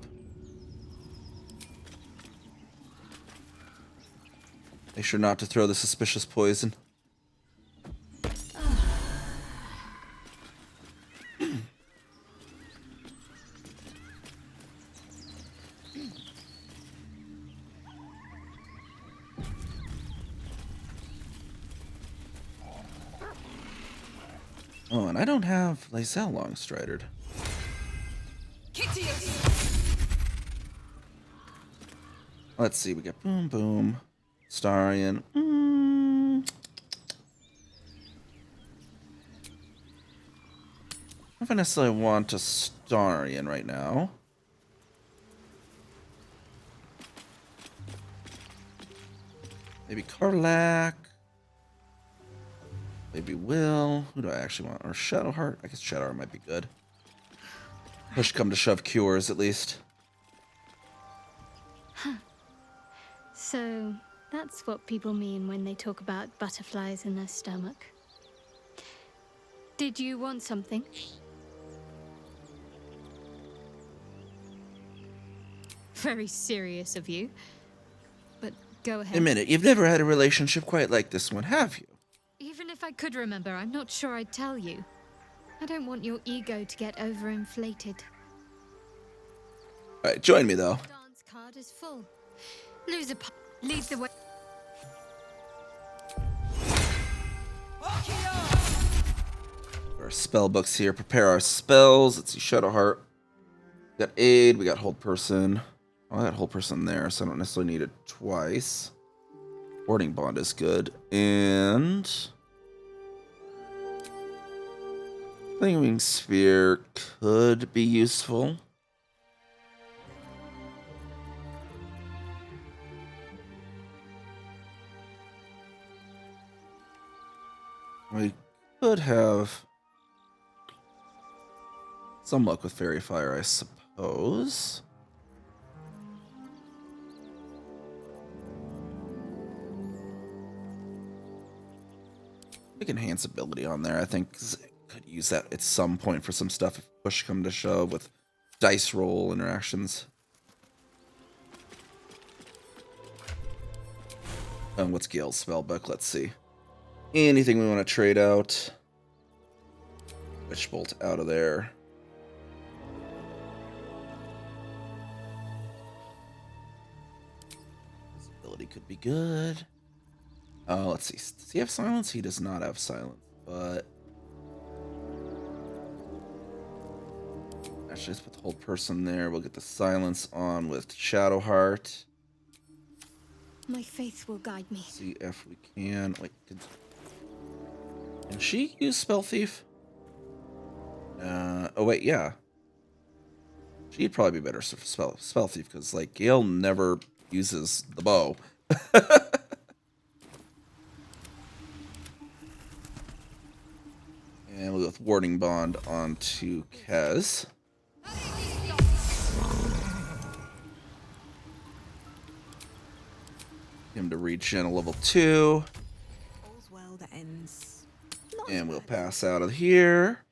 Make sure not to throw the suspicious poison. Oh, and I don't have Lysel long-stridered. Let's see, we got Boom Boom, Starion. I don't know if I necessarily want a Starion right now. Maybe Karlak. Maybe Will. Who do I actually want? Or Shadowheart? I guess Shadowheart might be good. Push come to shove cures, at least. Huh. So, that's what people mean when they talk about butterflies in their stomach. Did you want something? Very serious of you. But go ahead. A minute, you've never had a relationship quite like this one, have you? Even if I could remember, I'm not sure I'd tell you. I don't want your ego to get overinflated. Alright, join me though. Dance card is full. Lose a lead the way. Our spell books here. Prepare our spells. Let's see, Shadowheart. We got aid, we got hold person. Oh, I got hold person there, so I don't necessarily need it twice. Warding bond is good. And Flaming Sphere could be useful. We could have some luck with Fairy Fire, I suppose. Big enhance ability on there, I think. Could use that at some point for some stuff if push come to shove with dice roll interactions. And what's Gale's spellbook? Let's see. Anything we want to trade out. Witch Bolt out of there. This ability could be good. Let's see. Does he have silence? He does not have silence, but actually, let's put the hold person there. We'll get the silence on with Shadowheart. My faith will guide me. See if we can. Wait, can she use Spell Thief? Oh wait, yeah. She'd probably be better for Spell Thief because like Gale never uses the bow. And we'll go with Warding Bond onto Kez. Him to regen a level 2. All's well that ends. And we'll pass out of here.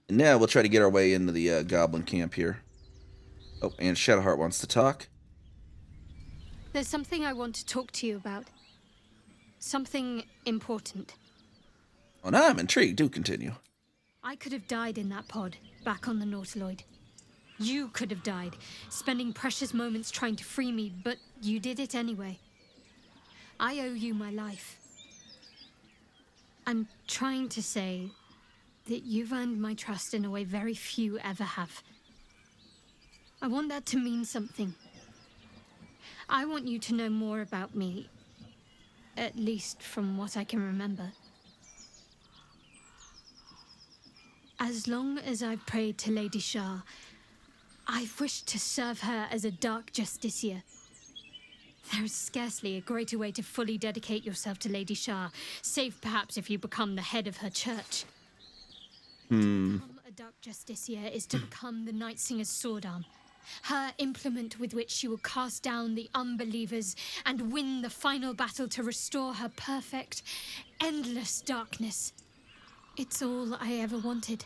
And now we'll try to get our way into the goblin camp here. Oh, and Shadowheart wants to talk. There's something I want to talk to you about. Something important. Oh, now I'm intrigued. Do continue. I could have died in that pod, back on the Nautiloid. You could have died, spending precious moments trying to free me, but you did it anyway. I owe you my life. I'm trying to say that you've earned my trust in a way very few ever have. I want that to mean something. I want you to know more about me, at least from what I can remember. As long as I've prayed to Lady Shah, I've wished to serve her as a Dark Justiciar. There is scarcely a greater way to fully dedicate yourself to Lady Shah, save perhaps if you become the head of her church. To become a Dark Justiciar is to become the Night Singer's sword arm, Her implement with which she will cast down the unbelievers and win the final battle to restore her perfect, endless darkness. It's all I ever wanted.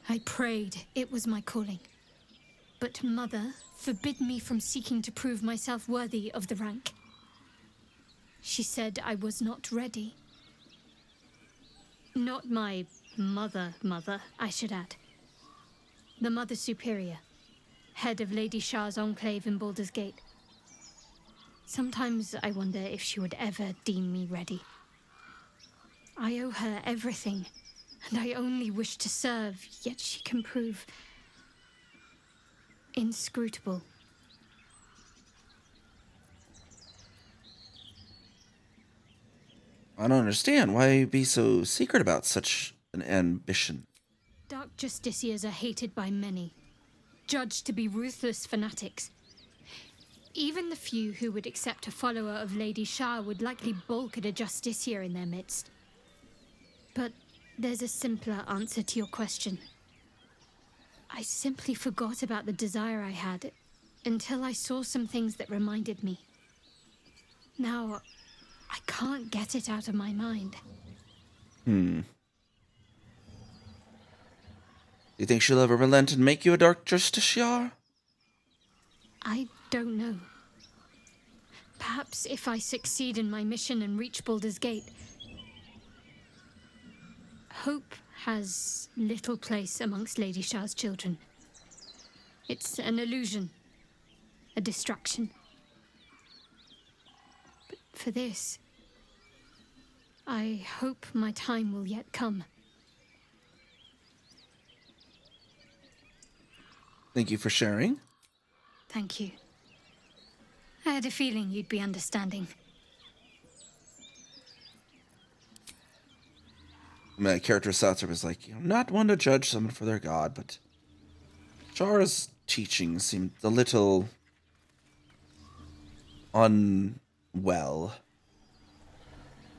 I prayed it was my calling. But Mother forbid me from seeking to prove myself worthy of the rank. She said I was not ready. Not my mother, I should add. The Mother Superior, head of Lady Shah's enclave in Baldur's Gate. Sometimes I wonder if she would ever deem me ready. I owe her everything, and I only wish to serve, yet she can prove inscrutable. I don't understand. Why be so secret about such an ambition? Dark justiciars are hated by many, judged to be ruthless fanatics. Even the few who would accept a follower of Lady Shah would likely balk at a justiciar in their midst. But there's a simpler answer to your question. I simply forgot about the desire I had until I saw some things that reminded me. Now, I can't get it out of my mind. Do you think she'll ever relent and make you a Dark Justiciar? I don't know. Perhaps if I succeed in my mission and reach Baldur's Gate. Hope has little place amongst Lady Shah's children. It's an illusion, a distraction. But for this, I hope my time will yet come. Thank you for sharing. Thank you. I had a feeling you'd be understanding. My character Satzer was like, I'm not one to judge someone for their god, but Shara's teaching seemed a little unwell.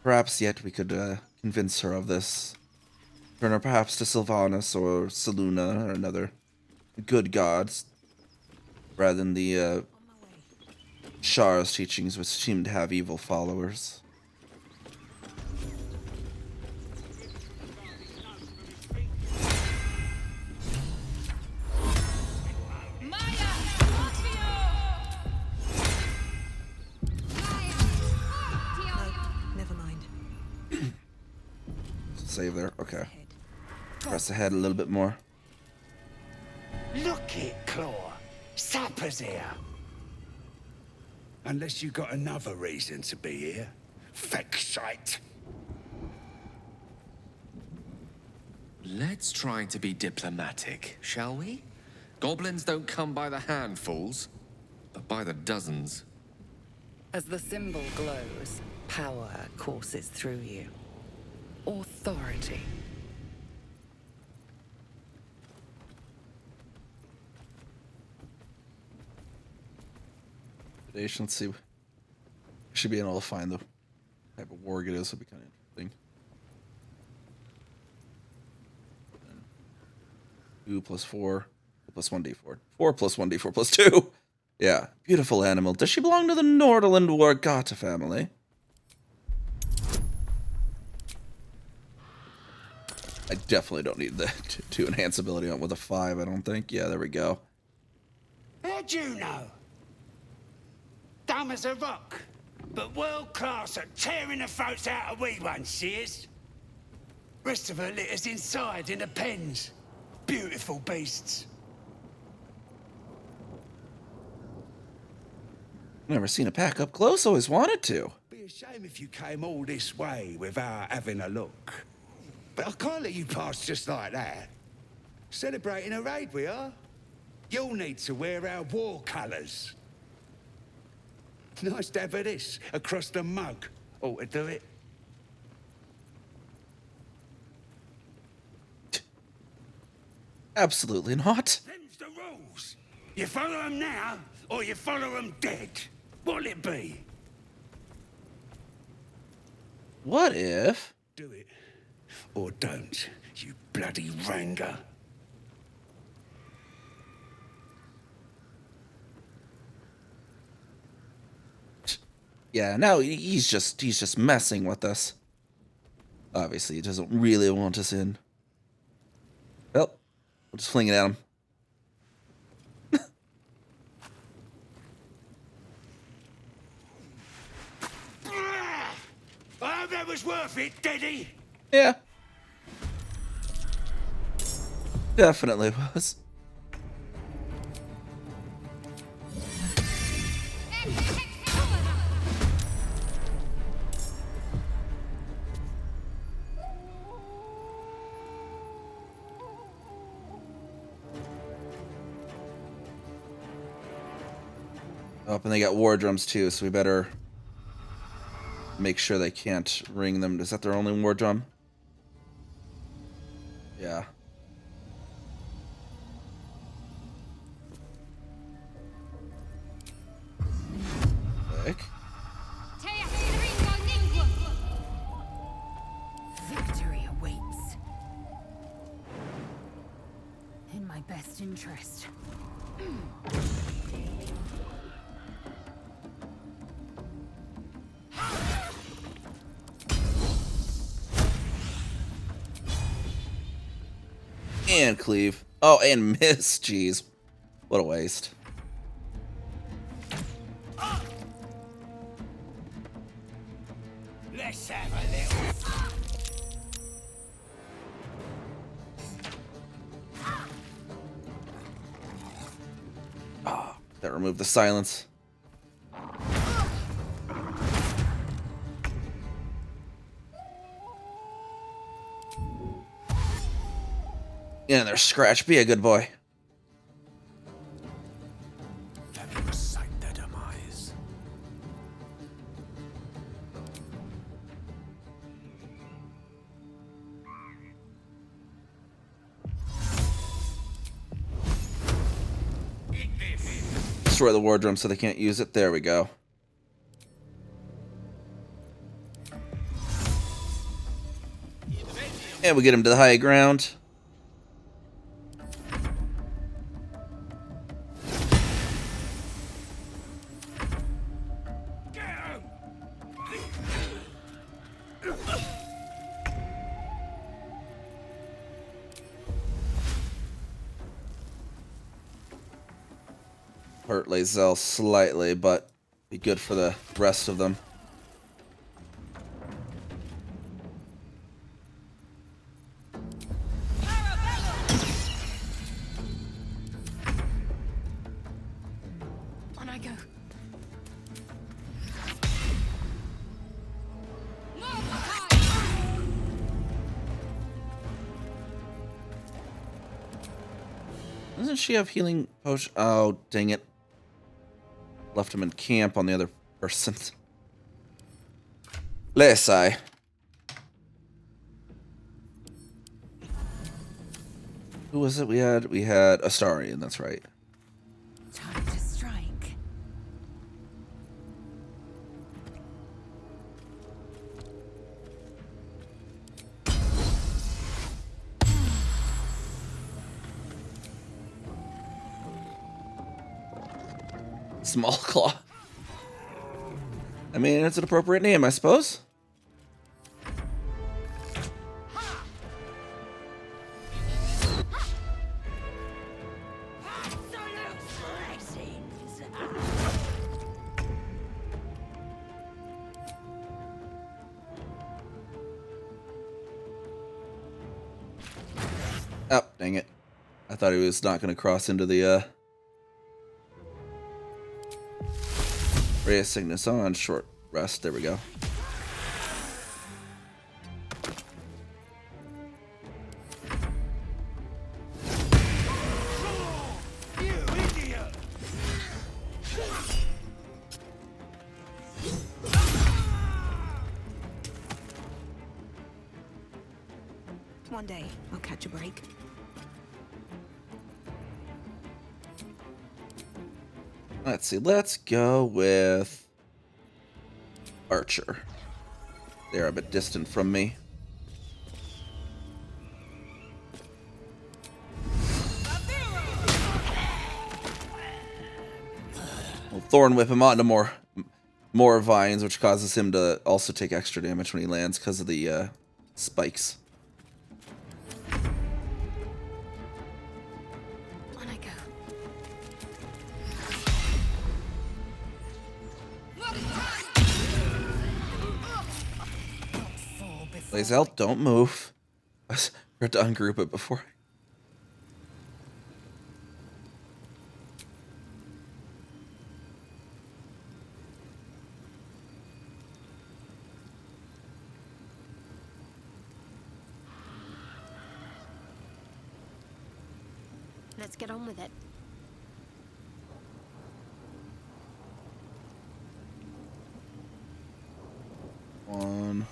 Perhaps yet we could convince her of this. Turn her perhaps to Sylvanas or Selûne or another good gods, rather than the Shara's teachings, which seem to have evil followers. Never mind. Save there. Okay. Press ahead a little bit more. Look it, Claw. Sapper's here. Unless you got another reason to be here. Fexite. Let's try to be diplomatic, shall we? Goblins don't come by the handfuls, but by the dozens. As the symbol glows, power courses through you. Authority. Let's see. Should be able to find the type of warg it is. It'll be kind of interesting. 2 plus 4 plus 1d4. 4 plus 1d4 plus 2. Yeah, beautiful animal. Does she belong to the Nordland Wargata family? I definitely don't need the to enhance ability on with a 5, I don't think. Yeah, there we go. How'd you know? Dumb as a rock, but world class at tearing the throats out of wee ones, she is. Rest of her litter's inside in the pens. Beautiful beasts. Never seen a pack up close, always wanted to. Be a shame if you came all this way without having a look. But I can't let you pass just like that. Celebrating a raid we are. You'll need to wear our war colours. Nice to have this across the mug. Ought to do it. Absolutely not. Them's the rules. You follow them now, or you follow them dead. What'll it be? What if? Do it. Or don't, you bloody ranger. Yeah, now he's just messing with us. Obviously, he doesn't really want us in. Well, we'll just fling it at him. I hope that was worth it, Daddy. Yeah. Definitely was. Oh, and they got war drums too, so we better make sure they can't ring them. Is that their only war drum? Yeah. Sick. Victory awaits. In my best interest. And cleave. Oh, and miss. Jeez. What a waste. Let's have a little. Oh, that removed the silence. Yeah, there's Scratch. Be a good boy. Let me recite their demise. Destroy the war drum so they can't use it. There we go. And we get him to the high ground. Hurt Lae'zel slightly, but be good for the rest of them. On I go. Doesn't she have healing potion? Oh, dang it. Left him in camp on the other person. Lesai. Who was it we had? We had Astarion, that's right. Time to strike. Small Claw. I mean, it's an appropriate name, I suppose. Oh, dang it. I thought he was not going to cross into the, Ray of Cygnus on short rest. There we go. One day, I'll catch a break. Let's see. Let's go with Archer. They're a bit distant from me. We'll Thorn Whip him onto more more vines, which causes him to also take extra damage when he lands because of the spikes. On I go. Lae'zel, don't move. I had to ungroup it before. Let's get on with it. One.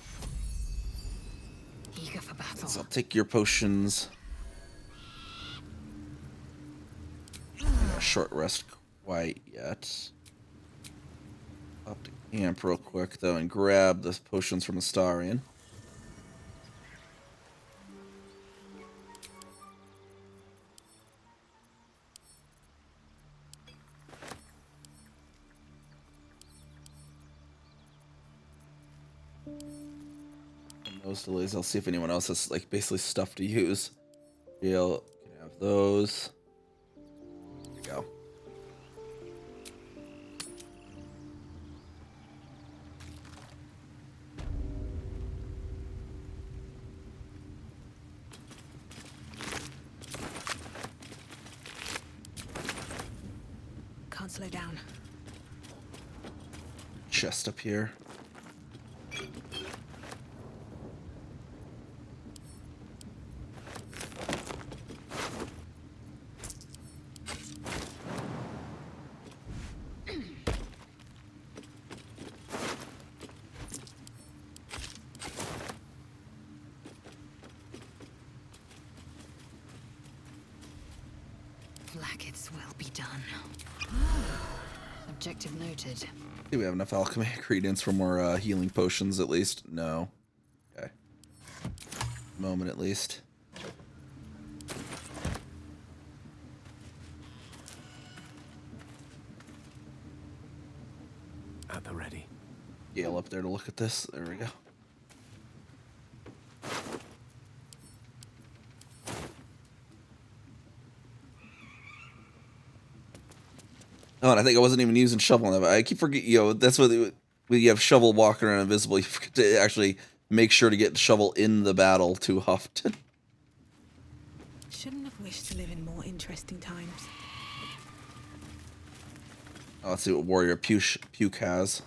Eager for battle. So I'll take your potions. Short rest quite yet. Up to camp real quick though and grab the potions from Astarion. And those delays, I'll see if anyone else has like basically stuff to use. You'll can have those. There you go. Can't slow down. Chest up here. Blackets will be done. Objective noted. Do we have enough alchemy ingredients for more healing potions at least? No. Okay. Moment at least. At the ready. Gale up there to look at this. There we go. Oh, and I think I wasn't even using shovel on that. I keep forgetting, you know, that's what when you have shovel walking around invisible, you forget to actually make sure to get shovel in the battle too often. Shouldn't have wished to live in more interesting times. Oh, let's see what Warrior Puke has.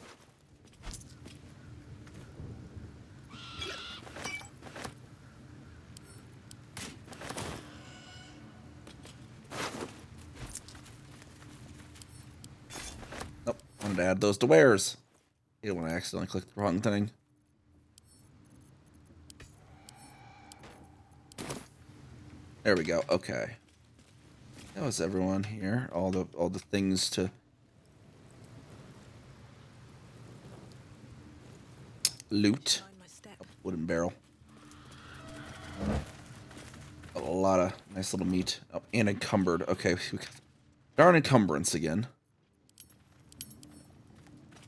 Nope, wanted to add those to wares. You don't want to accidentally click the wrong thing. There we go. Okay. That was everyone here. All the things to loot. Wooden barrel. A lot of nice little meat. Oh, and encumbered. Okay, we got darn encumbrance again.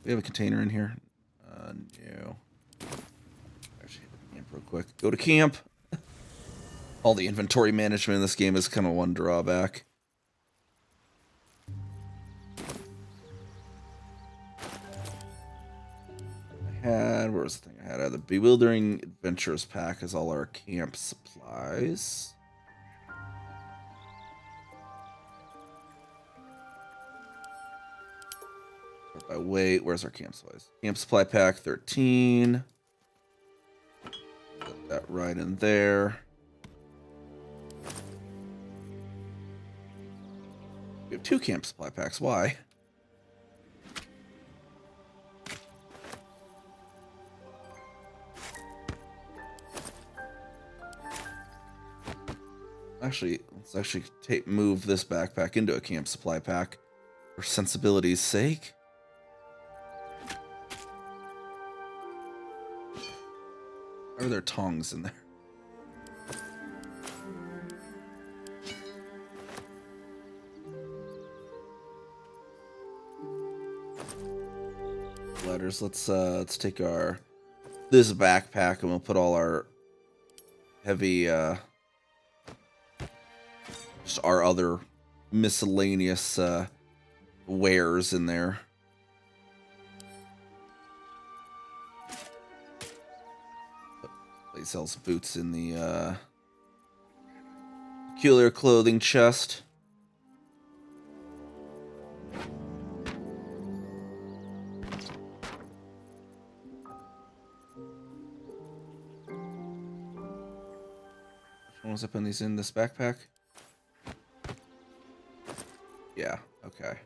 We have a container in here. No. Actually, hit the camp real quick. Go to camp. All the inventory management in this game is kind of one drawback. Where was the thing I had? The Bewildering Adventures pack is all our camp supplies. By weight, where's our camp supplies? Camp supply pack 13. Put that right in there. We have 2 camp supply packs. Why? Actually, let's actually move this backpack into a camp supply pack for sensibility's sake. Are there tongs in there? letters. Let's take this backpack and we'll put all our heavy just our other miscellaneous wares in there. He sells boots in the peculiar clothing chest. Which one was I putting these in? This backpack? Yeah, okay.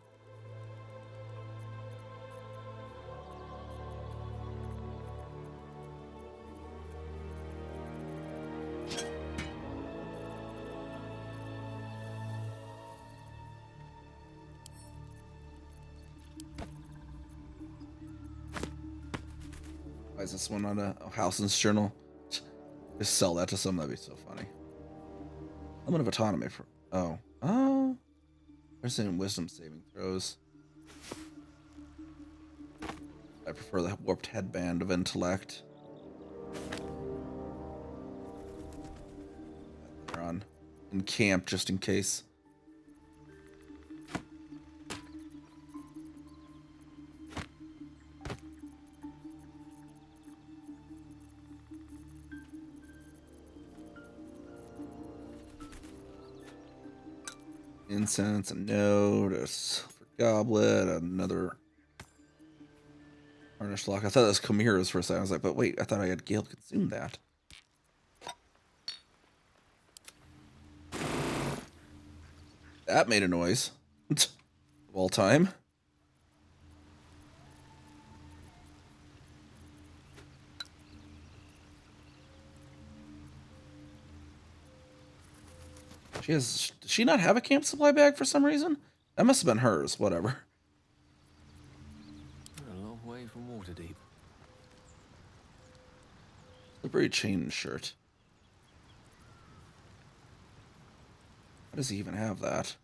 Why is this one on a Howson's journal? Just sell that to someone, that'd be so funny. Limit of autonomy for Person wisdom saving throws. I prefer the warped headband of intellect. They're on in camp just in case. Incense, a note, a silver goblet, another tarnished lock. I thought that was Chimera's for a second. I was like, but wait, I thought I had Gale consume that. That made a noise. Of all time. Does she not have a camp supply bag for some reason? That must have been hers, whatever. A long way from Waterdeep. Slippery chain shirt. Why does he even have that?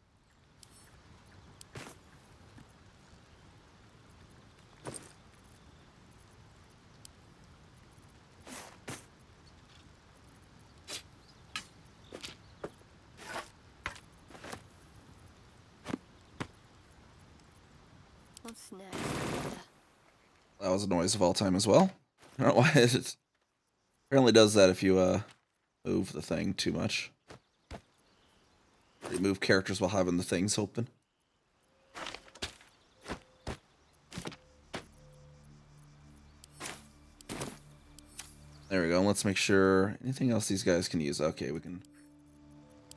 What's next? That was a noise of all time as well. I don't know why it apparently does that if you move the thing too much. Remove characters while having the things open. There we go. Let's make sure anything else these guys can use. Okay, we can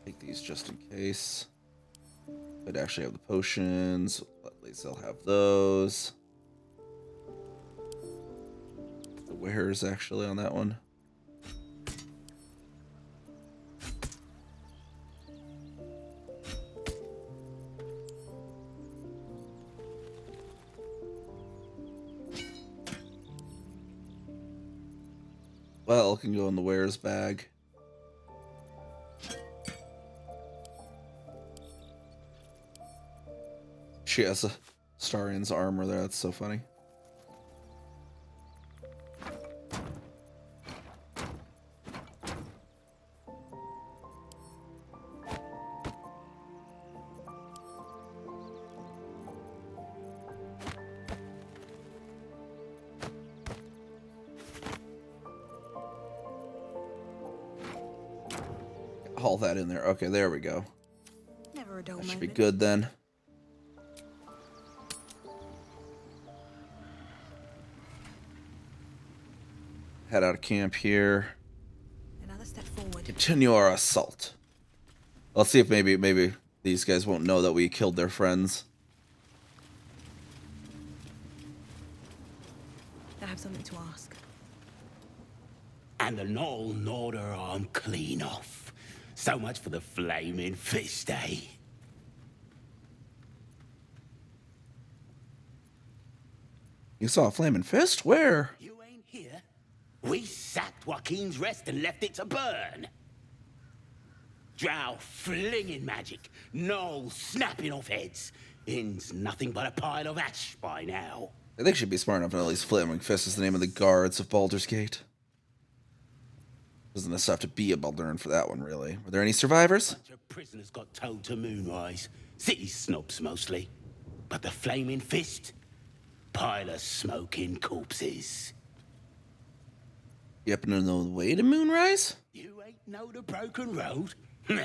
take these just in case. Could actually have the potions. At least they'll have those. The wares actually on that one. Well, can go in the wares bag. She has a Starian's armor there. That's so funny. Haul that in there. Okay, there we go. Never a dull That should moment. be good then. Head out of camp here. Another step forward. Continue our assault. Let's see if maybe these guys won't know that we killed their friends. I have something to ask. And the Knoll gnawed her arm clean off. So much for the flaming fist, eh? You saw a flaming fist? Where? You ain't here. We sacked Joaquin's Rest and left it to burn. Drow flinging magic, Knoll snapping off heads. Inn's nothing but a pile of ash by now. I think she'd be smart enough to know at least Flaming Fist is the name of the guards of Baldur's Gate. Doesn't necessarily have to be a Balduran for that one, really. Were there any survivors? Bunch of prisoners got towed to Moonrise. City snobs mostly. But the Flaming Fist? Pile of smoking corpses. You happen to know the way to Moonrise? You ain't know the broken road? Nah.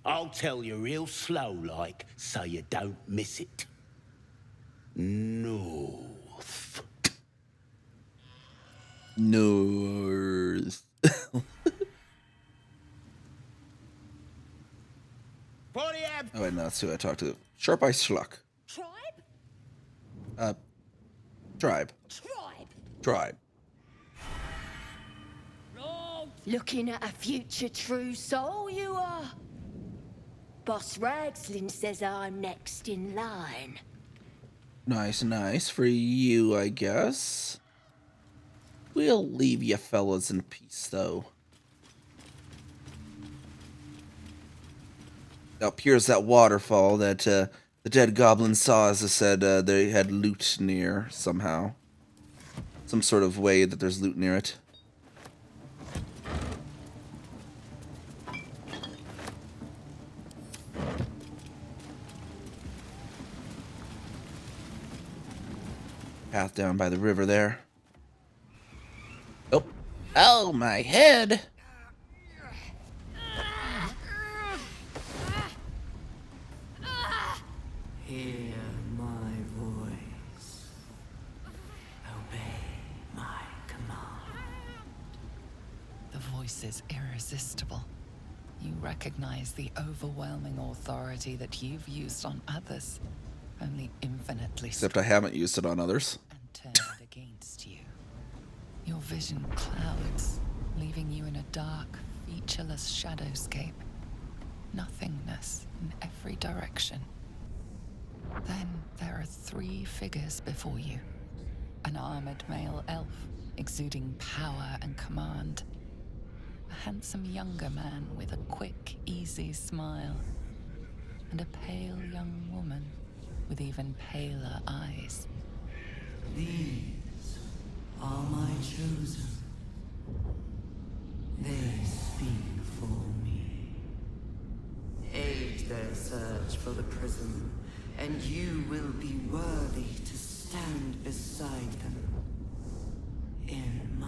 I'll tell you real slow like, so you don't miss it. North. North. Oh wait, no, that's who I talked to. Sharp Eye Schluck. Tribe? Tribe. Tribe. Looking at a future true soul, you are. Boss Ragslin says I'm next in line. Nice, nice. For you, I guess. We'll leave you fellas in peace, though. Up here's that waterfall that the dead goblin saw, as I said, they had loot near, somehow. Some sort of way that there's loot near it. Path down by the river there. Oh. Oh, my head! Hear my voice. Obey my command. The voice is irresistible. You recognize the overwhelming authority that you've used on others, only infinitely Except I haven't used it on others. and turned against you. Your vision clouds, leaving you in a dark, featureless shadowscape. Nothingness in every direction. Then there are 3 figures before you. An armored male elf, exuding power and command. A handsome younger man with a quick, easy smile. And a pale young woman with even paler eyes. These are my chosen. They speak for me. Aid their search for the prism, and you will be worthy to stand beside them in my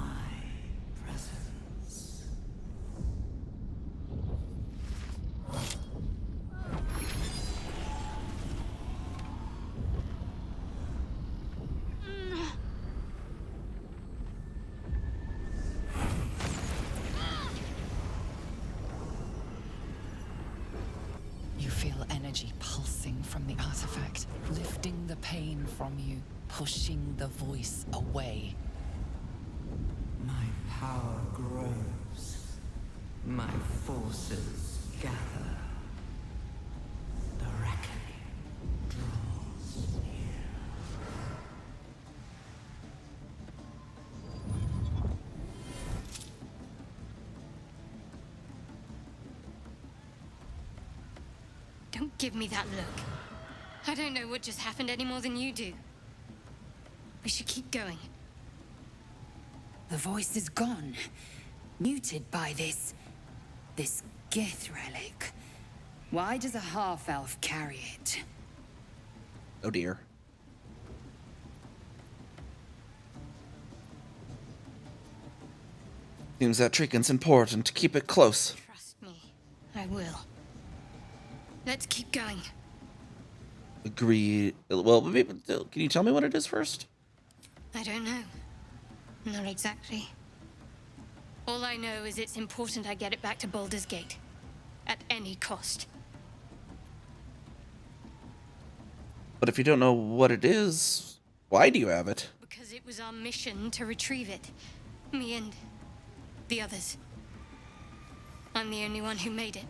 presence. You feel energy pulsing from the artifact, lifting the pain from you, pushing the voice away. My power grows. My forces gather. The reckoning draws near. Don't give me that look. I don't know what just happened any more than you do. We should keep going. The voice is gone. Muted by this Gith relic. Why does a half-elf carry it? Oh dear. Seems that treatment's important to keep it close. Trust me, I will. Let's keep going. Agreed. Well, maybe, can you tell me what it is first? I don't know. Not exactly. All I know is it's important I get it back to Baldur's Gate. At any cost. But if you don't know what it is, why do you have it? Because it was our mission to retrieve it. Me and the others. I'm the only one who made it.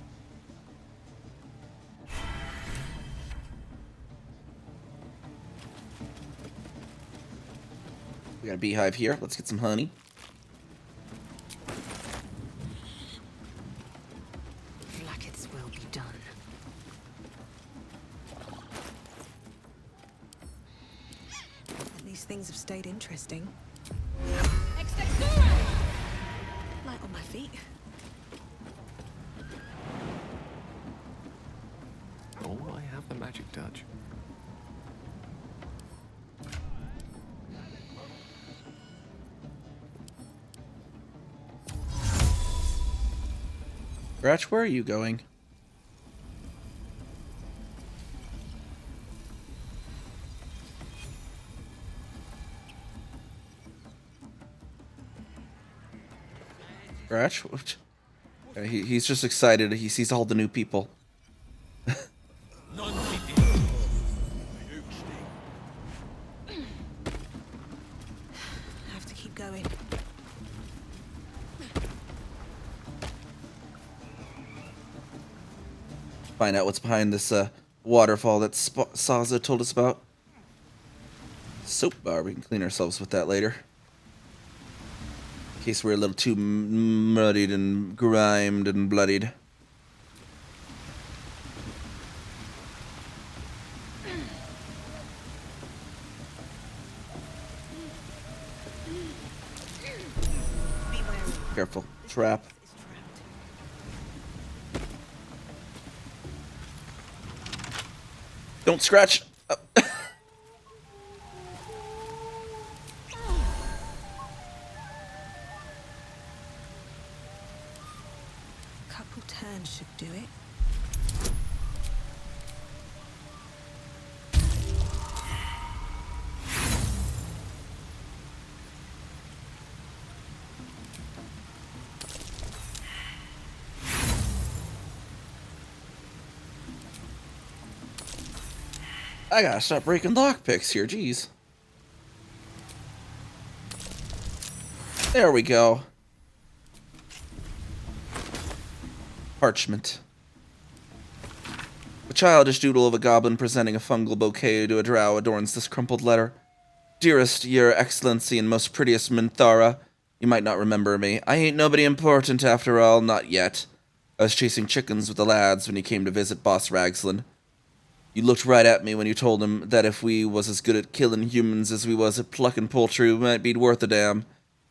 We got a beehive here. Let's get some honey. Flackets will be done. least things have stayed interesting. Light on my feet. Oh, I have the magic touch. Scratch, where are you going? Scratch? He's just excited. He sees all the new people. Have to keep going. Find out what's behind this waterfall that Saza told us about. Soap bar. We can clean ourselves with that later. In case we're a little too muddied and grimed and bloodied. Careful. Trap. Don't scratch. Oh. Couple turns should do it. I gotta stop breaking lockpicks here, jeez. There we go. Parchment. A childish doodle of a goblin presenting a fungal bouquet to a drow adorns this crumpled letter. Dearest, your excellency and most prettiest Minthara, you might not remember me. I ain't nobody important after all, not yet. I was chasing chickens with the lads when you came to visit Boss Ragslin. You looked right at me when you told him that if we was as good at killing humans as we was at plucking poultry, we might be worth a damn.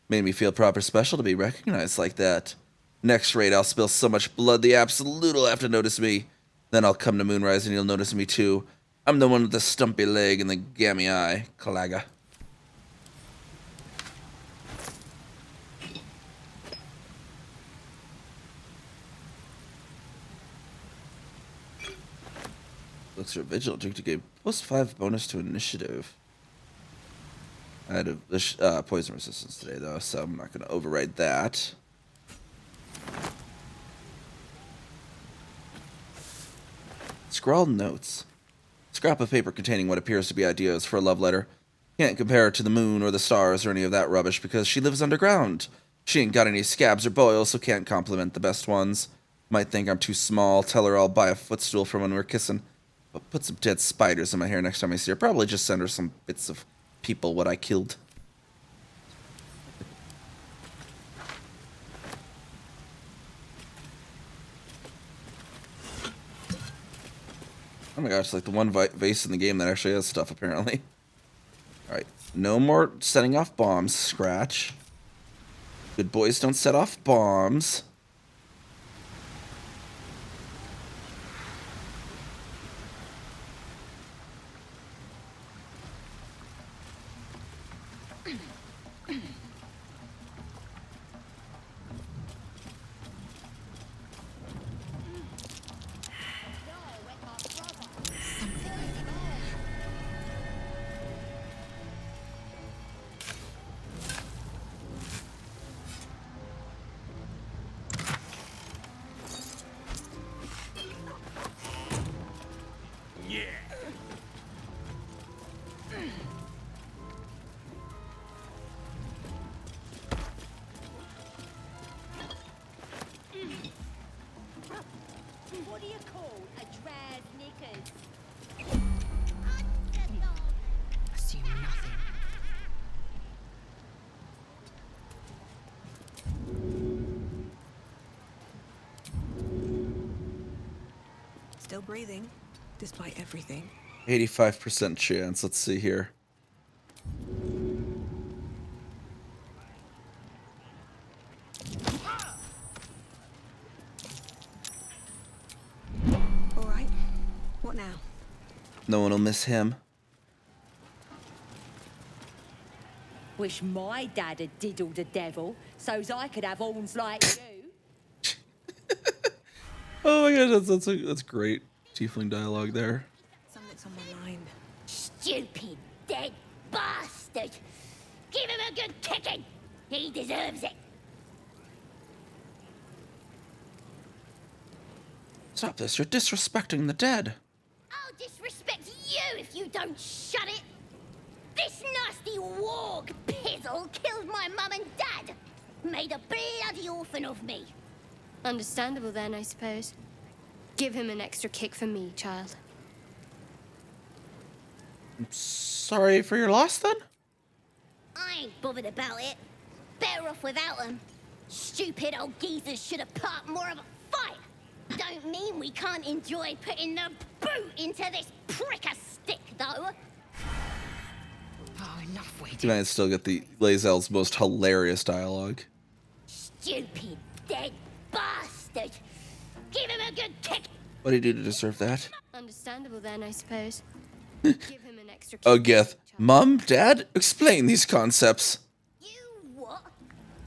Made me feel proper special to be recognized like that. Next rate, I'll spill so much blood the Absolute'll have to notice me. Then I'll come to Moonrise and you'll notice me too. I'm the one with the stumpy leg and the gammy eye, Kalaga. Looks are vigilant. Drink to gain +5 bonus to initiative. I had a poison resistance today though, so I'm not going to override that. Scrawled notes. Scrap of paper containing what appears to be ideas for a love letter. Can't compare it to the moon or the stars or any of that rubbish because she lives underground. She ain't got any scabs or boils, so can't compliment the best ones. Might think I'm too small. Tell her I'll buy a footstool for when we're kissing. But put some dead spiders in my hair next time I see her. Probably just send her some bits of people what I killed. Oh my gosh, it's like the one vase in the game that actually has stuff, apparently. Alright, no more setting off bombs, Scratch. Good boys don't set off bombs. What do you call a drag knickers? Assume nothing. Still breathing, despite everything. 85% chance. Let's see here. now. No one will miss him. Wish my dad had diddled the devil, so's I could have horns like you. Oh my gosh, that's great tiefling dialogue there. Something's on my mind. Stupid, dead bastard! Give him a good kicking! He deserves it! Stop this, you're disrespecting the dead. I'll disrespect you if you don't shut it! This nasty warg pizzle killed my mum and dad! Made a bloody orphan of me! Understandable then, I suppose. Give him an extra kick for me, child. I'm sorry for your loss then? I ain't bothered about it. Better off without them. Stupid old geezers should have put up more of a fight. Don't mean we can't enjoy putting the boot into this prick a stick, though. Oh, enough waiting. You might still get the Lae'zel's most hilarious dialogue. Stupid, dead bastard! Give him a good kick! What did he do to deserve that? Understandable then, I suppose. Give him an extra kick. Oh, Gith. Mom, Dad, explain these concepts. What?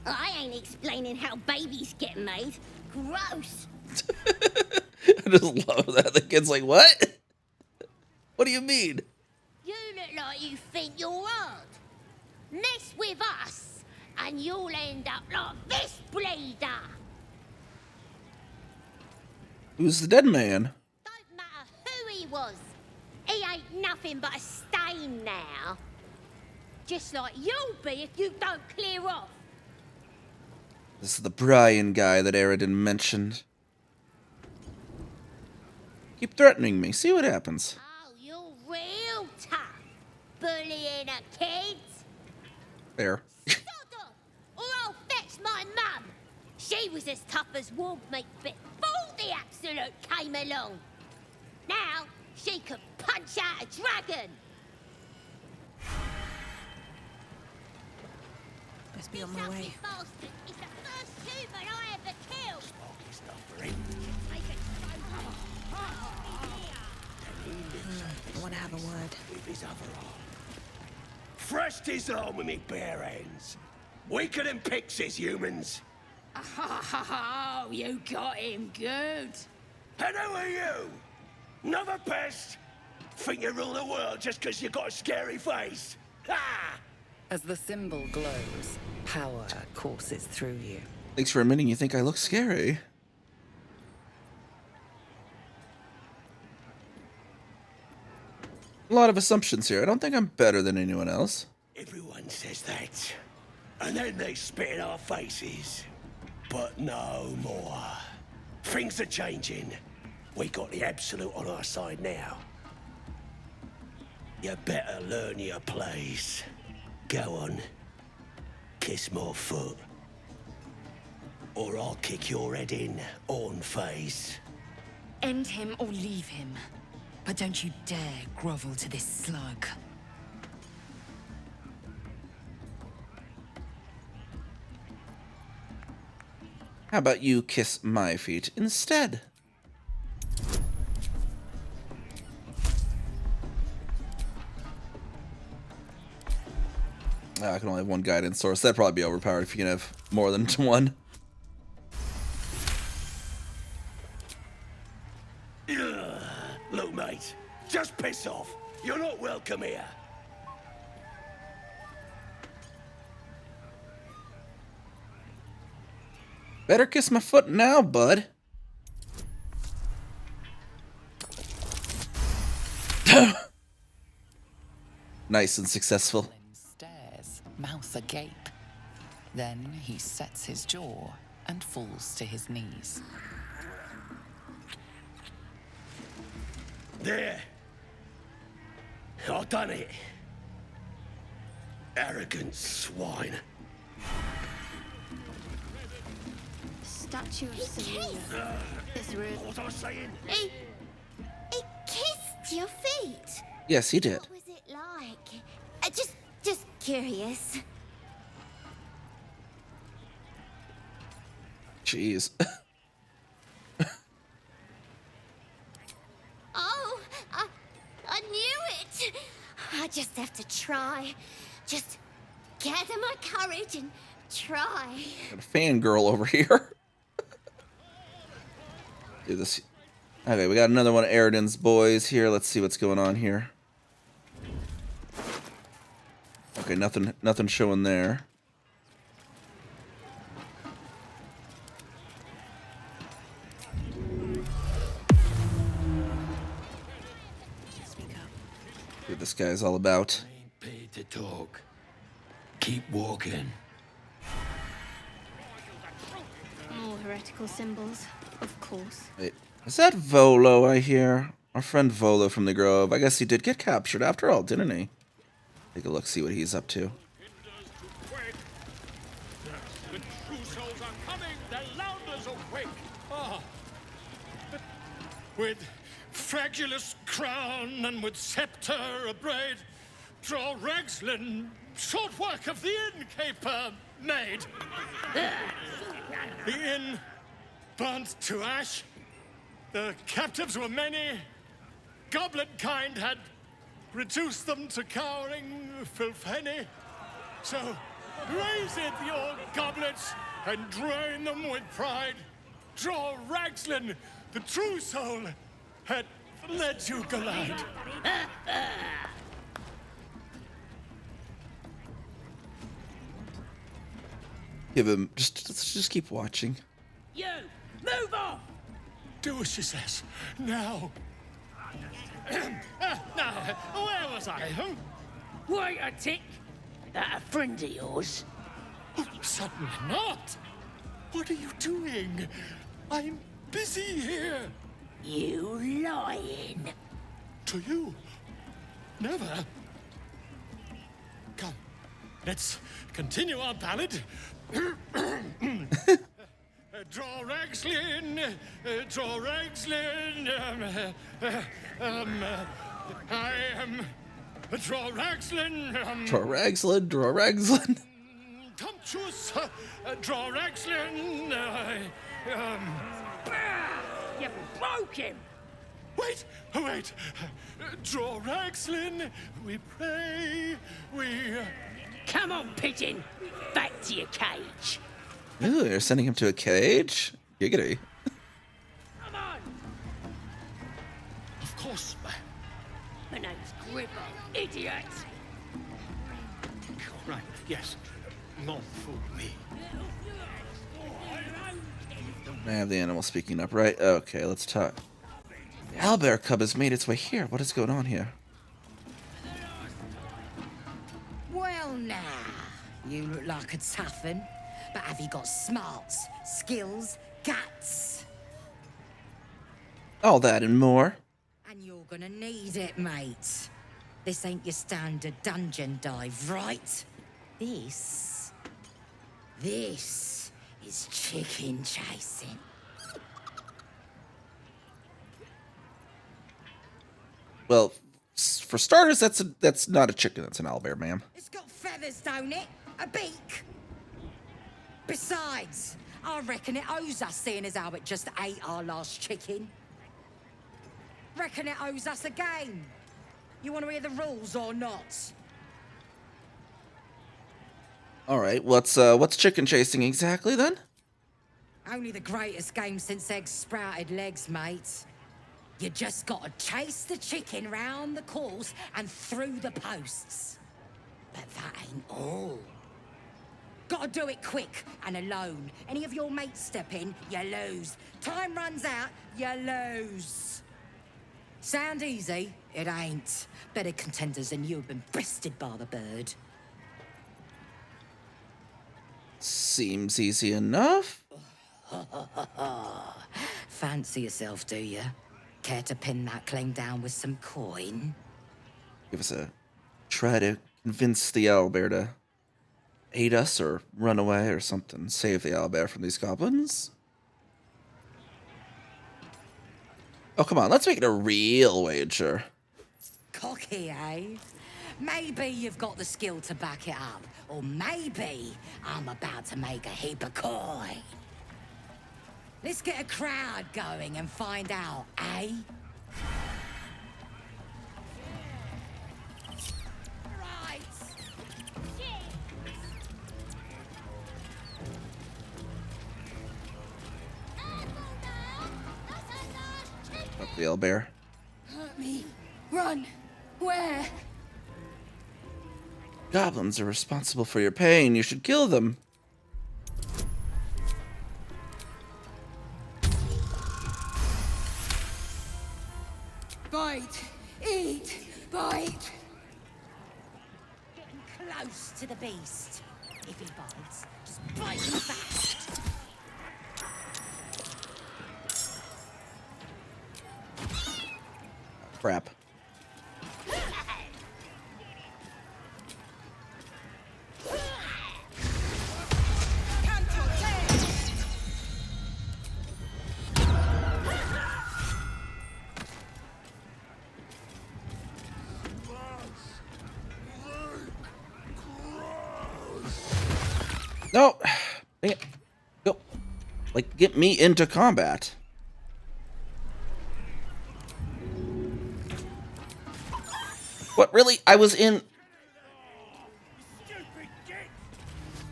I ain't explaining how babies get made. Gross! I just love that. The kid's like, what? What do you mean? You look like you think you're hard. Mess with us, and you'll end up like this bleeder. Who's the dead man? Don't matter who he was. He ain't nothing but a stain now. Just like you'll be if you don't clear off. This is the Brian guy that Aradin mentioned. Keep threatening me. See what happens. Oh, you're real tough. Bullying a kid. There. Or I'll fetch my mum. She was as tough as wolf meat before the Absolute came along. Now, she could punch out a dragon. Best be on my way. Bastard is the first human I ever killed. I want to have a word. With his other arm. Thrust his arm with me bare hands. Weaker than pixies, humans. Oh, you got him good. And who are you? Another pest? Think you rule the world just because you got a scary face? Ha! As the symbol glows, power courses through you. Thanks for admitting you think I look scary. A lot of assumptions here. I don't think I'm better than anyone else. Everyone says that. And then they spit in our faces. But no more. Things are changing. We got the Absolute on our side now. You better learn your place. Go on. Kiss my foot. Or I'll kick your head in, on face. End him or leave him. But don't you dare grovel to this slug. How about you kiss my feet instead? I can only have one guidance source. That'd probably be overpowered if you can have more than one. Ugh. Look, mate, just piss off. You're not welcome here. Better kiss my foot now, bud. Nice and successful. Stares, mouth agape. Then he sets his jaw and falls to his knees. There. I've done it. Arrogant swine. Statue of Selena. It's rude. What was I saying? He kissed your feet. Yes, he did. What was it like? Just curious. Jeez. Oh, try. Just gather my courage and try. Got a fangirl over here. Do this. Okay, we got another one of Eridan's boys here. Let's see what's going on here. Okay, nothing showing there. See what this guy's all about. Paid to talk. Keep walking. More heretical symbols, of course. Wait, is that Volo I hear? Our friend Volo from the Grove. I guess he did get captured after all, didn't he? Take a look, see what he's up to. The true souls are coming. The Lounders awake. Ah. With fragulous crown and with scepter abraid, draw Ragslin, short work of the innkeeper made. The inn burnt to ash. The captives were many. Goblin kind had reduced them to cowering filthenny. So raise it your goblets and drain them with pride. Draw Ragslin, the true soul, had led you glide. Give him just keep watching. You move off. Do as she says now. Now, where was I? Wait a tick. That a friend of yours? Oh, certainly not. What are you doing? I'm busy here. You lying. To you? Never. Come, let's continue our ballad. Draw Ragslin, draw Ragslin. I am draw Ragslin. Draw Ragslin, draw Ragslin. Tumptuous, draw Ragslin. You broke him. Wait, wait. Draw Ragslin. We pray. We. Come on, pigeon. Back to your cage. Ooh, you're sending him to a cage? Giggity. Come on. Of course. My name's Gribble, idiot. Right. Yes. Not for me. I have the animal speaking up, right? Okay, let's talk. The owlbear cub has made its way here. What is going on here? Well, now, you look like a toughen, but have you got smarts, skills, guts? All that and more. And you're gonna need it, mate. This ain't your standard dungeon dive, right? This is chicken chasing. Well, for starters, that's not a chicken. That's an owlbear, ma'am. It's got feathers, don't it? A beak. Besides, I reckon it owes us, seeing as how it just ate our last chicken. Reckon it owes us a game. You want to hear the rules or not? All right, what's chicken chasing exactly then? Only the greatest game since eggs sprouted legs, mate. You just gotta chase the chicken round the course and through the posts. But that ain't all. Gotta do it quick and alone. Any of your mates step in, you lose. Time runs out, you lose. Sound easy? It ain't. Better contenders than you have been breasted by the bird. Seems easy enough. Fancy yourself, do you? Care to pin that claim down with some coin? Give us a try to convince the owlbear to aid us or run away or something. Save the owlbear from these goblins. Oh, come on. Let's make it a real wager. Cocky, eh? Maybe you've got the skill to back it up. Or maybe I'm about to make a heap of coin. Let's get a crowd going and find out, eh? Right, The owlbear. Hurt me. Run. Where? Goblins are responsible for your pain. You should kill them. Bite. Eat. Bite. Getting close to the beast. If he bites, just bite him fast. Crap. No! Dang it. Go. Like, get me into combat. What, really? I was in...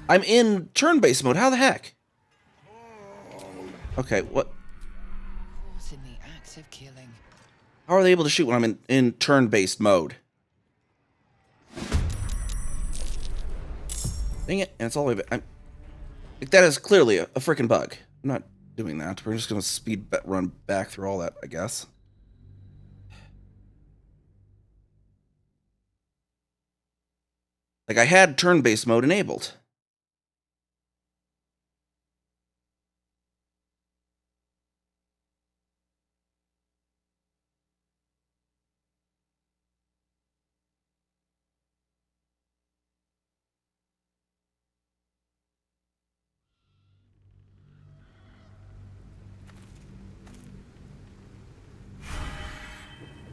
I'm in turn-based mode. How the heck? Okay, what? Caught in the act of killing. How are they able to shoot when I'm in turn-based mode? Dang it, and it's all the way back. Like, that is clearly a freaking bug. I'm not doing that. We're just going to run back through all that, I guess. Like, I had turn-based mode enabled.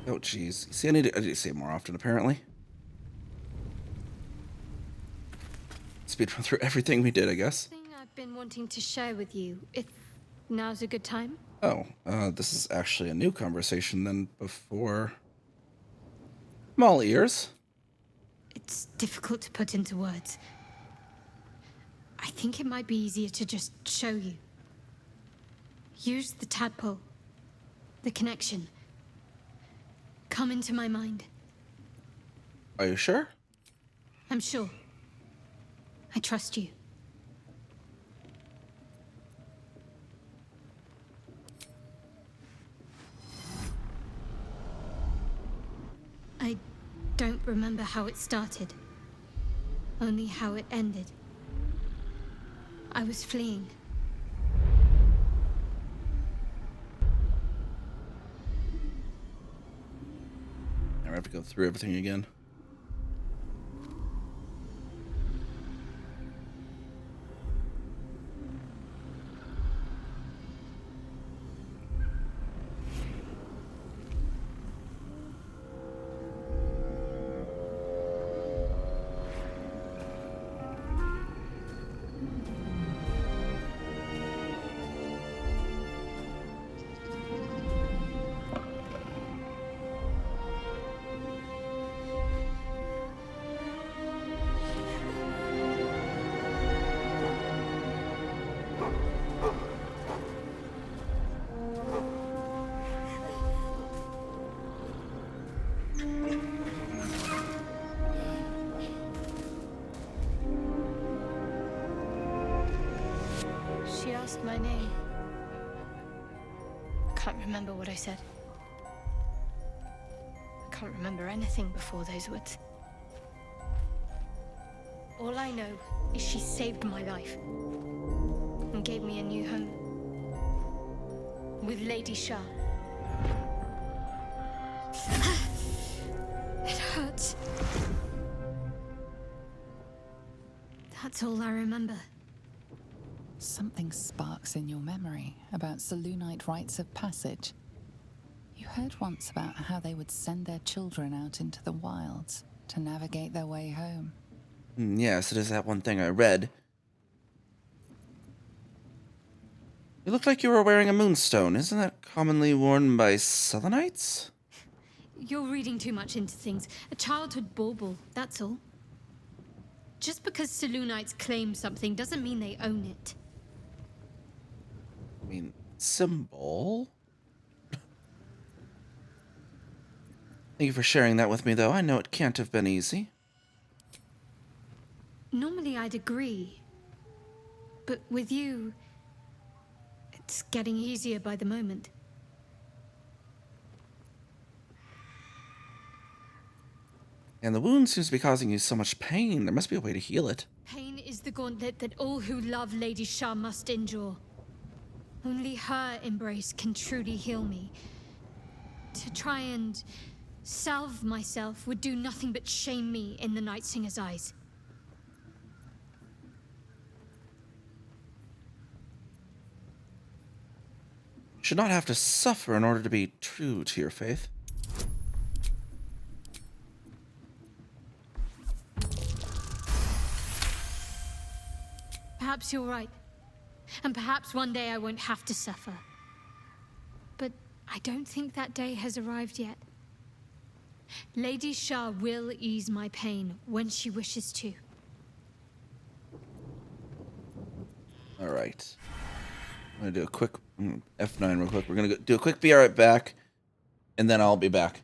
Oh, jeez. See, I need to say it more often, apparently. Speed run through everything we did, I guess. Thing I've been wanting to share with you, if now's a good time. Oh, this is actually a new conversation than before. I'm all ears. It's difficult to put into words. I think it might be easier to just show you. Use the tadpole. The connection. Come into my mind. Are you sure? I'm sure. I trust you. I don't remember how it started. Only how it ended. I was fleeing. Now I have to go through everything again. She asked my name. I can't remember what I said. I can't remember anything before those words. All I know is she saved my life and gave me a new home with Lady Shah. It hurts. That's all I remember. Something sparks in your memory about Selûnite rites of passage. You heard once about how they would send their children out into the wilds to navigate their way home. Yes, it is that one thing I read. You look like you were wearing a moonstone. Isn't that commonly worn by Selûnites? You're reading too much into things. A childhood bauble, that's all. Just because Selûnites claim something doesn't mean they own it. I mean, symbol? Thank you for sharing that with me, though. I know it can't have been easy. Normally I'd agree. But with you, it's getting easier by the moment. And the wound seems to be causing you so much pain. There must be a way to heal it. Pain is the gauntlet that all who love Lady Shah must endure. Only her embrace can truly heal me. To try and salve myself would do nothing but shame me in the Night Singer's eyes. You should not have to suffer in order to be true to your faith. Perhaps you're right. And perhaps one day I won't have to suffer. But I don't think that day has arrived yet. Lady Shah will ease my pain when she wishes to. All right. I'm going to do a quick F9 real quick. We're going to do a quick be right back, and then I'll be back.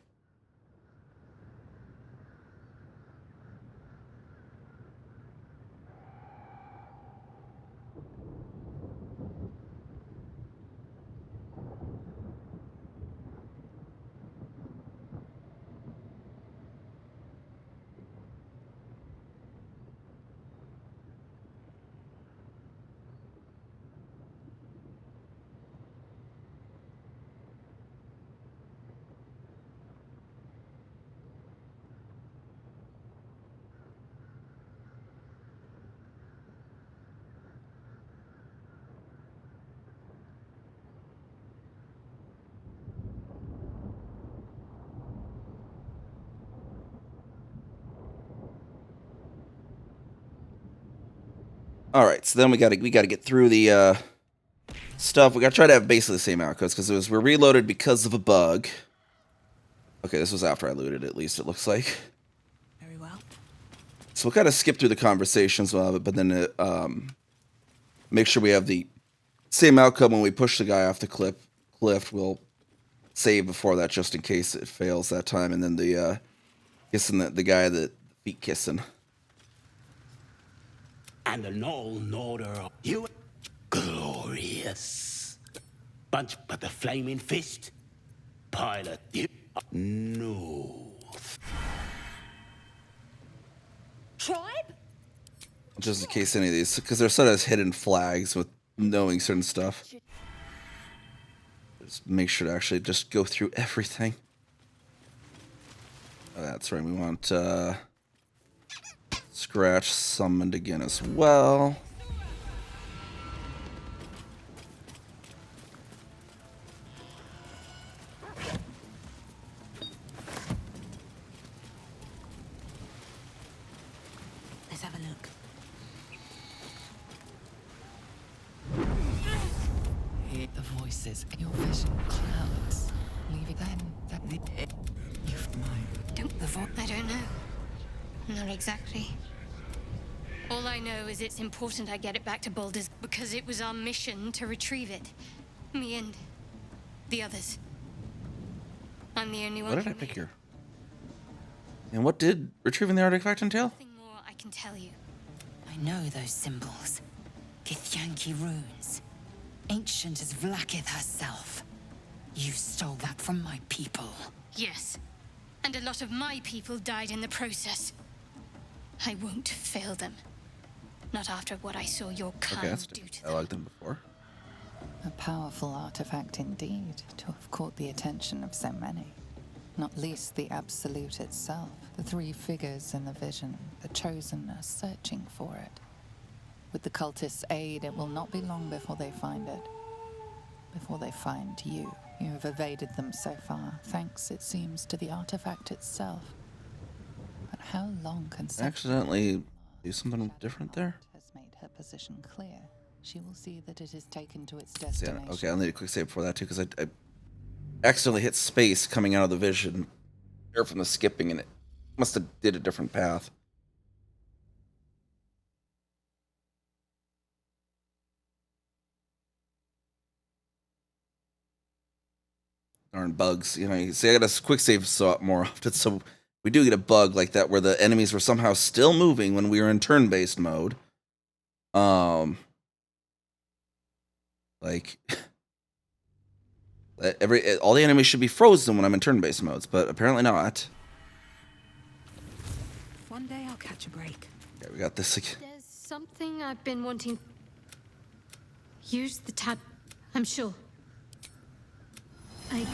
All right, so then we got to get through the stuff. We got to try to have basically the same outcomes because we're reloaded because of a bug. Okay, this was after I looted. At least it looks like. Very well. So we'll kind of skip through the conversations of it, but then make sure we have the same outcome when we push the guy off the cliff. We'll save before that just in case it fails that time, and then the kissing the guy that feet kissing. And an old order, you glorious. Bunch but the flaming fist, pilot you north. Tribe? Just in case any of these, because they're sort of hidden flags with knowing certain stuff. Just make sure to actually just go through everything. Oh, that's right, we want Scratch summoned again as well. Let's have a look. Hear the voices in your vision clouds, leaving then that you've mine. I don't know. Not exactly. All I know is it's important I get it back to Baldur's because it was our mission to retrieve it. Me and the others. I'm the only one. What did I pick here? And what did retrieving the artifact entail? Nothing more I can tell you. I know those symbols. Githyanki runes. Ancient as Vlaakith herself. You stole that from my people. Yes. And a lot of my people died in the process. I won't fail them. Not after what I saw your kind do to them. I liked them before. A powerful artifact indeed, to have caught the attention of so many. Not least the Absolute itself, the three figures in the vision, the Chosen are searching for it. With the cultists' aid, it will not be long before they find it. Before they find you. You have evaded them so far, thanks, it seems, to the artifact itself. But how long can Accidentally do something different there? has made her position clear. She will see that it is taken to its Yeah, destination. okay, I'll need a quick save before that too, because I accidentally hit space coming out of the vision or from the skipping, and it must have did a different path. Darn bugs. You know, you see, I got to quick save so more often, so we do get a bug like that where the enemies were somehow still moving when we were in turn-based mode. Like all the enemies should be frozen when I'm in turn-based modes, but apparently not. One day I'll catch a break. Yeah, we got this again. There's something I've been wanting. Use the tab. I'm sure. I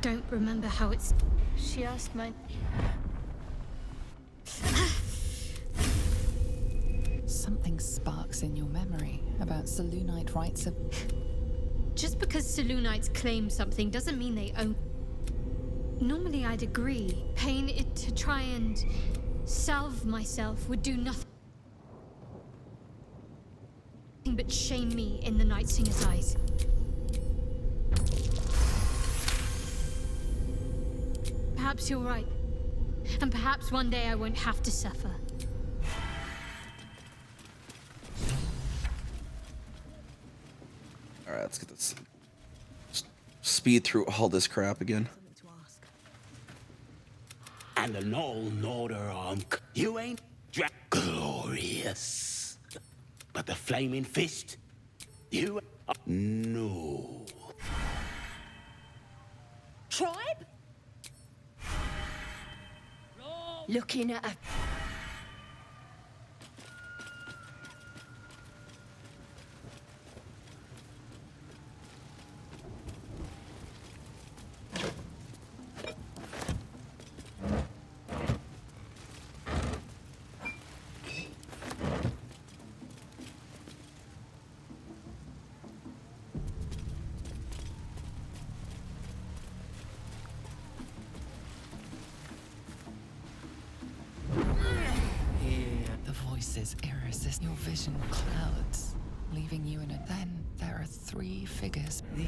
don't remember how it's. She asked my. Something sparks in your memory about Selûnite rites of... Just because Selûnites claim something doesn't mean they own. Normally I'd agree. Paying it to try and salve myself would do nothing but shame me in the Night Singer's eyes. Perhaps you're right. And perhaps one day I won't have to suffer. Alright, let's get this. Speed through all this crap again. And an old order on. You ain't glorious. But the flaming fist, you no. Tribe? Looking at a... Voices irresistible. Your vision clouds, leaving you in a... Then there are three figures. These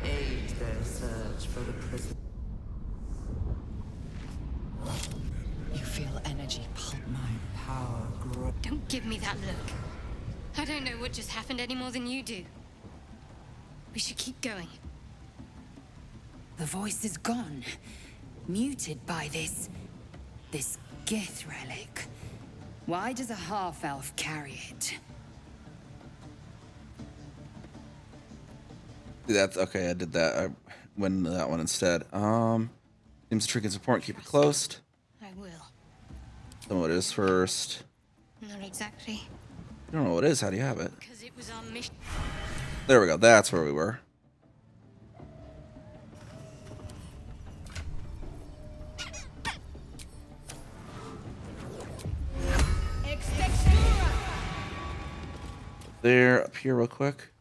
aid their search for the prison. You feel energy pulse. My power grows. Don't give me that look. I don't know what just happened any more than you do. We should keep going. The voice is gone. Muted by this Gith relic. Why does a half-elf carry it? That's okay. I did that. I went into that one instead. Seems trick and support. Keep it close. I will. Don't know what it is first. Not exactly. You don't know what it is. How do you have it? Because it was our mission. There we go. That's where we were. There, up here real quick.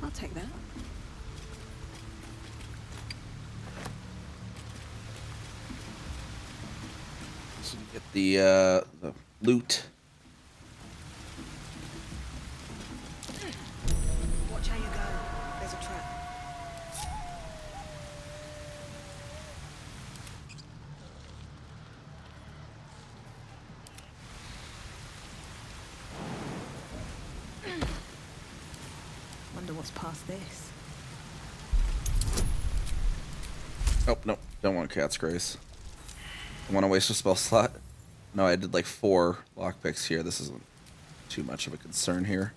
I'll take that. So you get the loot. Watch how you go. There's a trap. Wonder what's past this. Oh, no. Don't want Cat's Grace. I want to waste a spell slot. No, I did like 4 lockpicks here. This isn't too much of a concern here.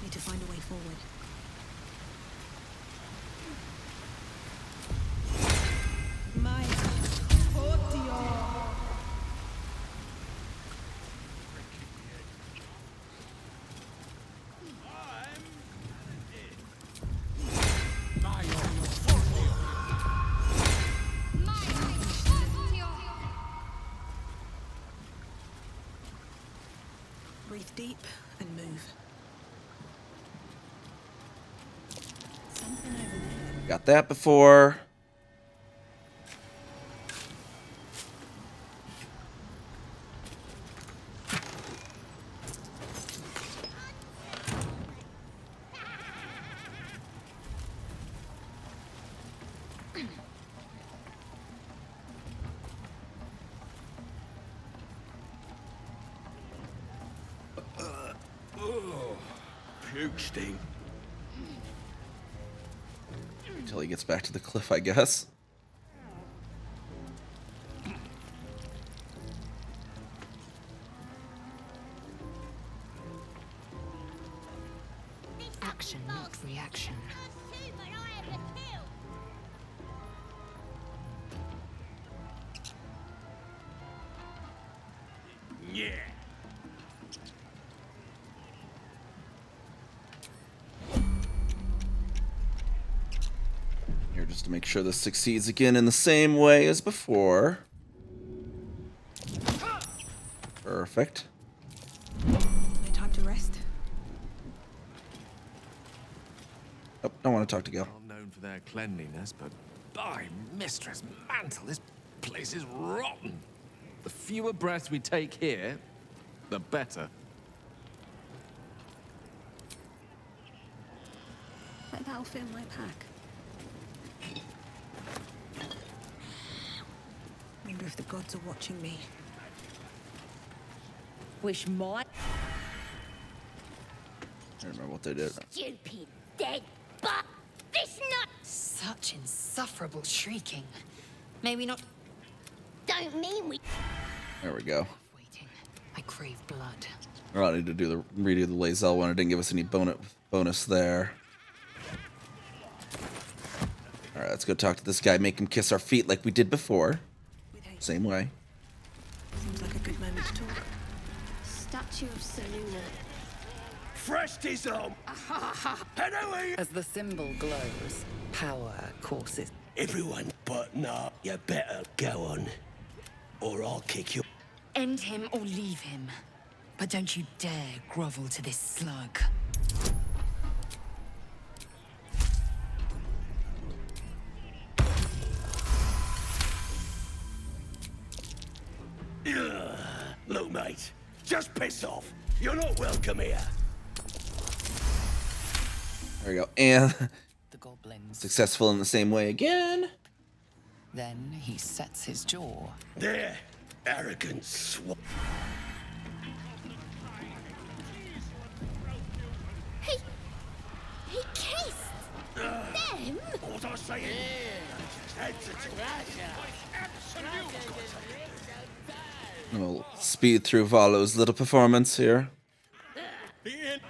Need to find a way forward. deep and move. Something over there. Got that before. Puke stink. Until he gets back to the cliff, I guess. Action, not reaction. Yeah. Here, just to make sure this succeeds again in the same way as before. Perfect. No time to rest. Oh, don't want to talk to Gil. Not known for their cleanliness, but by Mistress Mantle, this place is rotten. The fewer breaths we take here, the better. Like that'll fit in my pack. Wonder if the gods are watching me. Wish my I don't remember what they did. Stupid dead but this not Such insufferable shrieking. Maybe not. don't mean we There we go. I crave blood. I don't need to do the redo the Lae'zel one. It didn't give us any bonus there. All right, let's go talk to this guy. Make him kiss our feet like we did before. Same way. Seems like a good moment to talk. Statue of Seluna. Fresh is on. And who are you? As the symbol glows, power courses. Everyone but no. You better go on. Or I'll kick you. End him or leave him. But don't you dare grovel to this slug. Ugh. Look, mate. Just piss off. You're not welcome here. There we go. And The goblins. successful in the same way again. Then he sets his jaw. There. Arrogant swat. he kissed them. What I say? We'll speed through Valo's little performance here.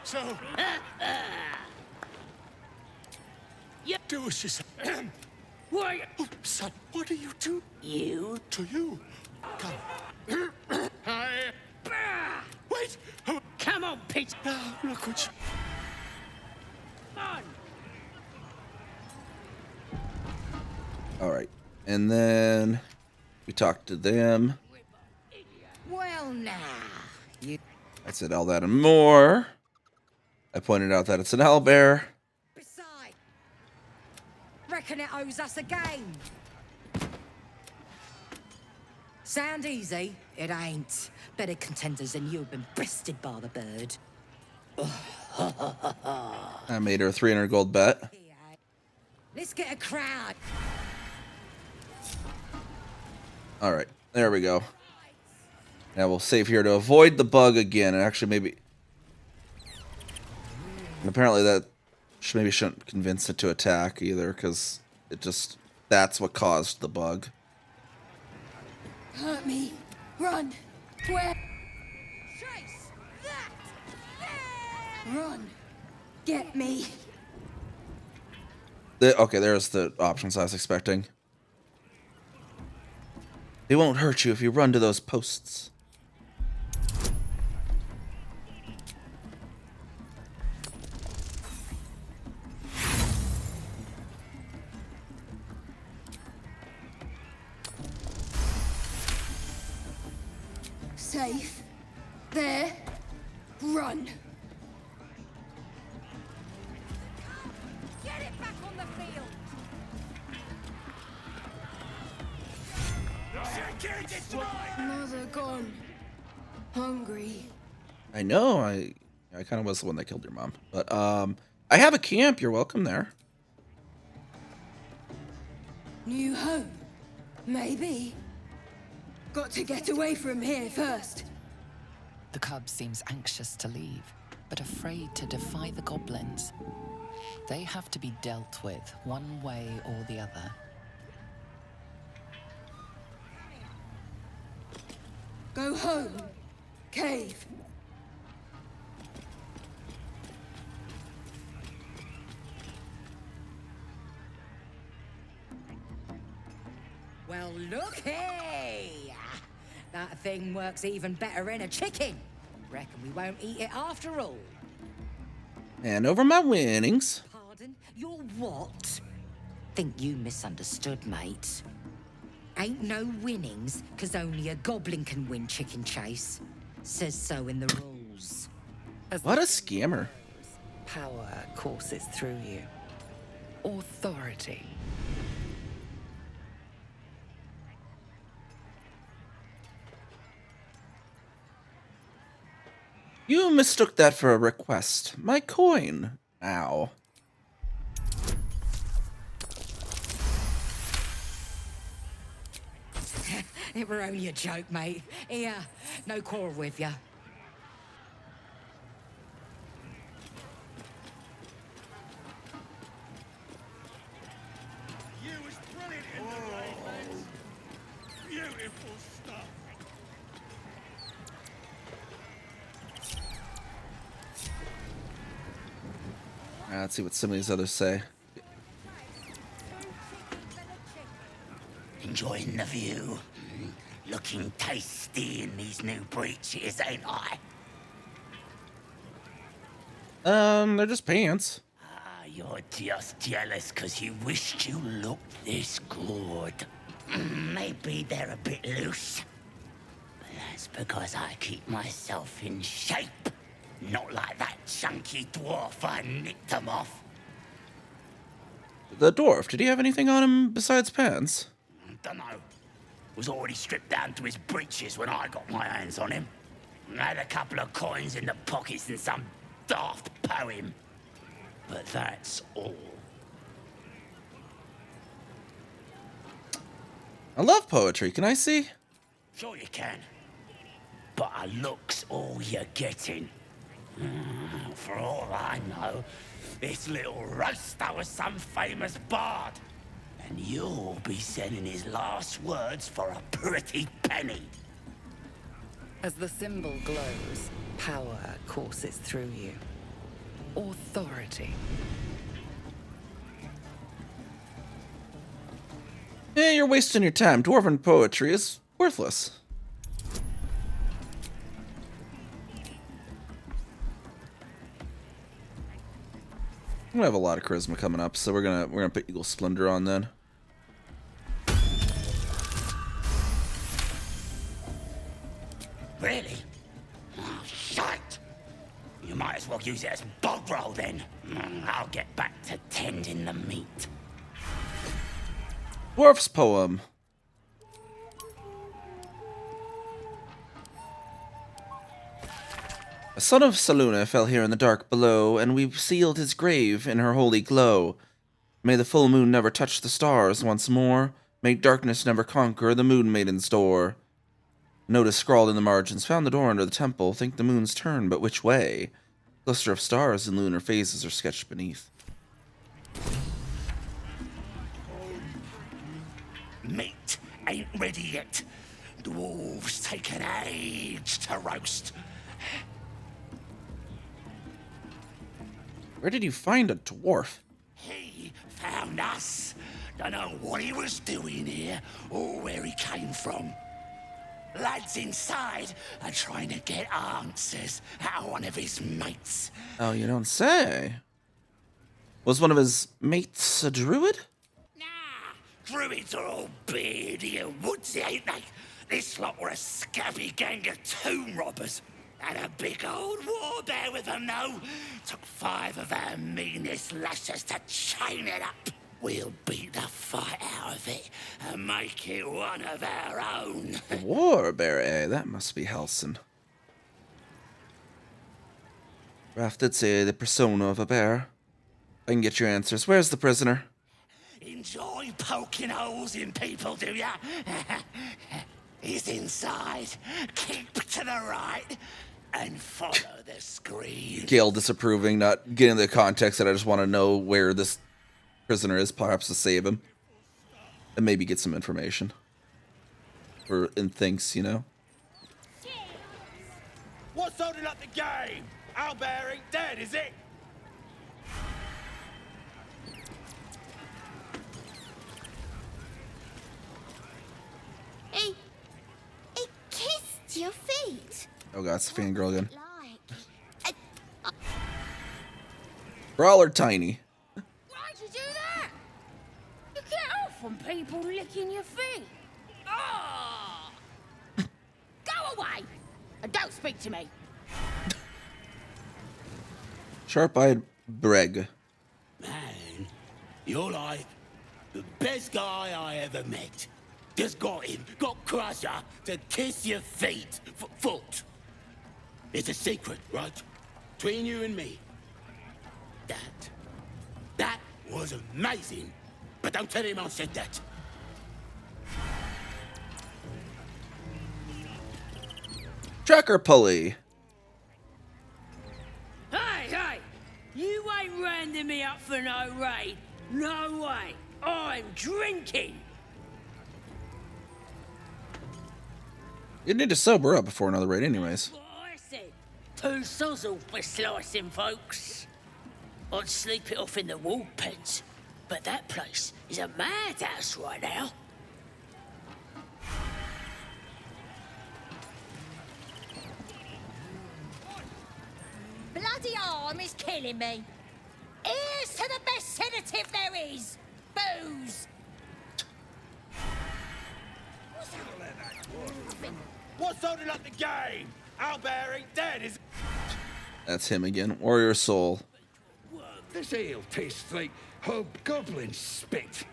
So. Do as she said. Why? Oh, son, what do you do? You? To you. Come. I. Wait! Oh, Come on, Pete. now, look what you. Come on. All right. And then we talked to them. Well, now. I said all that and more. I pointed out that it's an owlbear. Besides, reckon it owes us a game. Sound easy? It ain't. Better contenders than you have been breasted by the bird. I made her a 300 gold bet. Let's get a crowd. All right. There we go. Now we'll save here to avoid the bug again. And actually, maybe. And apparently, that maybe shouldn't convince it to attack either, because it just. That's what caused the bug. Hurt me. Run. Where? Chase Run. Get me. Okay, there's the options I was expecting. They won't hurt you if you run to those posts. Safe. There. Run! Get it back on the field! Mother gone. Hungry. I know. I kind of was the one that killed your mom. But I have a camp. You're welcome there. New home? Maybe. Got to get away from here first. The cub seems anxious to leave, but afraid to defy the goblins. They have to be dealt with one way or the other. Go home. Cave. Well, looky! That thing works even better in a chicken. Reckon we won't eat it after all. And over my winnings. Pardon? Your what? Think you misunderstood, mate. Ain't no winnings, 'cause only a goblin can win chicken chase. Says so in the rules. What a scammer. Power courses through you. Authority. You mistook that for a request. My coin. Ow. It were only a joke, mate. Here, no quarrel with ya. You was brilliant in the rain, mate. Beautiful stuff. Let's see what some of these others say. Enjoying the view. Looking tasty in these new breeches, ain't I? They're just pants. Ah, you're just jealous because you wished you looked this good. Maybe they're a bit loose. But that's because I keep myself in shape. Not like that chunky dwarf I nicked them off. The dwarf, did he have anything on him besides pants? Dunno. Was already stripped down to his breeches when I got my hands on him. Had a couple of coins in the pockets and some daft poem. But that's all. I love poetry, can I see? Sure you can. But a look's all you're getting. For all I know, this little roaster was some famous bard. And you'll be sending his last words for a pretty penny. As the symbol glows, power courses through you. Authority. Yeah, you're wasting your time. Dwarven poetry is worthless. I'm gonna have a lot of charisma coming up, so we're gonna put Eagle Splendor on then. Really? Oh, shite! You might as well use it as bog roll then. I'll get back to tending the meat. Dwarf's poem. A son of Saluna fell here in the dark below, and we sealed his grave in her holy glow. May the full moon never touch the stars once more. May darkness never conquer the moon maiden's door. Notice scrawled in the margins, found the door under the temple. Think the moon's turn, but which way? Cluster of stars and lunar phases are sketched beneath. Meat ain't ready yet. Dwarves take an age to roast. Where did you find a dwarf? He found us. Don't know what he was doing here or where he came from. Lads inside are trying to get answers out of one of his mates. Oh, you don't say. Was one of his mates a druid? Druids are all beardy and woodsy, ain't they? This lot were a scabby gang of tomb robbers. Had a big old war bear with them, though. Took 5 of our meanest lashes to chain it up. We'll beat the fight out of it and make it one of our own. War bear, eh? That must be Halson. Raph did say the persona of a bear. I can get your answers. Where's the prisoner? Enjoy poking holes in people, do ya? He's inside. Keep to the right and follow the screen. Gale disapproving, not getting the context that I just want to know where this prisoner is, perhaps to save him. And maybe get some information. Or in thinks, you know. What's holding up the game? Owlbear ain't dead, is it? He kissed your feet. Oh god, it's the fangirl again. Like, Brawler Tiny. Why'd you do that? You get off on people licking your feet. Oh! Go away and don't speak to me. Sharp-eyed Breg. Man, you're like the best guy I ever met. Just got Crusher to kiss your feet. Foot. It's a secret, right? Between you and me. That was amazing. But don't tell him I said that. Tracker Pulley. Hey! You ain't rounding me up for no raid. No way. I'm drinking. You need to sober up before another raid anyways. What I said. Too sozzle for slicing, folks. I'd sleep it off in the wall pens, but that place is a madhouse right now. Bloody arm is killing me. Here's to the best sedative there is. Booze. What's holding up the game? Owlbear ain't dead, is it? That's him again. Warrior Soul. This ale tastes like hobgoblin spit.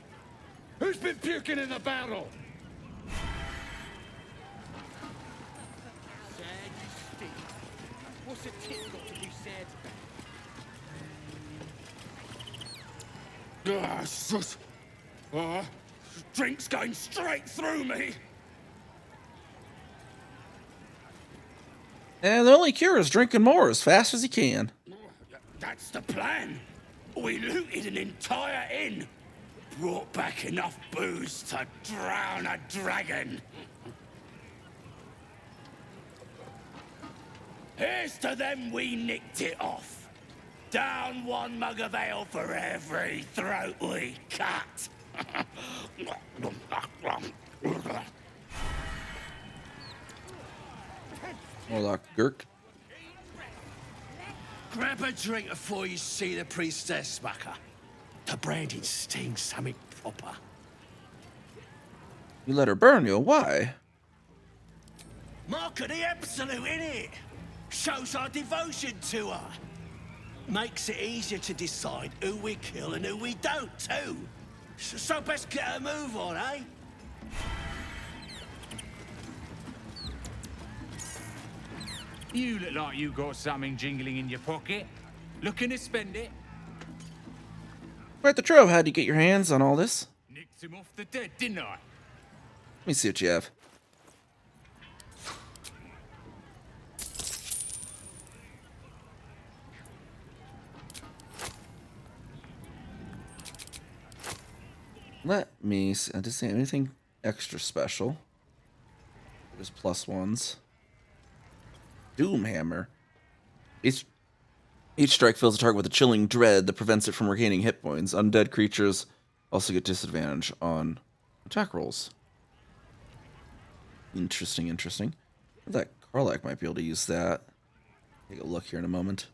Who's been puking in the barrel? What's a tit got to be said? Drink's going straight through me. And the only cure is drinking more as fast as he can. That's the plan. We looted an entire inn. Brought back enough booze to drown a dragon. Here's to them we nicked it off. Down 1 mug of ale for every throat we cut. Warlock Gurk. Grab a drink before you see the priestess, Smacker. The branding stings something proper. You let her burn you. Why? Mark of the absolute, innit? Shows our devotion to her. Makes it easier to decide who we kill and who we don't, too. So best get a move on, eh? You look like you got something jingling in your pocket. Looking to spend it? Quite the trove. How'd you get your hands on all this? Nicked him off the dead, didn't I? Let me see what you have. Let me see. I didn't see anything extra special. Just +1s. Doomhammer. Each strike fills a target with a chilling dread that prevents it from regaining hit points. Undead creatures also get disadvantage on attack rolls. Interesting. That Karlach might be able to use that. Take a look here in a moment.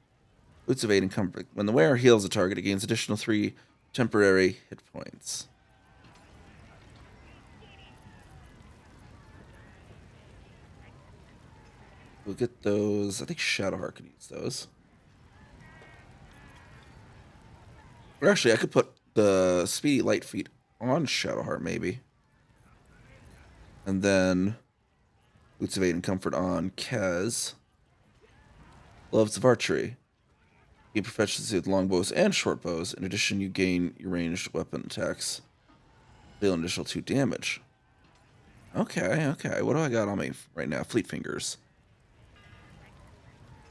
Boots of Aid and Comfort. When the wearer heals a target, it gains additional 3 temporary hit points. we'll get those. I think Shadowheart could use those. Or actually, I could put the Speedy Light Feet on Shadowheart, maybe. And then Boots of Aid and Comfort on Kez. Gloves of Archery. Gain proficiency with longbows and short bows. In addition, you gain your ranged weapon attacks. Deal an additional 2 damage. Okay, okay. What do I got on me right now? Fleet Fingers.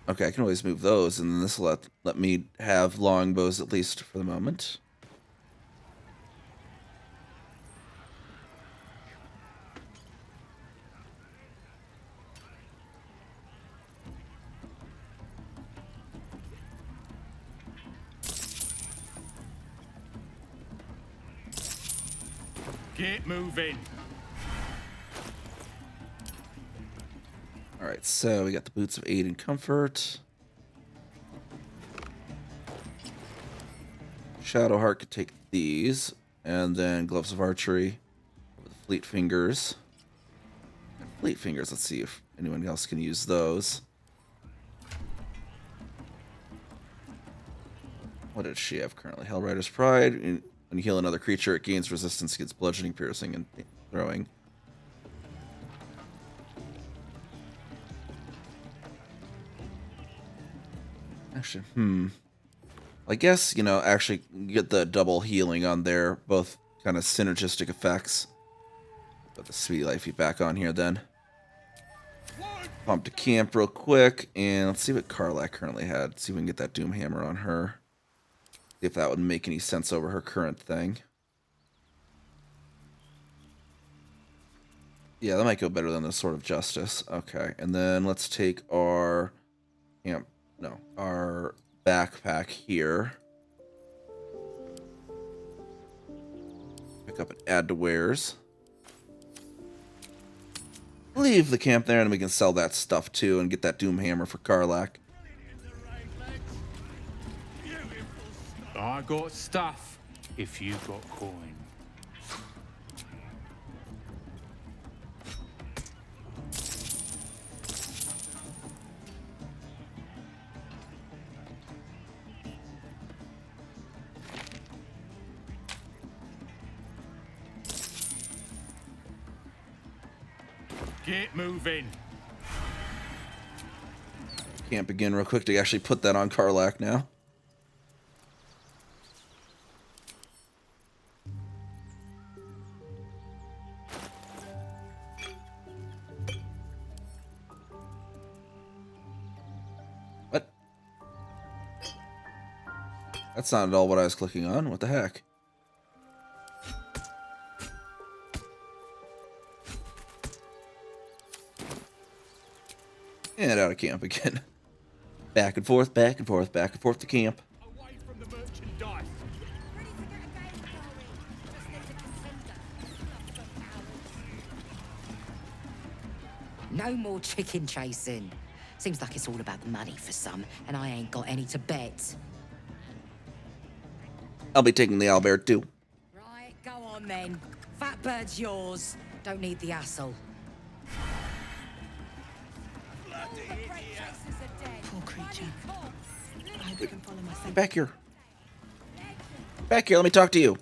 Okay, I can always move those, and then this will let me have longbows at least for the moment. Get moving. Alright, so we got the Boots of Aid and Comfort. Shadowheart could take these. And then Gloves of Archery. Over the Fleet Fingers. And Fleet Fingers, let's see if anyone else can use those. What does she have currently? Hellrider's Pride. When you heal another creature, it gains resistance against bludgeoning, piercing, and throwing. Actually, I guess, you know, actually get the double healing on there. Both kind of synergistic effects. Put the Sweet Life Feet back on here then. Pump to camp real quick. And let's see what Karlach currently had. See if we can get that Doom Hammer on her. See if that would make any sense over her current thing. Yeah, that might go better than the Sword of Justice. Okay, and then let's take our our backpack here. Pick up and add to wares. Leave the camp there, and we can sell that stuff too, and get that Doom Hammer for Karlach. I got stuff if you got coin. Get moving. Camp again real quick to actually put that on Karlach now. What? That's not at all what I was clicking on. What the heck? And out of camp again. Back and forth, back and forth, back and forth to camp. Away from the merchandise. No more chicken chasing. Seems like it's all about the money for some, and I ain't got any to bet. I'll be taking the owlbear too. Right, go on then. Fat bird's yours. Don't need the hassle. Poor creature. I hope you can follow my scent. Back here. Back here, let me talk to you.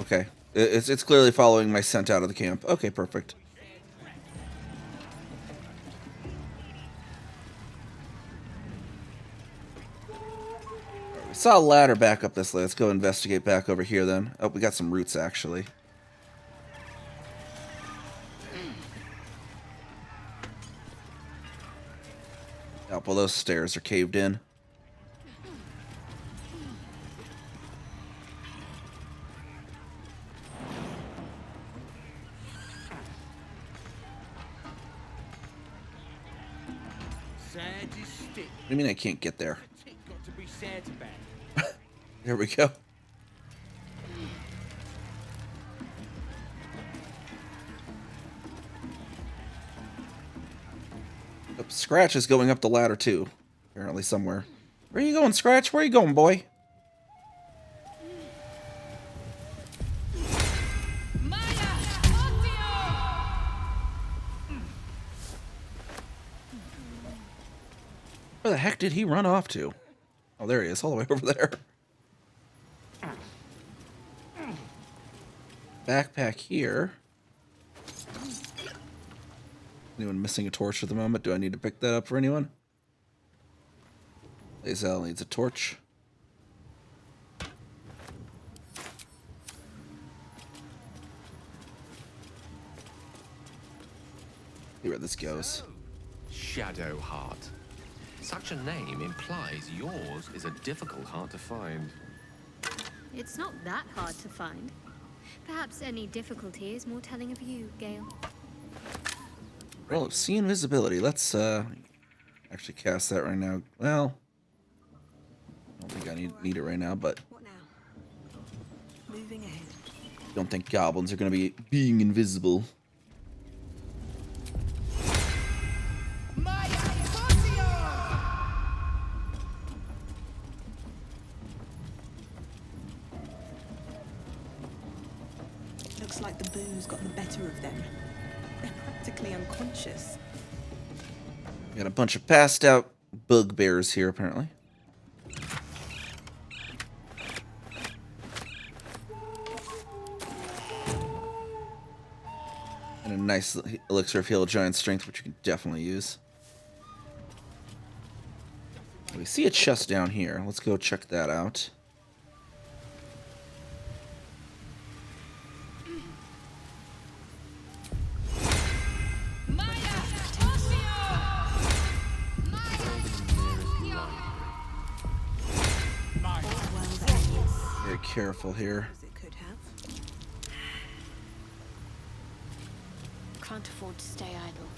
Okay. It's clearly following my scent out of the camp. Okay, perfect. We saw a ladder back up this way. Let's go investigate back over here then. Oh, we got some roots actually. Oh, well, those stairs are caved in. What do you mean I can't get there? Got to be sad about. There we go. Oh, Scratch is going up the ladder too. Apparently somewhere. Where are you going, Scratch? Where are you going, boy? Where the heck did he run off to? Oh, there he is, all the way over there. Backpack here. Anyone missing a torch at the moment? Do I need to pick that up for anyone? Lazel needs a torch. See where this goes. Shadowheart. Such a name implies yours is a difficult heart to find. It's not that hard to find. Perhaps any difficulty is more telling of you, Gale. Well, see invisibility. Let's actually cast that right now. Well, I don't think I need it right now, but What now? Moving ahead. don't think goblins are going to be being invisible. Looks like the booze got the better of them. They're practically unconscious. Got a bunch of passed out bugbears here, apparently. And a nice elixir of heal giant strength, which you can definitely use. We see a chest down here. Let's go check that out. Very careful here. It could have. Can't afford to stay idle.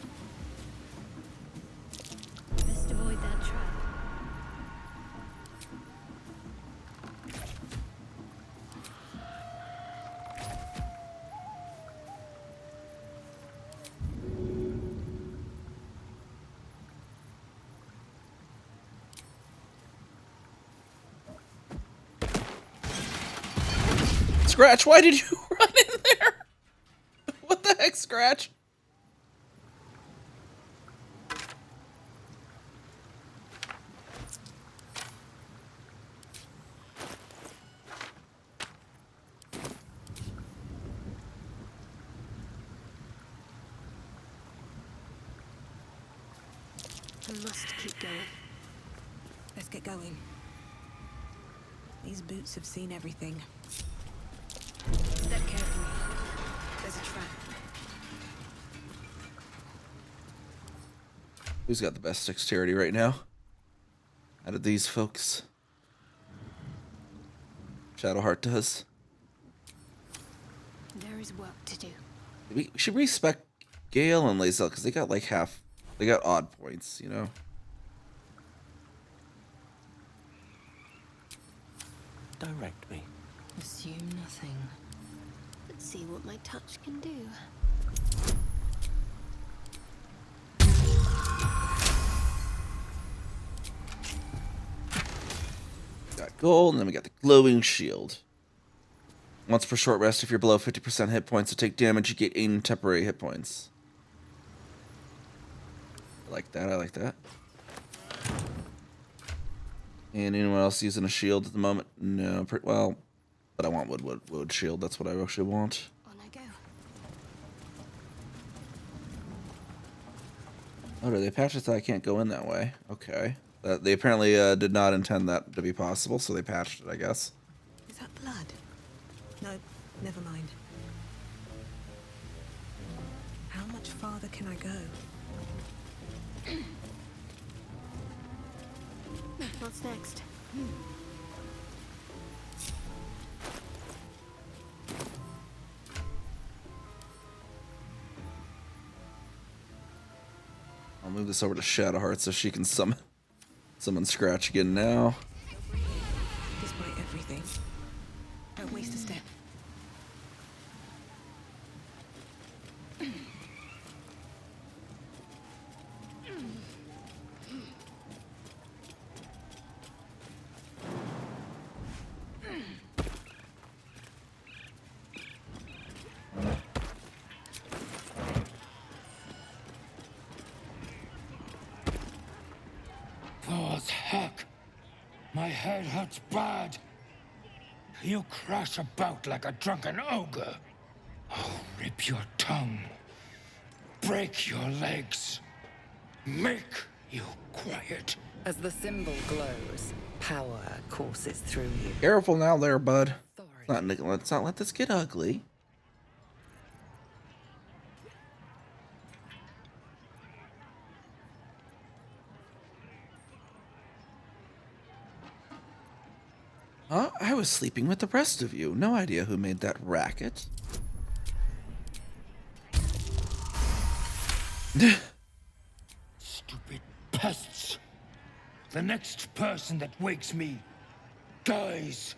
Best avoid that trap. Scratch, why did you run in there? What the heck, Scratch? I must keep going. Let's get going. These boots have seen everything. Step carefully. There's a trap. Who's got the best dexterity right now? Out of these folks? Shadowheart does. There is work to do. We should respect Gale and Lazel because they got like half. They got odd points, you know. Direct me. Assume nothing. Let's see what my touch can do. Got gold, and then we got the glowing shield. Once per short rest, if you're below 50% hit points to take damage, you get 8 temporary hit points. I like that, I like that. And anyone else using a shield at the moment? No, well, but I want wood shield. That's what I actually want. On I go. Oh, do they patch it so I can't go in that way? Okay. They apparently did not intend that to be possible, so they patched it, I guess. Is that blood? No, never mind. How much farther can I go? What's next? I'll move this over to Shadowheart so she can summon Scratch again now. Despite everything, don't waste a step. head hurts bad. You crash about like a drunken ogre. I'll rip your tongue, break your legs, make you quiet. As the symbol glows, power courses through you. Careful now there, bud. Let's not let this get ugly. I was sleeping with the rest of you. No idea who made that racket. Stupid pests. The next person that wakes me dies.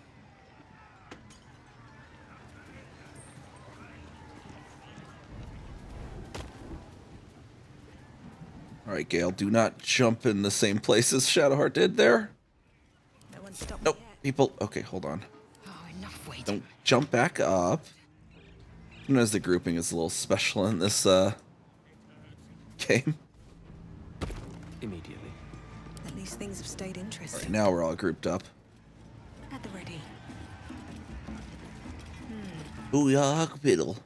Alright, Gale, do not jump in the same place as Shadowheart did there. Nope, people. Okay, hold on. Don't jump back up. Sometimes the grouping is a little special in this game. Immediately. At least things have stayed interesting. Alright, now we're all grouped up. At the ready. Booyah, piddle.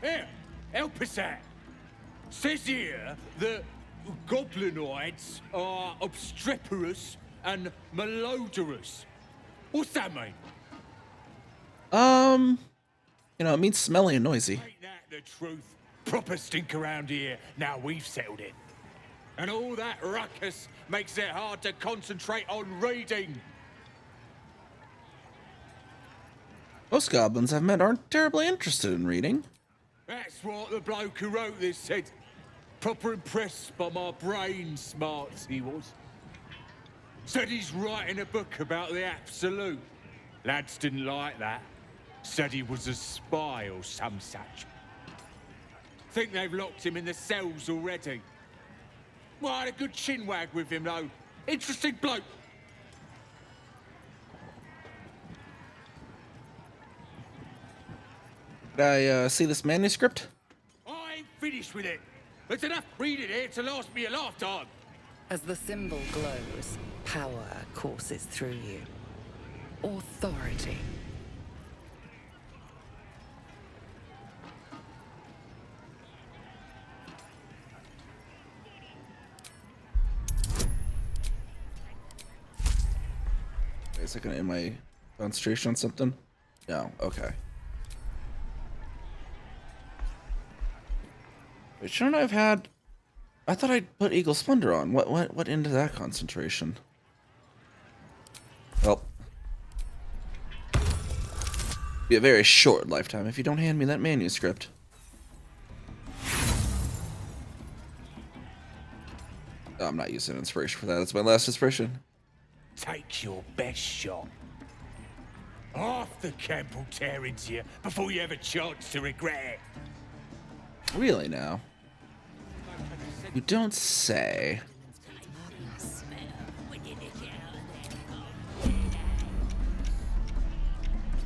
Here, help us out. Says here that goblinoids are obstreperous and malodorous. What's that mean? You know, it means smelly and noisy. Ain't that the truth? Proper stink around here. Now we've settled it. And all that ruckus makes it hard to concentrate on reading. Most goblins I've met aren't terribly interested in reading. That's what the bloke who wrote this said. Proper impressed by my brain smarts he was. Said he's writing a book about the Absolute. Lads didn't like that. Said he was a spy or some such. Think they've locked him in the cells already. Well, I had a good chinwag with him though. Interesting bloke. Did I see this manuscript? I ain't finished with it. There's enough reading here to last me a lifetime. As the symbol glows, power courses through you. Authority. Wait a second, am I concentration on something? No, okay. Wait, shouldn't I have had... I thought I'd put Eagle Splendor on. What into that concentration? Well... be a very short lifetime if you don't hand me that manuscript. Oh, I'm not using inspiration for that. That's my last inspiration. Take your best shot. Half the camp will tear into you before you have a chance to regret it. Really now? You don't say.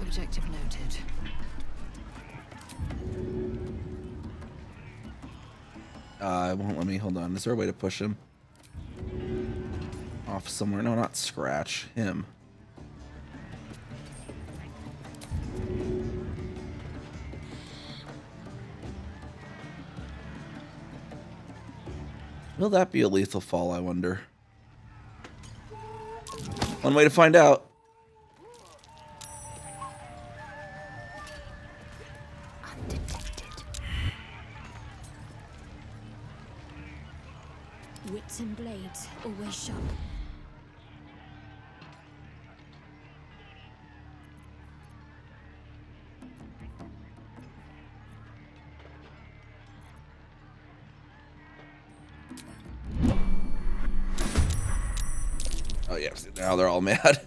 Objective noted. It won't let me. Hold on. Is there a way to push him off somewhere? No, not scratch him. Will that be a lethal fall, I wonder? One way to find out. Wits and blades, always sharp. Oh yeah, now they're all mad.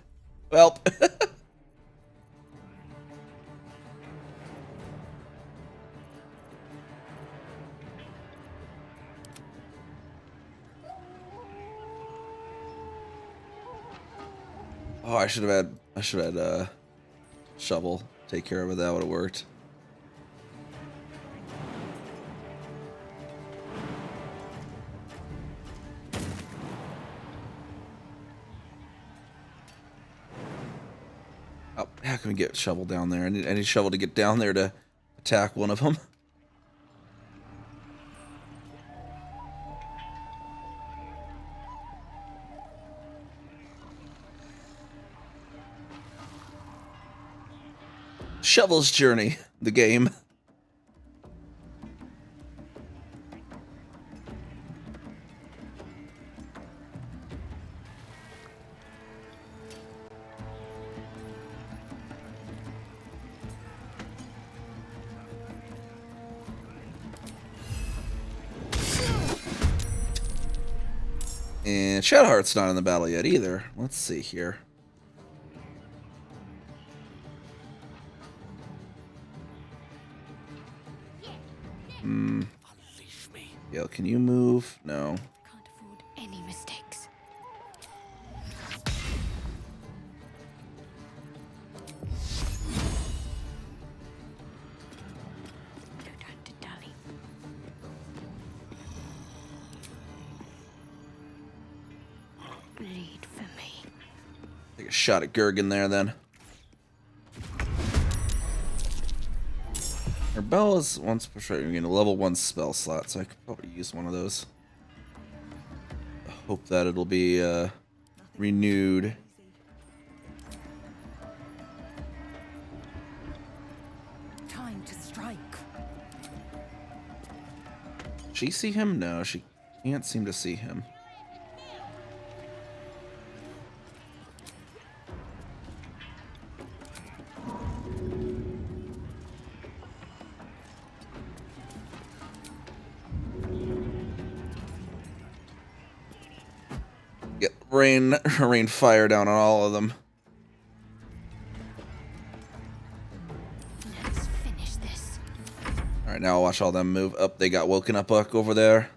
Well. Oh, I should have had shovel take care of it. That would have worked. How can we get Shovel down there? I need Shovel to get down there to attack one of them. Shovel's Journey, the game. And Shadowheart's not in the battle yet either. Let's see here. Yo, can you move? No. Can't afford any mistakes. No time to dally. Bleed for me. Take a shot at Gergen there then. Her bell is once per sure. You're getting a level 1 spell slot, so I could probably use one of those. I hope that it'll be renewed. Time to strike. She see him? No, she can't seem to see him. Get rain fire down on all of them. Let's finish this. All right, now I'll watch all them move up. They got woken up over there.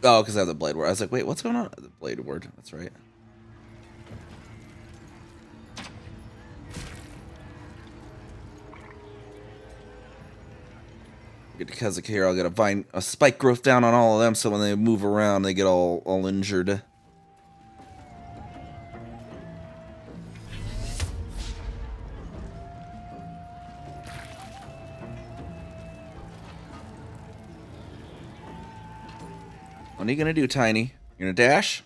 Oh, because I have the blade ward. I was like, wait, what's going on? The blade ward. That's right. Get to Kazakh here. I'll get a spike growth down on all of them, so when they move around, they get all injured. What are you gonna do, Tiny? You're gonna dash?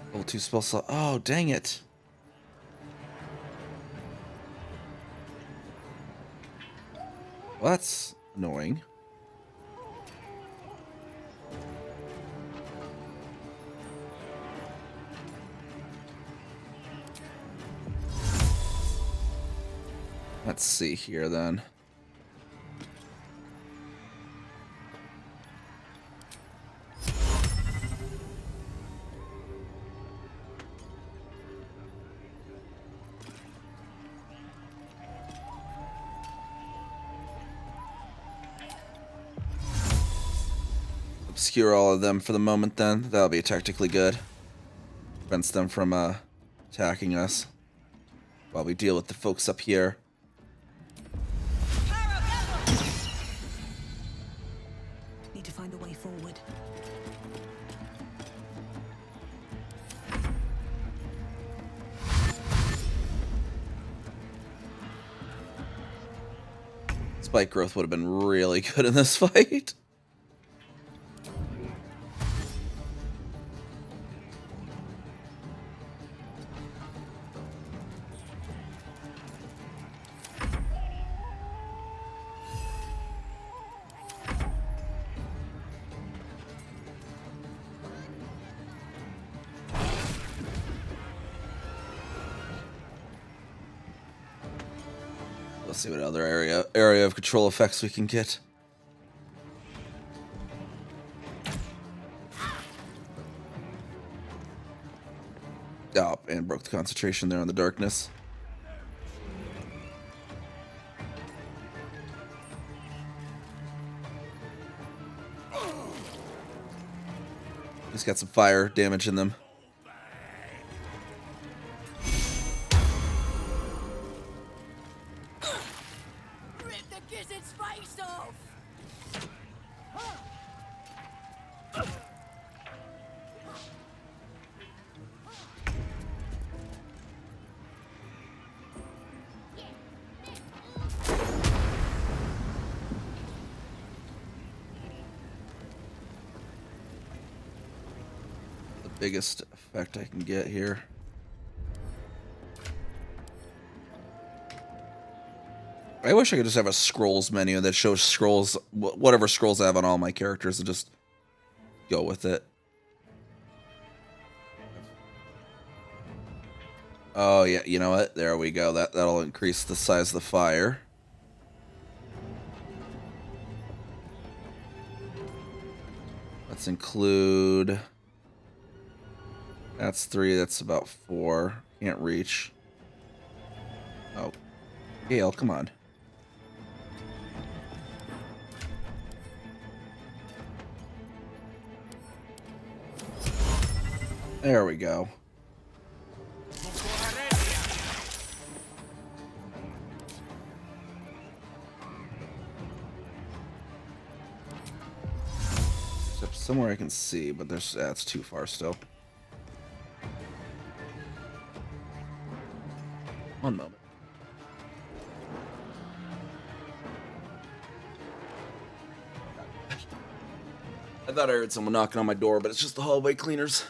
Level 2 spell slot. Oh, dang it. Well, that's annoying. Let's see here then. Obscure all of them for the moment then. That'll be technically good. Prevents them from attacking us while we deal with the folks up here. Need to find a way forward. Spike growth would have been really good in this fight. Let's see what other area of control effects we can get. Oh, and broke the concentration there on the darkness. He's got some fire damage in them. Rip the gizzard's face off! The biggest effect I can get here. I wish I could just have a scrolls menu that shows scrolls, whatever scrolls I have on all my characters, and just go with it. Oh yeah, you know what? There we go. That'll increase the size of the fire. Let's include. That's 3. That's about 4. Can't reach. Oh, Gale, come on. There we go. Except somewhere I can see, but that's too far still. One moment. I thought I heard someone knocking on my door, but it's just the hallway cleaners.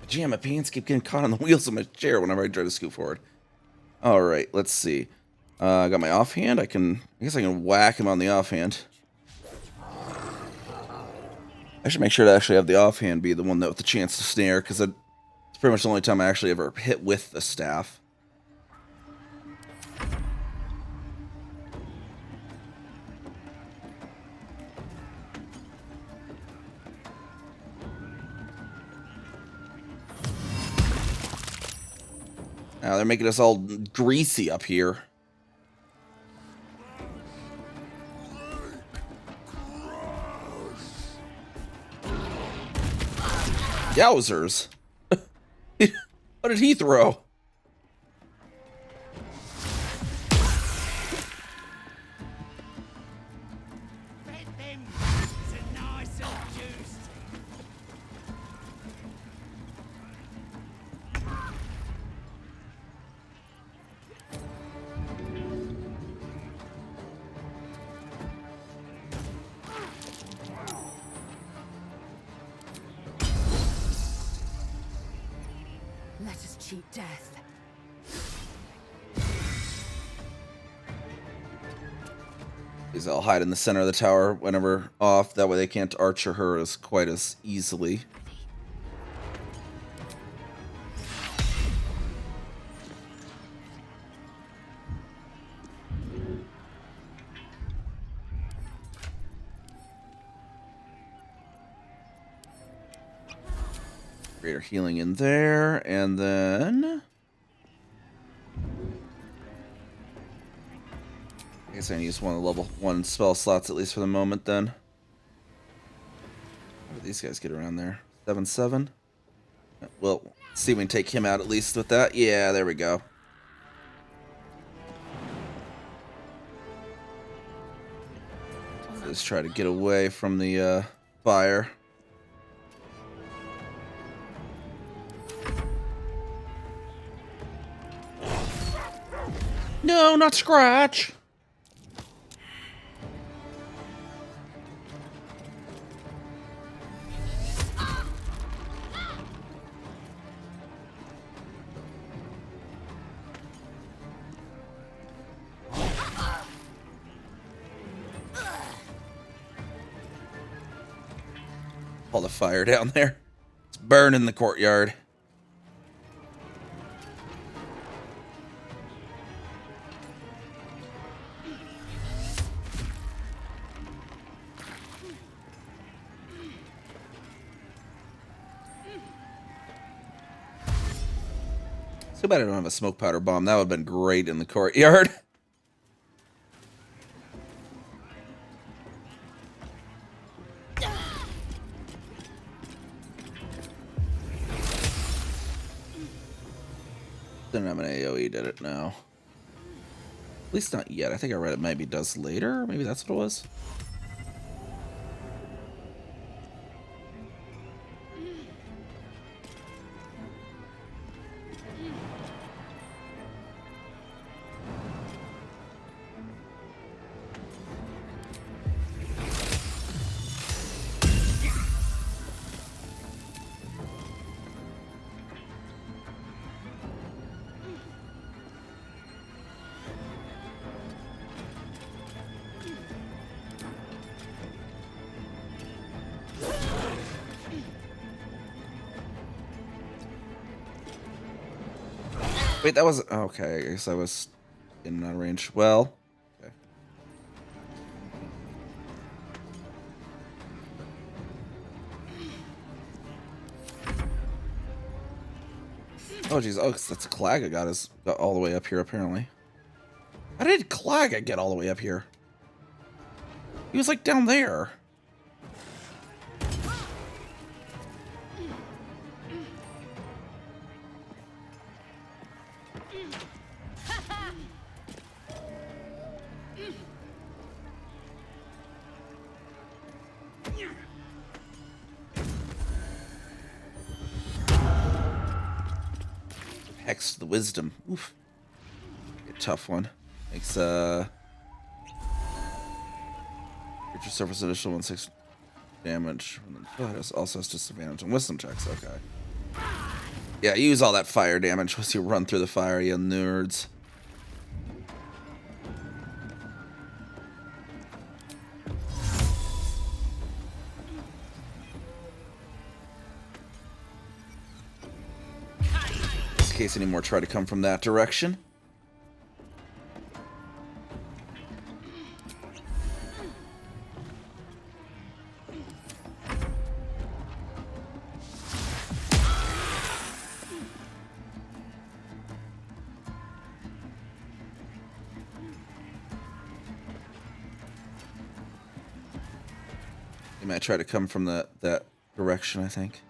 Pajama pants keep getting caught on the wheels of my chair whenever I try to scoot forward. All right, let's see. I got my offhand. I guess I can whack him on the offhand. I should make sure to actually have the offhand be the one that with the chance to snare, because it's pretty much the only time I actually ever hit with the staff. Now they're making us all greasy up here. Yowzers. What did he throw? Let us cheat death. These all hide in the center of the tower whenever off. That way they can't archer her as quite as easily. Greater healing in there, and then I guess I use one of the level 1 spell slots at least for the moment then. How do these guys get around there? 7/7? Well, see if we can take him out at least with that. Yeah, there we go. Let's try to get away from the fire. No, not Scratch. All the fire down there. It's burning the courtyard. Too bad I don't have a smoke powder bomb. That would have been great in the courtyard. Didn't have an AoE, did it? No. At least not yet. I think I read it maybe does later. Maybe that's what it was. Wait, that was okay. I guess I was in that range. Well, okay. Oh geez, oh, that's Claga got all the way up here apparently. How did Claga get all the way up here? He was like down there. Hex to the wisdom. Oof. A tough one. Makes creature suffers additional 1/6 damage. Also has disadvantage on wisdom checks. Okay. Yeah, use all that fire damage once you run through the fire, you nerds. In case any more try to come from that direction. They might try to come from that direction, I think.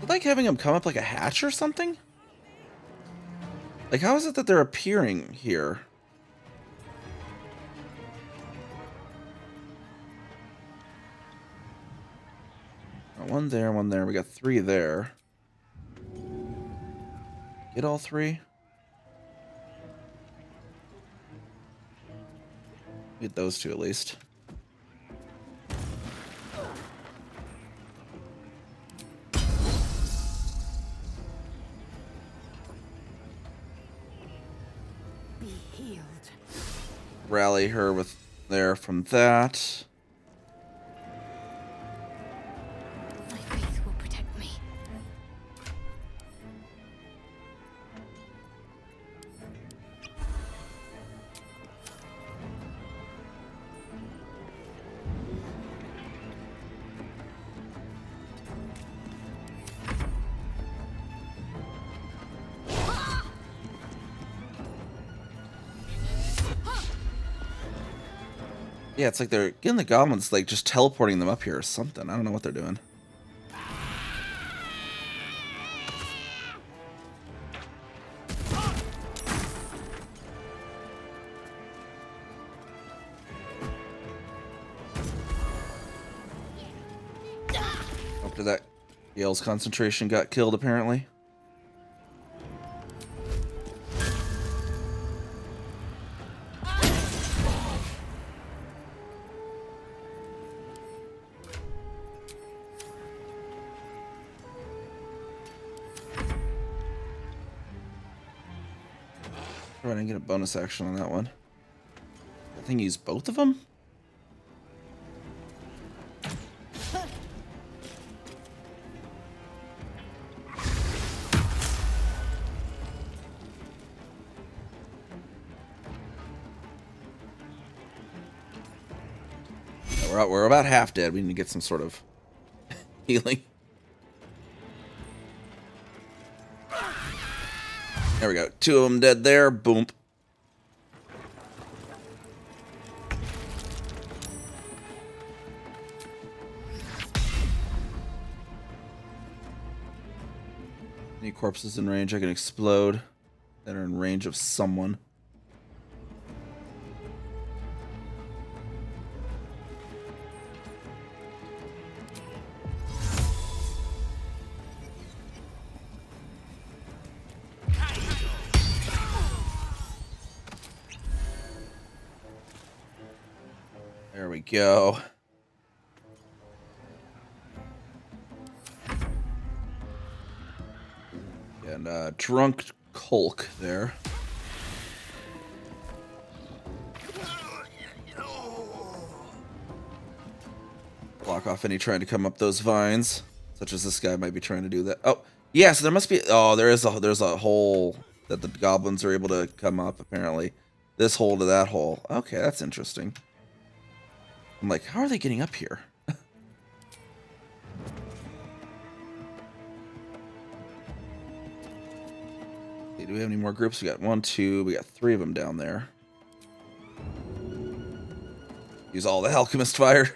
Like having them come up like a hatch or something? Like, how is it that they're appearing here? One there, one there. We got 3 there. Get all 3? Get those 2 at least. Rally her with there from that. My faith will protect me. Yeah, it's like they're getting the goblins, like, just teleporting them up here or something. I don't know what they're doing. After that, Yale's concentration got killed, apparently. I didn't get a bonus action on that one. I think he used both of them? we're about half dead. We need to get some sort of healing. There we go. 2 of them dead there. Boom. Any corpses in range I can explode that are in range of someone. There we go. And drunk Colk there. Block off any trying to come up those vines, such as this guy might be trying to do that. Oh, yeah, so there must be. Oh, there's a hole that the goblins are able to come up. Apparently, this hole to that hole. Okay, that's interesting. I'm like, how are they getting up here? Do we have any more groups? We got 1, 2. We got 3 of them down there. Use all the alchemist fire.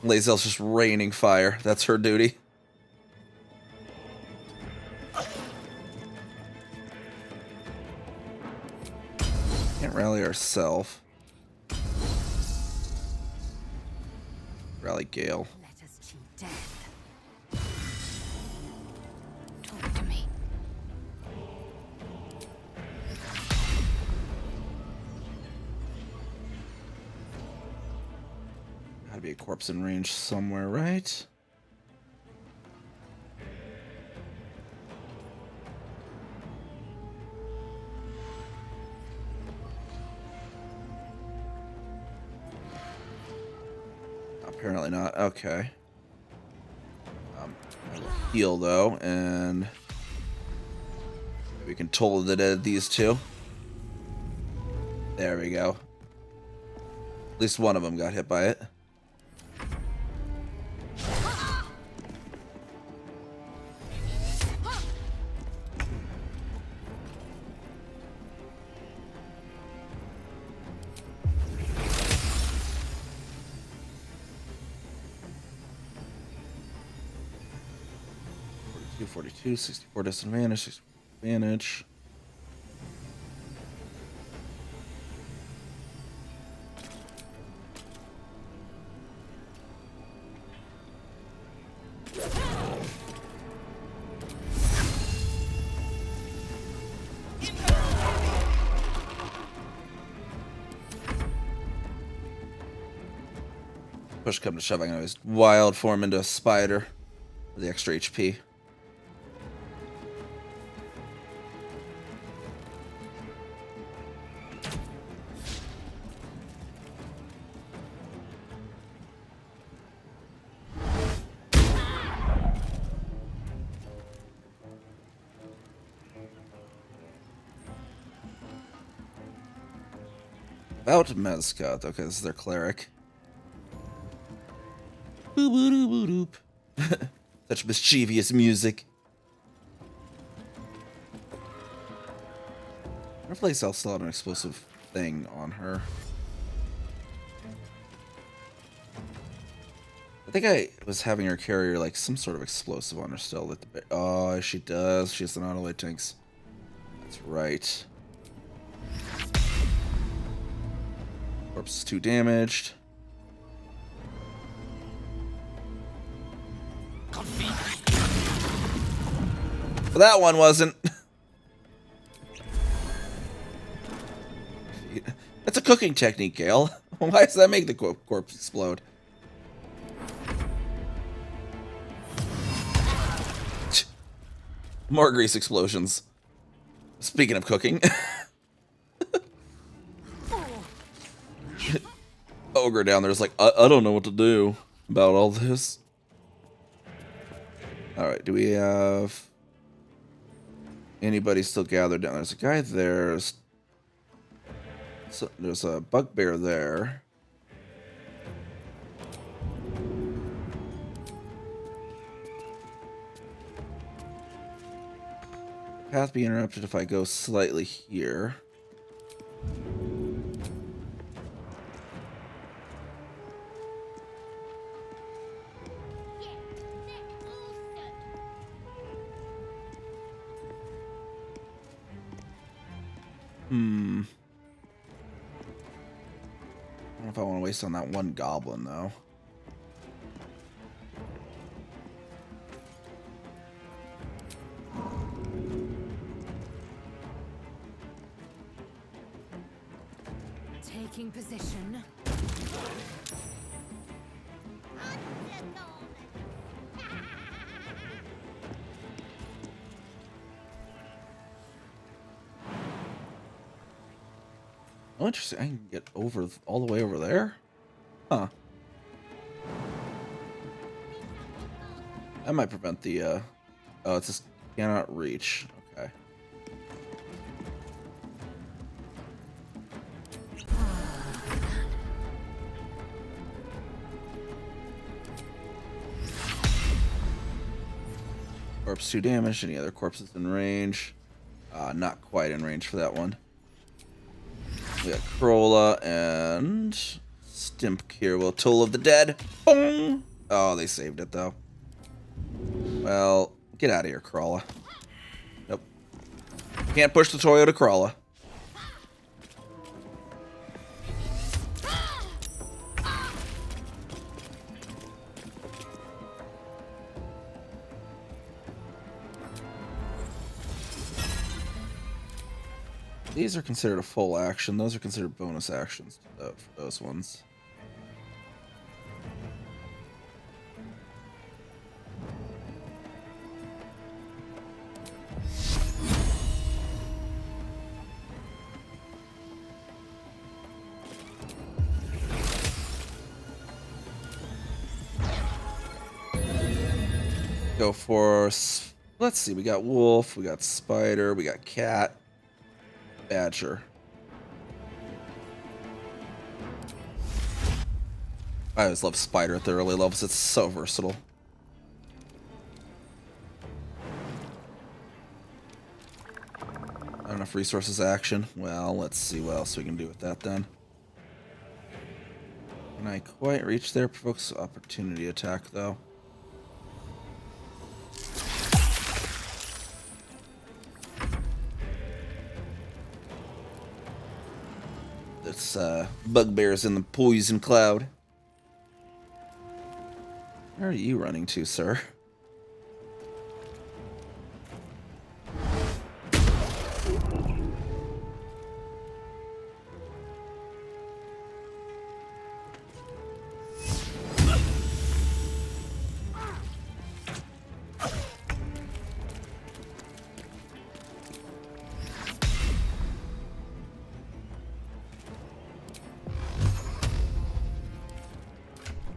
Lae'zel's just raining fire. That's her duty. Can't rally ourselves. Rally Gale. Let us cheat death. Talk to me. Gotta be a corpse in range somewhere, right? Apparently not. Okay. I will heal though, and we can toll the dead these 2. There we go. At least one of them got hit by it. Two 42, 64 disadvantage, 64 advantage. Push come to shove, I'm gonna wild form into a spider for the extra HP. About Mezcat. Okay, this is their cleric. Such mischievous music. Our place I'll still have an explosive thing on her. I think I was having her carry like some sort of explosive on her still. That the oh, she does. She has an auto tanks. That's right. Corpse is 2 damaged. But that one wasn't. That's a cooking technique, Gale. Why does that make the corpse explode? More grease explosions. Speaking of cooking. Ogre down there's like, I don't know what to do about all this. Alright, do we have anybody still gathered down? There's a guy there. There's a bugbear there. path be interrupted if I go slightly here? I don't know if I want to waste on that one goblin, though. Taking position. Oh, interesting. I can get over all the way over there? Huh. That might prevent the, oh, it's just cannot reach. Okay. Corpse 2 damage. Any other corpses in range? Not quite in range for that one. We got Corolla and Stimp here. Will Toll of the Dead. Boom! Oh, they saved it though. Well, get out of here, Corolla. Nope. Can't push the Toyota Corolla. These are considered a full action. Those are considered bonus actions for those ones. Go for, let's see, we got wolf, we got spider, we got cat. Badger. I always love Spider at the early levels. It's so versatile. Not enough resources action. Well, let's see what else we can do with that then. Can I quite reach there? Provokes opportunity attack though. It's bugbears in the poison cloud. Where are you running to, sir?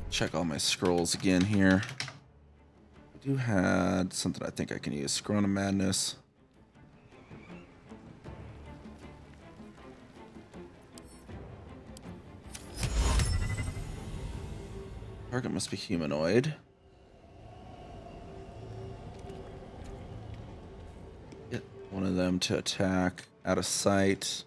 Check all my scrolls again here. I do had something I think I can use. Scroll of Madness. Target must be humanoid. Get one of them to attack out of sight.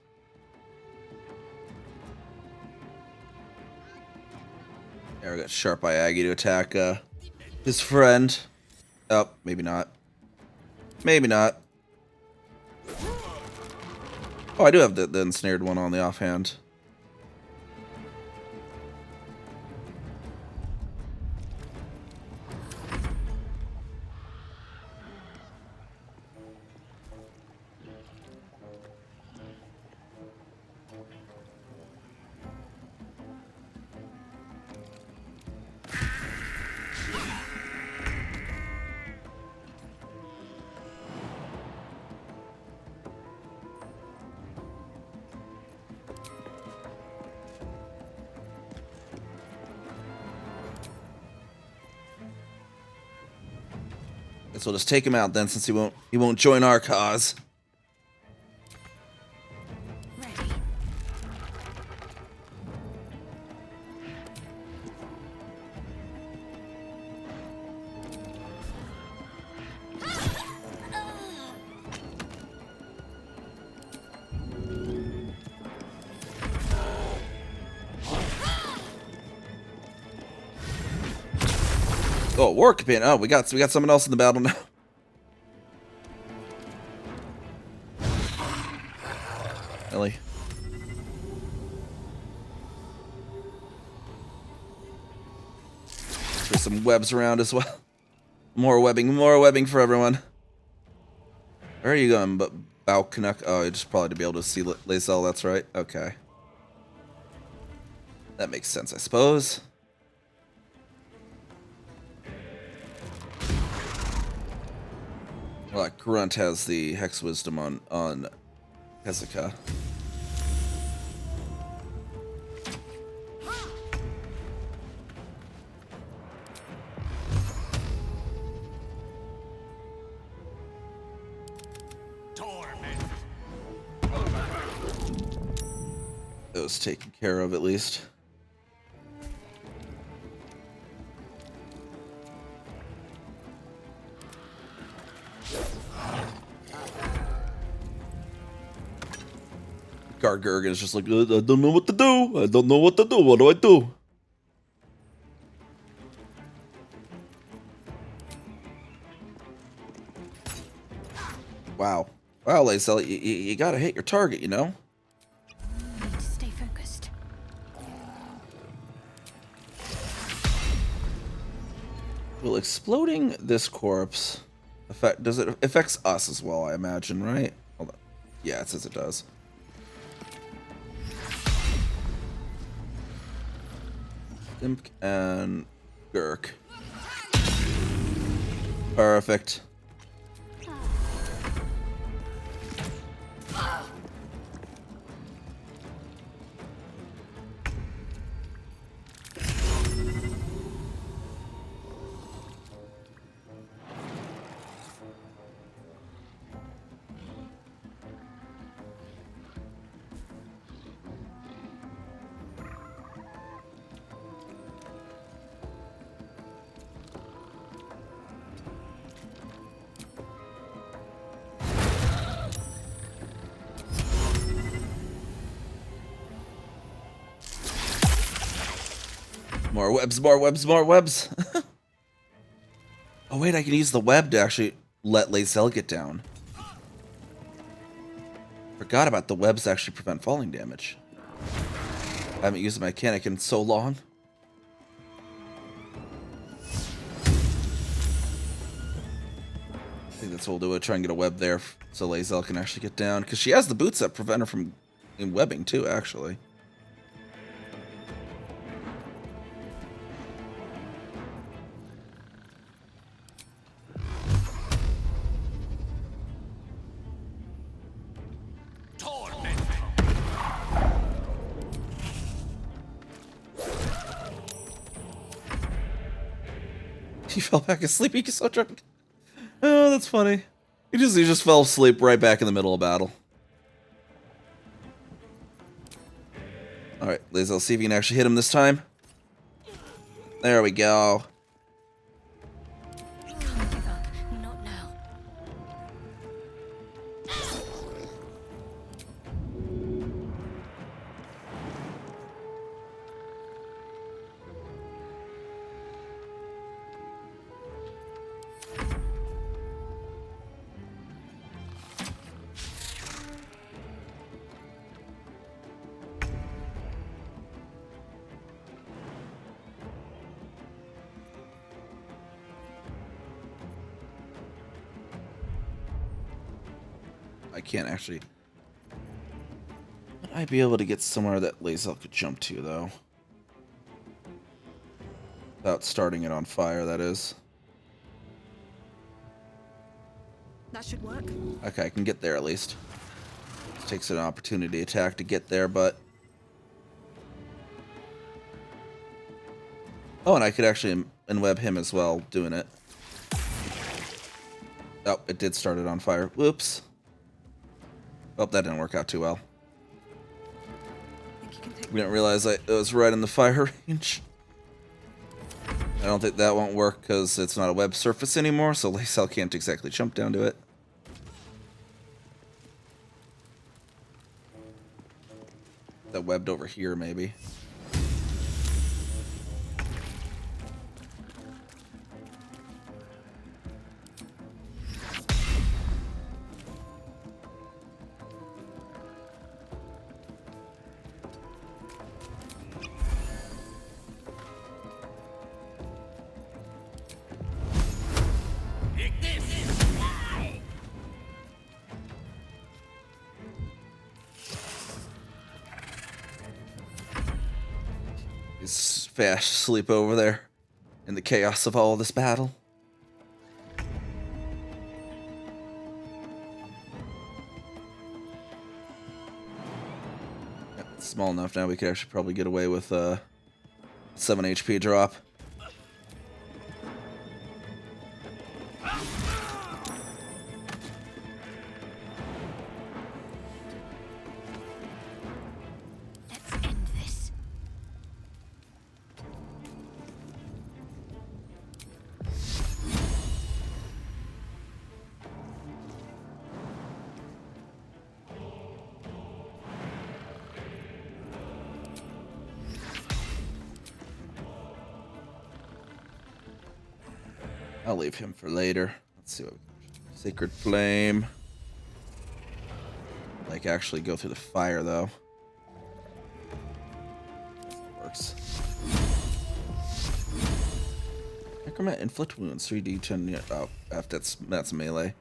There we got Sharp Eye Aggie to attack his friend. Oh, maybe not. Maybe not. Oh, I do have the ensnared one on the offhand. Guess we'll just take him out then, since he won't join our cause. Oh, war companion. Oh, we got someone else in the battle now. Really? There's some webs around as well. More webbing for everyone. Where are you going, but Balkanuk? Oh, just probably to be able to see Lae'zel, that's right. Okay. That makes sense, I suppose. Well, Grunt has the Hex Wisdom on Hezekiah. It was taken care of at least. Gargurgan is just like, I don't know what to do. I don't know what to do. What do I do? Wow. Wow, Lae'zel, you gotta hit your target, you know? Need to stay focused. Will exploding this corpse affects us as well, I imagine, right? Hold on. Yeah, it says it does. Imp and Gurk. Perfect. More webs, more webs, more webs. Oh wait, I can use the web to actually let Lae'zel get down. Forgot about the webs to actually prevent falling damage. I haven't used the mechanic in so long. I think that's what we'll do. We'll try and get a web there so Lae'zel can actually get down. Because she has the boots that prevent her from webbing too, actually. He fell back asleep. He's so drunk. Oh, that's funny. He just fell asleep right back in the middle of battle. All right, Lae'zel, see if you can actually hit him this time. There we go. Can't give up. Not now. I can't actually. Would I be able to get somewhere that Lae'zel could jump to, though? Without starting it on fire, that is. That should work. Okay, I can get there at least. It takes an opportunity attack to get there, but... Oh, and I could actually enweb him as well, doing it. Oh, it did start it on fire. Whoops. Oh, that didn't work out too well. We didn't realize it was right in the fire range. I don't think that won't work because it's not a web surface anymore, so Lae'zel can't exactly jump down to it. That webbed over here, maybe. He's fast asleep over there in the chaos of all this battle. It's small enough now we could actually probably get away with 7 HP drop. I'll leave him for later. Let's see what we got. Sacred Flame. Like actually go through the fire though. Works. Necromat inflict wounds 3d10. Oh, that's melee.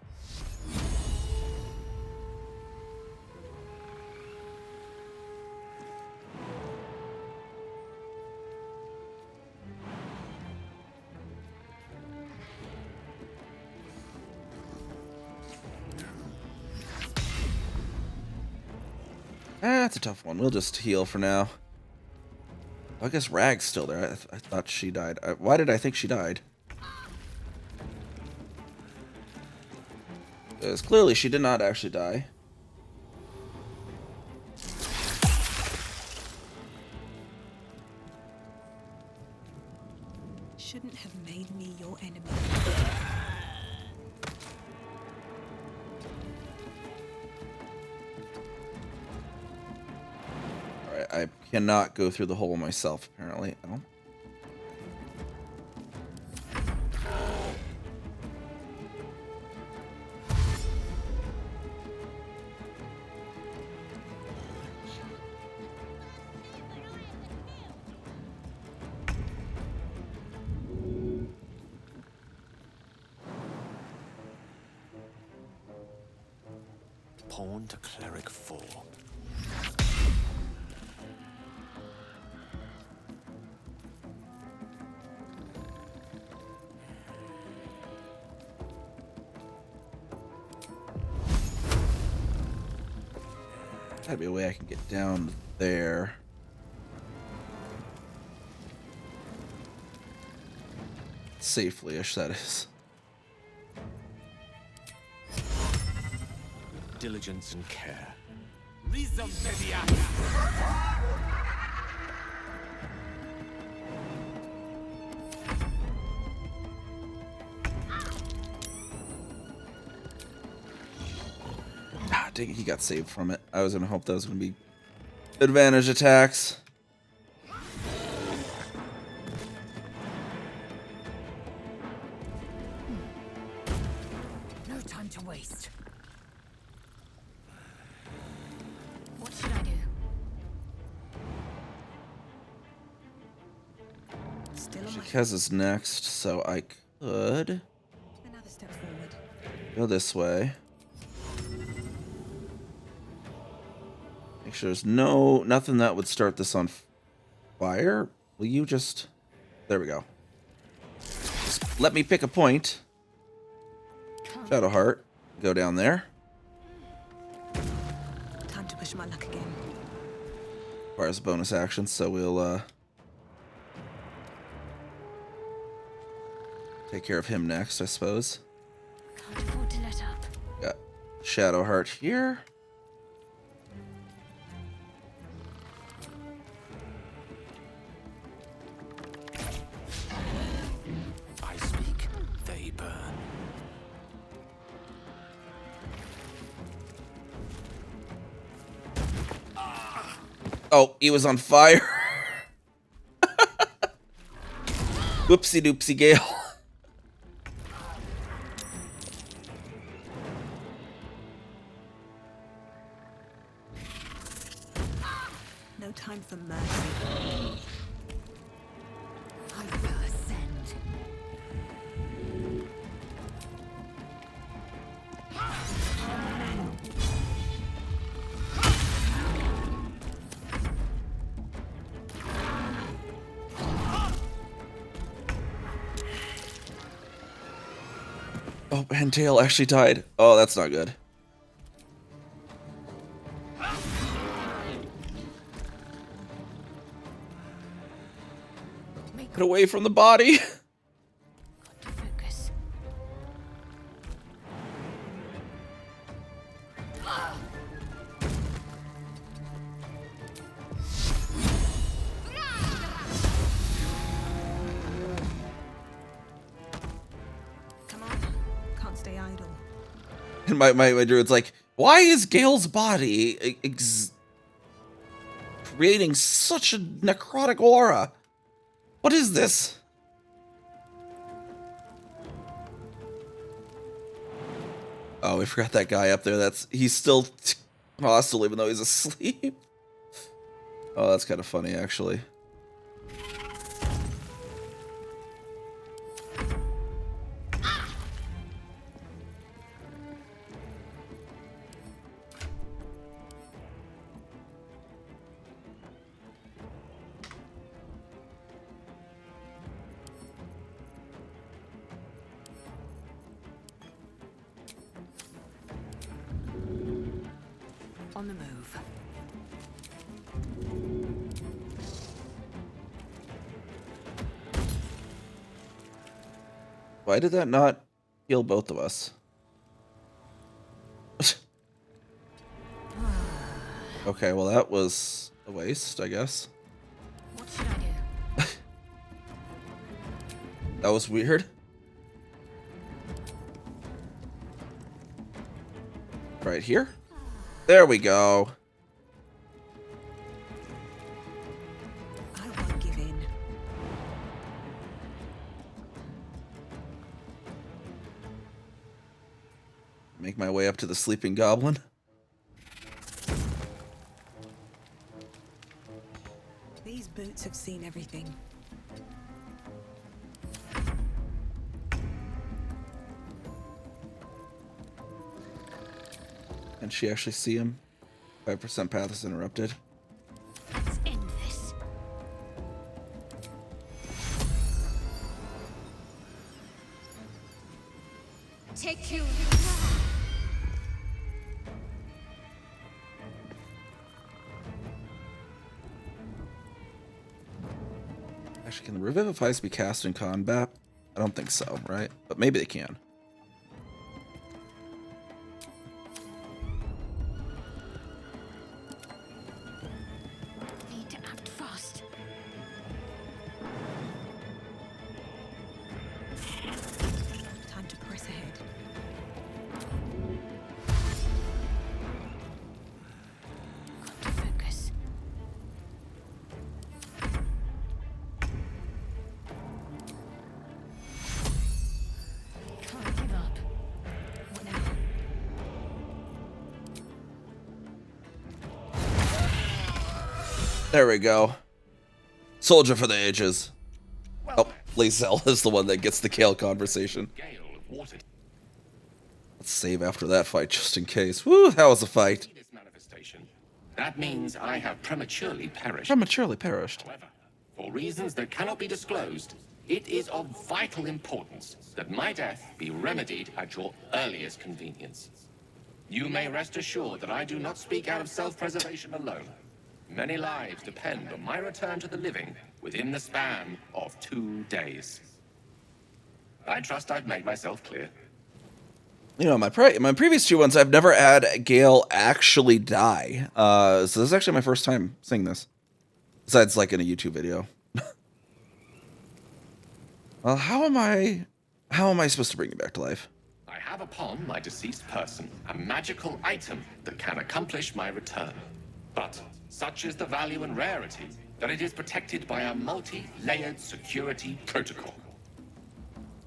That's a tough one. We'll just heal for now. I guess Rag's still there. I thought she died. Why did I think she died? Because clearly she did not actually die. Shouldn't have made me your enemy. I cannot go through the hole myself, apparently. Oh. Pawn to cleric 4. Gotta be a way I can get down there. Safely-ish, that is. Diligence and care. Ah, dang it, he got saved from it. I was gonna hope that was gonna be advantage attacks. No time to waste. What should I do? Still on my Kez is next, so I could another step forward. go this way. Make sure there's nothing that would start this on fire. Will you just... There we go. Just let me pick a point. Shadowheart. Go down there. Time to push my luck again. Requires a bonus action, so we'll take care of him next, I suppose. Can't afford to let up. Got Shadowheart here. I speak, they burn. Oh, he was on fire. Whoopsie doopsie Gale. No time for mercy. I will ascend. Oh, and Tail actually died. Oh, that's not good. Get away from the body. Focus. Come on. Can't stay idle. And my druid's like, why is Gale's body creating such a necrotic aura? What is this? Oh, we forgot that guy up there. He's still hostile even though he's asleep. Oh, that's kind of funny, actually. On the move. Why did that not heal both of us? Okay, well that was a waste, I guess. What should I do? That was weird. Right here? There we go. I won't give in. Make my way up to the sleeping goblin. These boots have seen everything. Can she actually see him? 5% path is interrupted. Let's end this. Take you. Actually, can the Revivifies be cast in combat? I don't think so, right? But maybe they can. Need to act fast. Time to press ahead. Got to focus. Can't give up. What now? There we go. Soldier for the ages. Oh, Lae'zel is the one that gets the Kale conversation. Let's save after that fight just in case. Woo, that was a fight. That means I have prematurely perished. Prematurely perished. However, for reasons that cannot be disclosed, it is of vital importance that my death be remedied at your earliest convenience. You may rest assured that I do not speak out of self-preservation alone. Many lives depend on my return to the living within the span of 2 days. I trust I've made myself clear. You know, my previous two ones, I've never had Gale actually die. So this is actually my first time seeing this. Besides, like, in a YouTube video. Well, how am I supposed to bring you back to life? I have upon my deceased person a magical item that can accomplish my return. But such is the value and rarity that it is protected by a multi-layered security protocol.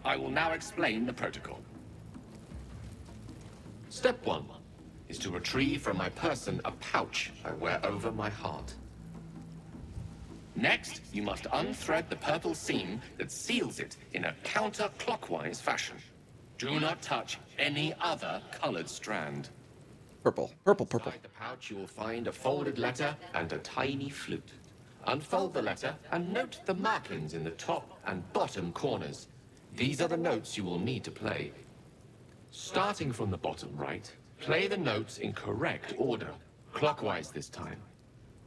I will now explain the protocol. Step 1 is to retrieve from my person a pouch I wear over my heart. Next, you must unthread the purple seam that seals it in a counterclockwise fashion. Do not touch any other colored strand. Purple. Inside the pouch, you will find a folded letter and a tiny flute. Unfold the letter and note the markings in the top and bottom corners. These are the notes you will need to play. Starting from the bottom right, play the notes in correct order, clockwise this time.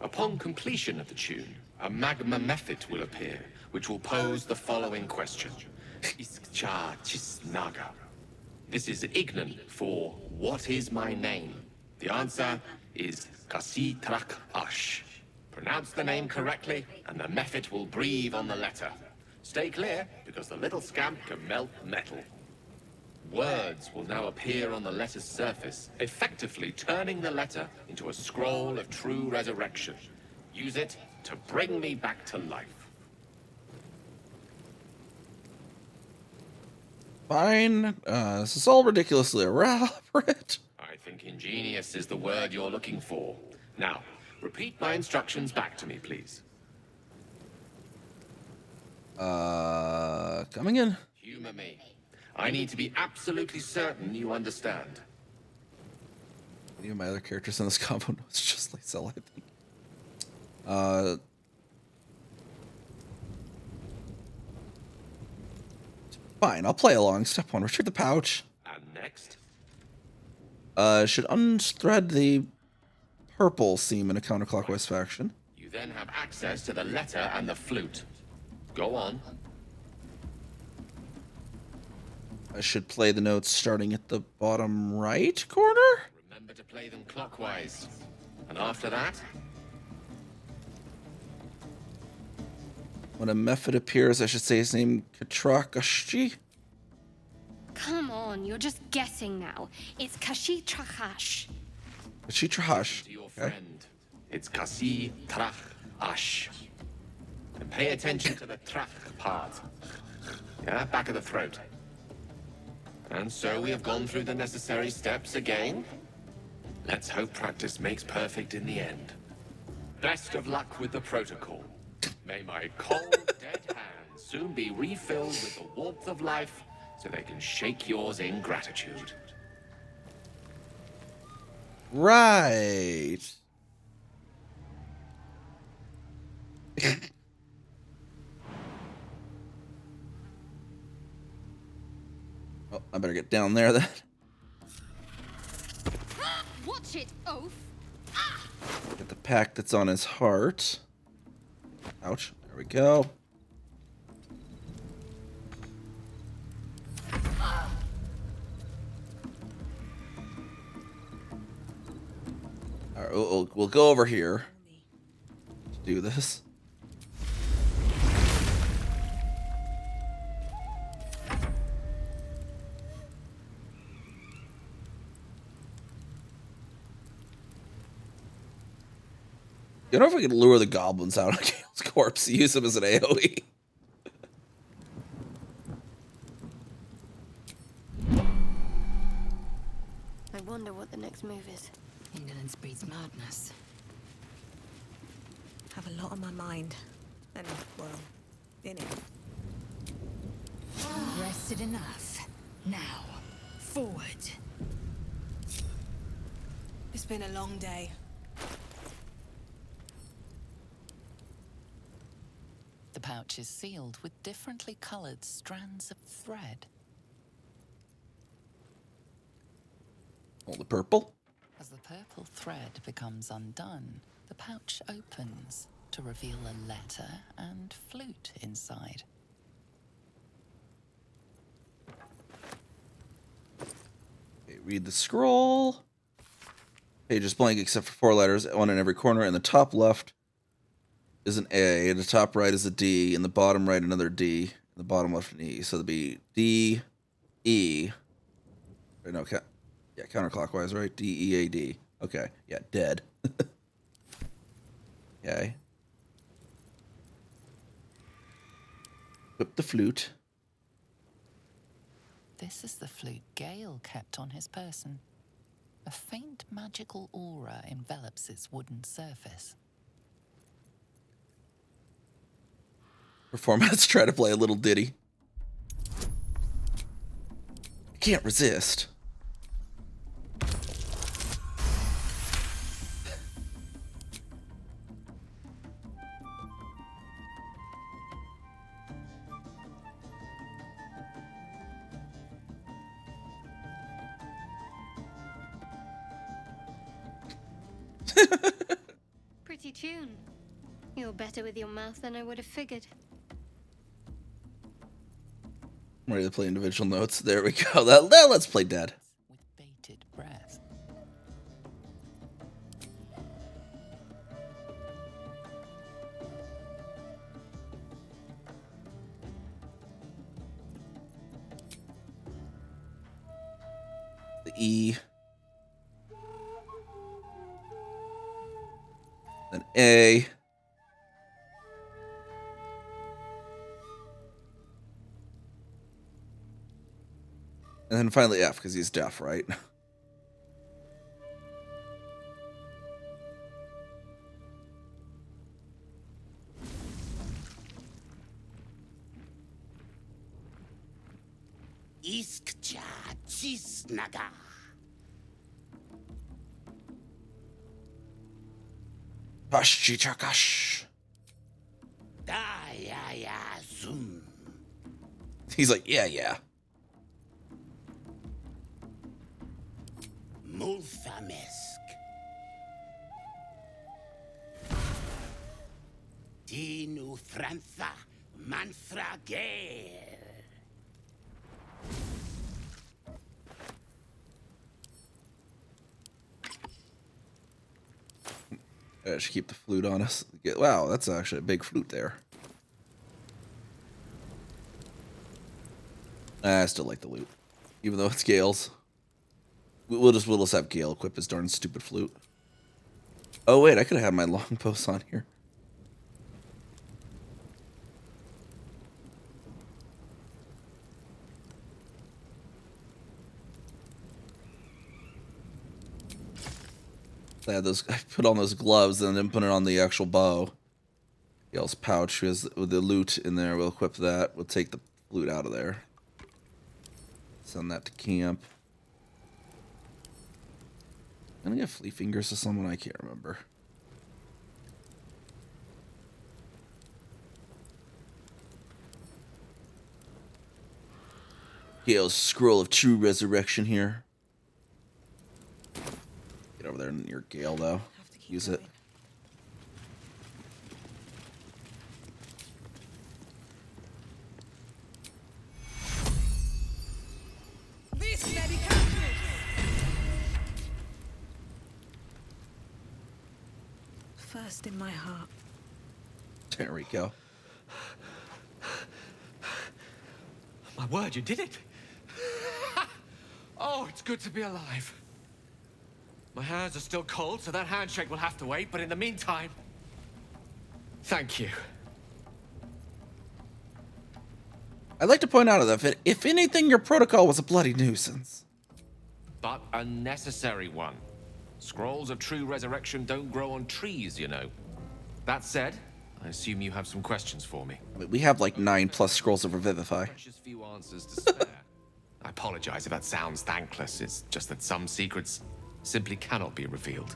Upon completion of the tune, a magma mephit will appear, which will pose the following question. Iskcha Chisnaga. This is Ignan for what is my name? The answer is Kasi Trak Ash. Pronounce the name correctly, and the mephit will breathe on the letter. Stay clear, because the little scamp can melt metal. Words will now appear on the letter's surface, effectively turning the letter into a scroll of true resurrection. Use it to bring me back to life. Fine. This is all ridiculously elaborate. I think ingenious is the word you're looking for. Now, repeat my instructions back to me, please. Coming in. Humor me. I need to be absolutely certain you understand. Any of my other characters in this combo know it's just Lysel, I think. Fine, I'll play along. Step 1, retrieve the pouch. And next? Should unthread the purple seam in a counterclockwise fashion. You then have access to the letter and the flute. Go on. I should play the notes starting at the bottom right corner? Remember to play them clockwise. And after that? When a mephit appears, I should say his name Katrakashi. Come on, you're just guessing now. It's Kashi Trakash. Kashi Trahash. To your friend. It's Kasi Trach Ash. And pay attention to the trach part. Yeah, back of the throat. And so we have gone through the necessary steps again. Let's hope practice makes perfect in the end. Best of luck with the protocol. May my cold, dead hands soon be refilled with the warmth of life so they can shake yours in gratitude. Right. Well, I better get down there then. Watch it, oaf! Get the pack that's on his heart. Ouch. There we go. All right, we'll go over here to do this. You know if we could lure the goblins out of Gale's corpse, use them as an AoE. I wonder what the next move is. Indolence breeds madness. Have a lot on my mind. And, well, in it. Rested enough. Now, forward. It's been a long day. The pouch is sealed with differently colored strands of thread. All the purple. As the purple thread becomes undone, the pouch opens to reveal a letter and flute inside. Okay, read the scroll. Page is blank except for 4 letters, one in every corner. In the top left is an A, in the top right is a D, in the bottom right another D, in the bottom left an E. So it'll be D, E. Or no, yeah, counterclockwise, right? D, E, A, D. Okay, yeah, dead. Okay. Whip the flute. This is the flute Gale kept on his person. A faint magical aura envelops its wooden surface. Performance, try to play a little ditty. I can't resist. Pretty tune. You're better with your mouth than I would have figured. I'm ready to play individual notes. There we go. That let's play dead. With bated breath. The E. Then A. And then finally F, because he's deaf, right? Iskja Chisnaga. Pashchichakash. Daya Zoom. He's like, yeah. Multhamesk. Dinu Frantha Manthra Gale. I should keep the flute on us. Wow, that's actually a big flute there. I still like the lute, even though it's Gale's. We'll just have Gale equip his darn stupid flute. Oh wait, I could have had my long post on here. I put on those gloves and then put it on the actual bow. Gale's pouch with the loot in there. We'll equip that. We'll take the flute out of there. Send that to camp. I'm gonna give flea fingers to someone I can't remember. Gale's scroll of true resurrection here. Get over there near Gale though. Use it. This medication. First in my heart. There we go. My word, you did it! Oh, it's good to be alive. My hands are still cold, so that handshake will have to wait, but in the meantime, thank you. I'd like to point out that if anything, your protocol was a bloody nuisance. But a necessary one. Scrolls of true resurrection don't grow on trees, you know. That said, I assume you have some questions for me. We have like 9+ scrolls of Revivify. Precious few answers to spare. I apologize if that sounds thankless. It's just that some secrets simply cannot be revealed.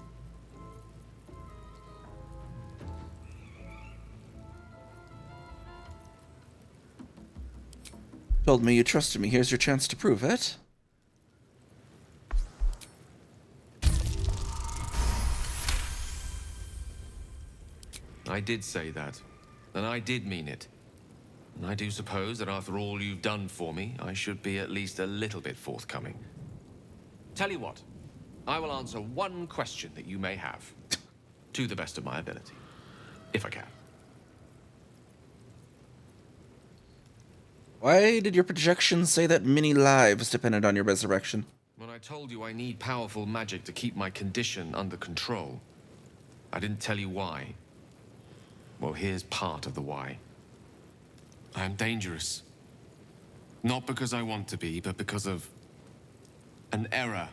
Told me you trusted me. Here's your chance to prove it. I did say that, and I did mean it. And I do suppose that after all you've done for me, I should be at least a little bit forthcoming. Tell you what, I will answer one question that you may have, to the best of my ability, if I can. Why did your projections say that many lives depended on your resurrection? When I told you I need powerful magic to keep my condition under control, I didn't tell you why. Well, here's part of the why. I am dangerous. Not because I want to be, but because of an error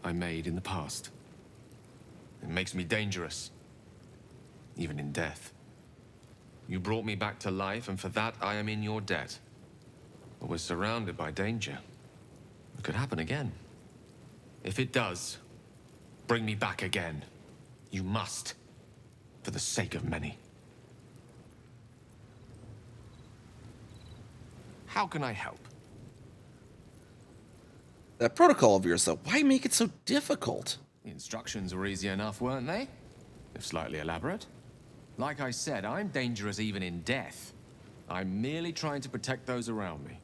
I made in the past. It makes me dangerous, even in death. You brought me back to life, and for that I am in your debt. But we're surrounded by danger. It could happen again. If it does, bring me back again. You must, for the sake of many. How can I help? That protocol of yours, though, why make it so difficult? The instructions were easy enough, weren't they? if slightly elaborate. Like I said, I'm dangerous even in death. I'm merely trying to protect those around me.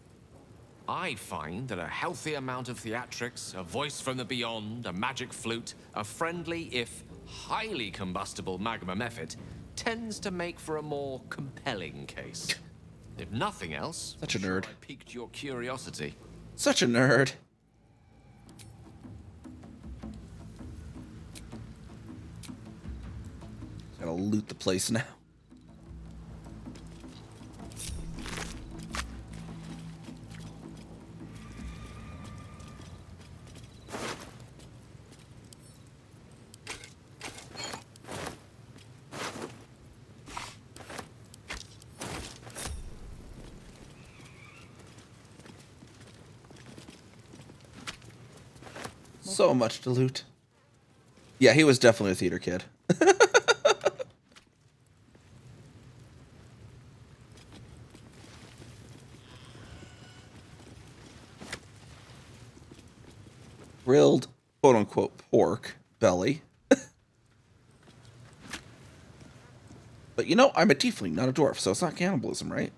I find that a healthy amount of theatrics, a voice from the beyond, a magic flute, a friendly, if highly combustible magma method, tends to make for a more compelling case. If nothing else, Such a nerd. I piqued your curiosity. Such a nerd. Gotta loot the place now. So much to loot. Yeah, he was definitely a theater kid. Grilled, quote-unquote, pork belly. But you know, I'm a tiefling, not a dwarf, so it's not cannibalism, right?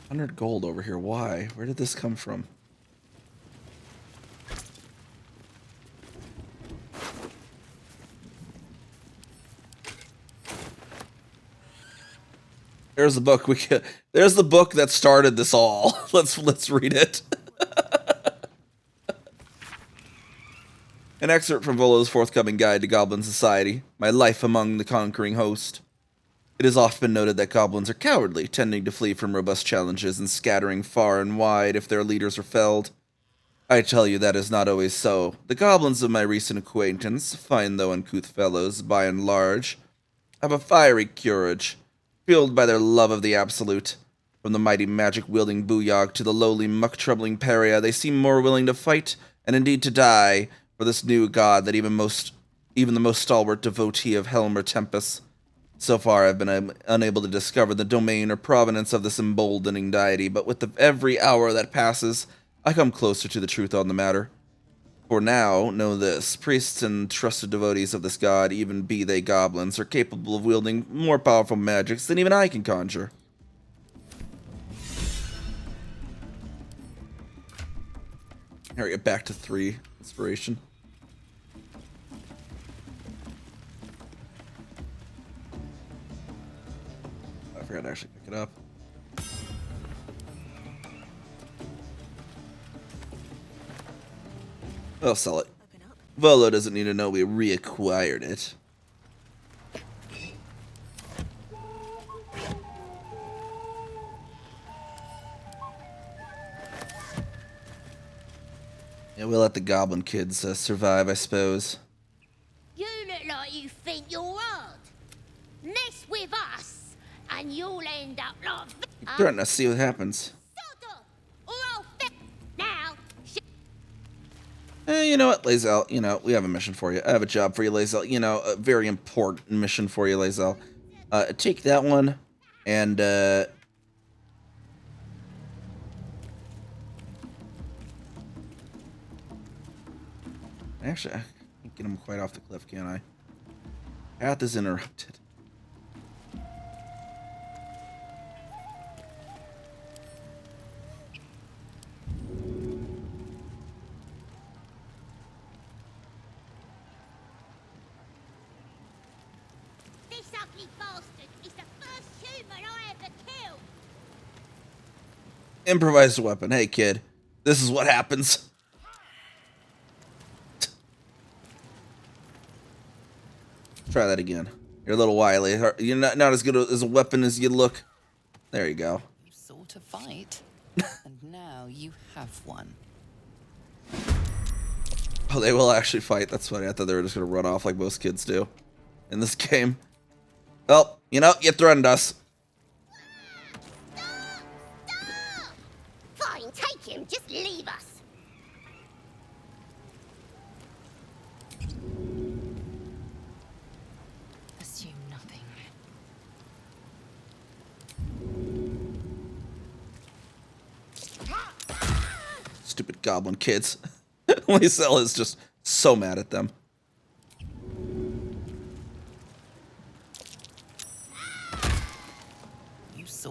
100 gold over here. Why? Where did this come from? There's the book there's the book that started this all. Let's read it. An excerpt from Volo's forthcoming guide to Goblin Society, My Life Among the Conquering Host. It has often been noted that goblins are cowardly, tending to flee from robust challenges and scattering far and wide if their leaders are felled. I tell you that is not always so. The goblins of my recent acquaintance, fine though uncouth fellows by and large, have a fiery courage, fueled by their love of the absolute. From the mighty magic-wielding Booyog to the lowly muck-troubling Paria, they seem more willing to fight, and indeed to die, for this new god that even the most stalwart devotee of Helm or Tempest. So far, I've been unable to discover the domain or provenance of this emboldening deity, but with every hour that passes, I come closer to the truth on the matter. For now, know this, priests and trusted devotees of this god, even be they goblins, are capable of wielding more powerful magics than even I can conjure. Here we get back to 3 inspiration. I forgot to actually pick it up. I'll sell it. Volo doesn't need to know we reacquired it. Yeah, we'll let the goblin kids survive, I suppose. You look like you think you're hard. Mess with us, and you'll end up like... Keep threatening us, see what happens. You know what, Lae'zel, you know, we have a mission for you. I have a job for you, Lae'zel. You know, a very important mission for you, Lae'zel. Take that one, and, actually, I can't get him quite off the cliff, can I? Path is interrupted. This ugly bastard is the first human I ever killed. Improvised weapon. Hey, kid, this is what happens. Try that again. You're a little wily. You're not as good as a weapon as you look. There you go. You sought to fight, and now you have one. Oh, they will actually fight. That's funny. I thought they were just going to run off like most kids do in this game. Well, you know, you threatened us. Fine, take him. Just leave us. Assume nothing. Stupid goblin kids. Lae'zel is just so mad at them.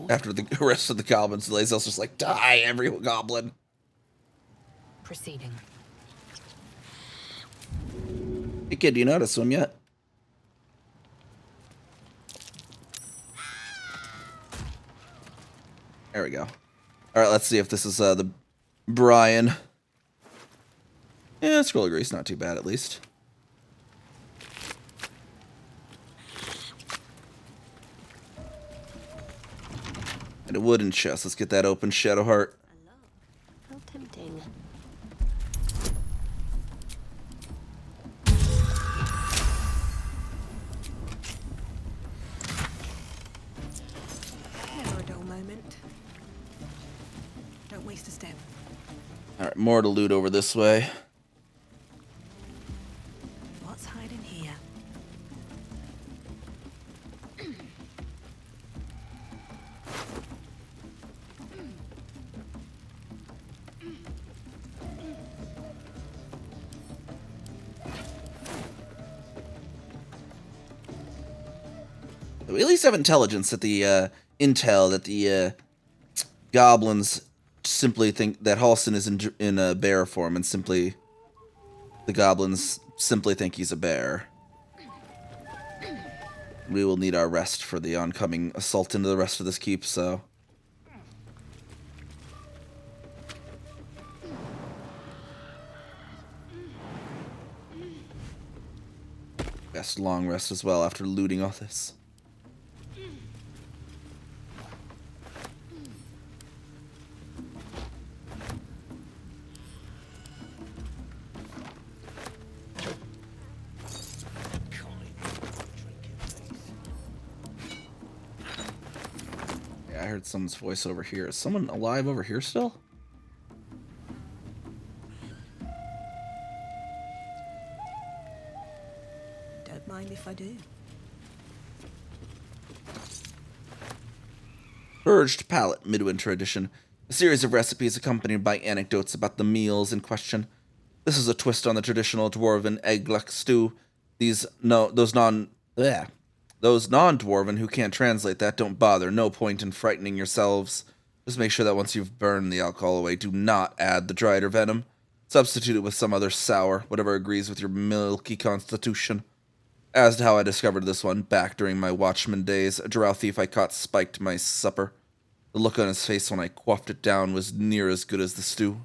After the rest of the goblins, Lae'zel's just like, die, every goblin. Proceeding. Hey kid, do you know how to swim yet? There we go. All right, let's see if this is the Brian. Yeah, scroll of grease, not too bad at least. And a wooden chest. Let's get that open, Shadowheart. How tempting. Never a dull moment. Don't waste a step. All right, more to loot over this way. What's hiding here? We at least have intelligence that the intel that the goblins simply think that Halston is in a bear form, and simply the goblins simply think he's a bear. We will need our rest for the oncoming assault into the rest of this keep, so. Best long rest as well after looting all this. I heard someone's voice over here. Is someone alive over here still? Don't mind if I do. Purged Palate, Midwinter Edition. A series of recipes accompanied by anecdotes about the meals in question. This is a twist on the traditional dwarven egg-luck stew. Those non-dwarven who can't translate that, don't bother. No point in frightening yourselves. Just make sure that once you've burned the alcohol away, do not add the dried or venom. Substitute it with some other sour, whatever agrees with your milky constitution. As to how I discovered this one, back during my watchman days, a drow thief I caught spiked my supper. The look on his face when I quaffed it down was near as good as the stew.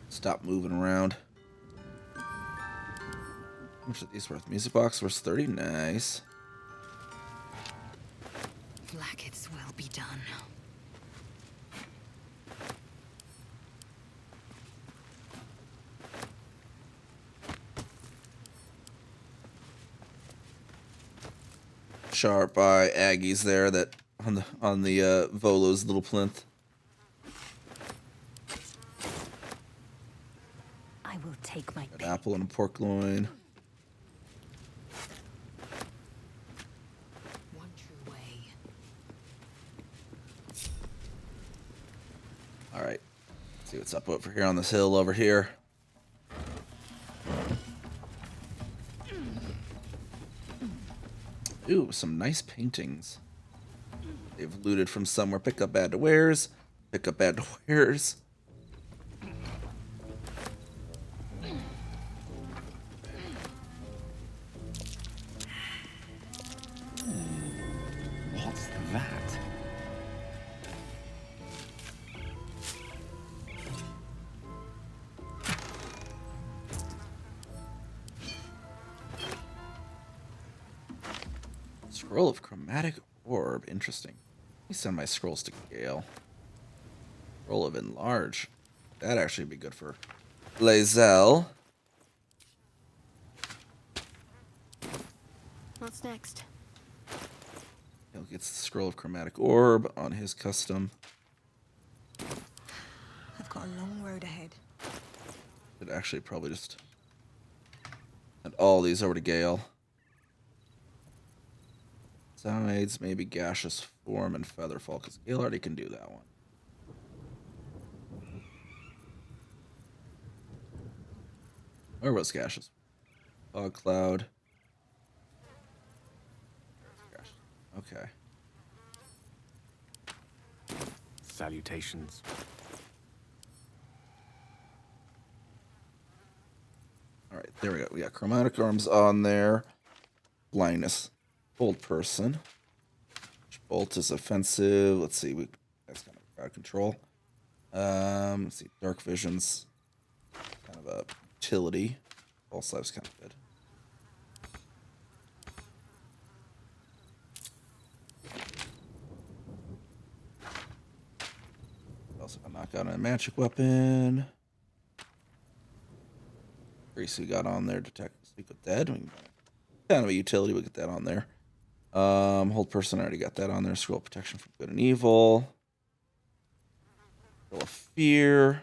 Stop moving around. How much are these worth? Music box worth 30. Nice. Blackets will be done. Sharp eye Aggies there that on the Volo's little plinth. I will take my An apple and a pork loin. one true way. All right. See what's up over here on this hill over here. Ooh, some nice paintings. They've looted from somewhere. Pick up bad to wares. Pick up bad to wares. What's that? Scroll of chromatic orb. Interesting. Let me send my scrolls to Gale. Scroll of enlarge. That'd actually be good for Lae'zel. What's next? He'll get the scroll of chromatic orb on his custom. Got a long road ahead. Should actually probably just send all these over to Gale. Sides, maybe Gaseous Form and Featherfall, because Gale already can do that one. Where was Gaseous? Fog Cloud. Okay. Salutations. All right, there we go. We got Chromatic Arms on there. Blindness. Bold Person. Bolt is offensive. Let's see. That's kind of crowd control. Let's see. Dark Vision's kind of a utility. False Life's kind of good. Also, a knockout on a magic weapon. Greasy got on there. Detect Speak with Dead. Kind of a utility. We'll get that on there. Hold Person, I already got that on there. Scroll Protection from Good and Evil. Scroll of Fear.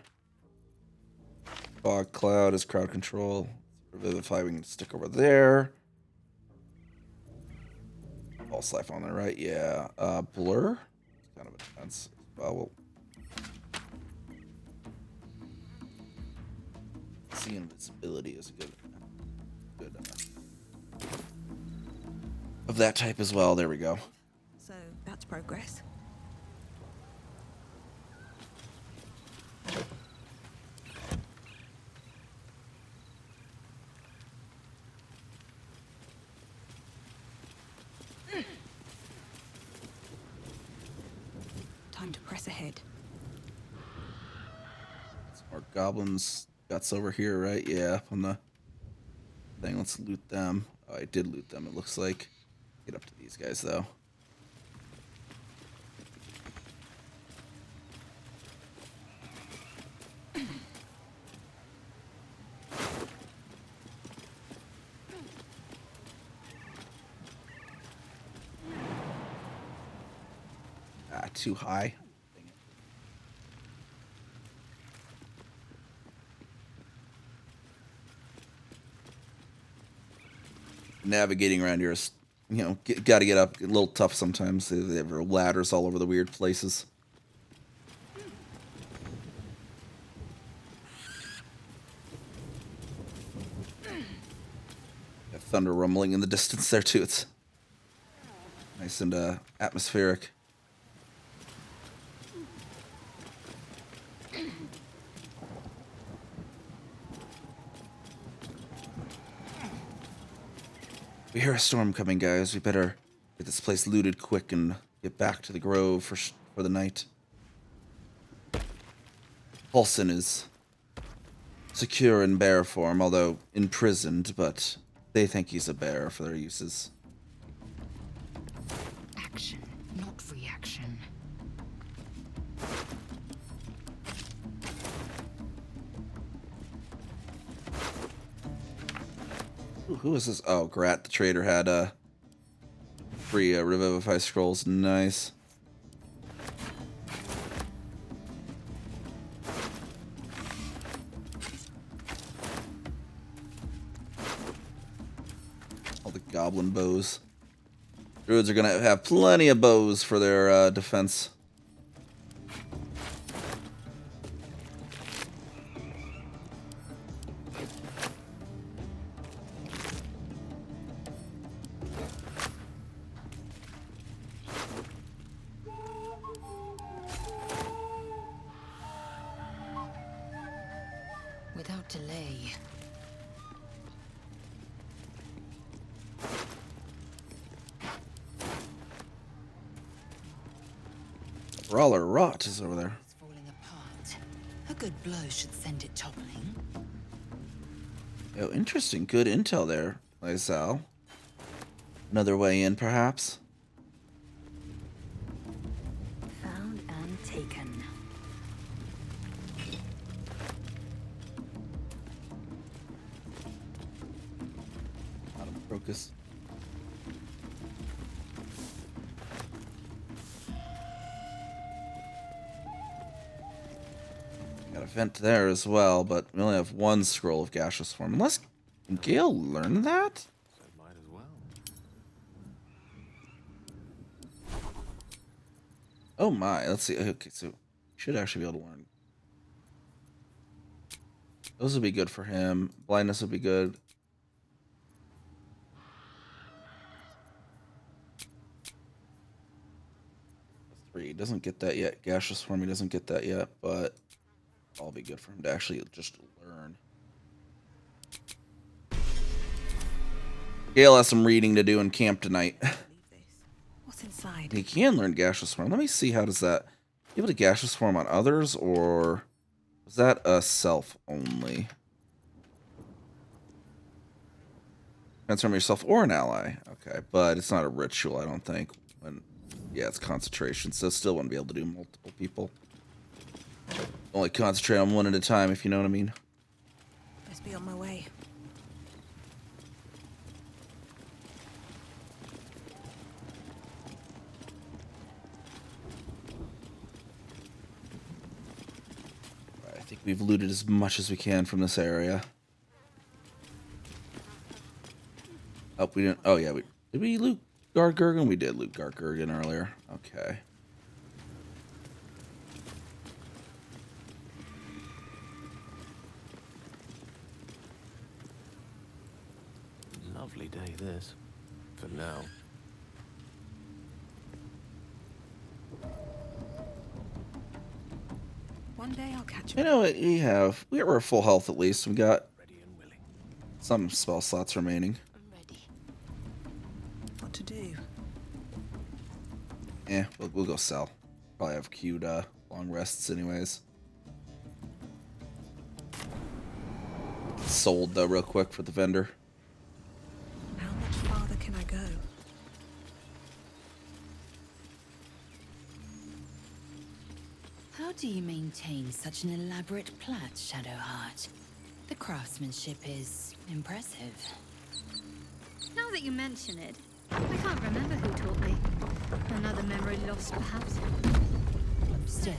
Fog Cloud is crowd control. Revivify, we can stick over there. False Life on there, right? Yeah. Blur. It's kind of a defense. Well, see invisibility is good of that type as well. There we go. So that's progress. Time to press ahead. Some more goblins guts over here, right? Yeah, up on the thing. Let's loot them. Oh, I did loot them, it looks like. Get up to these guys, though. Too high. Navigating around here is, got to get up. A little tough sometimes. They have ladders all over the weird places. Got thunder rumbling in the distance there too. It's nice and atmospheric. We hear a storm coming, guys. We better get this place looted quick and get back to the grove for the night. Paulson is secure in bear form, although imprisoned, but they think he's a bear for their uses. Action, not reaction. Ooh, who is this? Oh, Grat the trader had free Revivify scrolls. Nice. All the goblin bows. Druids are gonna have plenty of bows for their defense. Without delay. Brawler Rot is over there. It's falling apart. A good blow should send it toppling. Oh, interesting. Good intel there, Lysal. Another way in, perhaps? Found and taken. Out of Crocus. Got a event there as well, but we only have one scroll of gaseous form. Unless Gale learned that? Might as well. Oh my, let's see. Okay, so should actually be able to learn. Those would be good for him. Blindness would be good. He doesn't get that yet. Gaseous form, he doesn't get that yet, but all be good for him to actually just learn. Gale has some reading to do in camp tonight. What's inside? He can learn gaseous form. Let me see, how does that... You able to gaseous form on others, or was that a self only? Transform yourself or an ally. Okay, but it's not a ritual, I don't think. Yeah, it's concentration, so still wouldn't be able to do multiple people. Only concentrate on one at a time, if you know what I mean. Must be on my way. I think we've looted as much as we can from this area. Oh, we didn't... Oh, yeah, did we loot Gargurgan? We did loot Gargurgan earlier. Okay. Lovely day, this. For now. One day I'll catch You know what? We're full health at least. We got some spell slots remaining. What to do? Yeah, we'll go sell. Probably have queued long rests anyways. Sold though real quick for the vendor. How much farther can I go? How do you maintain such an elaborate plait, Shadowheart? The craftsmanship is impressive. Now that you mention it, I can't remember who taught me. Another memory lost, perhaps. Still,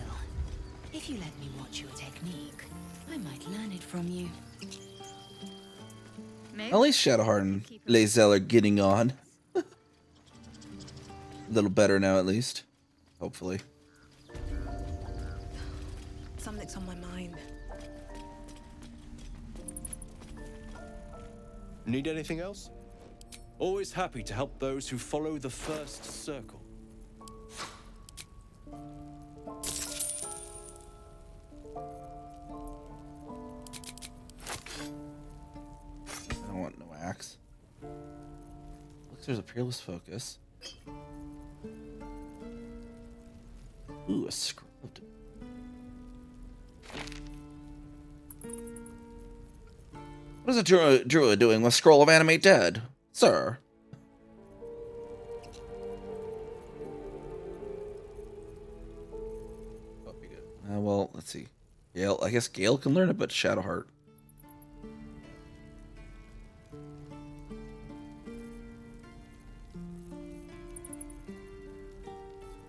if you let me watch your technique, I might learn it from you. Maybe. At least Shadowheart and Lae'zel are getting on. A little better now, at least. Hopefully. Something's on my mind. Need anything else? Always happy to help those who follow the first circle. I don't want no axe. Looks there's a peerless focus. Ooh, a scroll. What is a druid doing with scroll of animate dead, sir? Oh, be good. Well, let's see. Gale, I guess Gale can learn it, but Shadowheart.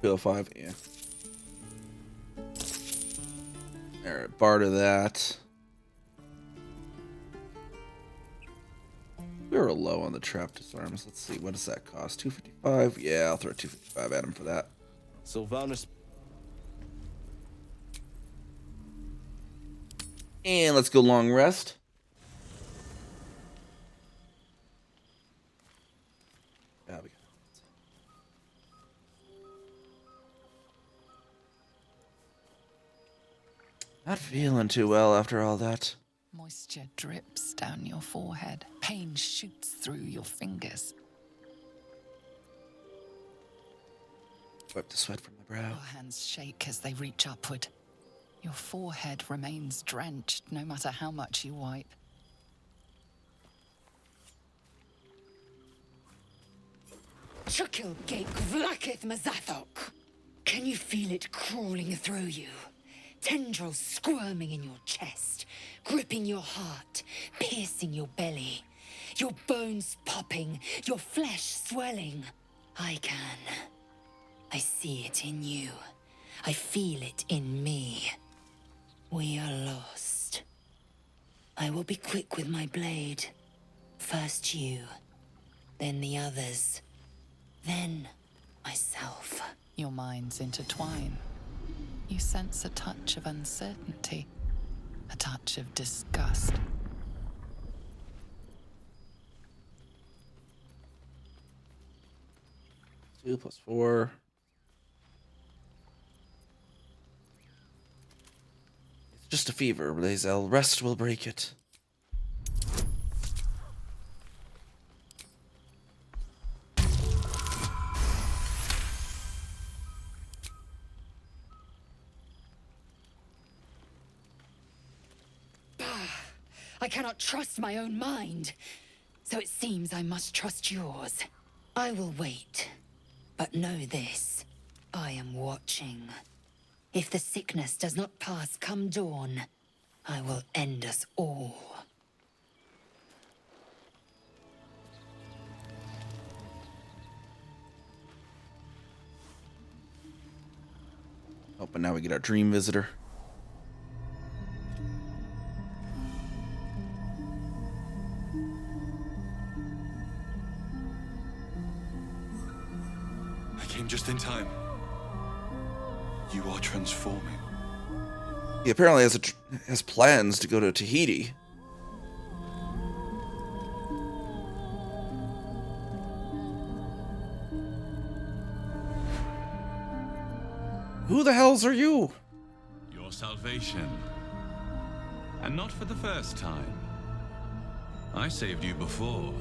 PO5, yeah. Alright, barter that. We were low on the trap disarms. Let's see, what does that cost? 255? Yeah, I'll throw 255 at him for that. Sylvanus. And let's go long rest. Yeah, not feeling too well after all that. Moisture drips down your forehead. Pain shoots through your fingers. Wipe the sweat from my brow. Your hands shake as they reach upward. Your forehead remains drenched no matter how much you wipe. Chukil Gate Vlakith Mazathok. Can you feel it crawling through you? Tendrils squirming in your chest, gripping your heart, piercing your belly. Your bones popping, your flesh swelling. I can. I see it in you. I feel it in me. We are lost. I will be quick with my blade. First you, then the others, then myself. Your minds intertwine. You sense a touch of uncertainty, a touch of disgust. 2 + 4. It's just a fever, Blazel. Rest will break it. I cannot trust my own mind, so it seems I must trust yours. I will wait, but know this. I am watching. If the sickness does not pass come dawn, I will end us all. Oh, but now we get our dream visitor. I came just in time. You are transforming. He apparently has plans to go to Tahiti. Who the hells are you? Your salvation. And not for the first time. I saved you before.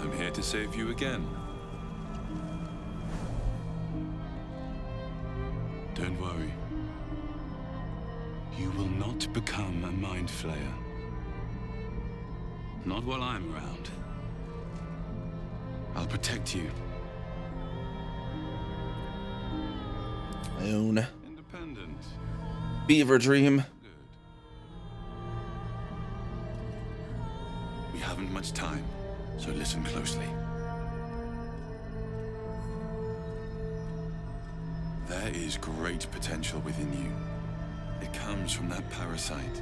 I'm here to save you again. Don't worry. You will not become a mind flayer. Not while I'm around. I'll protect you. My own Independent. beaver dream. We haven't much time, so listen closely. There is great potential within you. It comes from that parasite.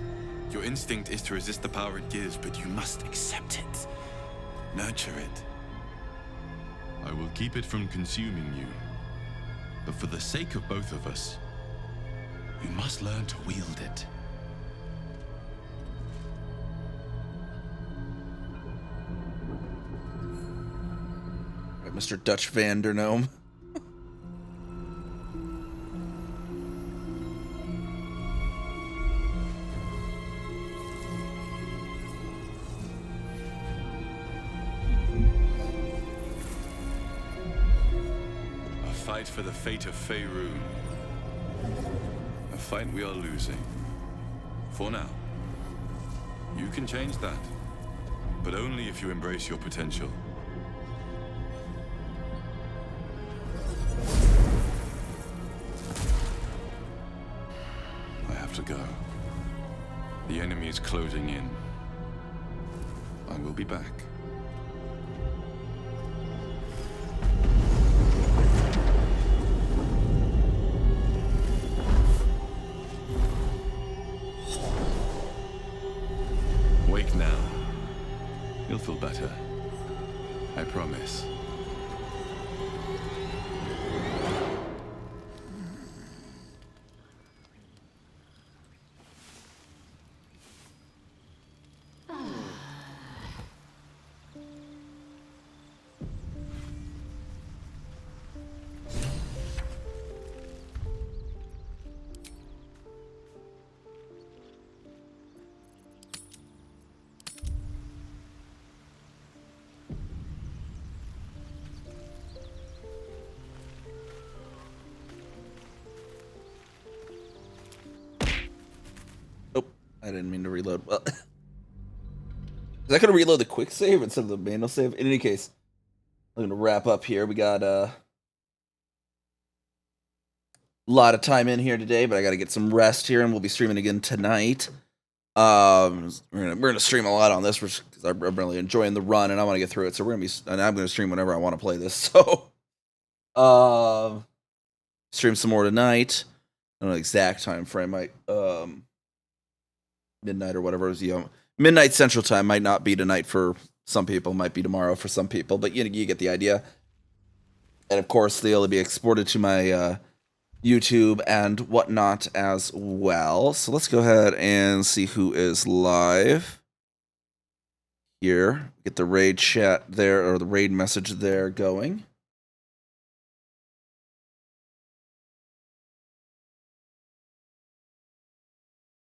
Your instinct is to resist the power it gives, but you must accept it. Nurture it. I will keep it from consuming you. But for the sake of both of us, you must learn to wield it. Right, Mr. Dutch Vandernome. Fight for the fate of Faerun. A fight we are losing. For now. You can change that. But only if you embrace your potential. I have to go. The enemy is closing in. I will be back. Wake now. You'll feel better. I promise. I didn't mean to reload. Well, is that going to reload the quick save instead of the manual save? In any case, I'm going to wrap up here. We got a lot of time in here today, but I got to get some rest here, and we'll be streaming again tonight. We're gonna stream a lot on this because I'm really enjoying the run and I want to get through it. So I'm gonna stream whenever I want to play this. So, stream some more tonight. I don't know the exact time frame. Might midnight or whatever is midnight Central Time might not be tonight for some people, might be tomorrow for some people, but you get the idea. And of course, they'll be exported to my YouTube and whatnot as well. So let's go ahead and see who is live here. Get the raid chat there, or the raid message there going.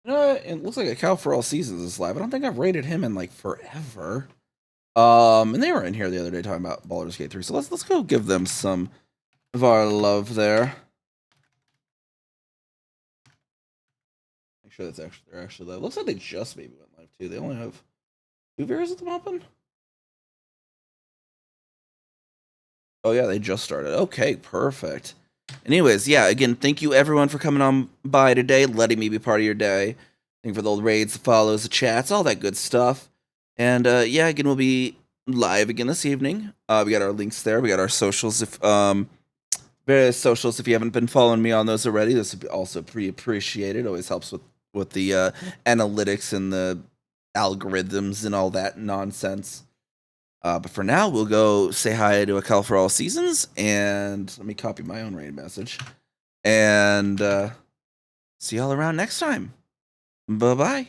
It looks like a Cow for All Seasons is live. I don't think I've raided him in like forever. And they were in here the other day talking about Baldur's Gate 3. So let's go give them some of our love there. Make sure they're actually live. Looks like they just maybe went live too. They only have 2 viewers at the moment. Oh yeah, they just started. Okay, perfect. Anyways, yeah, again, thank you everyone for coming on by today, letting me be part of your day. Thank you for the old raids, the follows, the chats, all that good stuff. And yeah, again, we'll be live again this evening. We got our links there. We got our socials. If various socials. If you haven't been following me on those already, this would be also pretty appreciated. Always helps with the analytics and the algorithms and all that nonsense. But for now, we'll go say hi to A Call for All Seasons, and let me copy my own raid message. And see y'all around next time. Bye-bye.